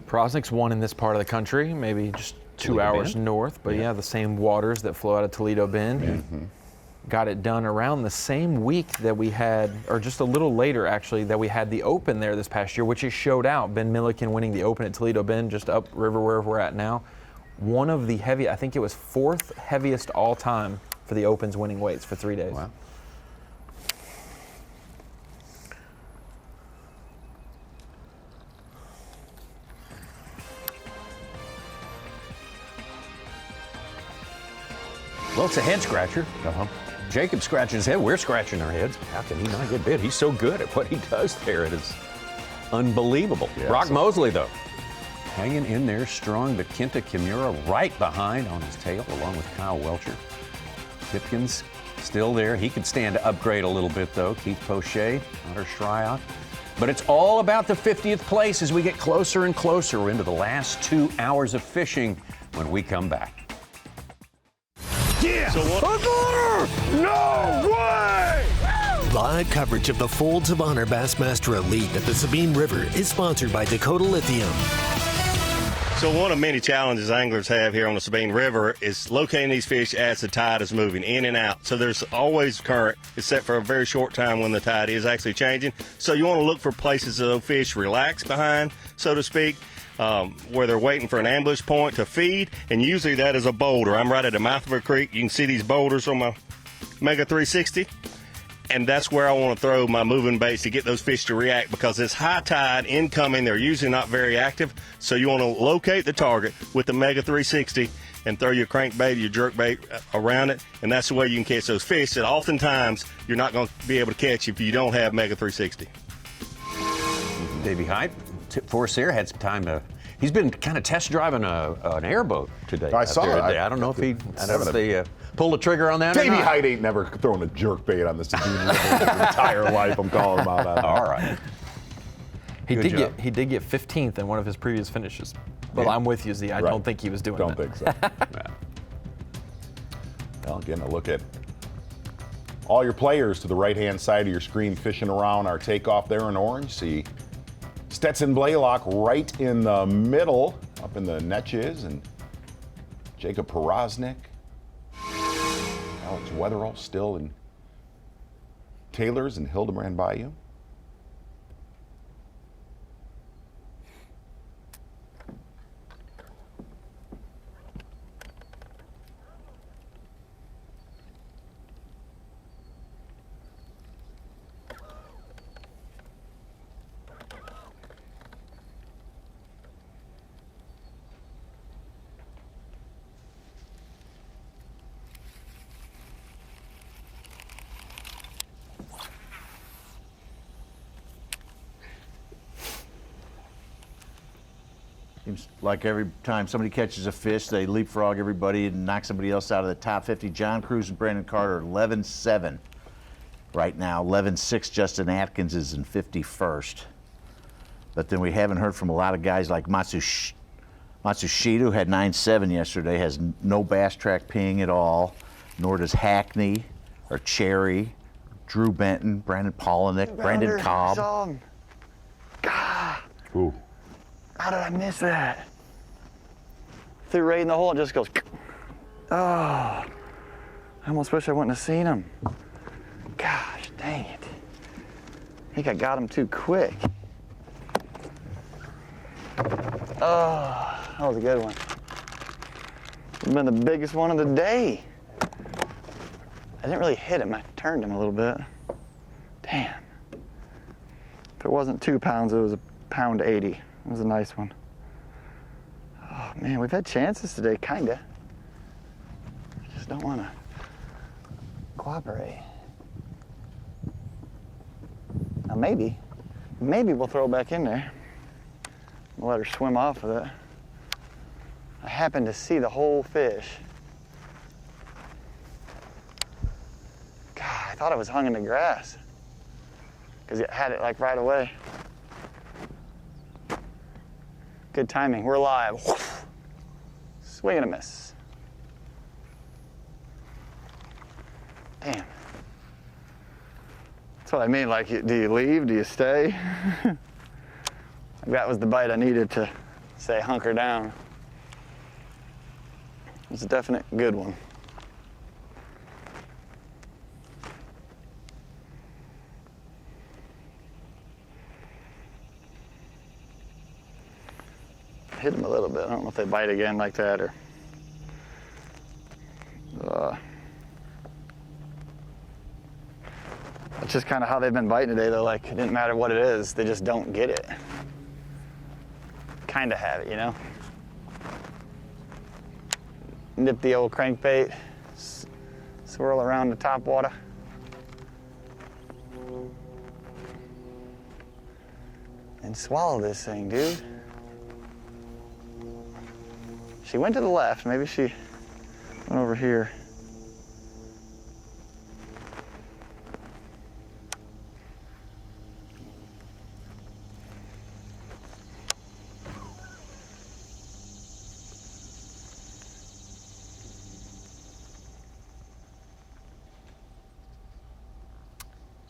Prosnik's won in this part of the country, maybe just 2 Toledo hours Bend? north, but yeah, the same waters that flow out of Toledo Bend. Got it done around the same week that we had, or just a little later actually, that we had the Open there this past year, which he showed out. Ben Milliken winning the Open at Toledo Bend, just upriver where we're at now. One of the heavy, I think it was 4th heaviest all time for the Open's winning weights for 3 days. Wow. Well, it's a head scratcher. Jacob scratching his head. We're scratching our heads. How can he not get bit? He's so good at what he does there. It is unbelievable. Yeah, Brock Mosley, though, hanging in there strong, but Kenta Kimura right behind on his tail, along with Kyle Welcher. Pipkins still there. He could stand to upgrade a little bit, though. Keith Poche, Hunter Shryock. But it's all about the 50th place as we get closer and closer. We're into the last 2 hours of fishing when we come back. Yeah! So what? I got her! No way! Live coverage of the Folds of Honor Bassmaster Elite at the Sabine River is sponsored by Dakota Lithium. So one of many challenges anglers have here on the Sabine River is locating these fish as the tide is moving in and out. So there's always current, except for a very short time when the tide is actually changing. So you want to look for places those fish relax behind, so to speak, where they're waiting for an ambush point to feed. And usually that is a boulder. I'm right at the mouth of a creek. You can see these boulders on my Mega 360. And that's where I want to throw my moving baits to get those fish to react, because it's high tide incoming. They're usually not very active. So you want to locate the target with the Mega 360 and throw your crankbait, your jerkbait around it. And that's the way you can catch those fish that oftentimes you're not going to be able to catch if you don't have Mega 360. Davey Height for us here had some time to. He's been kind of test driving an airboat today. I saw that. I don't know if they pulled the trigger on that. Davey or not. Height ain't never thrown a jerk bait on the Sabine River his entire life. I'm calling him out on that. All right. He did get 15th in one of his previous finishes. But Yeah. I'm with you, Z. I don't think he was doing that. Don't think so. Yeah. Well, getting a look at all your players to the right-hand side of your screen fishing around our takeoff there in orange. See Stetson Blaylock right in the middle, up in the netches, and Jacob Poroznik. Alex Weatherall still in Taylor's and Hildebrand Bayou. Seems like every time somebody catches a fish, they leapfrog everybody and knock somebody else out of the top 50. John Cruz and Brandon Carter, 11-7 right now. 11-6, Justin Atkins is in 51st. But then we haven't heard from a lot of guys like Matsushita, who had 9-7 yesterday, has no bass track ping at all, nor does Hackney or Cherry, Drew Benton, Brandon Polinick, Brandon Cobb. God. Ooh. How did I miss that? Threw right in the hole and just goes. Oh, I almost wish I wouldn't have seen him. Gosh, dang it. I think I got him too quick. Oh, that was a good one. It's been the biggest one of the day. I didn't really hit him. I turned him a little bit. Damn. If it wasn't 2 pounds, it was £1.80. It was a nice one. Oh man, we've had chances today, kinda. I just don't want to cooperate. Now maybe we'll throw it back in there. We'll let her swim off with it. I happened to see the whole fish. God, I thought it was hung in the grass because it had it like right away. Good timing. We're live. Swing and a miss. Damn. That's what I mean. Like, do you leave? Do you stay? That was the bite I needed to say hunker down. It was a definite good one. Hit them a little bit. I don't know if they bite again like that or. That's just kind of how they've been biting today, though. Like, it didn't matter what it is, they just don't get it. Kind of have it, you know? Nip the old crankbait, swirl around the top water. And swallow this thing, dude. She went to the left. Maybe she went over here.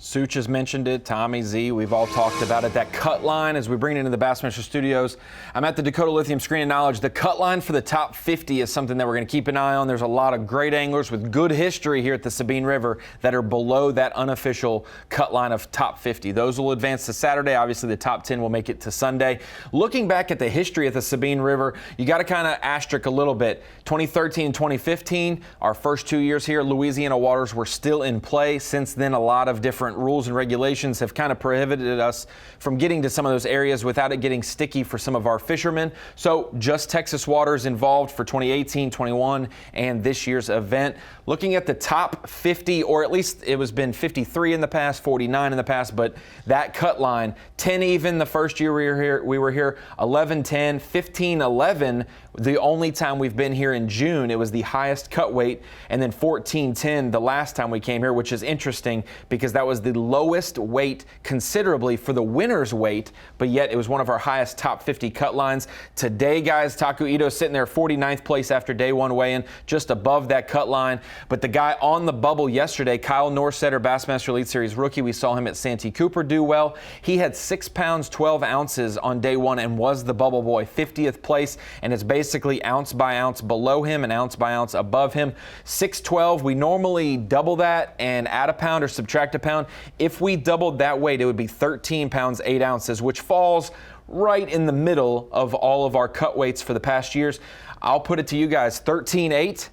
Such has mentioned it, Tommy, Z, we've all talked about it. That cut line as we bring it into the Bassmaster Studios. I'm at the Dakota Lithium Screen of Knowledge. The cut line for the top 50 is something that we're going to keep an eye on. There's a lot of great anglers with good history here at the Sabine River that are below that unofficial cut line of top 50. Those will advance to Saturday. Obviously, the top 10 will make it to Sunday. Looking back at the history at the Sabine River, you got to kind of asterisk a little bit. 2013 and 2015, our first 2 years here, Louisiana waters were still in play. Since then, a lot of different rules and regulations have kind of prohibited us from getting to some of those areas without it getting sticky for some of our fishermen. So just Texas waters involved for 2018, 21, and this year's event. Looking at the top 50, or at least it was been 53 in the past, 49 in the past, but that cut line, 10 even the first year we were here, 11-10, 15-11, the only time we've been here in June. It was the highest cut weight, and then 14-10 the last time we came here, which is interesting because that was the lowest weight considerably for the winner's weight, but yet it was one of our highest top 50 cut lines. Today, guys, Taku Ito sitting there 49th place after day one weigh-in, just above that cut line. But the guy on the bubble yesterday, Kyle Norsetter, Bassmaster Elite Series rookie, we saw him at Santee Cooper do well. He had 6 pounds, 12 ounces on day one and was the bubble boy, 50th place, and it's basically ounce by ounce below him and ounce by ounce above him. 612, we normally double that and add a pound or subtract a pound. If we doubled that weight, it would be 13 pounds, 8 ounces, which falls right in the middle of all of our cut weights for the past years. I'll put it to you guys, 13.8.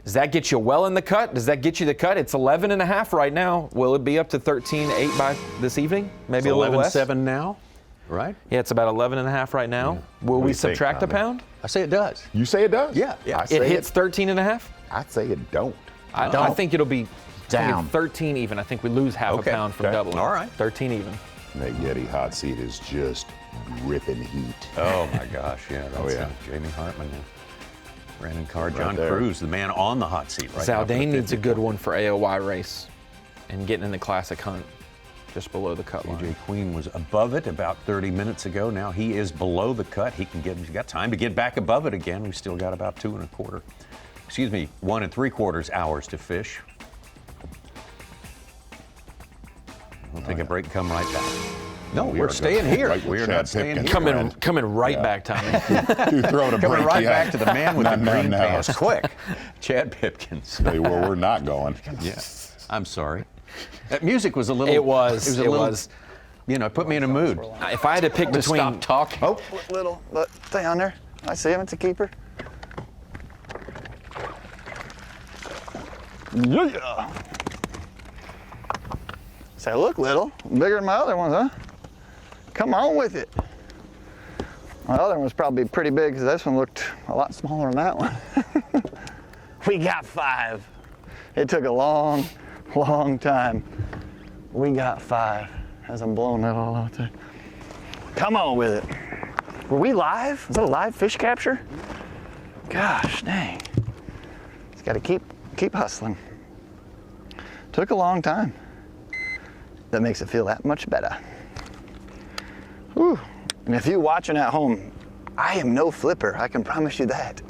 Does that get you well in the cut? Does that get you the cut? It's 11.5 right now. Will it be up to 13.8 by this evening? Maybe a little less? 11.7 now, right? Yeah, it's about 11.5 right now. Yeah. Will we subtract a pound? I say it does. You say it does? Yeah. It hits 13.5? I say it don't. I think it'll be down. 13 even. I think we lose half a pound from doubling. All right. 13 even. That Yeti hot seat is just gripping heat. Oh my gosh, yeah. That's Jamie Hartman, Brandon Carr, John Cruz, the man on the hot seat right now. Zaldane needs a good one for AOY race and getting in the classic hunt just below the cut line. TJ Queen was above it about 30 minutes ago. Now he is below the cut. He's got time to get back above it again. We still got about 1 3/4 hours to fish. We'll take a break and come right back. No, we're staying here. We're not staying here. Coming right back, Tommy. You throwing a break. Coming right back to the man with the green pants. Quick. Chad Pipkins. Hey, well, we're not going. Yeah. I'm sorry. That music was a little. It was. You know, it put me in a mood. If I had to pick between. Stop talking. Oh, little thing on there. I see him. It's a keeper. Yeah. Say, look, little. Bigger than my other ones, huh? Come on with it. My other one was probably pretty big because this one looked a lot smaller than that one. We got 5. It took a long, long time. We got 5 as I'm blowing that all out there. Come on with it. Were we live? Is that a live fish capture? Gosh, dang. Just got to keep hustling. Took a long time. That makes it feel that much better. Whew. And if you're watching at home, I am no flipper. I can promise you that.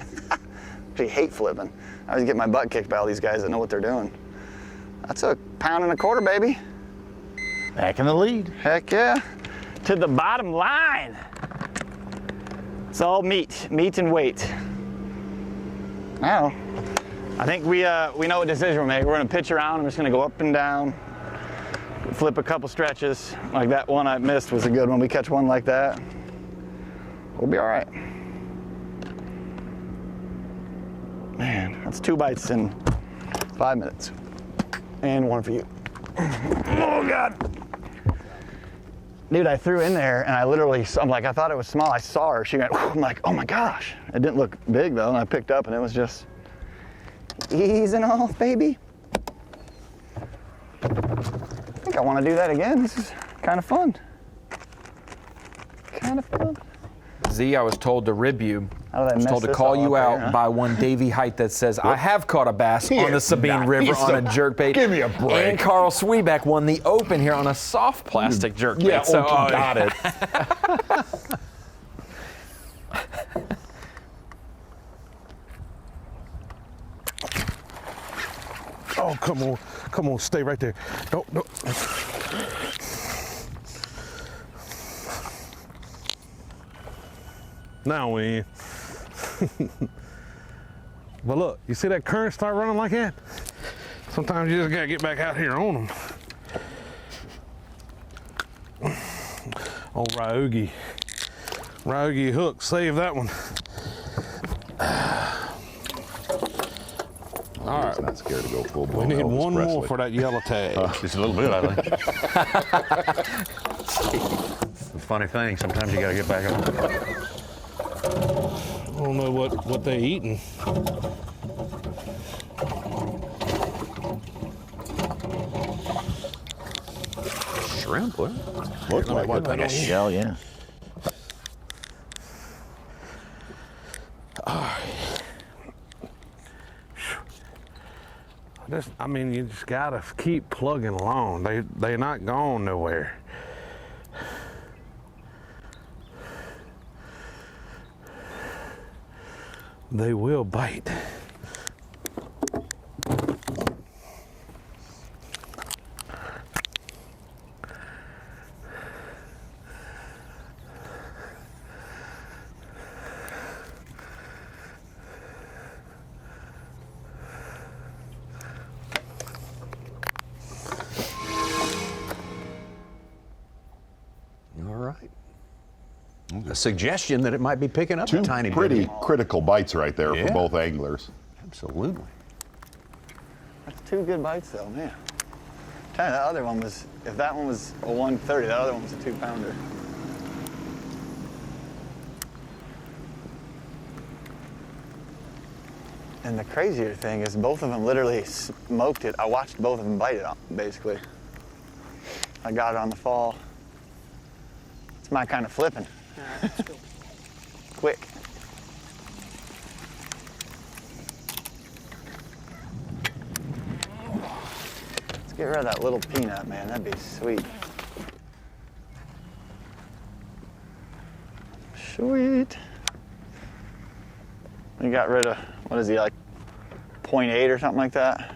I hate flipping. I always get my butt kicked by all these guys that know what they're doing. That's 1.25 pounds, baby. Back in the lead. Heck yeah. To the bottom line. It's all meat and weight. Now, I think we know what decision we're making. We're gonna pitch around. I'm just gonna go up and down, flip a couple stretches. Like that one I missed was a good one. We catch one like that, we'll be all right. Man, that's 2 bites in 5 minutes. And one for you. Oh God. Dude, I threw in there and I thought it was small. I saw her, she went, I'm like, oh my gosh. It didn't look big though, and I picked up and it was just easing off, baby. I think I want to do that again. This is kind of fun. Z, I was told to rib you. How did I I was told to call you out by one Davey Height that says, I have caught a bass on the Sabine River on a jerkbait. Give me a break. And Carl Sweeback won the Open here on a soft plastic jerkbait. Yeah, so, got it. Oh, come on. Come on, stay right there. Don't. Now we in. But look, you see that current start running like that? Sometimes you just gotta get back out here on them. Old Ryogi hook, save that one. All right. Not scared to go full We blown. need Elvis one Presley. more for that yellow tag. Just a little bit, I think. The funny thing, sometimes you gotta get back on. I don't know what they eating. Shrimp, what? Looks like a shell, yeah. I mean, you just gotta keep plugging along. They're not going nowhere. They will bite. All right. A suggestion that it might be picking up Two a tiny pretty bit. critical bites right there Yeah. for both anglers. Absolutely. That's 2 good bites though, man. I'm telling you, that other one was, if that one was a 130, that other one was a 2-pounder. And the crazier thing is both of them literally smoked it. I watched both of them bite it, basically. I got it on the fall. It's my kind of flipping. Quick. Let's get rid of that little peanut, man. That'd be sweet. Sweet. We got rid of, what is he, like 0.8 or something like that?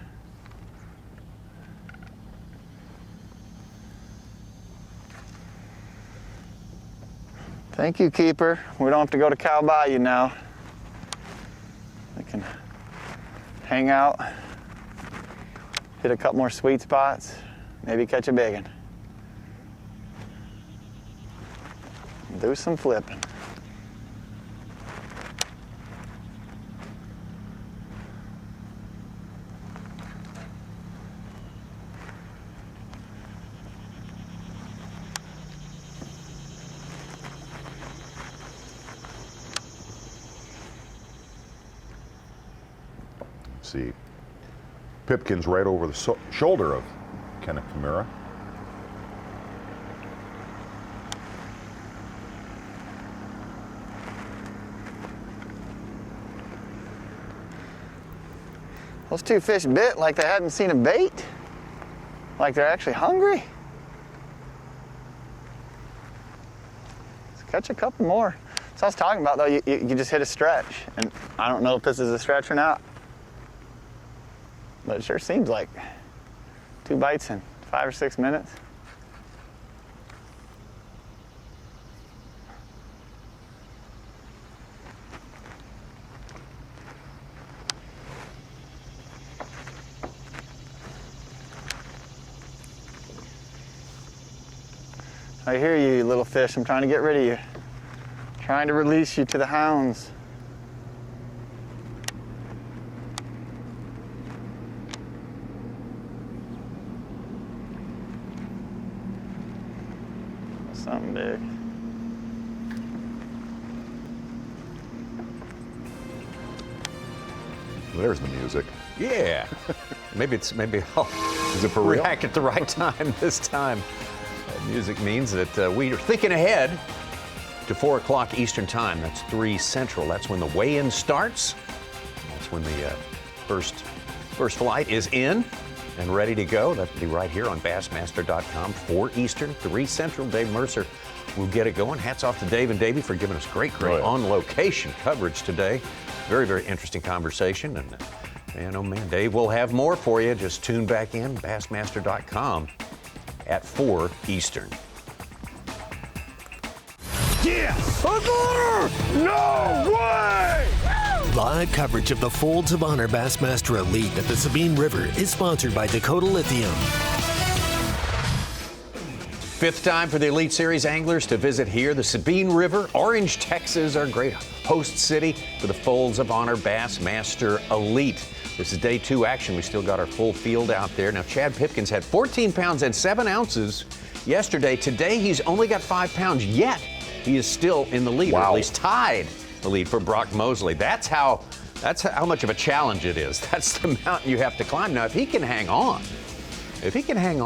Thank you, keeper. We don't have to go to Cow Bayou now. We can hang out, hit a couple more sweet spots, maybe catch a big one. Do some flipping. See, Pipkins right over the shoulder of Kenneth Kimura. Those 2 fish bit like they hadn't seen a bait. Like they're actually hungry. Let's catch a couple more. So I was talking about though, you just hit a stretch. And I don't know if this is a stretch or not. But it sure seems like 2 bites in 5 or 6 minutes. I hear you, you little fish. I'm trying to get rid of you. Trying to release you to the hounds. Something big. There's the music. Yeah. maybe I'll Is it for real? react at the right time this time. Music means that we are thinking ahead to 4 o'clock Eastern Time. That's 3 Central. That's when the weigh-in starts. That's when the first flight is in and ready to go. That'll be right here on Bassmaster.com, 4 Eastern, 3 Central. Dave Mercer will get it going. Hats off to Dave and Davey for giving us great on-location coverage today. Very, very interesting conversation. And Man, oh man. Dave will have more for you. Just tune back in, Bassmaster.com at 4 Eastern. Yes! No way! Live coverage of the Folds of Honor Bassmaster Elite at the Sabine River is sponsored by Dakota Lithium. Fifth time for the Elite Series anglers to visit here. The Sabine River, Orange, Texas, our great host city for the Folds of Honor Bassmaster Elite. This is day 2 action. We still got our full field out there. Now, Chad Pipkins had 14 pounds and 7 ounces yesterday. Today, he's only got 5 pounds, yet he is still in the lead, or at least tied the lead for Brock Mosley. That's how much of a challenge it is. That's the mountain you have to climb. Now, if he can hang on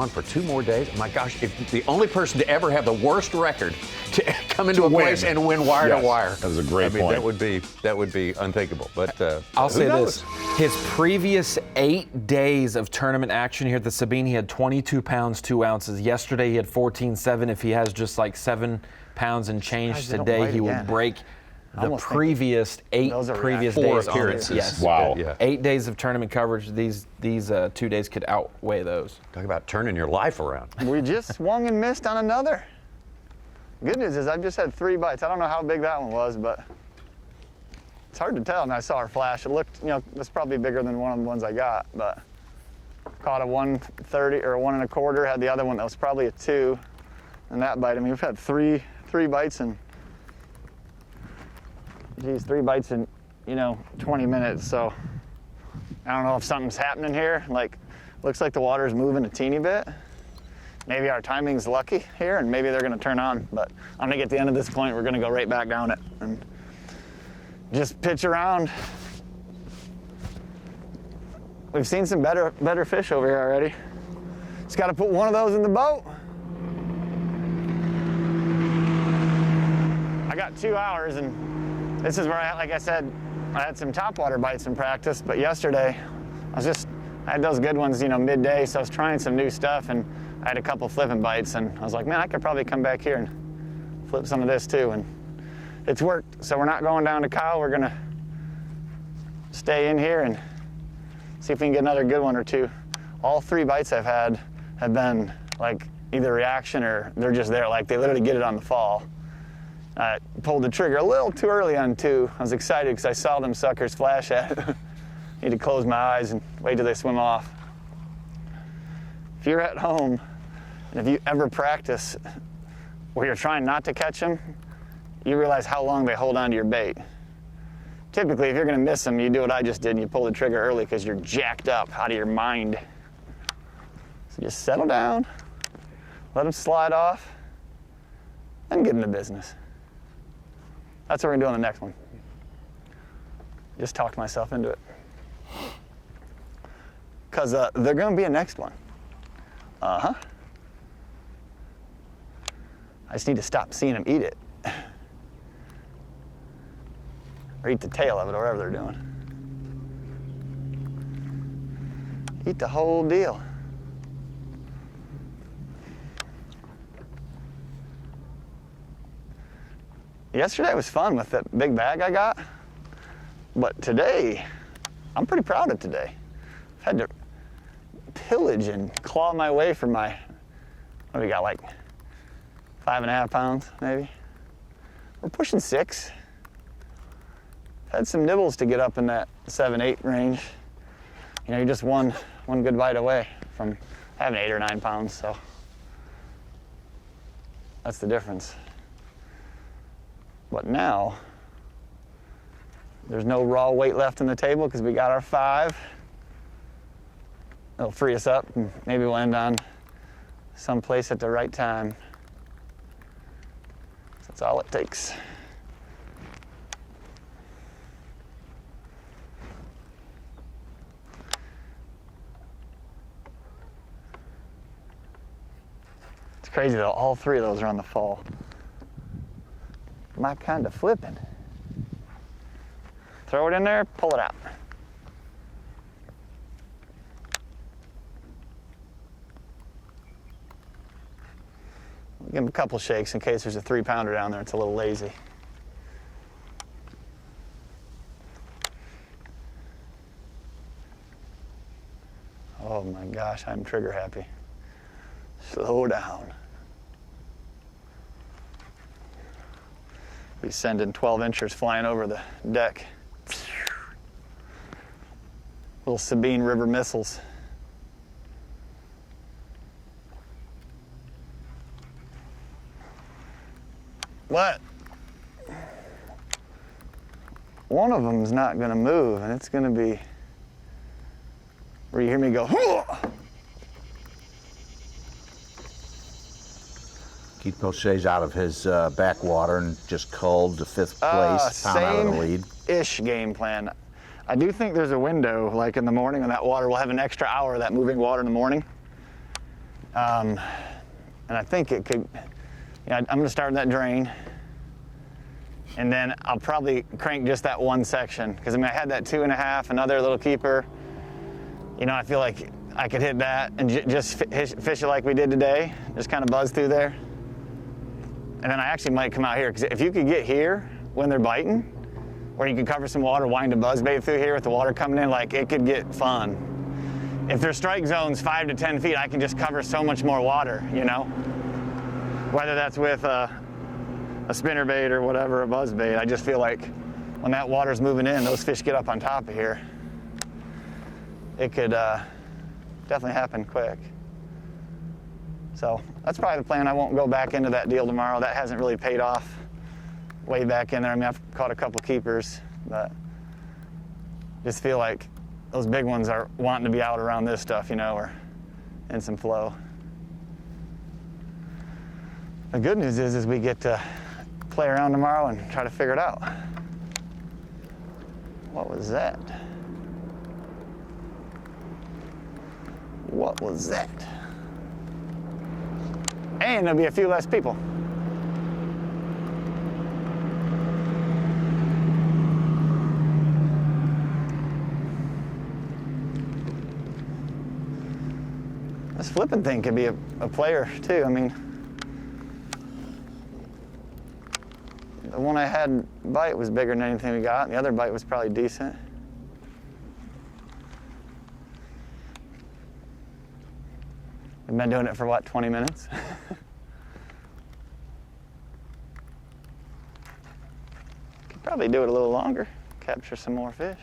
for 2 more days, my gosh, if the only person to ever have the worst record to come into a place and win wire to wire. That was a great point. That would be unthinkable. But I'll say this: his previous 8 days of tournament action here at the Sabine, he had 22 pounds 2 ounces. Yesterday he had 14.7. If he has just like 7 pounds and change today, he will break the previous 8 previous days appearances. Yes. Wow. Yeah. 8 days of tournament coverage. These 2 days could outweigh those. Talk about turning your life around. We just swung and missed on another. Good news is I've just had 3 bites. I don't know how big that one was, but it's hard to tell. And I saw her flash. It looked, it's probably bigger than one of the ones I got, but caught a 130 or a 1 1/4. Had the other one that was probably a 2, and that bite. I mean, we've had three bites in 3 bites in 20 minutes. So I don't know if something's happening here. Like, looks like the water's moving a teeny bit. Maybe our timing's lucky here, and maybe they're going to turn on. But I'm going to get to the end of this point. We're going to go right back down it and just pitch around. We've seen some better fish over here already. Just got to put one of those in the boat. I got 2 hours, and this is where like I said, I had some topwater bites in practice, but yesterday I had those good ones, midday, so I was trying some new stuff, and I had a couple flipping bites, and I was like, man, I could probably come back here and flip some of this too, and it's worked. So we're not going down to Kyle. We're gonna stay in here and see if we can get another good one or 2. All 3 bites I've had have been like either reaction or they're just there, like they literally get it on the fall. I pulled the trigger a little too early on 2. I was excited because I saw them suckers flash at it. Need to close my eyes and wait till they swim off. If you're at home, and if you ever practice where you're trying not to catch them, you realize how long they hold on to your bait. Typically, if you're gonna miss them, you do what I just did and you pull the trigger early because you're jacked up out of your mind. So just settle down, let them slide off, and get into business. That's what we're gonna do on the next one. Just talked myself into it. Because there's gonna be a next one. I just need to stop seeing them eat it. Or eat the tail of it, or whatever they're doing. Eat the whole deal. Yesterday was fun with that big bag I got, but today, I'm pretty proud of today. I've had to pillage and claw my way for my, what do we got, like 5.5 pounds, maybe? We're pushing 6. Had some nibbles to get up in that 7, 8 range. You're just one good bite away from having 8 or 9 pounds, so that's the difference. But now, there's no raw weight left on the table because we got our 5. It'll free us up, and maybe we'll end on someplace at the right time. That's all it takes. It's crazy though, all 3 of those are on the fall. My kind of flipping. Throw it in there, pull it out. Give them a couple shakes in case there's a 3-pounder down there. It's a little lazy. Oh my gosh, I'm trigger happy. Slow down. He's sending 12 inchers flying over the deck. Little Sabine River missiles. What? One of them's not going to move, and it's going to be where you hear me go, "Hoo!" Keith Pochet's out of his backwater and just culled to 5th place, pound out of the lead. Same-ish game plan. I do think there's a window, like in the morning when that water, we'll have an extra hour of that moving water in the morning. And I think it could, I'm going to start in that drain. And then I'll probably crank just that one section. Because I mean, I had that 2.5, another little keeper. I feel like I could hit that and just fish it like we did today. Just kind of buzz through there. And then I actually might come out here, because if you could get here when they're biting, or you can cover some water, wind a buzz bait through here with the water coming in, like it could get fun. If their strike zone's 5 to 10 feet, I can just cover so much more water, Whether that's with a spinner bait or whatever, a buzz bait, I just feel like when that water's moving in, those fish get up on top of here. It could definitely happen quick. So that's probably the plan. I won't go back into that deal tomorrow. That hasn't really paid off way back in there. I mean, I've caught a couple keepers, but just feel like those big ones are wanting to be out around this stuff, or in some flow. The good news is we get to play around tomorrow and try to figure it out. What was that? What was that? And there'll be a few less people. This flipping thing could be a player too. I mean, the one I had bite was bigger than anything we got, and the other bite was probably decent. I've been doing it for what, 20 minutes? Could probably do it a little longer, capture some more fish.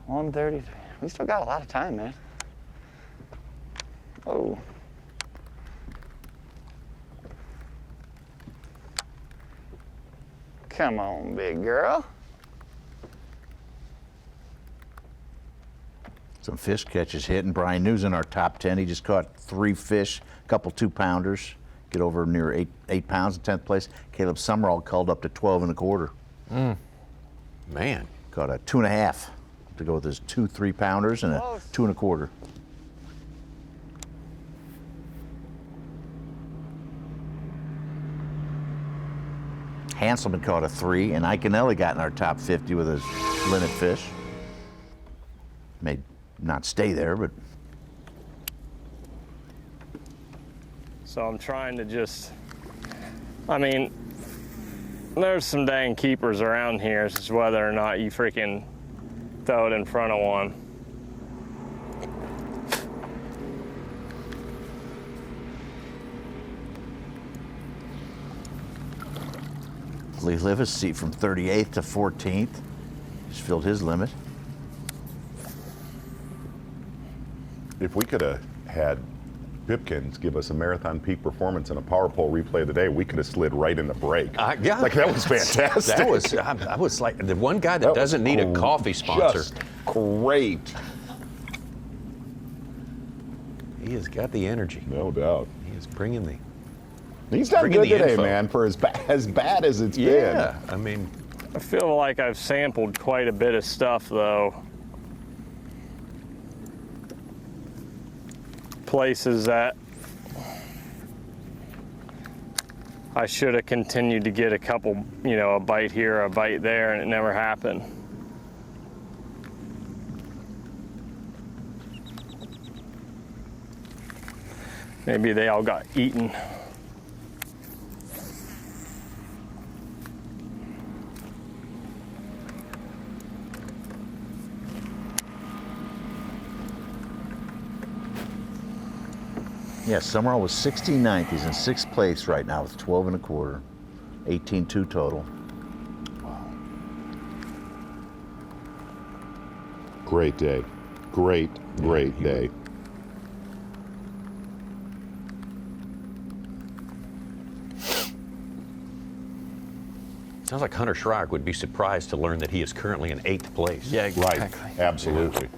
1:33. We still got a lot of time, man. Oh. Come on, big girl. Some fish catches hitting. Brian New's in our top 10. He just caught 3 fish, a couple 2-pounders. Get over near 8 pounds in 10th place. Caleb Summerall called up to 12 1/4. Man. Caught a 2.5 to go with his 2 3-pounders and a 2 1/4. Hanselman caught a 3, and Iconelli got in our top 50 with his limit fish. May not stay there, but. So I'm trying to there's some dang keepers around here. It's just whether or not you freaking throw it in front of one. Lee Livis seat from 38th to 14th. Just filled his limit. If we could have had Pipkins give us a marathon peak performance and a power pole replay of the day, we could have slid right in the break. Yeah. Like, that was fantastic. I was like the one guy that doesn't need a coffee sponsor. Just great. He has got the energy. No doubt. He is bringing the. He's done good today, man, for as bad as it's been. Yeah, I mean. I feel like I've sampled quite a bit of stuff, though. Places that I should have continued to get a couple, a bite here, a bite there, and it never happened. Maybe they all got eaten. Yeah, Summerall was 69th. He's in 6th place right now with 12 1/4, 18-2 total. Great day. Great day. Sounds like Hunter Schreyer would be surprised to learn that he is currently in 8th place. Yeah, exactly. Right. Absolutely.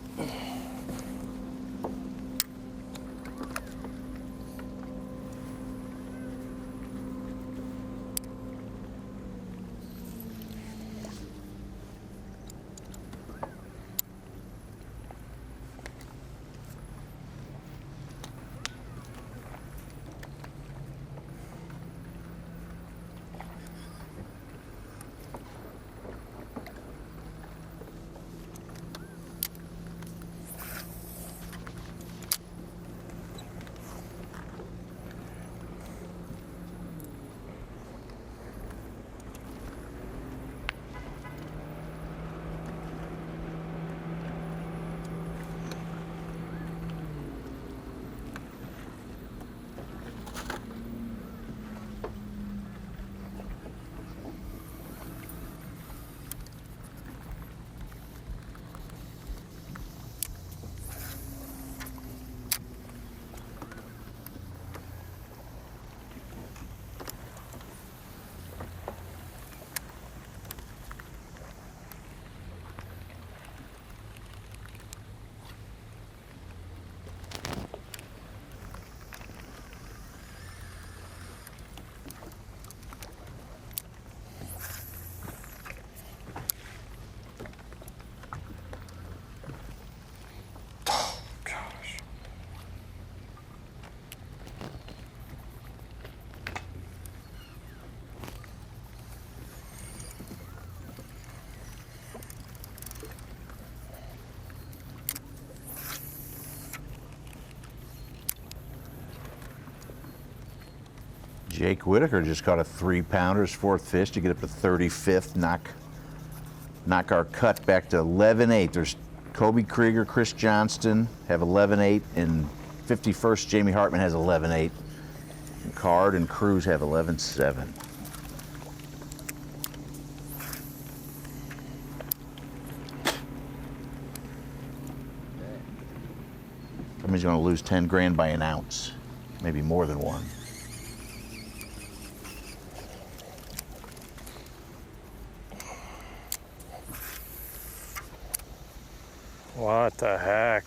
Jake Whitaker just caught a 3-pounder, his 4th fish to get up to 35th, knock our cut back to 11-8. There's Kobe Krieger, Chris Johnston have 11-8, and 51st Jamie Hartman has 11-8. And Card and Cruz have 11-7. Somebody's going to lose 10 grand by an ounce, maybe more than one. What the heck?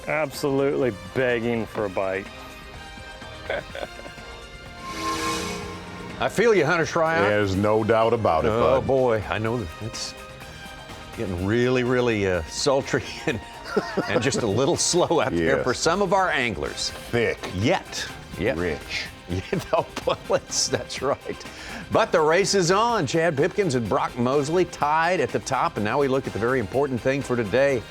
Absolutely begging for a bite. I feel you, Hunter Schreyer. There's no doubt about it, Oh bud. boy, I know that it's getting really sultry and just a little slow out there Yes. for some of our anglers. Thick. Yet. Rich. That's right. But the race is on. Chad Pipkins and Brock Mosley tied at the top, and now we look at the very important thing for today.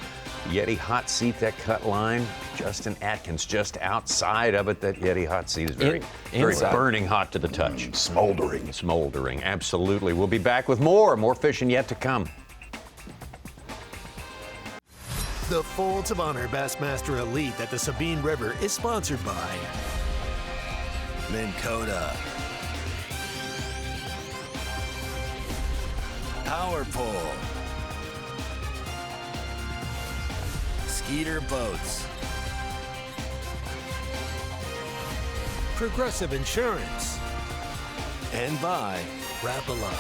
Yeti hot seat, that cut line. Justin Atkins just outside of it. That Yeti hot seat is very burning hot to the touch. Smoldering, absolutely. We'll be back with more fishing yet to come. The Folds of Honor Bassmaster Elite at the Sabine River is sponsored by Minn Kota, Power Pole, Skeeter Boats, Progressive Insurance, and by Rapala.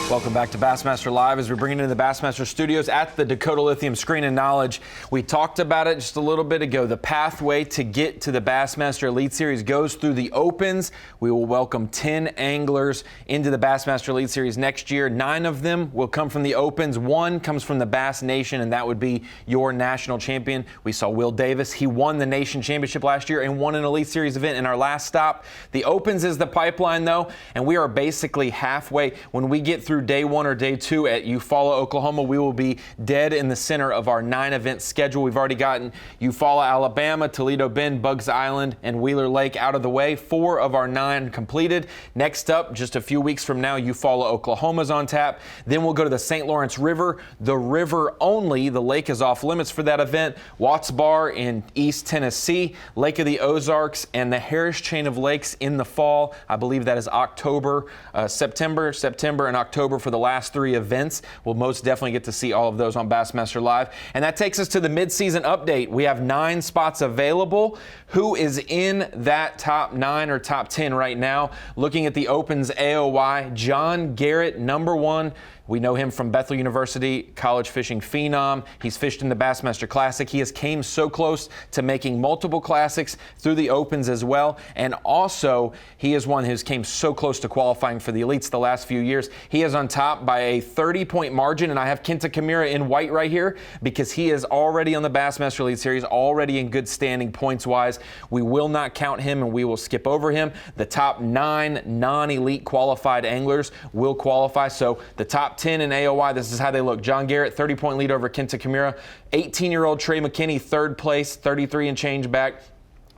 Welcome back to Bassmaster Live as we bring it into the Bassmaster studios at the Dakota Lithium Screen and Knowledge. We talked about it just a little bit ago. The pathway to get to the Bassmaster Elite Series goes through the Opens. We will welcome 10 anglers into the Bassmaster Elite Series next year. 9 of them will come from the Opens. 1 comes from the Bass Nation, and that would be your national champion. We saw Will Davis. He won the Nation Championship last year and won an Elite Series event in our last stop. The Opens is the pipeline, though, and we are basically halfway. When we get through day 1 or day 2 at Eufaula, Oklahoma, we will be dead in the center of our 9-event schedule. We've already gotten Eufaula, Alabama, Toledo Bend, Bugs Island, and Wheeler Lake out of the way. 4 of our 9 completed. Next up, just a few weeks from now, Eufaula, Oklahoma's on tap. Then we'll go to the St. Lawrence River, the river only. The lake is off limits for that event. Watts Bar in East Tennessee, Lake of the Ozarks, and the Harris Chain of Lakes in the fall. I believe that is October, September, and October for the last 3 events. We'll most definitely get to see all of those on Bassmaster Live. And that takes us to the mid-season update. We have 9 spots available. Who is in that top 9 or top 10 right now? Looking at the Opens AOY, John Garrett, number 1. We know him from Bethel University, college fishing phenom. He's fished in the Bassmaster Classic. He has came so close to making multiple classics through the Opens as well. And also, he is one who's came so close to qualifying for the Elites the last few years. He is on top by a 30-point margin, and I have Kenta Kimura in white right here because he is already on the Bassmaster Elite Series, already in good standing points-wise. We will not count him, and we will skip over him. The top 9 non-elite qualified anglers will qualify, so the top 10 in AOY, this is how they look. John Garrett, 30-point lead over Kenta Kimura. 18-year-old Trey McKinney, 3rd place, 33 and change back.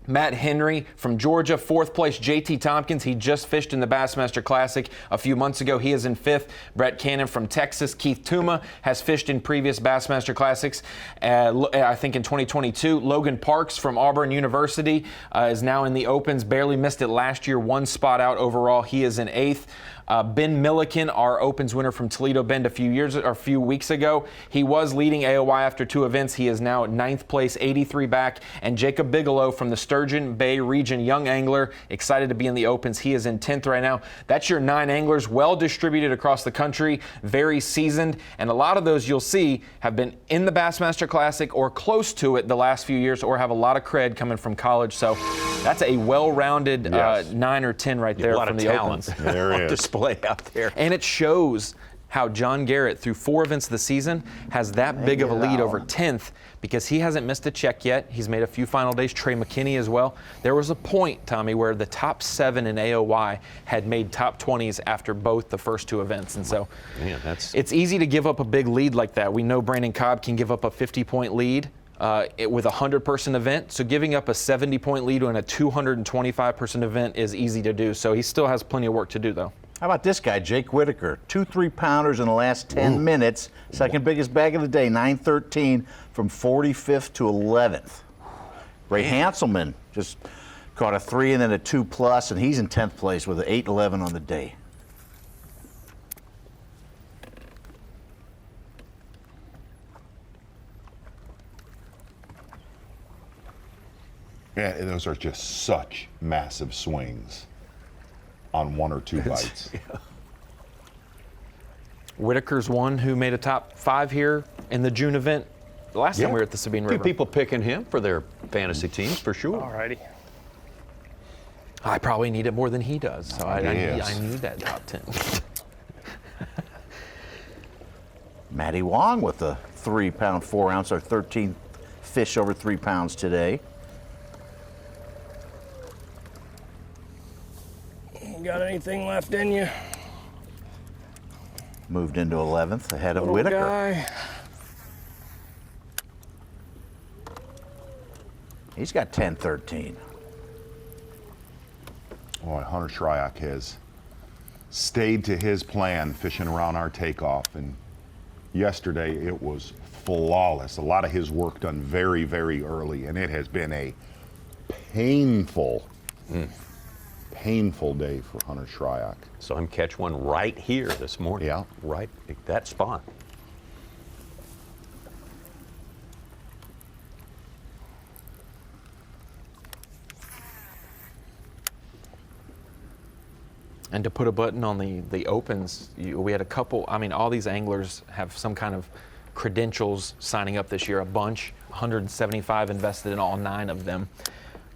Matt Henry from Georgia, 4th place. JT Tompkins, he just fished in the Bassmaster Classic a few months ago. He is in 5th. Brett Cannon from Texas. Keith Tuma has fished in previous Bassmaster Classics, I think in 2022. Logan Parks from Auburn University is now in the Opens. Barely missed it last year, 1 spot out overall. He is in 8th. Ben Milliken, our Opens winner from Toledo Bend a few weeks ago. He was leading AOY after 2 events. He is now at 9th place, 83 back. And Jacob Bigelow from the Sturgeon Bay region, young angler, excited to be in the Opens. He is in 10th right now. That's your 9 anglers, well distributed across the country, very seasoned. And a lot of those you'll see have been in the Bassmaster Classic or close to it the last few years, or have a lot of cred coming from college. So that's a well-rounded 9 or 10 right there from the Opens. There is. Out there. And it shows how John Garrett, through 4 events of the season, has that big of a lead over 10th because he hasn't missed a check yet. He's made a few final days. Trey McKinney as well. There was a point, Tommy, where the top 7 in AOY had made top 20s after both the first 2 events. And so it's easy to give up a big lead like that. We know Brandon Cobb can give up a 50-point lead with a 100-person event. So giving up a 70-point lead on a 225-person event is easy to do. So he still has plenty of work to do, though. How about this guy, Jake Whitaker? 2 3-pounders in the last 10 minutes. Second biggest bag of the day, 913 from 45th to 11th. Ray Hanselman just caught a 3 and then a 2+, and he's in 10th place with an 8-11 on the day. Yeah, those are just such massive swings on 1 or 2 bites. Whitaker's one who made a top 5 here in the June event. The last time we were at the Sabine River. A few people picking him for their fantasy teams, for sure. Alrighty. I probably need it more than he does, so I need that top 10. Matty Wong with a 3-pound, 4-ounce, our 13th fish over 3 pounds today. Got anything left in you? Moved into 11th ahead of Little Whitaker. Guy. He's got 10-13. Boy, Hunter Shryock has stayed to his plan fishing around our takeoff, and yesterday it was flawless. A lot of his work done very, very early, and it has been a painful day for Hunter Shryock. Saw him catch one right here this morning. Yeah. Right at that spot. And to put a button on the opens, we had a couple, I mean, all these anglers have some kind of credentials signing up this year, a bunch, 175 invested in all 9 of them.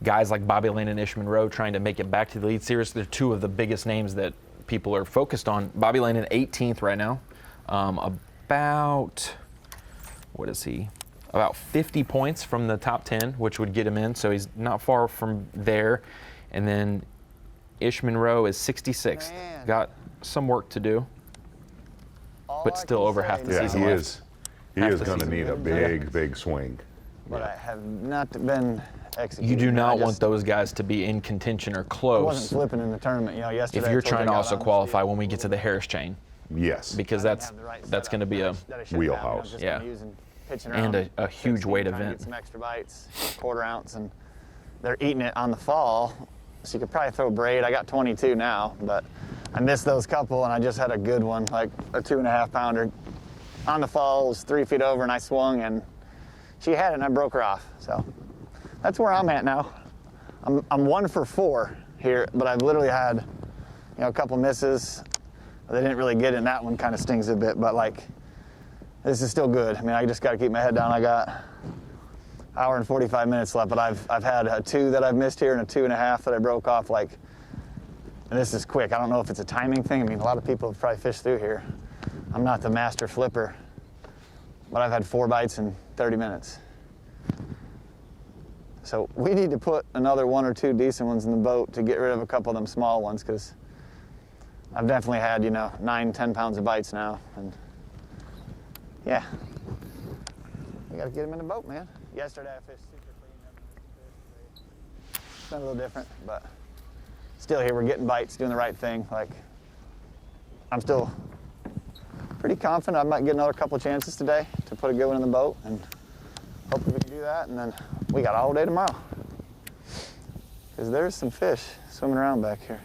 Guys like Bobby Lane and Ish Monroe trying to make it back to the Elite Series. They're 2 of the biggest names that people are focused on. Bobby Lane in 18th right now. About, what is he? About 50 points from the top 10, which would get him in, so he's not far from there. And then Ish Monroe is 66th. Got some work to do, but still over half the season left. He is going to need a big swing. But I have not been executing. You do not want those guys to be in contention or close. I wasn't flipping in the tournament, yesterday. If you're trying to also qualify when we get to the Harris chain. Yes. Because that's going to be a wheelhouse. Yeah. And a huge weight event. Get some extra bites, quarter ounce, and they're eating it on the fall. So you could probably throw braid. I got 22 now, but I missed those couple, and I just had a good one, like a 2.5 pounder. On the fall, it was 3 feet over, and I swung, and she had it, and I broke her off. So that's where I'm at now. I'm 1 for 4 here, but I've literally had, a couple misses. They didn't really get in. That one kind of stings a bit, but like, this is still good. I mean, I just got to keep my head down. I got 1 hour and 45 minutes left, but I've had a 2 that I've missed here and a 2.5 that I broke off. Like, and this is quick. I don't know if it's a timing thing. I mean, a lot of people have probably fished through here. I'm not the master flipper, but I've had 4 bites in 30 minutes. So we need to put another 1 or 2 decent ones in the boat to get rid of a couple of them small ones, because I've definitely had, 9, 10 pounds of bites now. And yeah, we got to get them in the boat, man. Yesterday I fished super clean. It's been a little different, but still here we're getting bites, doing the right thing. Like, I'm still pretty confident I might get another couple of chances today to put a good one in the boat, and hopefully we can do that. And then we got all day tomorrow, because there's some fish swimming around back here.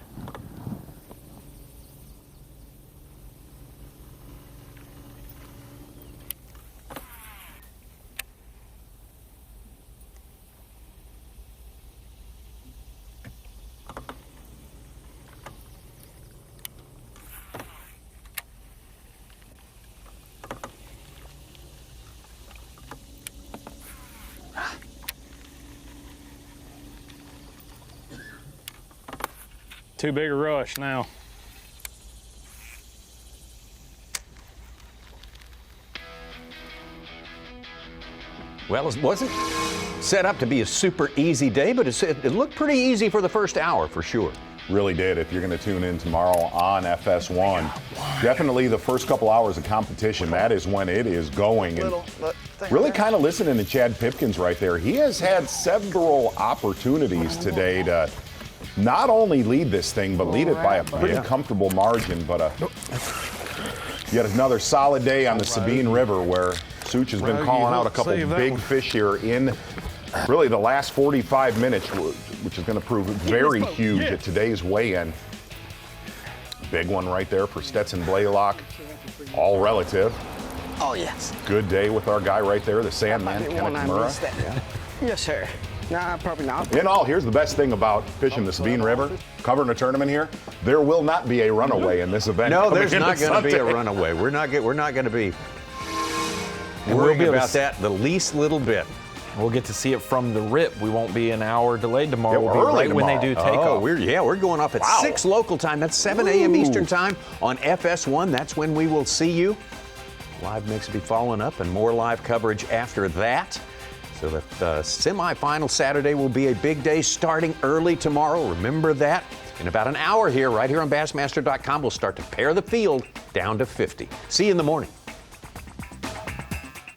Too big a rush now. Well, it wasn't set up to be a super easy day, but it looked pretty easy for the first hour, for sure. Really did. If you're going to tune in tomorrow on FS1, definitely the first couple hours of competition, that is when it is going. And really kind of listening to Chad Pipkins right there. He has had several opportunities today to not only lead this thing, but lead it by a pretty comfortable margin. But yet another solid day on the Sabine River, where Such has been calling out a couple big fish here in really the last 45 minutes, which is going to prove very huge at today's weigh-in. Big one right there for Stetson Blaylock, all relative. Oh, yes. Good day with our guy right there, the Sandman, Kenneth Kimura. Yeah. Yes, sir. Nah, probably not. In all, here's the best thing about fishing the Sabine River, covering a tournament here. There will not be a runaway in this event. No, there's not going to be a runaway. We're not going to be worrying about that the least little bit. We'll get to see it from the rip. We won't be an hour delayed tomorrow. Yeah, we'll be right tomorrow. when they do take off. We're going off at 6 local time. That's 7 a.m. Eastern time on FS1. That's when we will see you. Live mix will be following up, and more live coverage after that. So the semifinal Saturday will be a big day starting early tomorrow. Remember that. In about an hour here, right here on Bassmaster.com, we'll start to pare the field down to 50. See you in the morning.